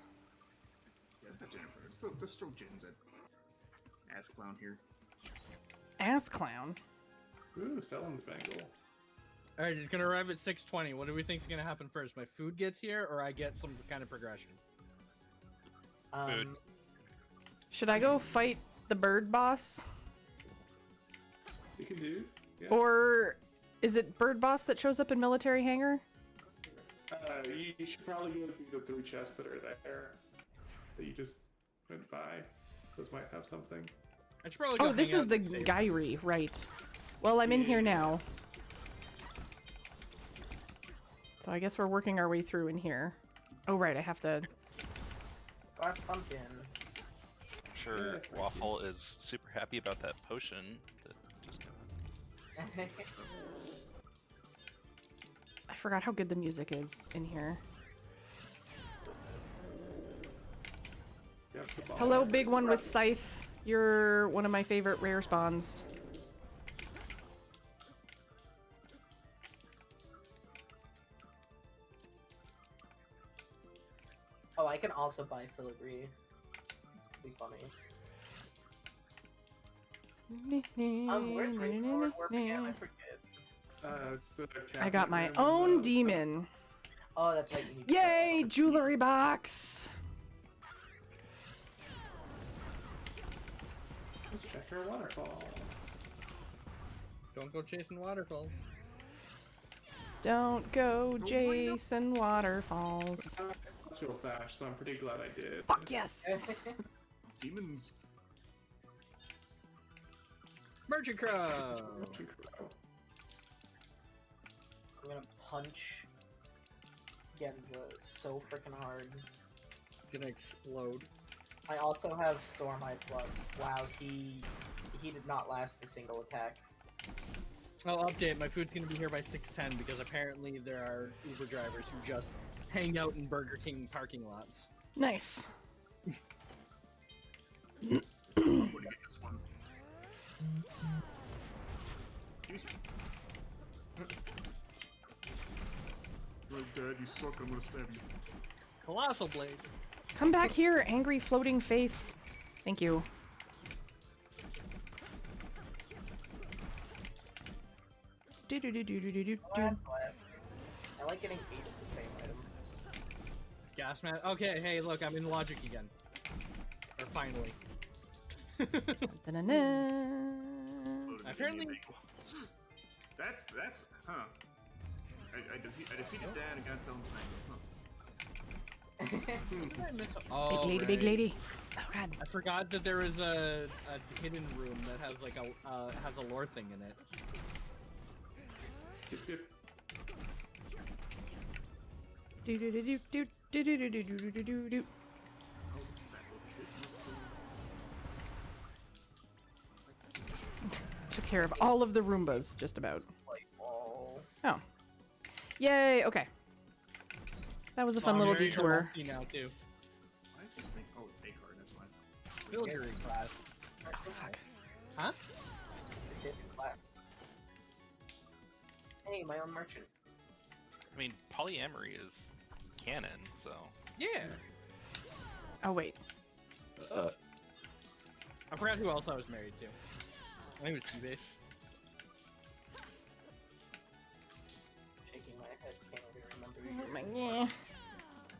Yeah, it's not Jennifer. Let's throw Jins at Ass Clown here. Ass clown. Ooh, Sellen's Bangle. Alright, it's gonna arrive at 6:20. What do we think is gonna happen first? My food gets here, or I get some kind of progression? Food. Should I go fight the bird boss? You can do. Yeah. Or is it bird boss that shows up in military hangar? You should probably go through the 3 chests that are there that you just went by. Those might have something. I should probably go Oh, this hang is out the and save. Gyri, right. Well, I'm in here now. So I guess we're working our way through in here. Oh, right, I have to... Glass pumpkin. I'm sure Waffle is super happy about that potion that he just got. I forgot how good the music is in here. Hello, big one with scythe. You're one of my favorite rare spawns. Oh, I can also buy filigree. It's pretty funny. Where's Ravenlord warp again? I forget. It's the I got my own demon. Oh, that's right. You need to Yay, jewelry box. Let's check your waterfall. Don't go chasing waterfalls. Don't go Jason Waterfalls. Celestial Sash, so I'm pretty glad I did. Fuck yes. Demons. Merchant Crow. I'm gonna punch Genza so freaking hard. Gonna explode. I also have Storm Eye Plus. Wow, he did not last a single attack. I'll update. My food's gonna be here by 6:10 because apparently there are Uber drivers who just hang out in Burger King parking lots. Nice. Where do you get this one? Excuse you. Right, Dad, you suck. I'm gonna stab you. Colossal blade. Come back here, angry floating face. Thank you. Do do do do do do do. I have glasses. I like getting 8 of the same item. Gas mask. Okay, hey, look, I'm in logic again. Or finally. Apparently. That's huh. I defeated Dan and got Sellen's mango. Huh. Oh, big lady. Oh god. I forgot that there was a hidden room that has like has a lore thing in it. Skip. Do do do do do do do do do do do do. Took care of all of the Roombas, just about. Oh. Yay, okay. That was a fun little detour. Now too. Why is this thing? Oh, a card, that's fine. Military class. Oh, fuck. Huh? Class. Hey, my own merchant. I mean, polyamory is canon, so. Yeah. Oh, wait. I forgot who else I was married to. I think it was T-Bish. Shaking my head, can't remember. Oh my god.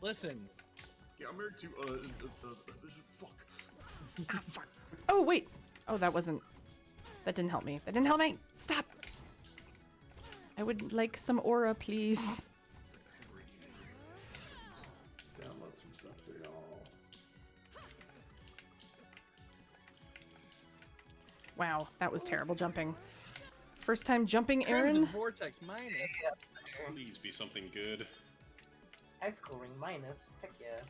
Listen. Yeah, I'm married to fuck. Ah, fuck. Oh, wait. Oh, that wasn't. That didn't help me. That didn't help me. Stop. I would like some aura, please. Download some stuff for y'all. Wow, that was terrible jumping. First time jumping, Crimson Aaron? Vortex minus. Please be something good. High school ring minus. Heck yeah.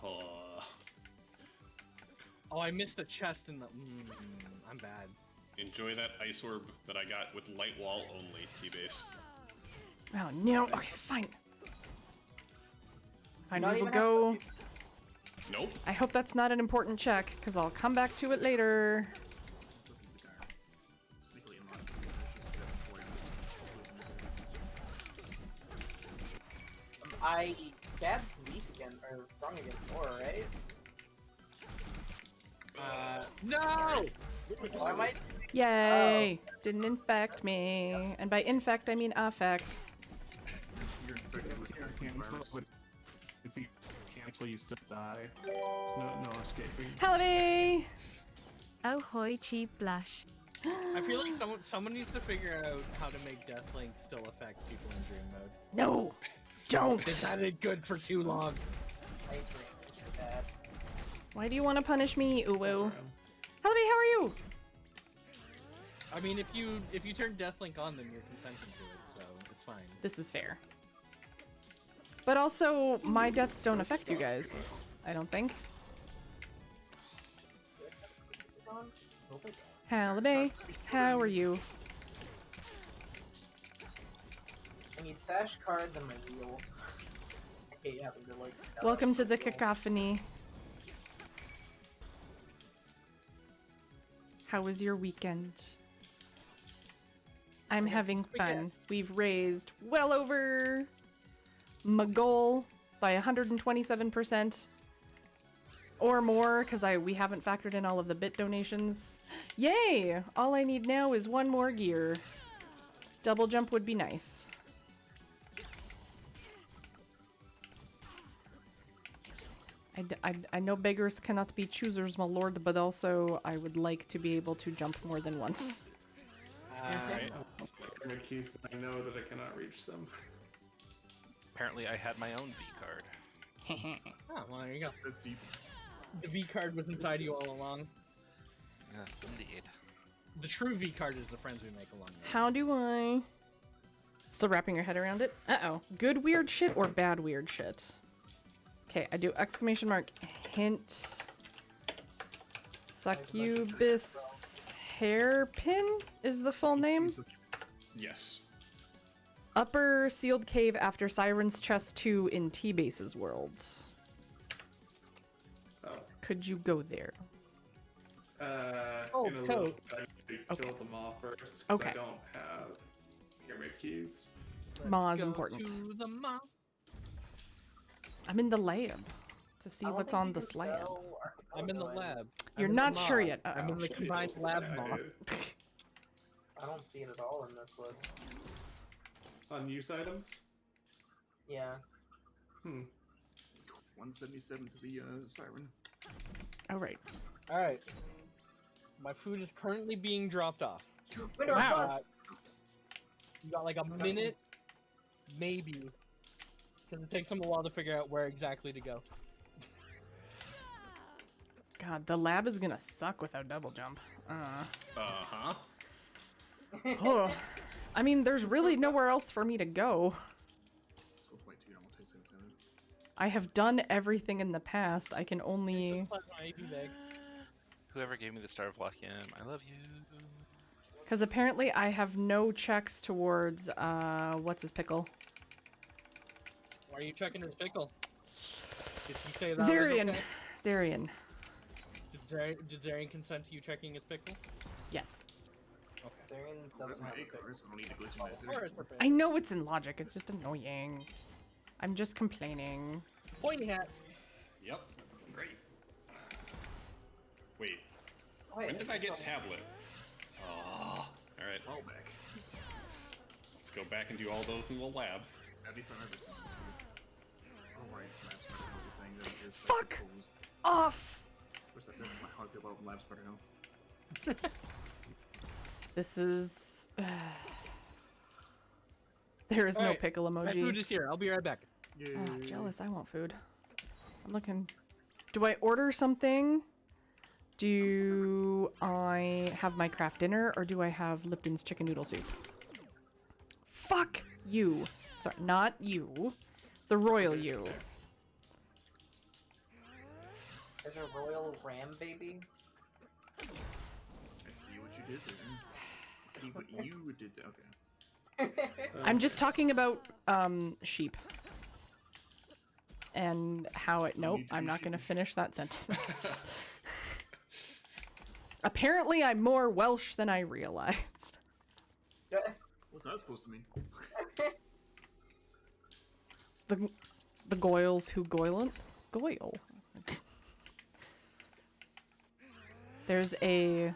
Oh, I missed a chest in the. I'm bad. Enjoy that ice orb that I got with light wall only, T-base. Oh, no. Okay, fine. Fine, Not we will even have go. Nope. I hope that's not an important check, because I'll come back to it later. Dad's weak again, or strong against aura, right? No! Why am I? Yay! Didn't infect me. And by infect, I mean affect. You're infected with Cancel, but if you cancel, you still die. There's no escaping. Halaby! Oh hoy, cheap blush. I feel like someone needs to figure out how to make Deathlink still affect people in dream mode. No! Don't! They've had it good for too long. I agree. Dad. Why do you want to punish me, Uwu? Halaby, how are you? I mean, if you turn Deathlink on, then you're consenting to it, so it's fine. This is fair. But also, my deaths don't affect you guys. I don't think. Halaby, how are you? I need stash cards and my wheel. I hate having to like. Welcome to the cacophony. How was your weekend? I'm having fun. We've raised well over my goal by 127% or more, because we haven't factored in all of the bit donations. Yay! All I need now is one more gear. Double jump would be nice. I know beggars cannot be choosers, my lord, but also I would like to be able to jump more than once. Right. Keys, but I know that I cannot reach them. Apparently, I had my own V card. Oh, well, there you go. That's deep. The V card was inside you all along. Yes, indeed. The true V card is the friends we make along the way. How do I... Still wrapping your head around it? Uh-oh. Good weird shit or bad weird shit? Okay, I do exclamation mark hint. Succubus hairpin is the full name? Yes. Upper sealed cave after Siren's Chest 2 in T-Base's world. could you go there? In a little bit, I need to kill them all first. 'Cause Okay. I don't have pyramid keys. Ma is go important. to the ma. I'm in the lab to see I don't what's think on you this can lab. sell I'm in the lab. You're I'm in the not sure ma. yet. I'm in the Uh-oh. combined lab ma. I don't see it at all in this list. Unused items? Yeah. 177 to the siren. All right. All right. My food is currently being dropped off. Winter Wow. Plus! You got like a minute, maybe, because it takes them a while to figure out where exactly to go. God, the lab is gonna suck without double jump. Uh-huh. Oh. I mean, there's really nowhere else for me to go. I have done everything in the past. I can only... Whoever gave me the Star of Lachiam, I love you. Because apparently I have no checks towards, what's his pickle? Why are you checking his pickle? Did you say that Zarian. was okay? Zarian. Did Zarian consent to you checking his pickle? Yes. Okay. Zarian doesn't have a pick. I don't need to glitch in Where is there. her I know it's in logic. It's just annoying. I'm just complaining. Pointy hat. Yep. Great. Wait. Wait, When did I get tablet? Oh. Alright. All back. Let's go back and do all those in the lab. At least I've ever seen them too. Oh right, lab spreader is a thing that exists. Fuck off! That's my how I feel about lab spreader now. This is... There is no Alright, pickle emoji. My food is here. I'll be right back. Oh, jealous. I want food. I'm looking... Do I order something? Do I have my craft dinner, or do I have Lipton's chicken noodle soup? Fuck you. Sorry, not you. The royal you. There's a royal ram baby. I see what you did there. See what you did there. Okay. I'm just talking about, sheep. And how it... Nope, I'm not going to finish that sentence. Apparently, I'm more Welsh than I realized. What's that supposed to mean? The Goyles who Goyle. There's a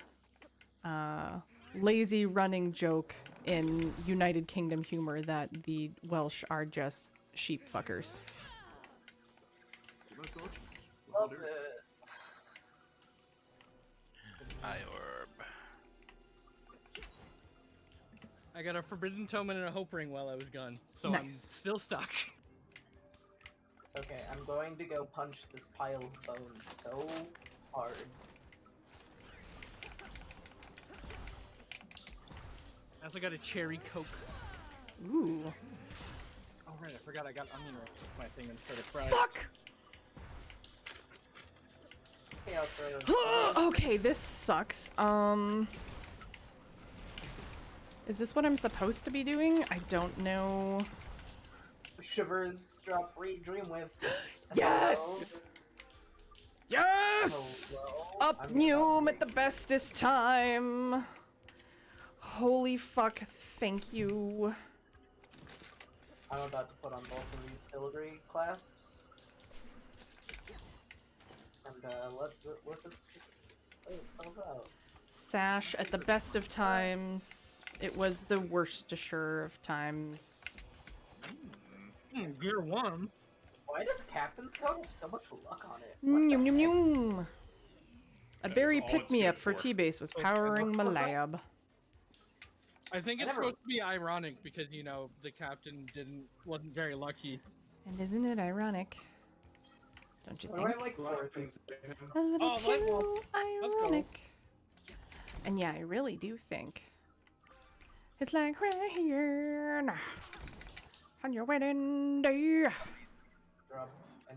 lazy running joke in United Kingdom humor that the Welsh are just sheep fuckers. Love it. Eye orb. I got a forbidden tome and a hope ring while I was gone, so I'm Nice. still stuck. It's okay, I'm going to go punch this pile of bones so hard. I also got a cherry coke. Ooh. Oh right, I forgot I got onion rings with my thing instead of fries. Fuck! Chaos Rose. Okay, this sucks. Is this what I'm supposed to be doing? I don't know. Shivers drop Dreamwaves. Yes! Yes! Up Neum at the bestest time. Holy fuck, thank you. I'm about to put on both of these filigree clasps. And let this just play itself out. Sash at the best of times. It was the worst assure of times. Gear 1. Why does Captain's Code have so much luck on it? Nyum nyum nyum. A berry all pick it's me good up for for. T-Base was powering my lab. I think it's never- supposed to be ironic because, you know, the captain wasn't very lucky. And isn't it ironic? Don't you What do think? I like for things? A little Oh, light too bulb. Let's go. ironic. And yeah, I really do think it's like right here now, on your wedding day. Drop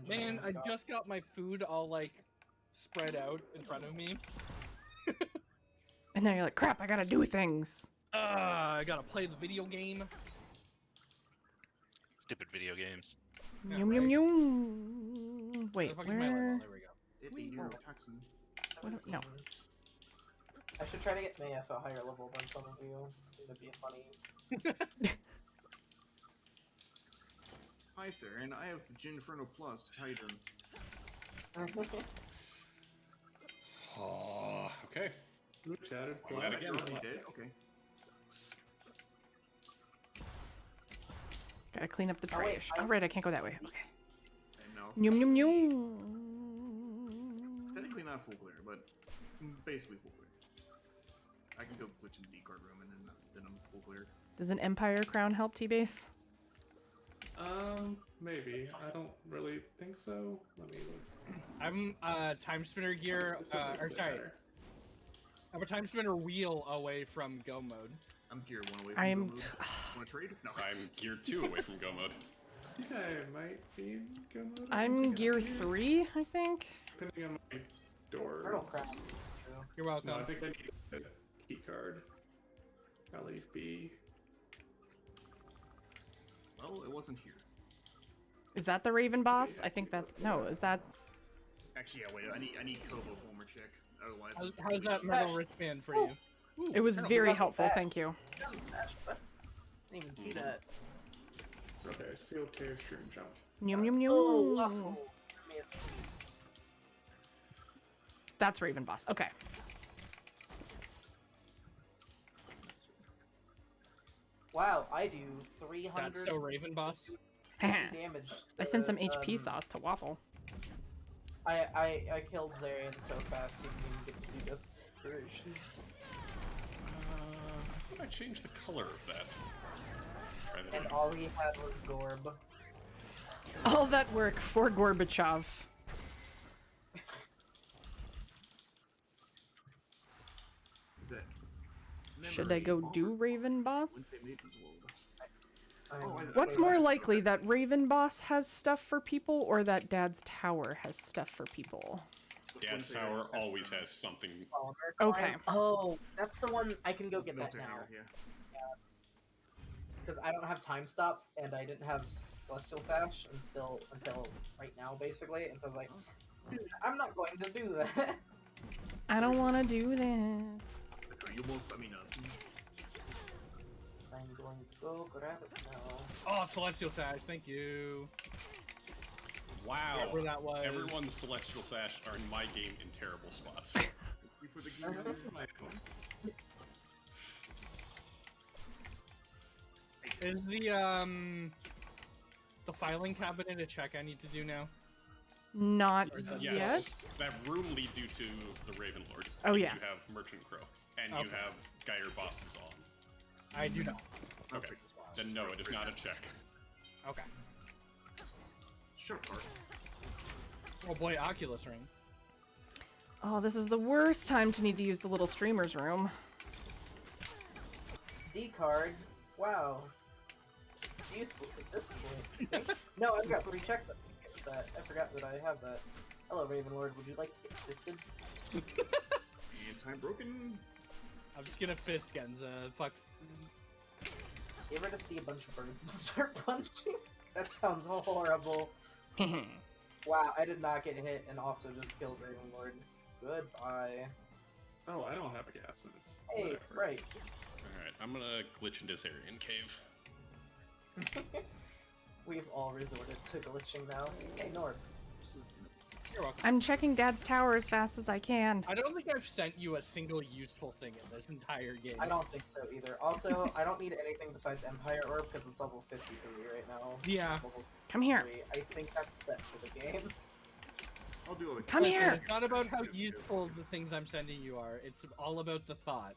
Man, I just got my food all, like, spread out in front of me. And now you're like, crap, I gotta do things. I gotta play the video game. Stupid video games. Yeah, Yum right. yum yum. Wait, Where the fuck is my light where? bulb? There we go. Deadly neurotoxin. No. I should try to get Mayf a higher level than some of you. That'd be funny. Hi, sir, and I have Ginferno Plus. How you doing? Okay. Who chatted? Oh, That that's again. already dead? Okay. Gotta clean up the Oh, wait, trash. Alright, I can't go that way. Okay. And now, Yum yum yum. technically not full clear, but basically full clear. I can go glitch in the decard room and then I'm full clear. Does an Empire crown help, T-Base? Maybe. I don't really think so. Let me look. I'm time spinner gear, or sorry, I'm a time spinner wheel away from go mode. I'm gear 1 away from I'm go mode. Want to trade? No. I'm gear 2 away from go mode. I think I might be in go mode. I'm gear 3, I think. Depending on my doors. Turtle crap. You're welcome. No, I think I need a key card. Probably B. Well, it wasn't here. Is that the Raven boss? I think that's no. Is that? Actually, yeah. Wait. I need Kobo former check. Otherwise, How's that Myrtle wristband for you? It was Turtle, very we got the helpful. stash. Thank you. We got the stash, but I didn't even see that. Okay, sealed cave shroom jump. Yum yum Oh, yum. waffle. That's Raven boss. Okay. Wow, I do 300 That's so Raven boss. damage. I sent some to, HP sauce to Waffle. I killed Zarian so fast he didn't even get to do this. How do I change the color of that? Try that And again. all he had was Gorb. All that work for Gorbachev. Is that Should I go do Raven boss? Oh, What's more likely, that Raven boss has stuff for people, or that Dad's Tower has stuff for people? Dad's Tower always has something. Okay. Oh, that's the one. I can go get that Built-in now. here, Because I don't have time stops, and I didn't have Celestial Stash until right now, basically. And so I was like, I'm not going to do that. I don't want to do that. You almost, I mean, I'm going to go grab it now. Oh, Celestial Sash, thank you. Wow. Where that was. Everyone's Celestial Sash are in my game in terrible spots. for the gear. That's my own. Is the filing cabinet a check I need to do now? Not Yes, yet. that room leads you to the Raven Lord. Oh, yeah. You have Merchant Crow, and Okay. you have Geyer bosses on. I do not. Okay, then no, it is not a check. Okay. Sure. Oh boy, Oculus Ring. Oh, this is the worst time to need to use the little streamer's room. D card. Wow. It's useless at this point. No, I've got 3 checks. That I forgot that I have that. Hello, Ravenlord. Would you like to get fisted? And time broken. I'm just gonna fist Genza. Fuck. You ever just see a bunch of birds and start punching? That sounds horrible. Wow, I did not get hit and also just killed Ravenlord. Goodbye. Oh, I don't have a gas mask. Hey, Whatever. Sprite. Alright, I'm gonna glitch into Zarian Cave. We've all resorted to glitching now. Hey, Nord. You're welcome. I'm checking Dad's Tower as fast as I can. I don't think I've sent you a single useful thing in this entire game. I don't think so either. Also, I don't need anything besides Empire Orb because it's level 53 right now. Yeah. Level Come here. 63. I think that's set for the game. I'll do it. Come Listen, here. It's not about how useful the things I'm sending you are. It's all about the thought.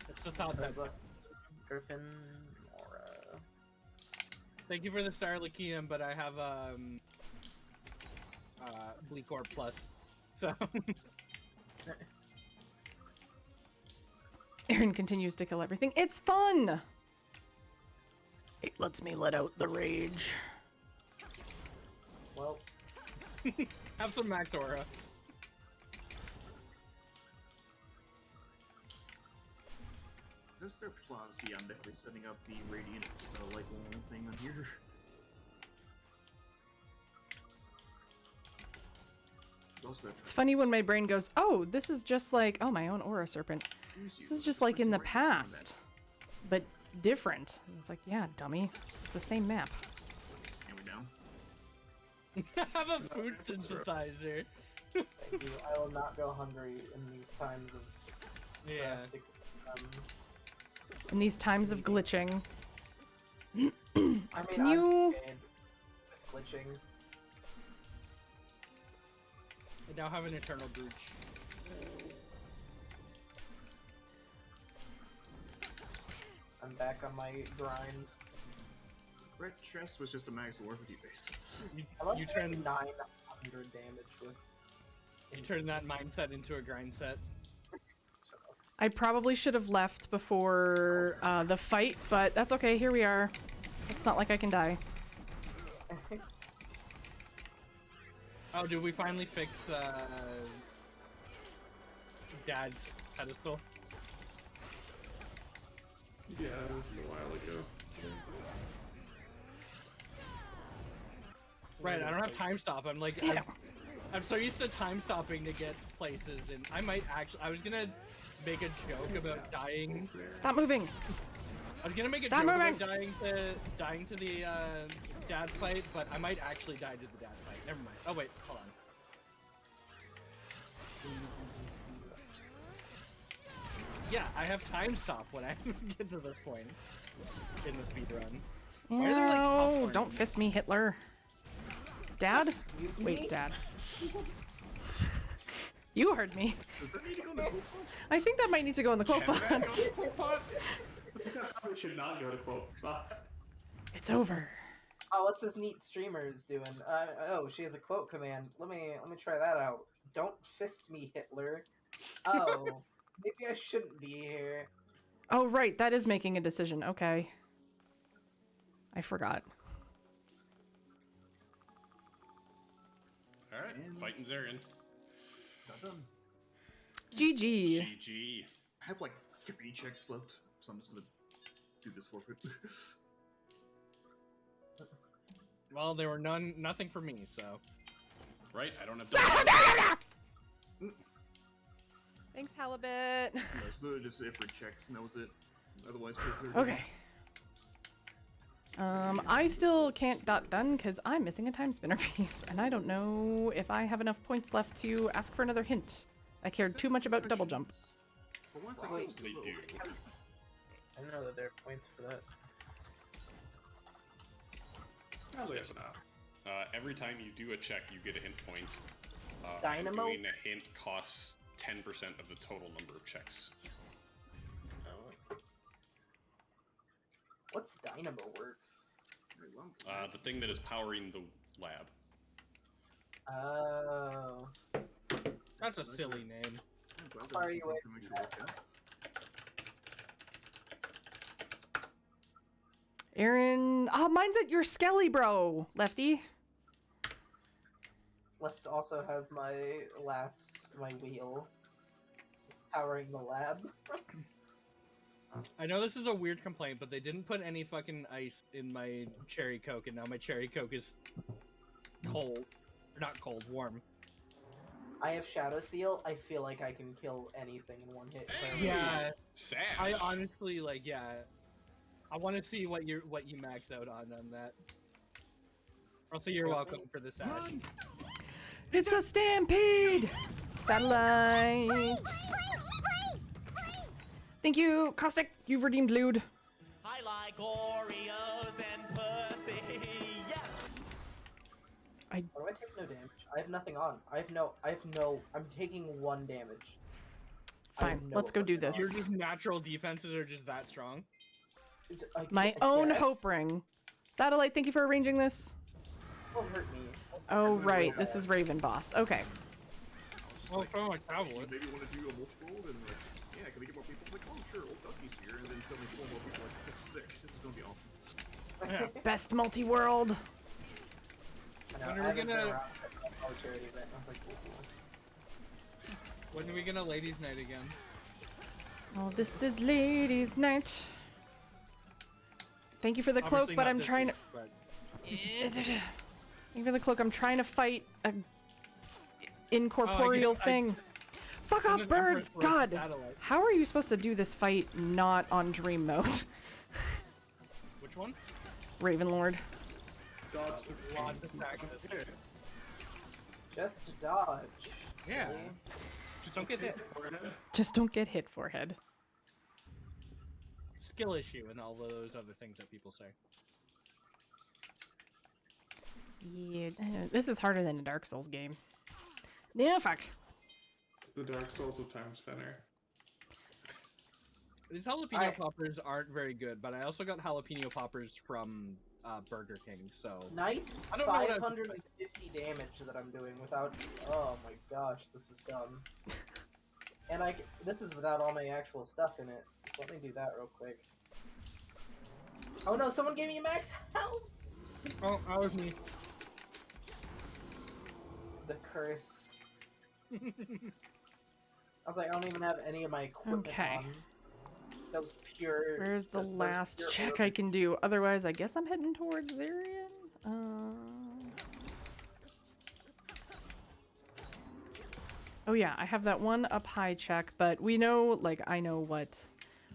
It's the thought that. Griffin, Mora. Thank you for the Star Lakium, but I have Bleak Orb Plus. So Aaron continues to kill everything. It's fun! It lets me let out the rage. Well, have some Max Aura. Is this their plus? Yeah, I'm definitely setting up the radiant light wall thing on here. It's funny when my brain goes, oh, this is just like, oh, my own aura serpent. This is just like in the past, but different. It's like, yeah, dummy. It's the same map. Are we down? Have a food synthesizer. Thank you. I will not go hungry in these times of drastic. In these times of glitching. I mean, Can I'm you... okay with glitching. I now have an eternal brooch. I'm back on my grind. Red chest was just a max orphanity base. I like You doing turn 900 damage with. You turn that mindset into a grind set. I probably should have left before the fight, but that's okay. Here we are. It's not like I can die. Oh, did we finally fix Dad's pedestal? Yeah, it was a while ago. Right, I don't have time stop. I'm like, I'm so used to time stopping to get places, and I might actually. I was gonna make a joke about dying. Stop moving. I was gonna make a Stop joke moving. about dying to the dad fight, but I might actually die to the dad fight. Never mind. Oh wait, hold on. Yeah, I have time stop when I get to this point in the speed run. Why are there, like, No, popcorn? don't fist me, Hitler. Dad? Excuse me? Wait, Dad. You heard me. Does that need to go in the quote font? I think that might need to go in the quote Can that go in font. the quote font? That probably should not go to quote spot. It's over. Oh, what's this neat streamer's doing? Oh, she has a quote command. Let me try that out. Don't fist me, Hitler. Oh, maybe I shouldn't be here. Oh, right. That is making a decision. Okay. I forgot. Alright, fighting Zarian. Done. GG. GG. I have like 3 checks left, so I'm just gonna do this forfeit. Well, there were nothing for me, so. Right, I don't have double. Thanks, Halibut. Yeah, it's literally just if for checks knows it. Otherwise, we're clear. Okay. I still can't dot done because I'm missing a time spinner piece, and I don't know if I have enough points left to ask for another hint. I cared too much about double jumps. For once, I Wait, closed They the do. loop. I don't know that there are points for that. Yes. Every time you do a check, you get a hint point. Dynamo? Doing a hint costs 10% of the total number of checks. What's Dynamo Works? The thing that is powering the lab. Oh. That's a silly name. How are you away To make from sure that? we're good. Aaron, oh, mine's at your Skelly, bro, Lefty. Left also has my wheel. It's powering the lab. I know this is a weird complaint, but they didn't put any fucking ice in my cherry coke, and now my cherry coke is cold. Or not cold, warm. I have Shadow Seal. I feel like I can kill anything in one hit. Yeah. Sash. I honestly, like, yeah. I want to see what you max out on that. Also, you're welcome for the sash. It's a stampede! Satellite! Thank you, Caustic. You've redeemed Lude. I like Oreos and pussy. Yeah. Why do I take no damage? I have nothing on. I'm taking 1 damage. Fine, let's go do this. Your just natural defenses are just that strong. My own hope ring. Satellite, thank you for arranging this. Won't hurt me. Oh, right. This is Raven Boss. Okay. Oh, from my tablet. Maybe you want to do a multiple and like, yeah, can we get more people? It's like, oh sure, old Ducky's here, and then suddenly 4 more people are like, that's sick. This is gonna be awesome. Best multi-world. I When are we haven't been gonna- around for a charity event. I was like, ooh. When are we gonna ladies' night again? Oh, this is ladies' night. Thank you for the cloak, Obviously but not I'm this trying week, to... Thank you for the cloak. I'm trying to fight a incorporeal thing. Fuck send off, an birds! Empress Road God! satellite. How are you supposed to do this fight not on dream mode? Which one? Ravenlord. Dodge the Launch attack. Just dodge. Yeah. Silly. Just don't get hit. Just don't get hit, forehead. Skill issue and all of those other things that people say. Yeah, this is harder than a Dark Souls game. Yeah, fuck. The Dark Souls of Time Spinner. These jalapeno poppers aren't very good, but I also got jalapeno poppers from Burger King, so... Nice I don't know what 550 damage that I'm doing without... Oh my gosh, this is dumb. And this is without all my actual stuff in it. So let me do that real quick. Oh no, someone gave me a max health! Oh, that was me. The curse. I was like, I don't even have any of my equipment Okay. on. That was pure... Where's the that was last pure check orb. I can do? Otherwise, I guess I'm heading towards Zarian. Oh yeah, I have that one up high check, but we know, like, I know what...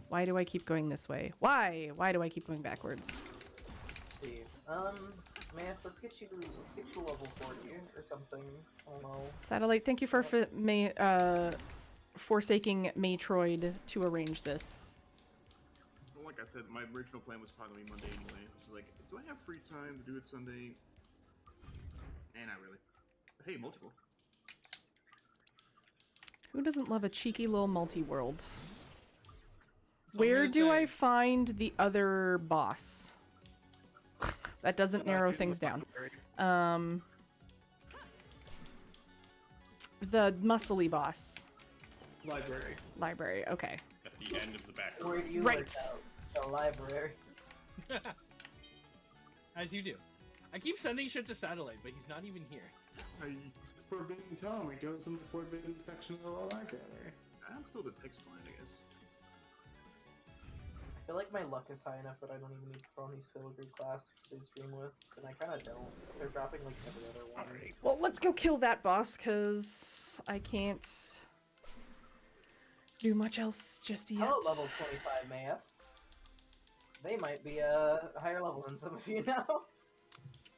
Why do I keep going this way? Why? Why do I keep going backwards? Let's see. Math, let's get you level 40 or something. I don't know. Satellite, thank you for forsaking Matroid to arrange this. Well, like I said, my original plan was probably Monday anyway. I was like, do I have free time to do it Sunday? And not really. But hey, multiple. Who doesn't love a cheeky little multi-world? I'm Where gonna do say- I find the other boss? That doesn't narrow things down. The muscly boss. Library. Library, okay. At the end of the back Where room. do you Right. work out? The library. As you do. I keep sending shit to Satellite, but he's not even here. It's Forbidden Tome. It goes in the Forbidden section of the library. I'm still the text blind, I guess. I feel like my luck is high enough that I don't even need to put on these filigree class for these dream wisps, and I kind of don't. They're dropping like every other one. Well, let's go kill that boss, because I can't do much else just yet. Hello, level 25 math. They might be a higher level than some of you now.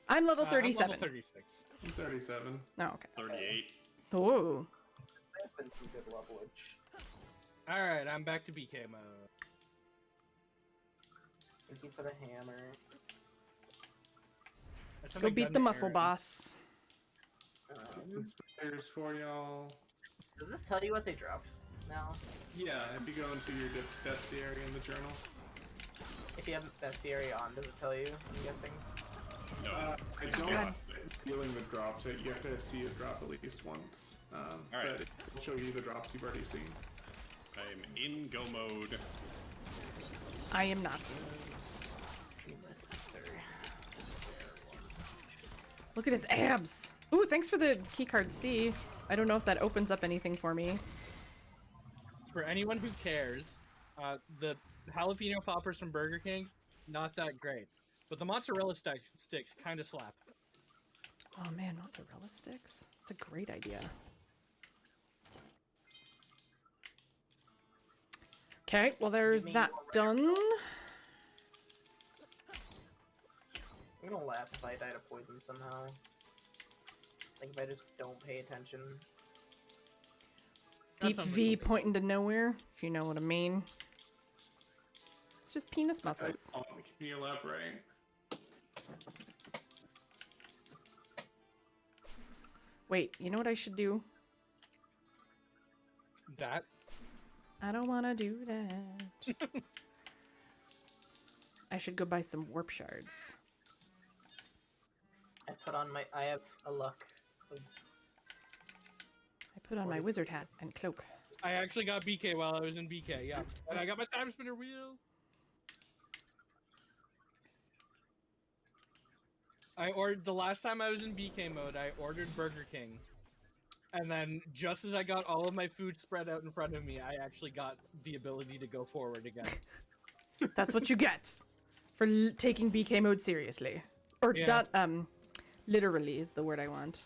I'm level I'm 37. level 36. I'm 37. Oh, okay. 38. Oh. There's been some good levelage. Alright, I'm back to BK mode. Thank you for the hammer. Let's go beat the muscle boss. Inspires for y'all. Does this tell you what they drop now? Yeah, if you go into your bestiary in the journal. If you have bestiary on, does it tell you? I'm guessing. No, I don't feeling the drops. You have to see it drop at least once. Alright. But it'll show you the drops you've already seen. I am in go mode. I am not. Look at his abs! Ooh, thanks for the keycard C. I don't know if that opens up anything for me. For anyone who cares, the jalapeno poppers from Burger King's, not that great. But the mozzarella sticks kind of slap. Oh man, mozzarella sticks? That's a great idea. Okay, well there's that done. I'm gonna laugh if I die to poison somehow. Like if I just don't pay attention. Deep V pointing to nowhere, if you know what I mean. It's just penis muscles. Can you elaborate? Wait, you know what I should do? That? I don't want to do that. I should go buy some warp shards. I put on my. I have a luck. Of... I put on my wizard hat and cloak. I actually got BK while I was in BK, yeah. And I got my time spinner wheel. The last time I was in BK mode, I ordered Burger King. And then just as I got all of my food spread out in front of me, I actually got the ability to go forward again. That's what you get for taking BK mode seriously. Or Yeah. not, literally is the word I want.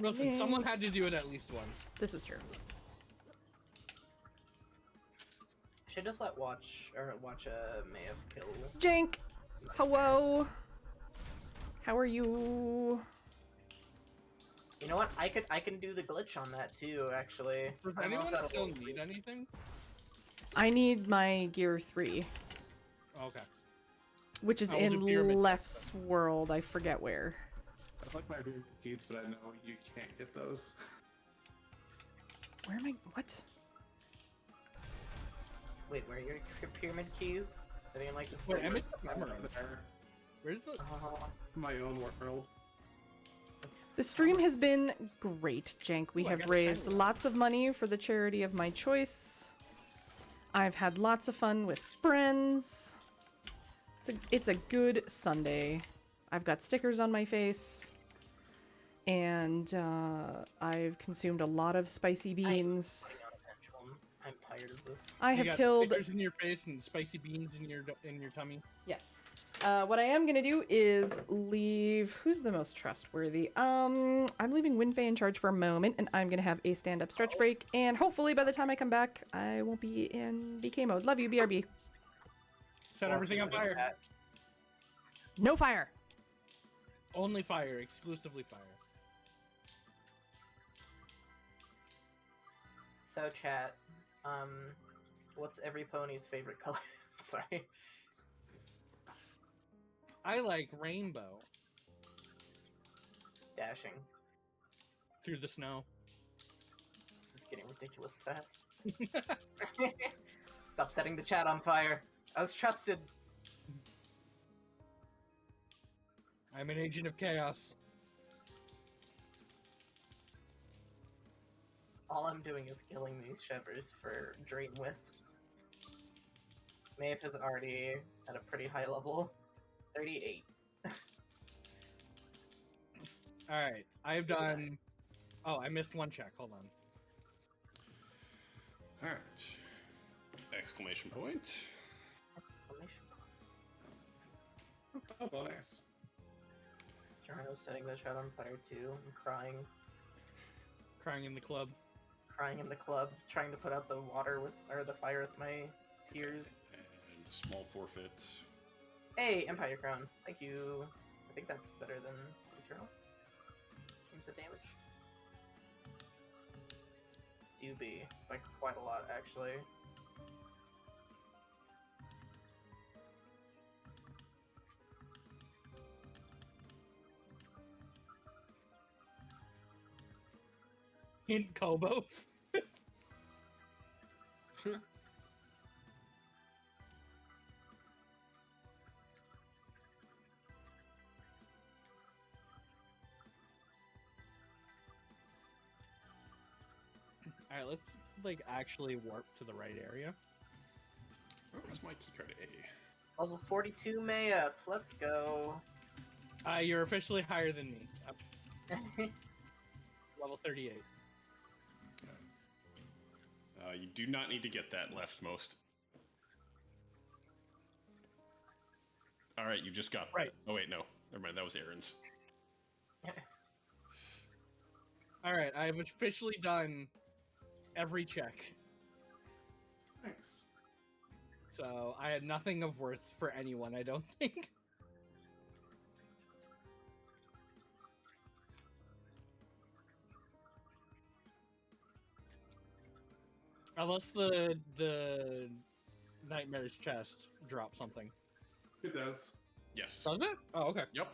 Listen, someone had to do it at least once. This is true. Should just let watch Maeve kill. Jank! Hello! How are you? You know what? I can do the glitch on that too, actually. Does I don't know if anyone that'll still work, need please. anything? I need my gear 3, Okay. which is I will do in pyramid Left's world. I forget where. I like my keys, but I know you can't get those. Where am I? What? Wait, where are your pyramid keys? Are they in like just Wait, I like missed the I'm memory. there. Where's the? My own world. The stream has been great, Jank. We Ooh, I have got a raised shiny one. lots of money for the charity of my choice. I've had lots of fun with friends. It's a good Sunday. I've got stickers on my face. And I've consumed a lot of spicy beans. I'm tired of this. I You have got killed... stickers in your face and spicy beans in your tummy. Yes. What I am gonna do is leave... Who's the most trustworthy? I'm leaving Winfei in charge for a moment, and I'm gonna have a stand-up stretch break, and hopefully by the time I come back, I won't be in BK mode. Love you, BRB. Set everything on fire. No fire! Only fire, exclusively fire. So chat, what's every pony's favorite color? Sorry. I like rainbow. Dashing. Through the snow. This is getting ridiculous fast. Stop setting the chat on fire. I was trusted. I'm an agent of chaos. All I'm doing is killing these shivers for dream wisps. Maeve is already at a pretty high level. 38. Alright, I've done... Oh, I missed one check. Hold on. Alright. Exclamation point. Oh, nice. Jarno's setting the chat on fire too. I'm crying. Crying in the club. Crying in the club. Trying to put out the water with, or the fire with my tears. And small forfeit. Hey, Empire Crown. Thank you. I think that's better than Eternal. In terms of damage. Do be. By quite a lot, actually. Hint Kobo. Alright, let's like actually warp to the right area. Oh, where's my keycard A? Level 42 Mayef. Let's go. You're officially higher than me. Level 38. You do not need to get that leftmost. Alright, you just got right. Oh wait, no. Never mind, that was Aaron's. Alright, I've officially done every check. Thanks. So I had nothing of worth for anyone, I don't think. Unless the Nightmare's chest drops something. It does. Yes. Does it? Oh, okay. Yep.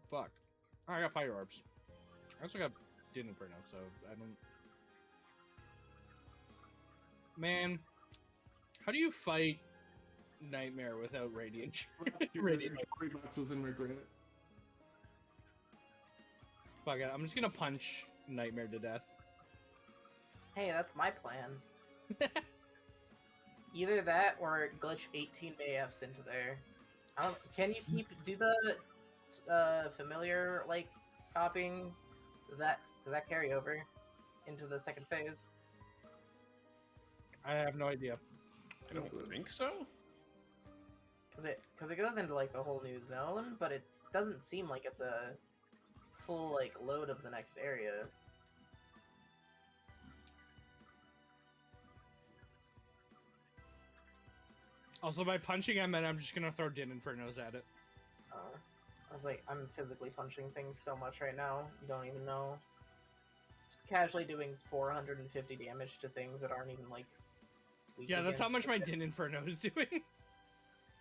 Fuck. I got fire orbs. I also got didn't burn out, so I don't... Man, how do you fight Nightmare without Radiant? Radiant. $40 was in regret. Fuck it, I'm just gonna punch Nightmare to death. Hey, that's my plan. Either that or glitch 18 AFs into there. Can you do the familiar like copying? Does that carry over into the second phase? I have no idea. I don't think so. Because it goes into like the whole new zone, but it doesn't seem like it's a full like load of the next area. Also, by punching, I meant I'm just gonna throw Din Infernos at it. I was like, I'm physically punching things so much right now, you don't even know. Just casually doing 450 damage to things that aren't even like. Weak Yeah, that's how much my against Din Inferno is doing.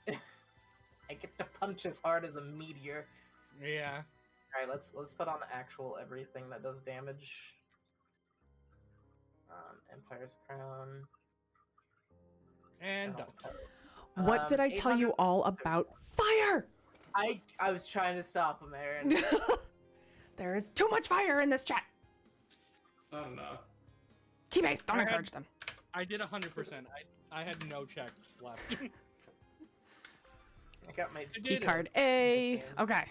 I get to punch as hard as a meteor. Yeah. Alright, let's put on actual everything that does damage. Empire's Crown. And done. What did I tell you all about fire? I was trying to stop him, Aaron. There is too much fire in this chat. Not enough. T-Base, don't encourage them. I did 100%. I had no checks left. I got my Key card A. Okay.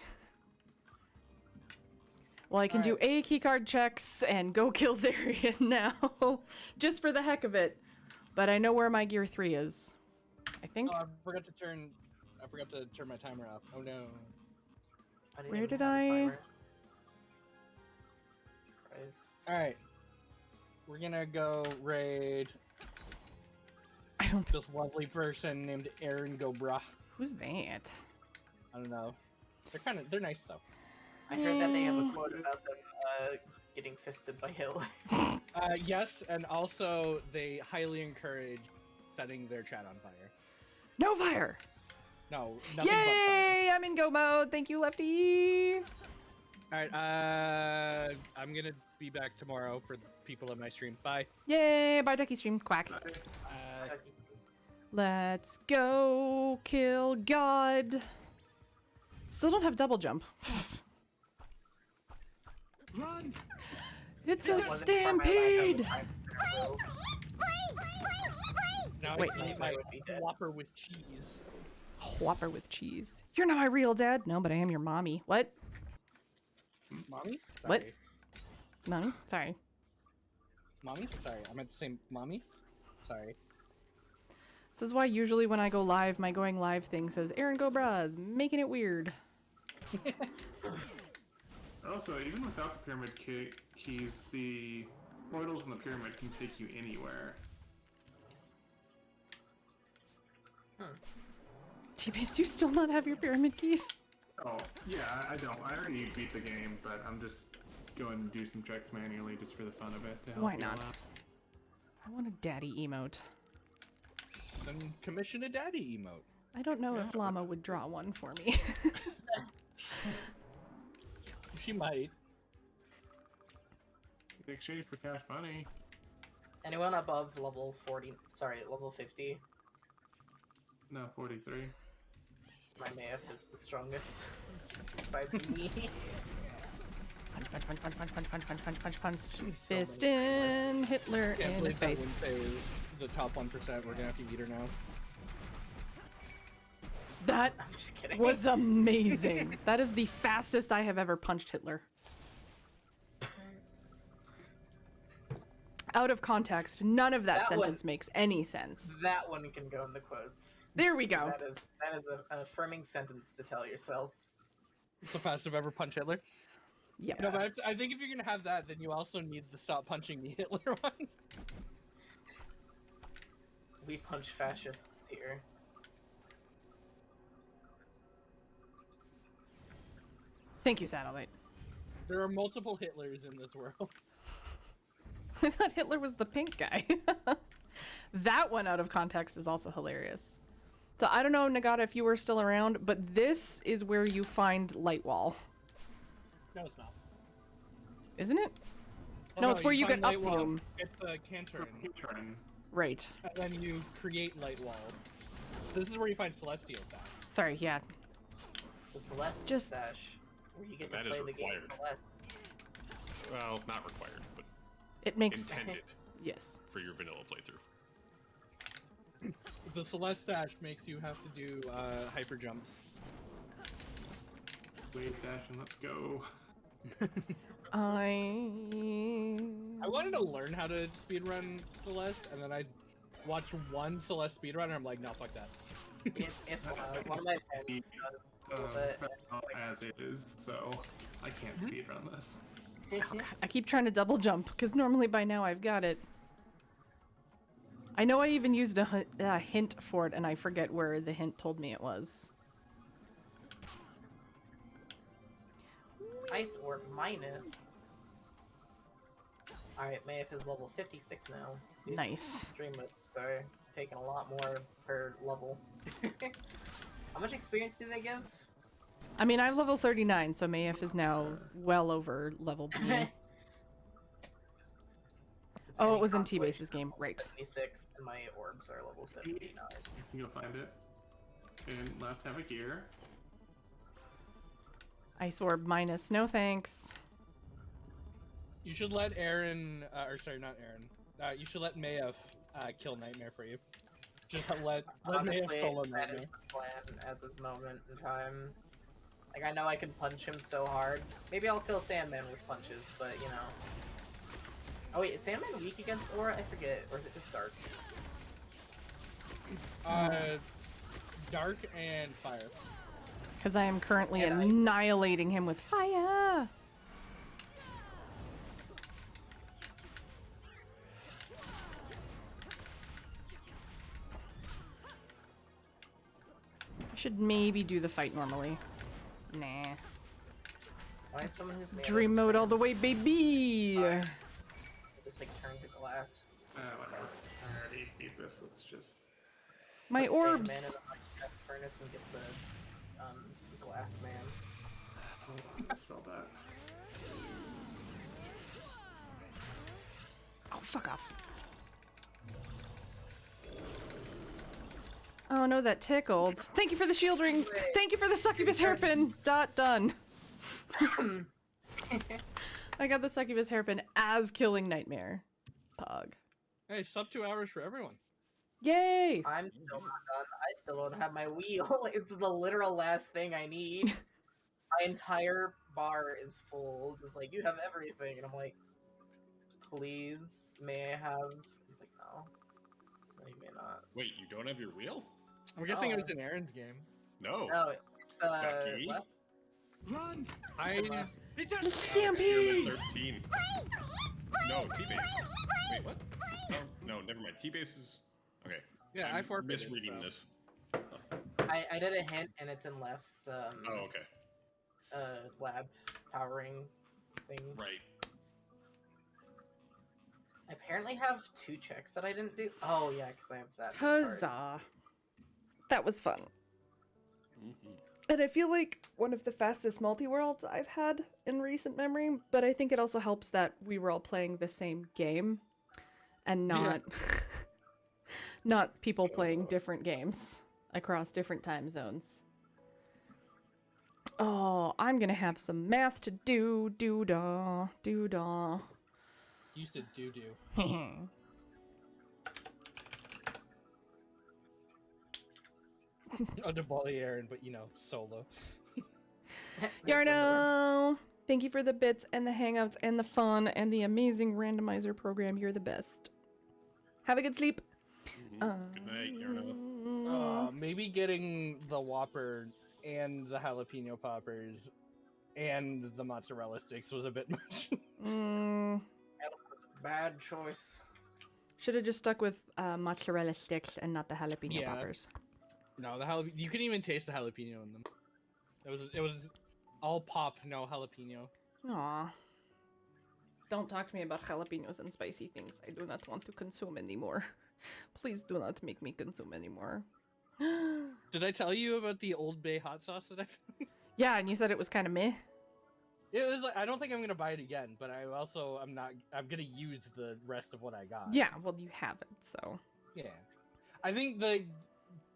Well, I can do A key card checks and go kill Zarian now, just for the heck of it. But I know where my gear 3 is. I think. Oh, I forgot to turn my timer off. Oh no. Where did I? All right. We're gonna go raid. I don't. This lovely person named Aaron Gobra. Who's that? I don't know. They're nice though. I heard that they have a quote about them getting fisted by Hitler. Yes, and also they highly encourage setting their chat on fire. No fire. No, nothing but Yay! I'm in go mode. Thank you, Lefty. All right. I'm gonna be back tomorrow for the people in my stream. Bye. Yay! Bye, Ducky Stream. Quack. Let's go kill God. Still don't have double jump. Run! It's a stampede. Now Wait. I eat my Whopper with cheese. Whopper with cheese. You're not my real dad. No, but I am your mommy. What? Mommy? What? Sorry. Mommy? Sorry. Mommy? Sorry. I meant to say mommy. Sorry. This is why usually when I go live, my going live thing says Aaron Go Bras, making it weird. Also, even without the pyramid keys, the portals in the pyramid can take you anywhere. T-Base, do you still not have your pyramid keys? Oh, yeah, I don't. I already beat the game, but I'm just going to do some checks manually just for the fun of it. To help Why you not? out. I want a daddy emote. Then commission a daddy emote. I don't know if Llama would draw one for me. She might. In exchange for cash money. Anyone above level 40? Sorry, level 50. No, 43. My math is the strongest, besides me. Punch. Fist in Hitler Can't in believe his that face. Winfei is the top 1%. We're gonna have to eat her now. That I'm just kidding. was amazing. That is the fastest I have ever punched Hitler. Out of context, none of that sentence makes any sense. That one can go in the quotes. There we go. That is an affirming sentence to tell yourself. It's the fastest I've ever punched Hitler. Yeah. No, but I think if you're gonna have that, then you also need the stop punching me Hitler one. We punch fascists here. Thank you, Satellite. There are multiple Hitlers in this world. I thought Hitler was the pink guy. That one out of context is also hilarious. So I don't know, Nagata, if you were still around, but this is where you find Lightwall. No, it's not. Isn't it? Oh, No, it's where you find get Lightwall. Uproom. It's a Cantorin. Right. And then you create Lightwall. This is where you find Celestial Sash. Sorry, yeah. The Celeste Sash, where you get to That is play the game required. Celeste. Well, not required, but It makes intended yes. for your vanilla playthrough. The Celeste Sash makes you have to do hyper jumps. Wave dash and let's go. I wanted to learn how to speedrun Celeste, and then I watched one Celeste speedrun, and I'm like, no, fuck that. It's one of my friends does as it is, so I can't speedrun this. Oh, God. I keep trying to double jump because normally by now I've got it. I know I even used a hint for it, and I forget where the hint told me it was. Ice Orb minus. Alright, Mayf is level 56 now. These Nice. Streamlists are taking a lot more per level. How much experience do they give? I mean, I'm level 39, so Mayf is now well over level B. Oh, it was in T-Base's game, right. 76, and my orbs are level 79. You can go find it. And left have a gear. Ice Orb minus, no thanks. You should let Aaron, or sorry, not Aaron. You should let Mayf kill Nightmare for you. Just let Honestly, Mayf solo that Nightmare. is the plan at this moment in time. Like, I know I can punch him so hard. Maybe I'll kill Sandman with punches, but, you know. Oh wait, is Sandman weak against Aura? I forget. Or is it just Dark? Dark and Fire. Because I am currently And annihilating him with fire. I should maybe do the fight normally. Nah. Why is someone who's made Dream mode all the way, baby! So just like turn to glass. Whatever. I already beat this. Let's just. My Put Sandman orbs! in a furnace and gets a glass man. Oh, I spelled that. Oh, fuck off. Oh no, that tickled. Thank you for the shield ring! Thank you for the succubus hairpin! Done. I got the succubus hairpin as killing Nightmare. Pog. Hey, sub 2 hours for everyone. Yay! I'm still not done. I still don't have my wheel. It's the literal last thing I need. My entire bar is full. Just like, you have everything. And I'm like, please, may I have... He's like, no. No, you may not. Wait, you don't have your wheel? I'm guessing it No. was in Aaron's game. No. No, it's, Becky? left. Run! Left. It's a Stampede! 13. No, T-base. Wait, what? No, never mind. T-base is... Okay. Yeah, I'm I forfeited, misreading so. this. I did a hint, and it's in left's, Oh, okay. lab powering thing. Right. I apparently have 2 checks that I didn't do. Oh, yeah, because I have that. card. Huzzah. That was fun. Mm-hmm. And I feel like one of the fastest multi-worlds I've had in recent memory, but I think it also helps that we were all playing the same game and not not people playing different games across different time zones. Oh, I'm gonna have some math to do. Doo-dah. Doo-dah. You said doo-doo. Oh, Debali Aaron, but you know, solo. Yarno! Thank you for the bits and the hangouts and the fun and the amazing randomizer program. You're the best. Have a good sleep. Good night, Yarno. Maybe getting the Whopper and the jalapeno poppers and the mozzarella sticks was a bit much. That was a bad choice. Should have just stuck with mozzarella sticks and not the jalapeno poppers. No, the jalapeno. You couldn't even taste the jalapeno in them. It was all pop, no jalapeno. Aw. Don't talk to me about jalapenos and spicy things. I do not want to consume anymore. Please do not make me consume anymore. Did I tell you about the Old Bay hot sauce that I found? Yeah, and you said it was kind of meh. It was like, I don't think I'm gonna buy it again, but I'm gonna use the rest of what I got. Yeah, well, you have it, so. Yeah. I think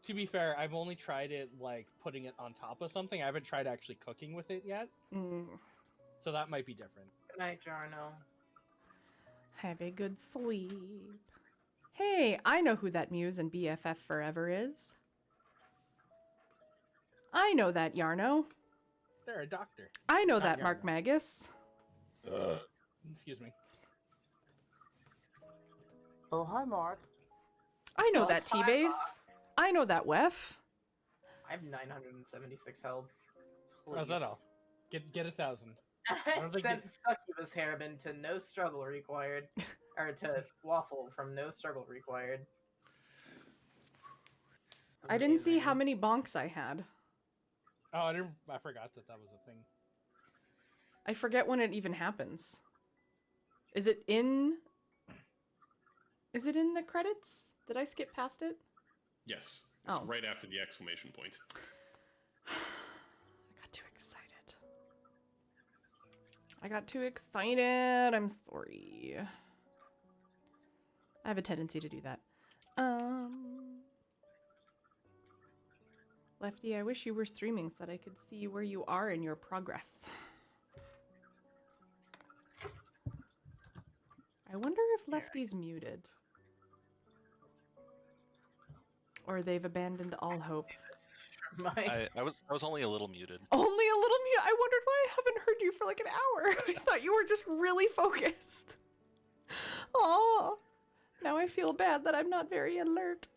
to be fair, I've only tried it like putting it on top of something. I haven't tried actually cooking with it yet. So that might be different. Good night, Jarno. Have a good sleep. Hey, I know who that Muse and BFF Forever is. I know that Yarno. They're a doctor. I know Not that Yarno. Mark Magus. Excuse me. Oh, hi, Mark. I know Oh, that hi, T-base. I know that Wef. I have 976 health. How's that all? Get 1,000. Sent Succubus Harriman to no struggle required. Or to Waffle from no struggle required. I didn't see how many bonks I had. Oh, I forgot that was a thing. I forget when it even happens. Is it in the credits? Did I skip past it? Yes. It's Oh. right after the exclamation point. I got too excited. I'm sorry. I have a tendency to do that. Lefty, I wish you were streaming so that I could see where you are in your progress. I wonder if Lefty's muted. Or they've abandoned all hope. I was only a little muted. Only a little mute. I wondered why I haven't heard you for like an hour. I thought you were just really focused. Oh, now I feel bad that I'm not very alert.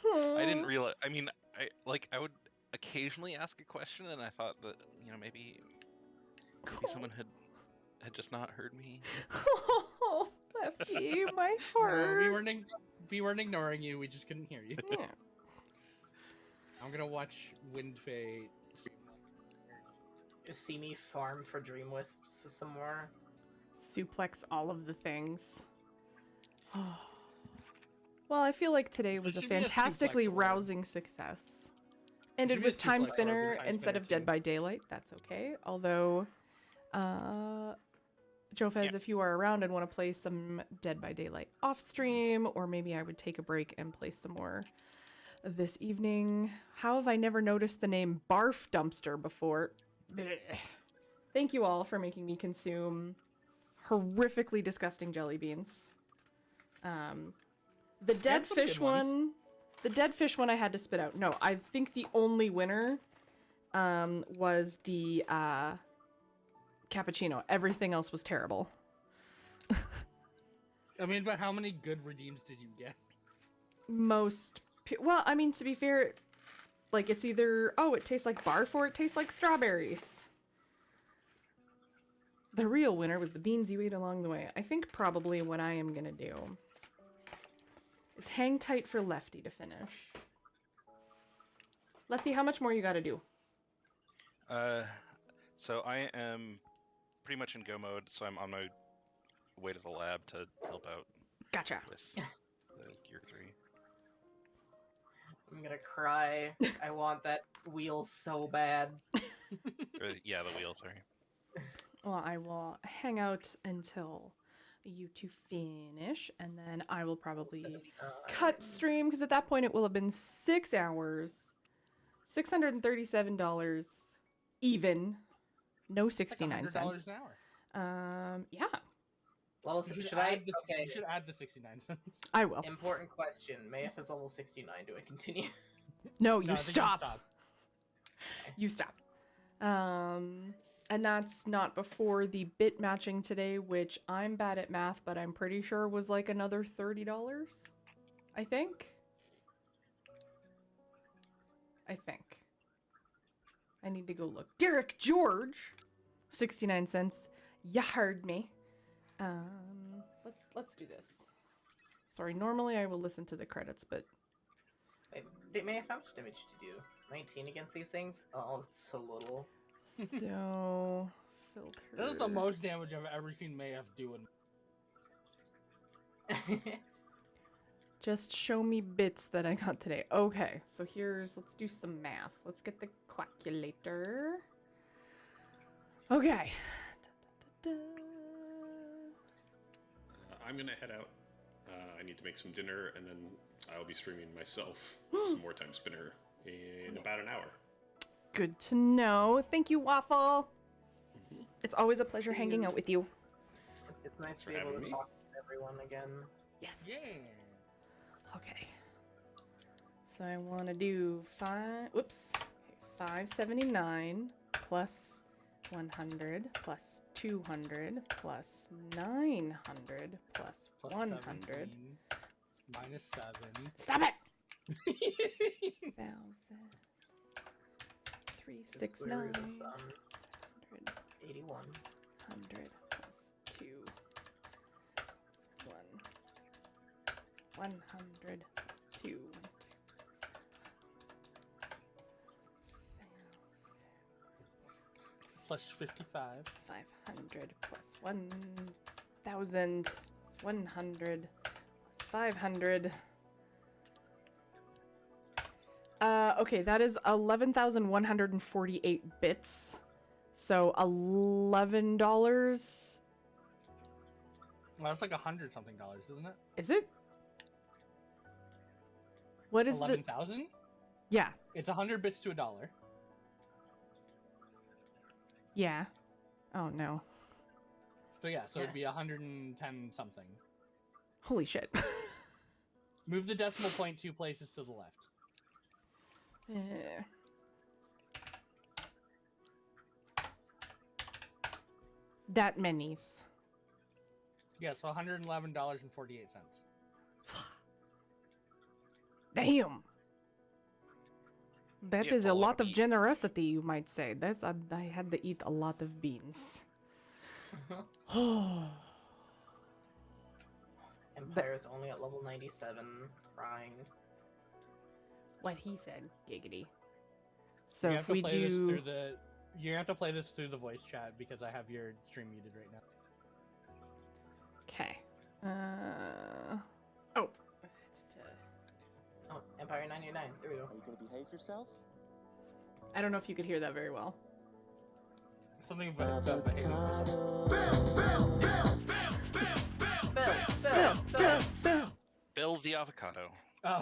I didn't realize. I mean, I would occasionally ask a question, and I thought that maybe someone had just not heard me. Oh, Lefty, my heart. No, we weren't ignoring you. We just couldn't hear you. Yeah. I'm gonna watch Wind Fate. See me farm for Dream Wisps some more. Suplex all of the things. Well, I feel like today was a should be a fantastically suplex orb. rousing success. Ended should be a with Time suplex orb Spinner in Time instead Spinner of Dead too. by Daylight. That's okay. Although, Jofez, if you are around and want to play some Dead by Daylight off stream, or maybe I would take a break and play some more this evening. How have I never noticed the name Barf Dumpster before? Blech. Thank you all for making me consume horrifically disgusting jelly beans. The dead some fish good ones. one, the dead fish one I had to spit out. No, I think the only winner was the cappuccino. Everything else was terrible. I mean, but how many good redeems did you get? Well, I mean, to be fair, like it's either, oh, it tastes like barf or it tastes like strawberries. The real winner was the beans you ate along the way. I think probably what I am gonna do is hang tight for Lefty to finish. Lefty, how much more you gotta do? So I am pretty much in go mode, so I'm on my way to the lab to help out. Gotcha. With the Gear 3. I'm gonna cry. I want that wheel so bad. Yeah, the wheel, sorry. Well, I will hang out until you two finish, and then I will probably cut stream, because at that point it will have been 6 hours, $637 even, no 69 cents. $100 an hour. Yeah. Level You should I? Okay. You should add the 69 cents. I will. Important question. Mayf is level 69. Do I continue? No, No, you I think stop. You stop. And that's not before the bit matching today, which I'm bad at math, but I'm pretty sure was like another $30, I think. I need to go look. Derek George, 69 cents. You heard me. Let's do this. Sorry, normally I will listen to the credits, but Wait, Mayf, how much damage did you do? 19 against these things? Oh, it's so little. so filter. That is the most damage I've ever seen Mayf do in. Just show me bits that I got today. Okay, so let's do some math. Let's get the calculator. Okay. I'm gonna head out. I need to make some dinner, and then I'll be streaming myself some more Time Spinner in about an hour. Good to know. Thank you, Waffle. It's always a pleasure hanging out with you. It's nice to for be able having to me. talk to everyone again. Yes. Yeah. Okay. So I want to do 579 plus 100 plus 200 plus 900 plus Plus 100. 17, minus 7. Stop it! 1,000. 369. 81. 100 plus 2 plus 1. 100 plus 2. Plus 55. 500 plus 1,000 plus 100 plus 500. Okay, that is 11,148 bits. So $11. Well, that's like $100 something, isn't it? Is it? What is 11,000? Yeah. It's 100 bits to $1. Yeah. Oh no. So yeah, so it'd be 110 something. Holy shit. Move the decimal point 2 places to the left. That many's. Yeah, so $111.48. Damn. That Yeah, is a a lot lot of of beans. generosity, you might say. That's I had to eat a lot of beans. Empire's only at level 97, crying. What he said, giggity. So you have if to we play this do through the you have to play this through the voice chat because I have your stream muted right now. Okay. Oh. Oh, Empire 99. There we go. Are you gonna behave yourself? I don't know if you could hear that very well. Something about behavior. Bill the avocado.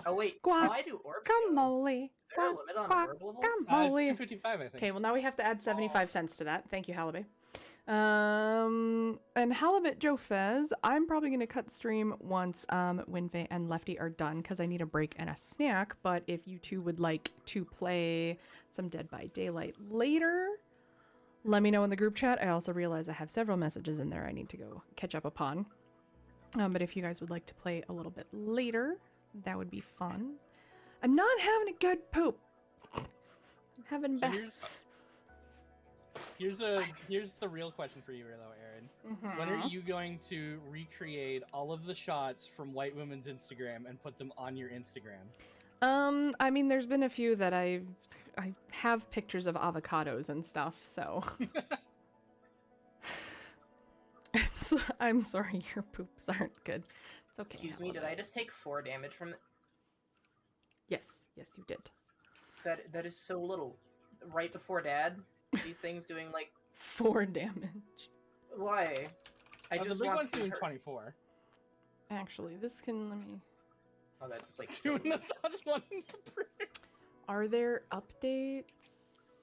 Oh wait, Guac, why do orbs guacamole. Is there a limit on Guac, orb levels? It's guacamole. 255, I think. Okay, well now we have to add 75 cents to that. Thank you, Halibut. And Halibut Joe Fez, I'm probably going to cut stream once Winfei and Lefty are done because I need a break and a snack. But if you two would like to play some Dead by Daylight later, let me know in the group chat. I also realize I have several messages in there I need to go catch up upon. But if you guys would like to play a little bit later, that would be fun. I'm not having a good poop. I'm having So bad. here's the real question for you, though, Aaron. When are you going to recreate all of the shots from white women's Instagram and put them on your Instagram? I mean, there's been a few that I have pictures of avocados and stuff, so. I'm sorry, your poops aren't good. It's okay. Excuse me, did I just take 4 damage from the... Yes, you did. That is so little. Right before Dad, these things doing like 4 damage. Why? I the just big want one's to be doing hurt. 24. Actually, this can let me. Oh, that just like Doing the touch one. Are there updates?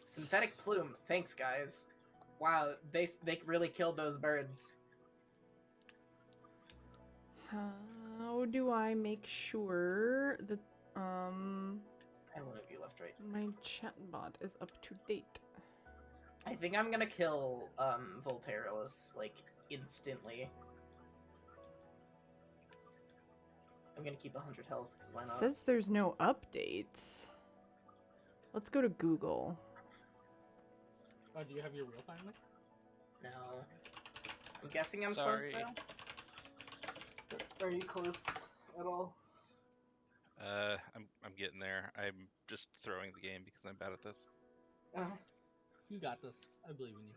Synthetic plume. Thanks, guys. Wow, they really killed those birds. How do I make sure that I will move you left, right. my chatbot is up to date? I think I'm gonna kill Volteralus like instantly. I'm gonna keep 100 health because why It not? says there's no updates. Let's go to Google. Oh, do you have your real time link? No. I'm guessing I'm Sorry. close now. Are you close at all? I'm getting there. I'm just throwing the game because I'm bad at this. You got this. I believe in you.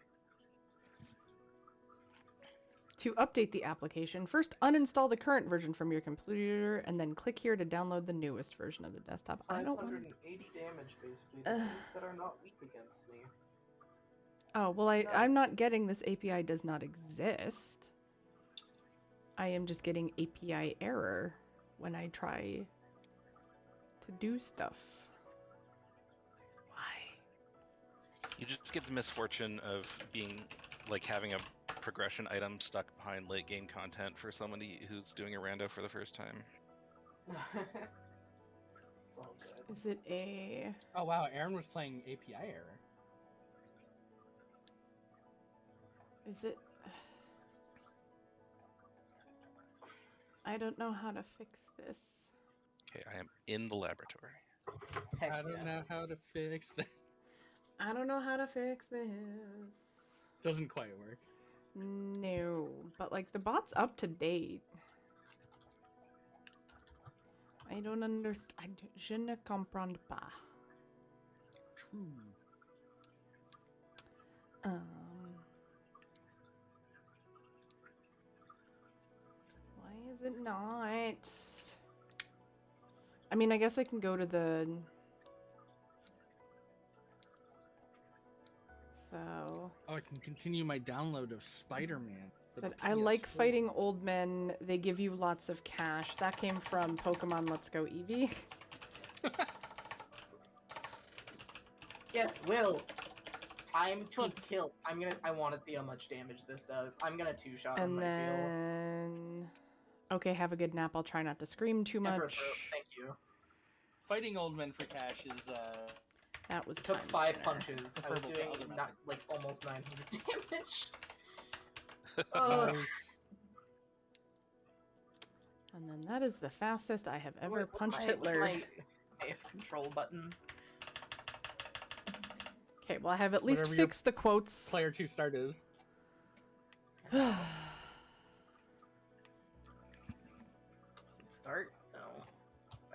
To update the application, first uninstall the current version from your computer and then click here to download the newest version of the desktop. I don't want 580 damage basically to things that are not weak against me. Oh, well, I'm not getting this API does not exist. I am just getting API error when I try to do stuff. Why? You just get the misfortune of being, like, having a progression item stuck behind late game content for somebody who's doing a rando for the first time. It's all good. Is it a... Oh wow, Aaron was playing API error. Is it? I don't know how to fix this. Okay, I am in the laboratory. Heck I don't know how to fix that. I don't know how to fix this. Doesn't quite work. No, but like the bot's up to date. I don't understand. Je ne comprends pas. True. Why is it not? I mean, I guess I can go to the. So. Oh, I can continue my download of Spider-Man. for the Said, I like PS4. fighting old men. They give you lots of cash. That came from Pokemon Let's Go Eevee. Yes, Will. Time to kill. I want to see how much damage this does. I'm gonna two-shot him, And I feel. then. Okay, have a good nap. I'll try not to scream too much. Empress Rope, thank you. Fighting old men for cash is That was It took times 5 dinner. punches. I was Preferable to doing other not like almost 900 damage. And then that is the fastest I have ever Wait, punched what's Hitler. my AF control button? Okay, well I have at least Whatever your fixed the quotes. player 2 start is. Does it start? No.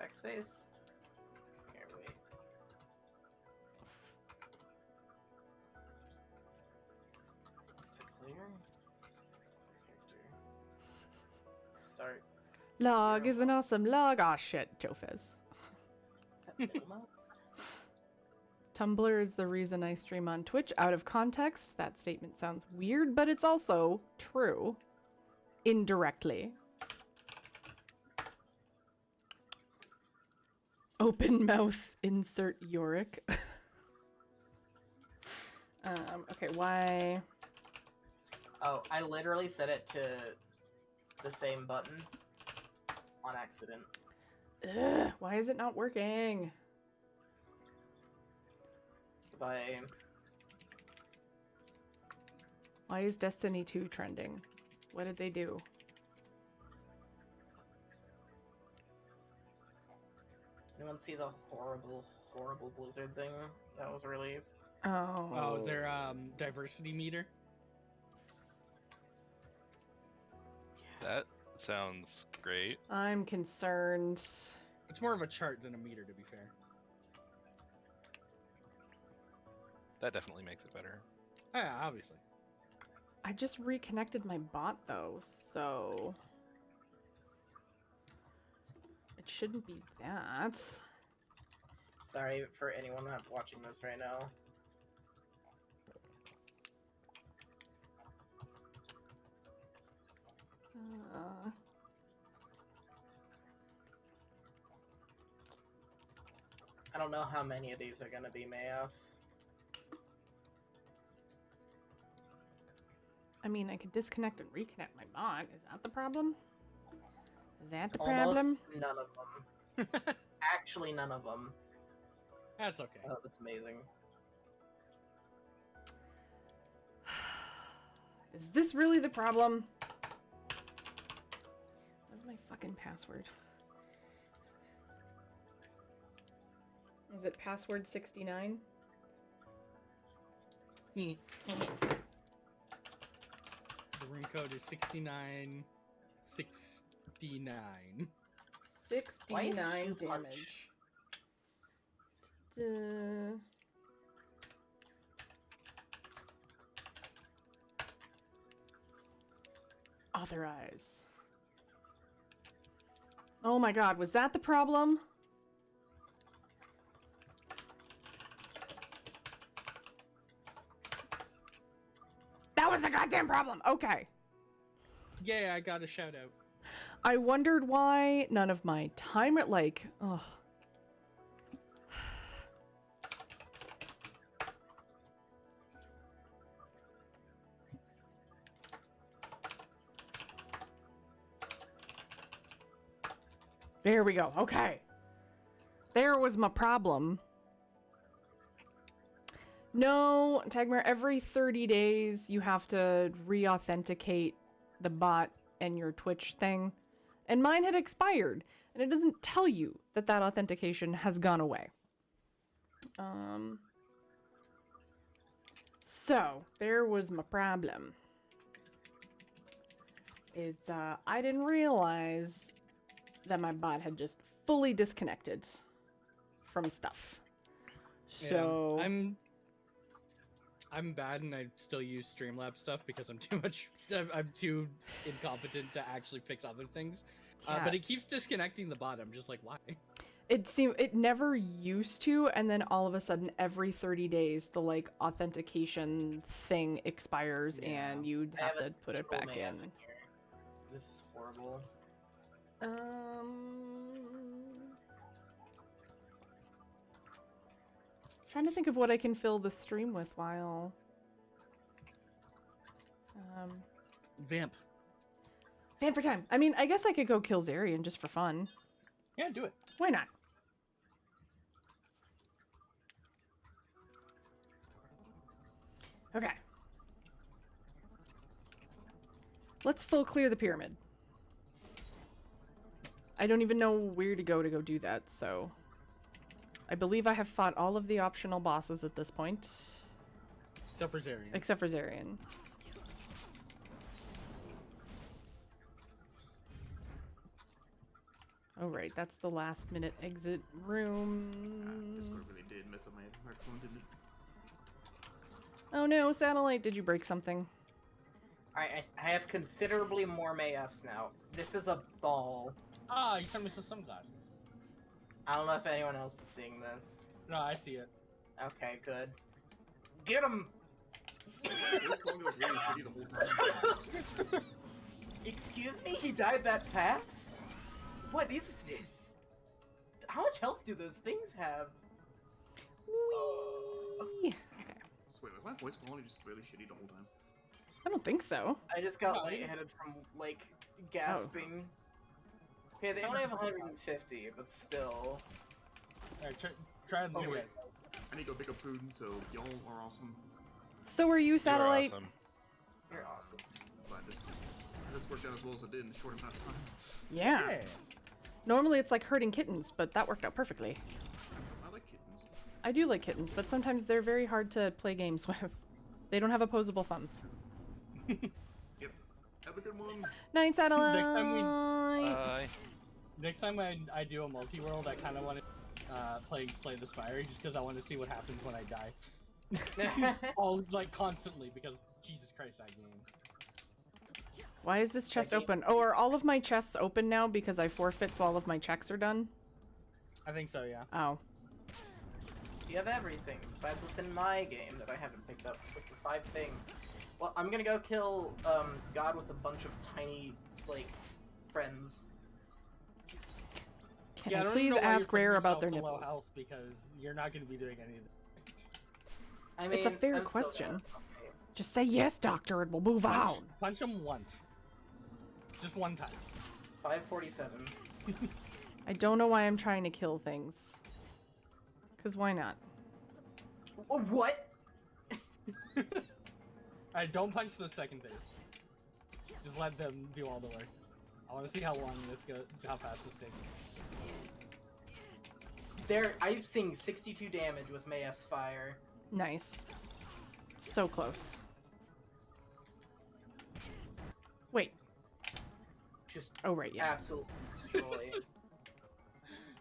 Backspace? Here, wait. Is it clear? Character. Start. Log is an awesome log. Aw, shit, Jofez. Is that middle mouse? Tumblr is the reason I stream on Twitch. Out of context, that statement sounds weird, but it's also true. Indirectly. Open mouth, insert Yorick. Okay, why? Oh, I literally set it to the same button on accident. Ugh, why is it not working? By Why is Destiny 2 trending? What did they do? anyone see the horrible Blizzard thing that was released? Oh. Their diversity meter. That sounds great. I'm concerned. It's more of a chart than a meter, to be fair. That definitely makes it better. Yeah, obviously. I just reconnected my bot though, so it shouldn't be that. Sorry for anyone not watching this right now. I don't know how many of these are gonna be Mayoff. I mean, I could disconnect and reconnect my bot. Is that the problem? Is that the Almost problem? none of them. Actually, none of them. That's okay. Oh, that's amazing. Is this really the problem? What's my fucking password? Is it password 69? The room code is 6969. 69 damage. Duh. Authorize. Oh my god, was that the problem? That was a goddamn problem! Okay. Yeah, I got a shout out. I wondered why none of my timer, like, ugh. There we go. Okay. There was my problem. No, Tagmar, every 30 days you have to re-authenticate the bot and your Twitch thing. And mine had expired, and it doesn't tell you that that authentication has gone away. So, there was my problem. It's, I didn't realize that my bot had just fully disconnected from stuff. So... Yeah, I'm bad and I still use Streamlabs stuff because I'm too incompetent to actually fix other things. But it keeps disconnecting the bot. I'm just like, why? It never used to, and then all of a sudden, every 30 days, the like authentication thing expires, and you have to put it back in. This is horrible. Trying to think of what I can fill the stream with while. Vamp. Vamp for time. I mean, I guess I could go kill Zarian just for fun. Yeah, do it. Why not? Okay. Let's full clear the pyramid. I don't even know where to go do that, so... I believe I have fought all of the optional bosses at this point. Except for Zarian. Except for Zarian. Oh right, that's the last minute exit room. Discord really did mess up my microphone, didn't it? Oh no, Satellite, did you break something? Alright, I have considerably more Mayfs now. This is a ball. Ah, you sent me some sunglasses. I don't know if anyone else is seeing this. No, I see it. Okay, good. Get him! Excuse me? He died that fast? What is this? How much health do those things have? Whee! Wait, was my voice quality just really shitty the whole time? I don't think so. I just got lightheaded from, like, gasping. Okay, they only have 150, but still. Alright, try and do it. I need to go pick up food, so y'all are awesome. So are you, Satellite? You're awesome. Glad this worked out as well as it did in a short amount of time. Yeah. Normally it's like herding kittens, but that worked out perfectly. I like kittens. I do like kittens, but sometimes they're very hard to play games with. They don't have opposable thumbs. Yep. Have a good one. Night, Satellite! Next time I do a multi-world, I kind of want to play Slay the Spire, just because I want to see what happens when I die. All, like, constantly, because Jesus Christ, that game. Why is this chest open? Oh, are all of my chests open now because I forfeit so all of my checks are done? I think so, yeah. Oh. You have everything, besides what's in my game that I haven't picked up with the 5 things. Well, I'm gonna go kill, God with a bunch of tiny, like, friends. Can I please ask Rare about their nipples? Low health because you're not going to be doing any of that. I mean, it's a fair question. Okay. Just say yes, Doctor, and we'll move on. Punch him once. Just one time. 547. I don't know why I'm trying to kill things. Because why not? What? Alright, don't punch the second phase. Just let them do all the work. I want to see how long this goes, how fast this takes. I'm seeing 62 damage with Mayf's fire. Nice. So close. Wait. Just oh right, yeah. Absolutely destroy.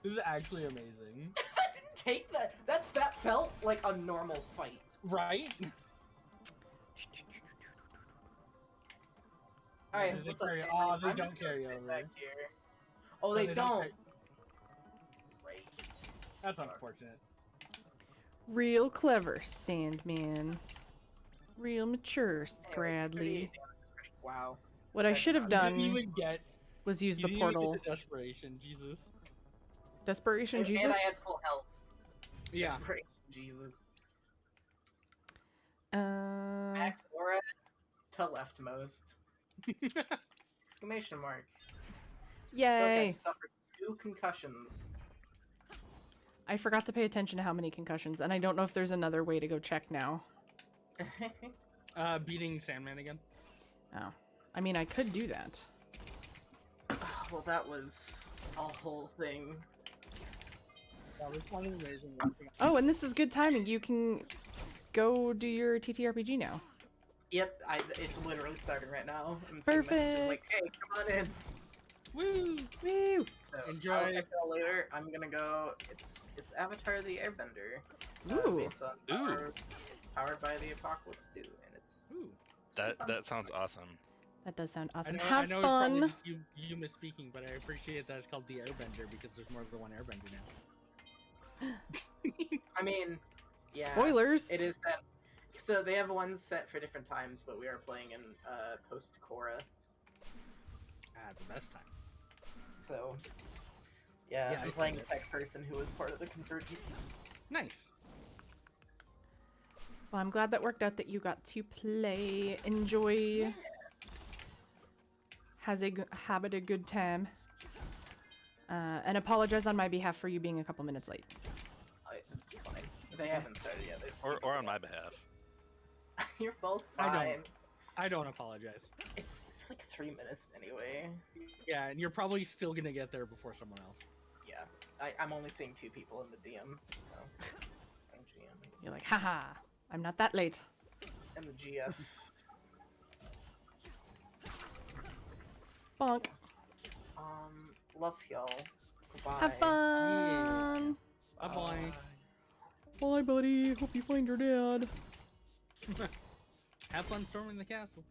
This is actually amazing. That didn't take that. That felt like a normal fight. Right? Alright, what's up, Sam? Oh, they don't carry over. Back here. Oh, they don't. Right. That's unfortunate. Real clever, Sandman. Real mature, Scradley. Wow. What I should have done was use the portal. Get to desperation, Jesus. Desperation, Jesus? And I had full health. Yeah. Desperation, Jesus. Uh... Max aura to leftmost. Exclamation mark. Yay! I've suffered 2 concussions. I forgot to pay attention to how many concussions, and I don't know if there's another way to go check now. Beating Sandman again. Oh. I mean, I could do that. Well, that was a whole thing. That was one amazing watching. Oh, and this is good timing. You can go do your TTRPG now. Yep, it's literally starting right now. I'm seeing messages like, "Hey, come on in." Woo! Woo! So Enjoy. I'll check it out later. I'm gonna go. It's Avatar: The Airbender. Ooh. Based on it's powered by the Apocalypse 2, and it's That sounds awesome. That does sound awesome. I Have know fun. It's probably just you misspeaking, but I appreciate that it's called the Airbender because there's more than one Airbender now. I mean, yeah. Spoilers. It is set. So they have ones set for different times, but we are playing in post Korra. The best time. So, yeah, I'm playing a tech person who was part of the convergence. Nice. Well, I'm glad that worked out that you got to play. Enjoy. Have a good time. And apologize on my behalf for you being a couple minutes late. It's fine. They haven't started yet. Or on my behalf. You're both fine. I don't apologize. It's like 3 minutes anyway. Yeah, and you're probably still gonna get there before someone else. Yeah, I'm only seeing 2 people in the DM, so I'm GM. You're like, haha, I'm not that late. And the GF. Bonk. Love y'all. Goodbye. Have fun. Bye bye. Bye, buddy. Hope you find your dad. Have fun storming the castle.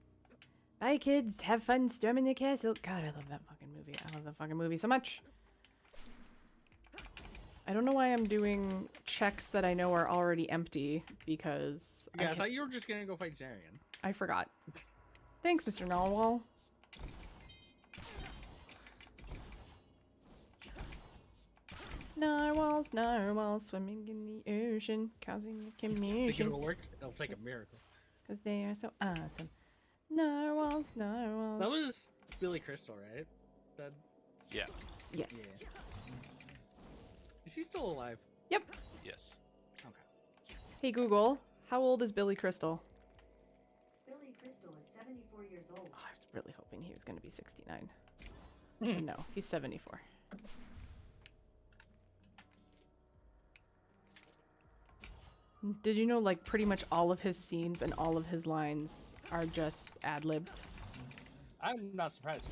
Bye, kids. Have fun storming the castle. God, I love that fucking movie. I love that fucking movie so much. I don't know why I'm doing checks that I know are already empty, because... Yeah, I thought you were just gonna go fight Zarian. I forgot. Thanks, Mr. Narwhal. Narwhals swimming in the ocean, causing a commotion. Think it'll work? It'll take a miracle. Because they are so awesome. Narwhals. That was Billy Crystal, right? That... Yeah. Yes. Yeah. Is he still alive? Yep. Yes. Okay. Hey Google, how old is Billy Crystal? Billy Crystal is 74 years old. Oh, I was really hoping he was going to be 69. But no, he's 74. Did you know, like, pretty much all of his scenes and all of his lines are just ad-libbed? I'm not surprised.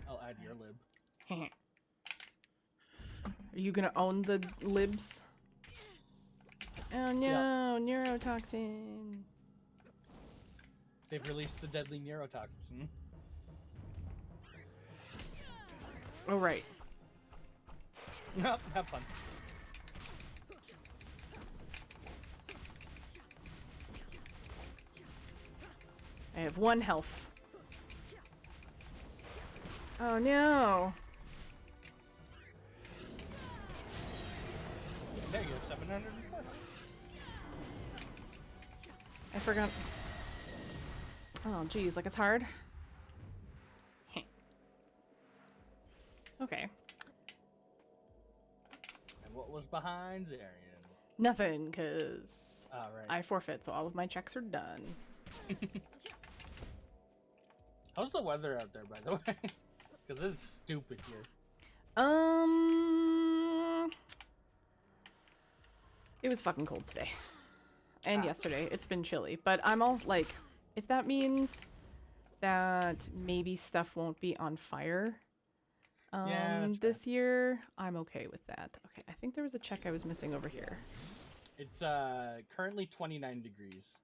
I'll add your lib. Are you gonna own the libs? Oh no, neurotoxin. They've released the deadly neurotoxin. Oh, right. Have fun. I have 1 health. Oh no. There you have 704. I forgot. Oh geez, like it's hard. Okay. And what was behind Zarian? Nothing, because right. I forfeit, so all of my checks are done. How's the weather out there, by the way? Because it's stupid here. It was fucking cold today. And yesterday. It's been chilly. But I'm all like, if that means that maybe stuff won't be on fire this year, I'm okay with that. Okay, I think there was a check I was missing over here. It's currently 29 degrees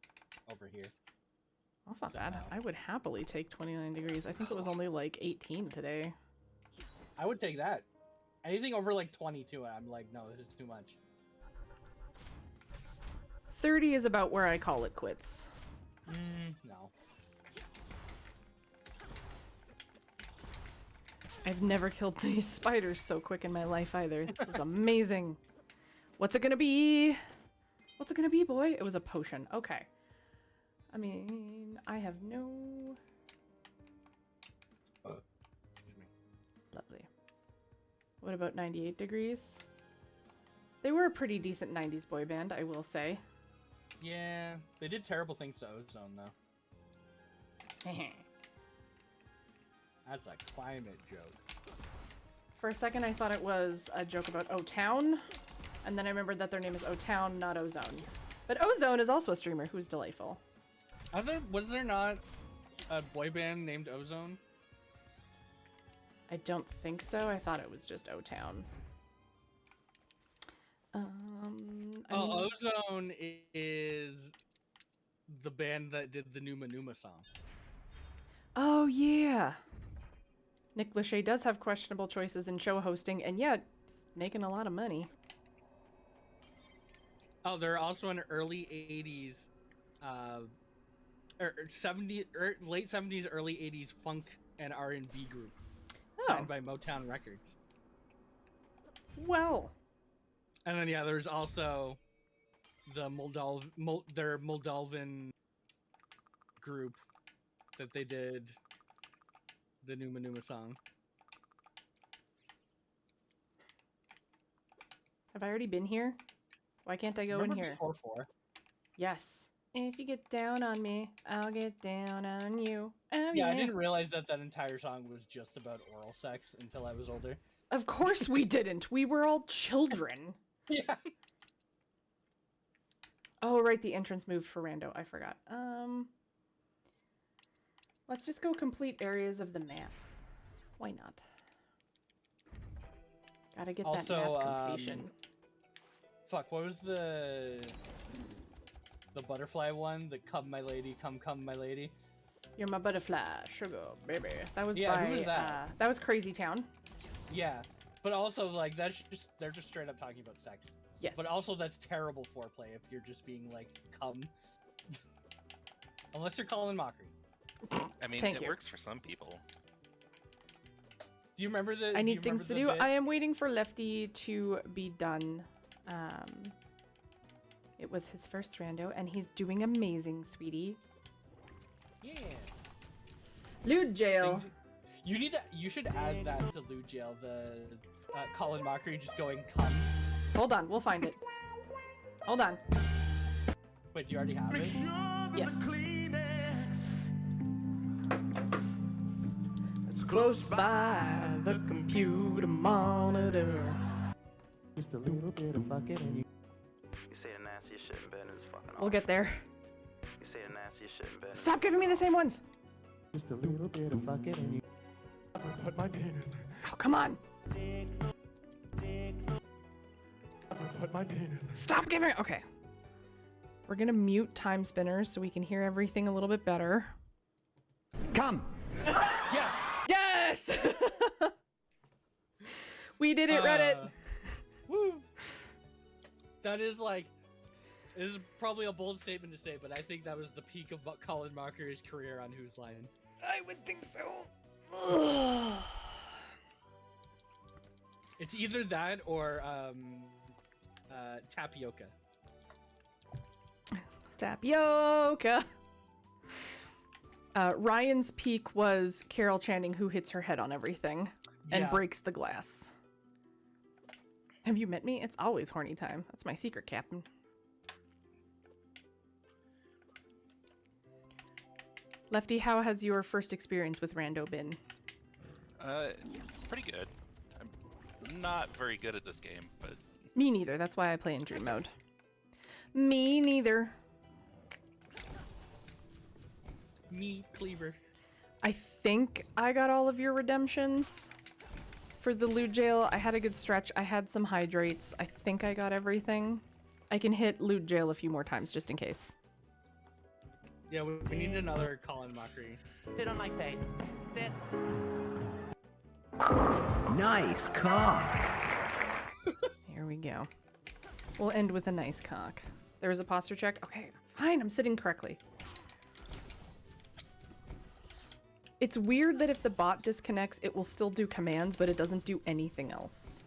over here. That's not bad. I would happily take 29 degrees. I think it was only like 18 today. I would take that. Anything over like 22, I'm like, no, this is too much. 30 is about where I call it quits. No. I've never killed these spiders so quick in my life either. This is amazing. What's it gonna be? What's it gonna be, boy? It was a potion. Okay. I mean, I have no... Lovely. What about 98 Degrees? They were a pretty decent 90s boy band, I will say. Yeah, they did terrible things to Ozone, though. That's a climate joke. For a second, I thought it was a joke about O-Town, and then I remembered that their name is O-Town, not Ozone. But Ozone is also a streamer who's delightful. Was there not a boy band named Ozone? I don't think so. I thought it was just O-Town. Ozone is the band that did the Numa Numa song. Oh, yeah. Nick Lachey does have questionable choices in show hosting, and yet making a lot of money. Oh, they're also an early 80s, late 70s, early 80s funk and R&B group, signed by Motown Records. Well. And then, yeah, there's also the their Moldovan group that they did the Numa Numa song. Have I already been here? Why can't I go in here? Before 4? Yes. If you get down on me, I'll get down on you. Oh, yeah, I didn't realize that entire song was just about oral sex until I was older. Of course we didn't. We were all children. Yeah. Oh, right. The entrance moved for Rando. I forgot. Let's just go complete areas of the map. Why not? Gotta get that map completion. Fuck, what was the butterfly one? The come my lady, come my lady. You're my butterfly, sugar baby. That was who was that? That was Crazy Town. Yeah, but also like they're just straight up talking about sex. Yes. But also that's terrible foreplay if you're just being like come. Unless you're calling mockery. I mean, it works for some people. Do you remember the? I need things to do. I am waiting for Lefty to be done. It was his first rando, and he's doing amazing, sweetie. Yeah. Lewd jail. You should add that to Lewd jail. The Colin Mockery just going come. Hold on, we'll find it. Hold on. Wait, do you already have it? Yes. It's close by the computer monitor. Just a little bit of fucking and you say the nastiest shit in bed and it's fucking We'll get there. You say the nastiest shit in bed. Stop giving me the same ones. just a little bit of fucking and you put my penis. Oh, come on. Put my penis. Stop giving. Okay. We're gonna mute time spinners so we can hear everything a little bit better. Come. Yes. Yes. We did it, Reddit. Woo. That is is probably a bold statement to say, but I think that was the peak of Colin Mockery's career on Who's Line. I would think so. It's either that or tapioca. Tapioca. Ryan's peak was Carol Channing, who hits her head on everything and breaks the glass. Have you met me? It's always horny time. That's my secret, Captain. Lefty, how has your first experience with Rando been? Pretty good. I'm not very good at this game, but... Me neither. That's why I play in dream mode. Me neither. Me, Cleaver. I think I got all of your redemptions. For the loot jail, I had a good stretch. I had some hydrates. I think I got everything. I can hit loot jail a few more times just in case. Yeah, we need another Colin Mockery. Sit on my face. Sit. Nice cock. Here we go. We'll end with a nice cock. There was a posture check. Okay, fine. I'm sitting correctly. It's weird that if the bot disconnects, it will still do commands, but it doesn't do anything else.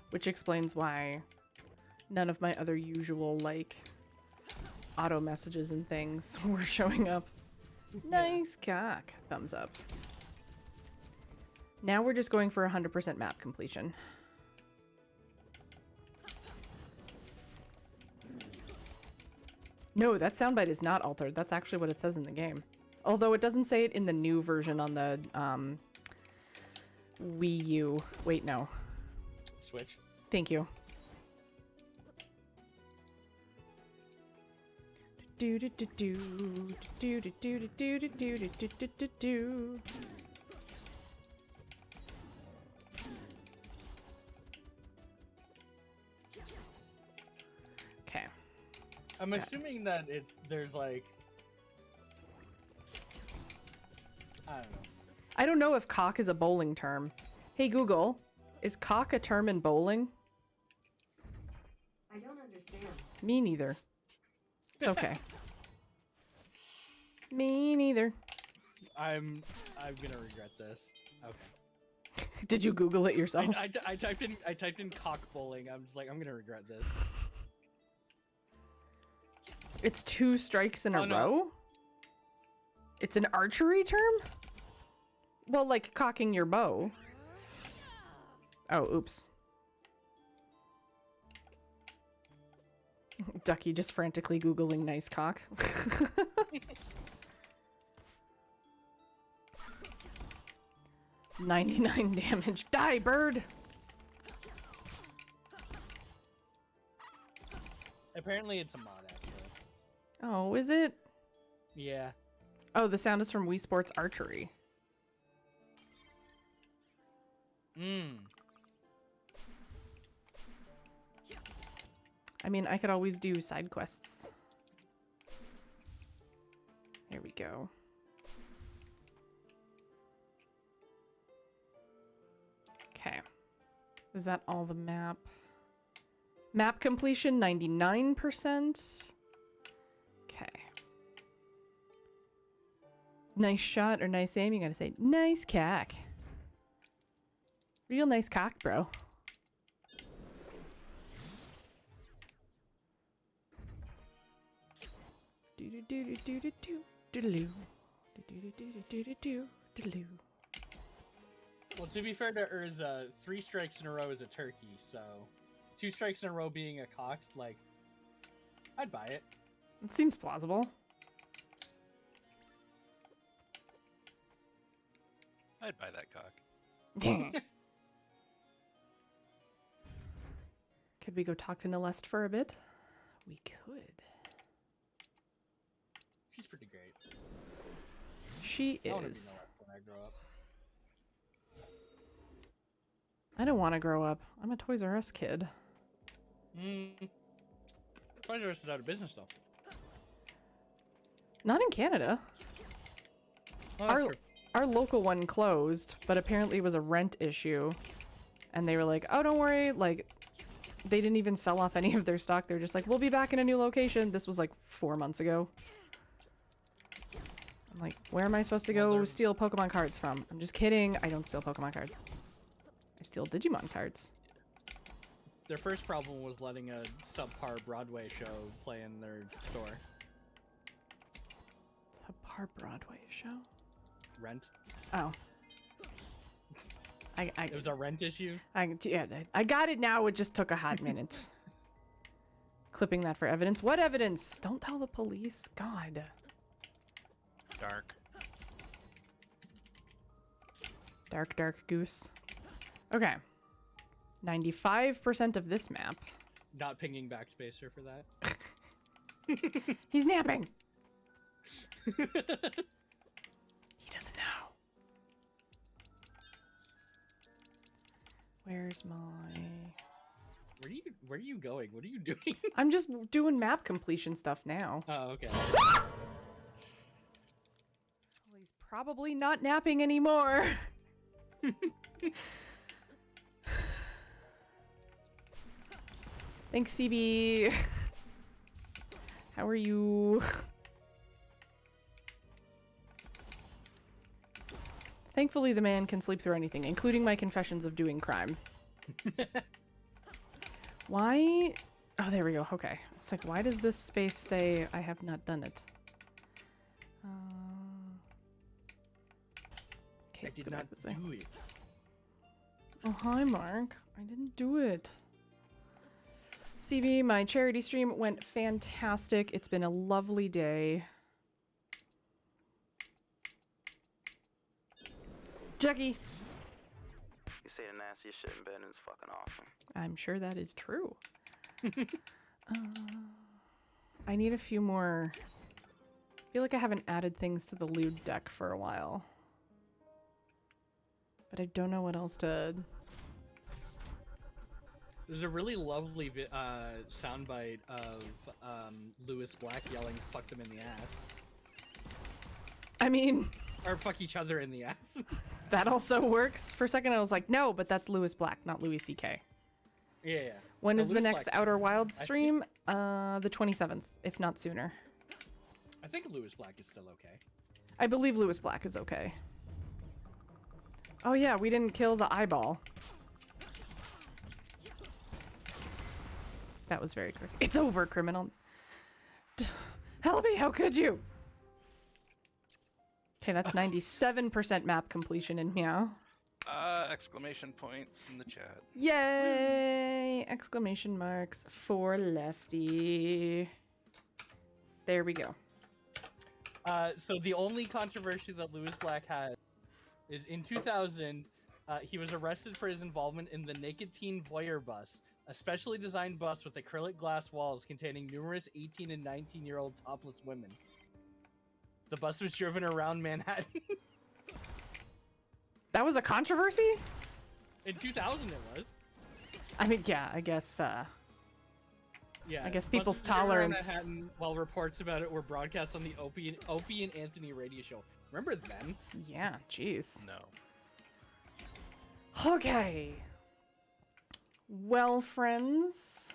Which explains why none of my other usual, like, auto messages and things were showing up. Nice cock. Thumbs up. Now we're just going for 100% map completion. No, that soundbite is not altered. That's actually what it says in the game. Although it doesn't say it in the new version on the Wii U. Wait, no. Switch. Thank you. Do do do do do do do do do do do do do do. Okay. I'm assuming that there's like, I don't know. I don't know if cock is a bowling term. Hey Google, is cock a term in bowling? I don't understand. Me neither. It's okay. Me neither. I'm gonna regret this. Okay. Did you Google it yourself? I typed in cock bowling. I'm just like, I'm gonna regret this. It's 2 strikes in a no. row? It's an archery term? Well, like cocking your bow. Oh, oops. Ducky just frantically Googling nice cock. 99 damage. Die, bird! Apparently it's a mod, actually. Oh, is it? Yeah. Oh, the sound is from Wii Sports Archery. I mean, I could always do side quests. There we go. Okay. Is that all the map? Map completion, 99%. Okay. Nice shot or nice aim, you gotta say, nice cock. Real nice cock, bro. Well, to be fair, there's 3 strikes in a row is a turkey, so 2 strikes in a row being a cock, like, I'd buy it. It seems plausible. I'd buy that cock. Could we go talk to Nalest for a bit? We could. She's pretty great. She I wanna be is. Nalest when I grow up. I don't want to grow up. I'm a Toys R Us kid. Toys R Us is out of business, though. Not in Canada. Oh, that's true. Our local one closed, but apparently it was a rent issue. And they were like, oh, don't worry. Like, they didn't even sell off any of their stock. They're just like, we'll be back in a new location. This was like 4 months ago. I'm like, where am I supposed to go steal Pokemon cards from? I'm just kidding. I don't steal Pokemon cards. I steal Digimon cards. Their first problem was letting a subpar Broadway show play in their store. Subpar Broadway show? Rent. Oh. It was a rent issue? Yeah, I got it now. It just took a hot minute. Clipping that for evidence. What evidence? Don't tell the police. God. Dark. Dark, dark goose. Okay. 95% of this map. Not pinging backspacer for that. He's napping. He doesn't know. Where's my... Where are you going? What are you doing? I'm just doing map completion stuff now. Oh, okay. Well, he's probably not napping anymore. Thanks, CB. How are you? Thankfully, the man can sleep through anything, including my confessions of doing crime. Why? Oh, there we go. Okay. It's like, why does this space say I have not done it? Okay, I did not do it. Oh, hi, Mark. I didn't do it. CB, my charity stream went fantastic. It's been a lovely day. Jackie. You say the nastiest shit in bed and it's fucking awesome. I'm sure that is true. I need a few more. I feel like I haven't added things to the lewd deck for a while. But I don't know what else to... There's a really lovely soundbite of Lewis Black yelling, fuck them in the ass. I mean... Or fuck each other in the ass. That also works. For a second I was like, no, but that's Lewis Black, not Louis C.K. Yeah. When No, is the Lewis next Black's Outer fine. Wilds stream? The 27th, if not sooner. I think Lewis Black is still okay. I believe Lewis Black is okay. Oh yeah, we didn't kill the eyeball. That was very quick. It's over, criminal. Help me, how could you? Okay, that's 97% map completion in Meow. Exclamation points in the chat. Yay! Exclamation marks for Lefty. There we go. So the only controversy that Lewis Black had is in 2000, he was arrested for his involvement in the Naked Teen Voyeur bus, a specially designed bus with acrylic glass walls containing numerous 18 and 19-year-old topless women. The bus was driven around Manhattan. That was a controversy? In 2000 it was. I mean, yeah, I guess, Yeah, I guess the bus people's was driven around tolerance... Manhattan while reports about it were broadcast on the Opie and Anthony radio show. Remember them? Yeah, jeez. No. Okay. Well, friends,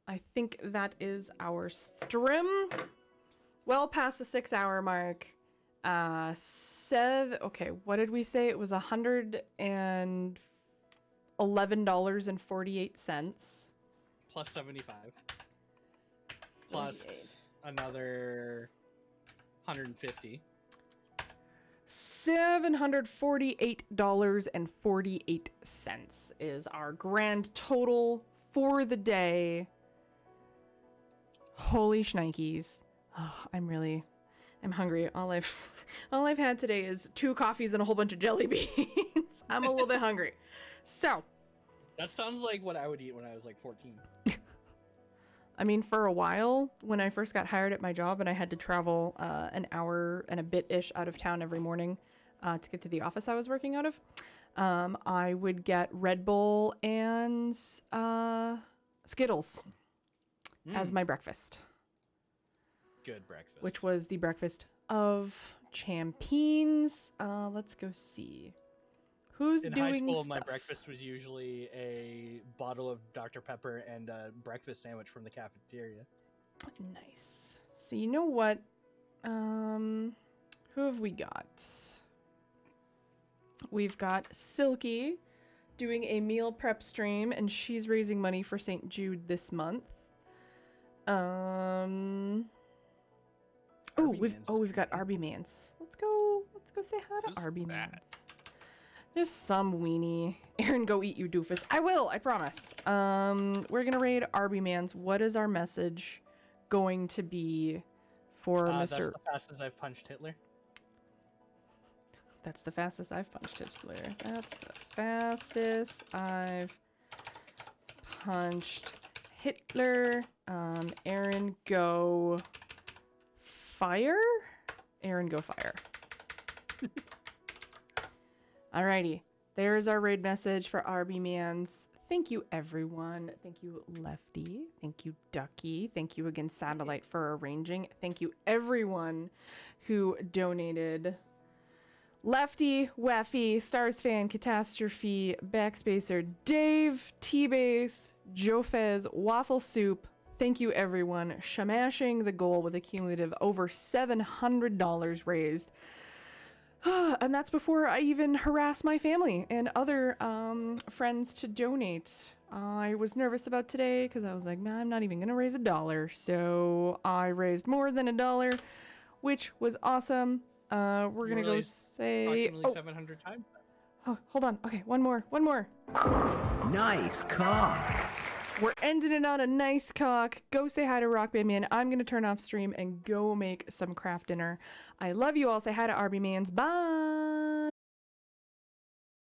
I think that is our stream. Well past the 6-hour mark. Okay, what did we say? It was $111.48. Plus 75. Plus another 150. $748.48 is our grand total for the day. Holy shnikes. Oh, I'm hungry. All I've had today is 2 coffees and a whole bunch of jelly beans. I'm a little bit hungry. So. That sounds like what I would eat when I was like 14. I mean, for a while, when I first got hired at my job and I had to travel an hour and a bit-ish out of town every morning to get to the office I was working out of, I would get Red Bull and Skittles as my breakfast. Good breakfast. Which was the breakfast of champions. Let's go see. Who's in doing high school, stuff? My breakfast was usually a bottle of Dr. Pepper and a breakfast sandwich from the cafeteria. Nice. So you know what? Who have we got? We've got Silky doing a meal prep stream, and she's raising money for St. Jude this month. We've got Arby Mans. Let's go say hi to Arby Mans. Just some weenie. Aaron, go eat, you doofus. I will, I promise. We're gonna raid Arby Mans. What is our message going to be for Mr. That's the fastest I've punched Hitler. That's the fastest I've punched Hitler. That's the fastest I've punched Hitler. Aaron, go fire? Aaron, go fire. Alrighty, there's our raid message for Arby Mans. Thank you, everyone. Thank you, Lefty. Thank you, Ducky. Thank you again, Satellite, for arranging. Thank you, everyone who donated. Lefty, Weffy, Stars Fan, Catastrophe, Backspacer, Dave, T-Base, Joe Fez, Waffle Soup. Thank you, everyone. Smashing the goal with a cumulative over $700 raised. And that's before I even harass my family and other friends to donate. I was nervous about today because I was like, man, I'm not even going to raise $1. So I raised more than $1, which was awesome. We're going to go say... Approximately 700 times that. Oh, hold on. Okay, one more. Nice cock. We're ending it on a nice cock. Go say hi to Rock Band Man. I'm gonna turn off stream and go make some craft dinner. I love you all. Say hi to Arby Mans. Bye.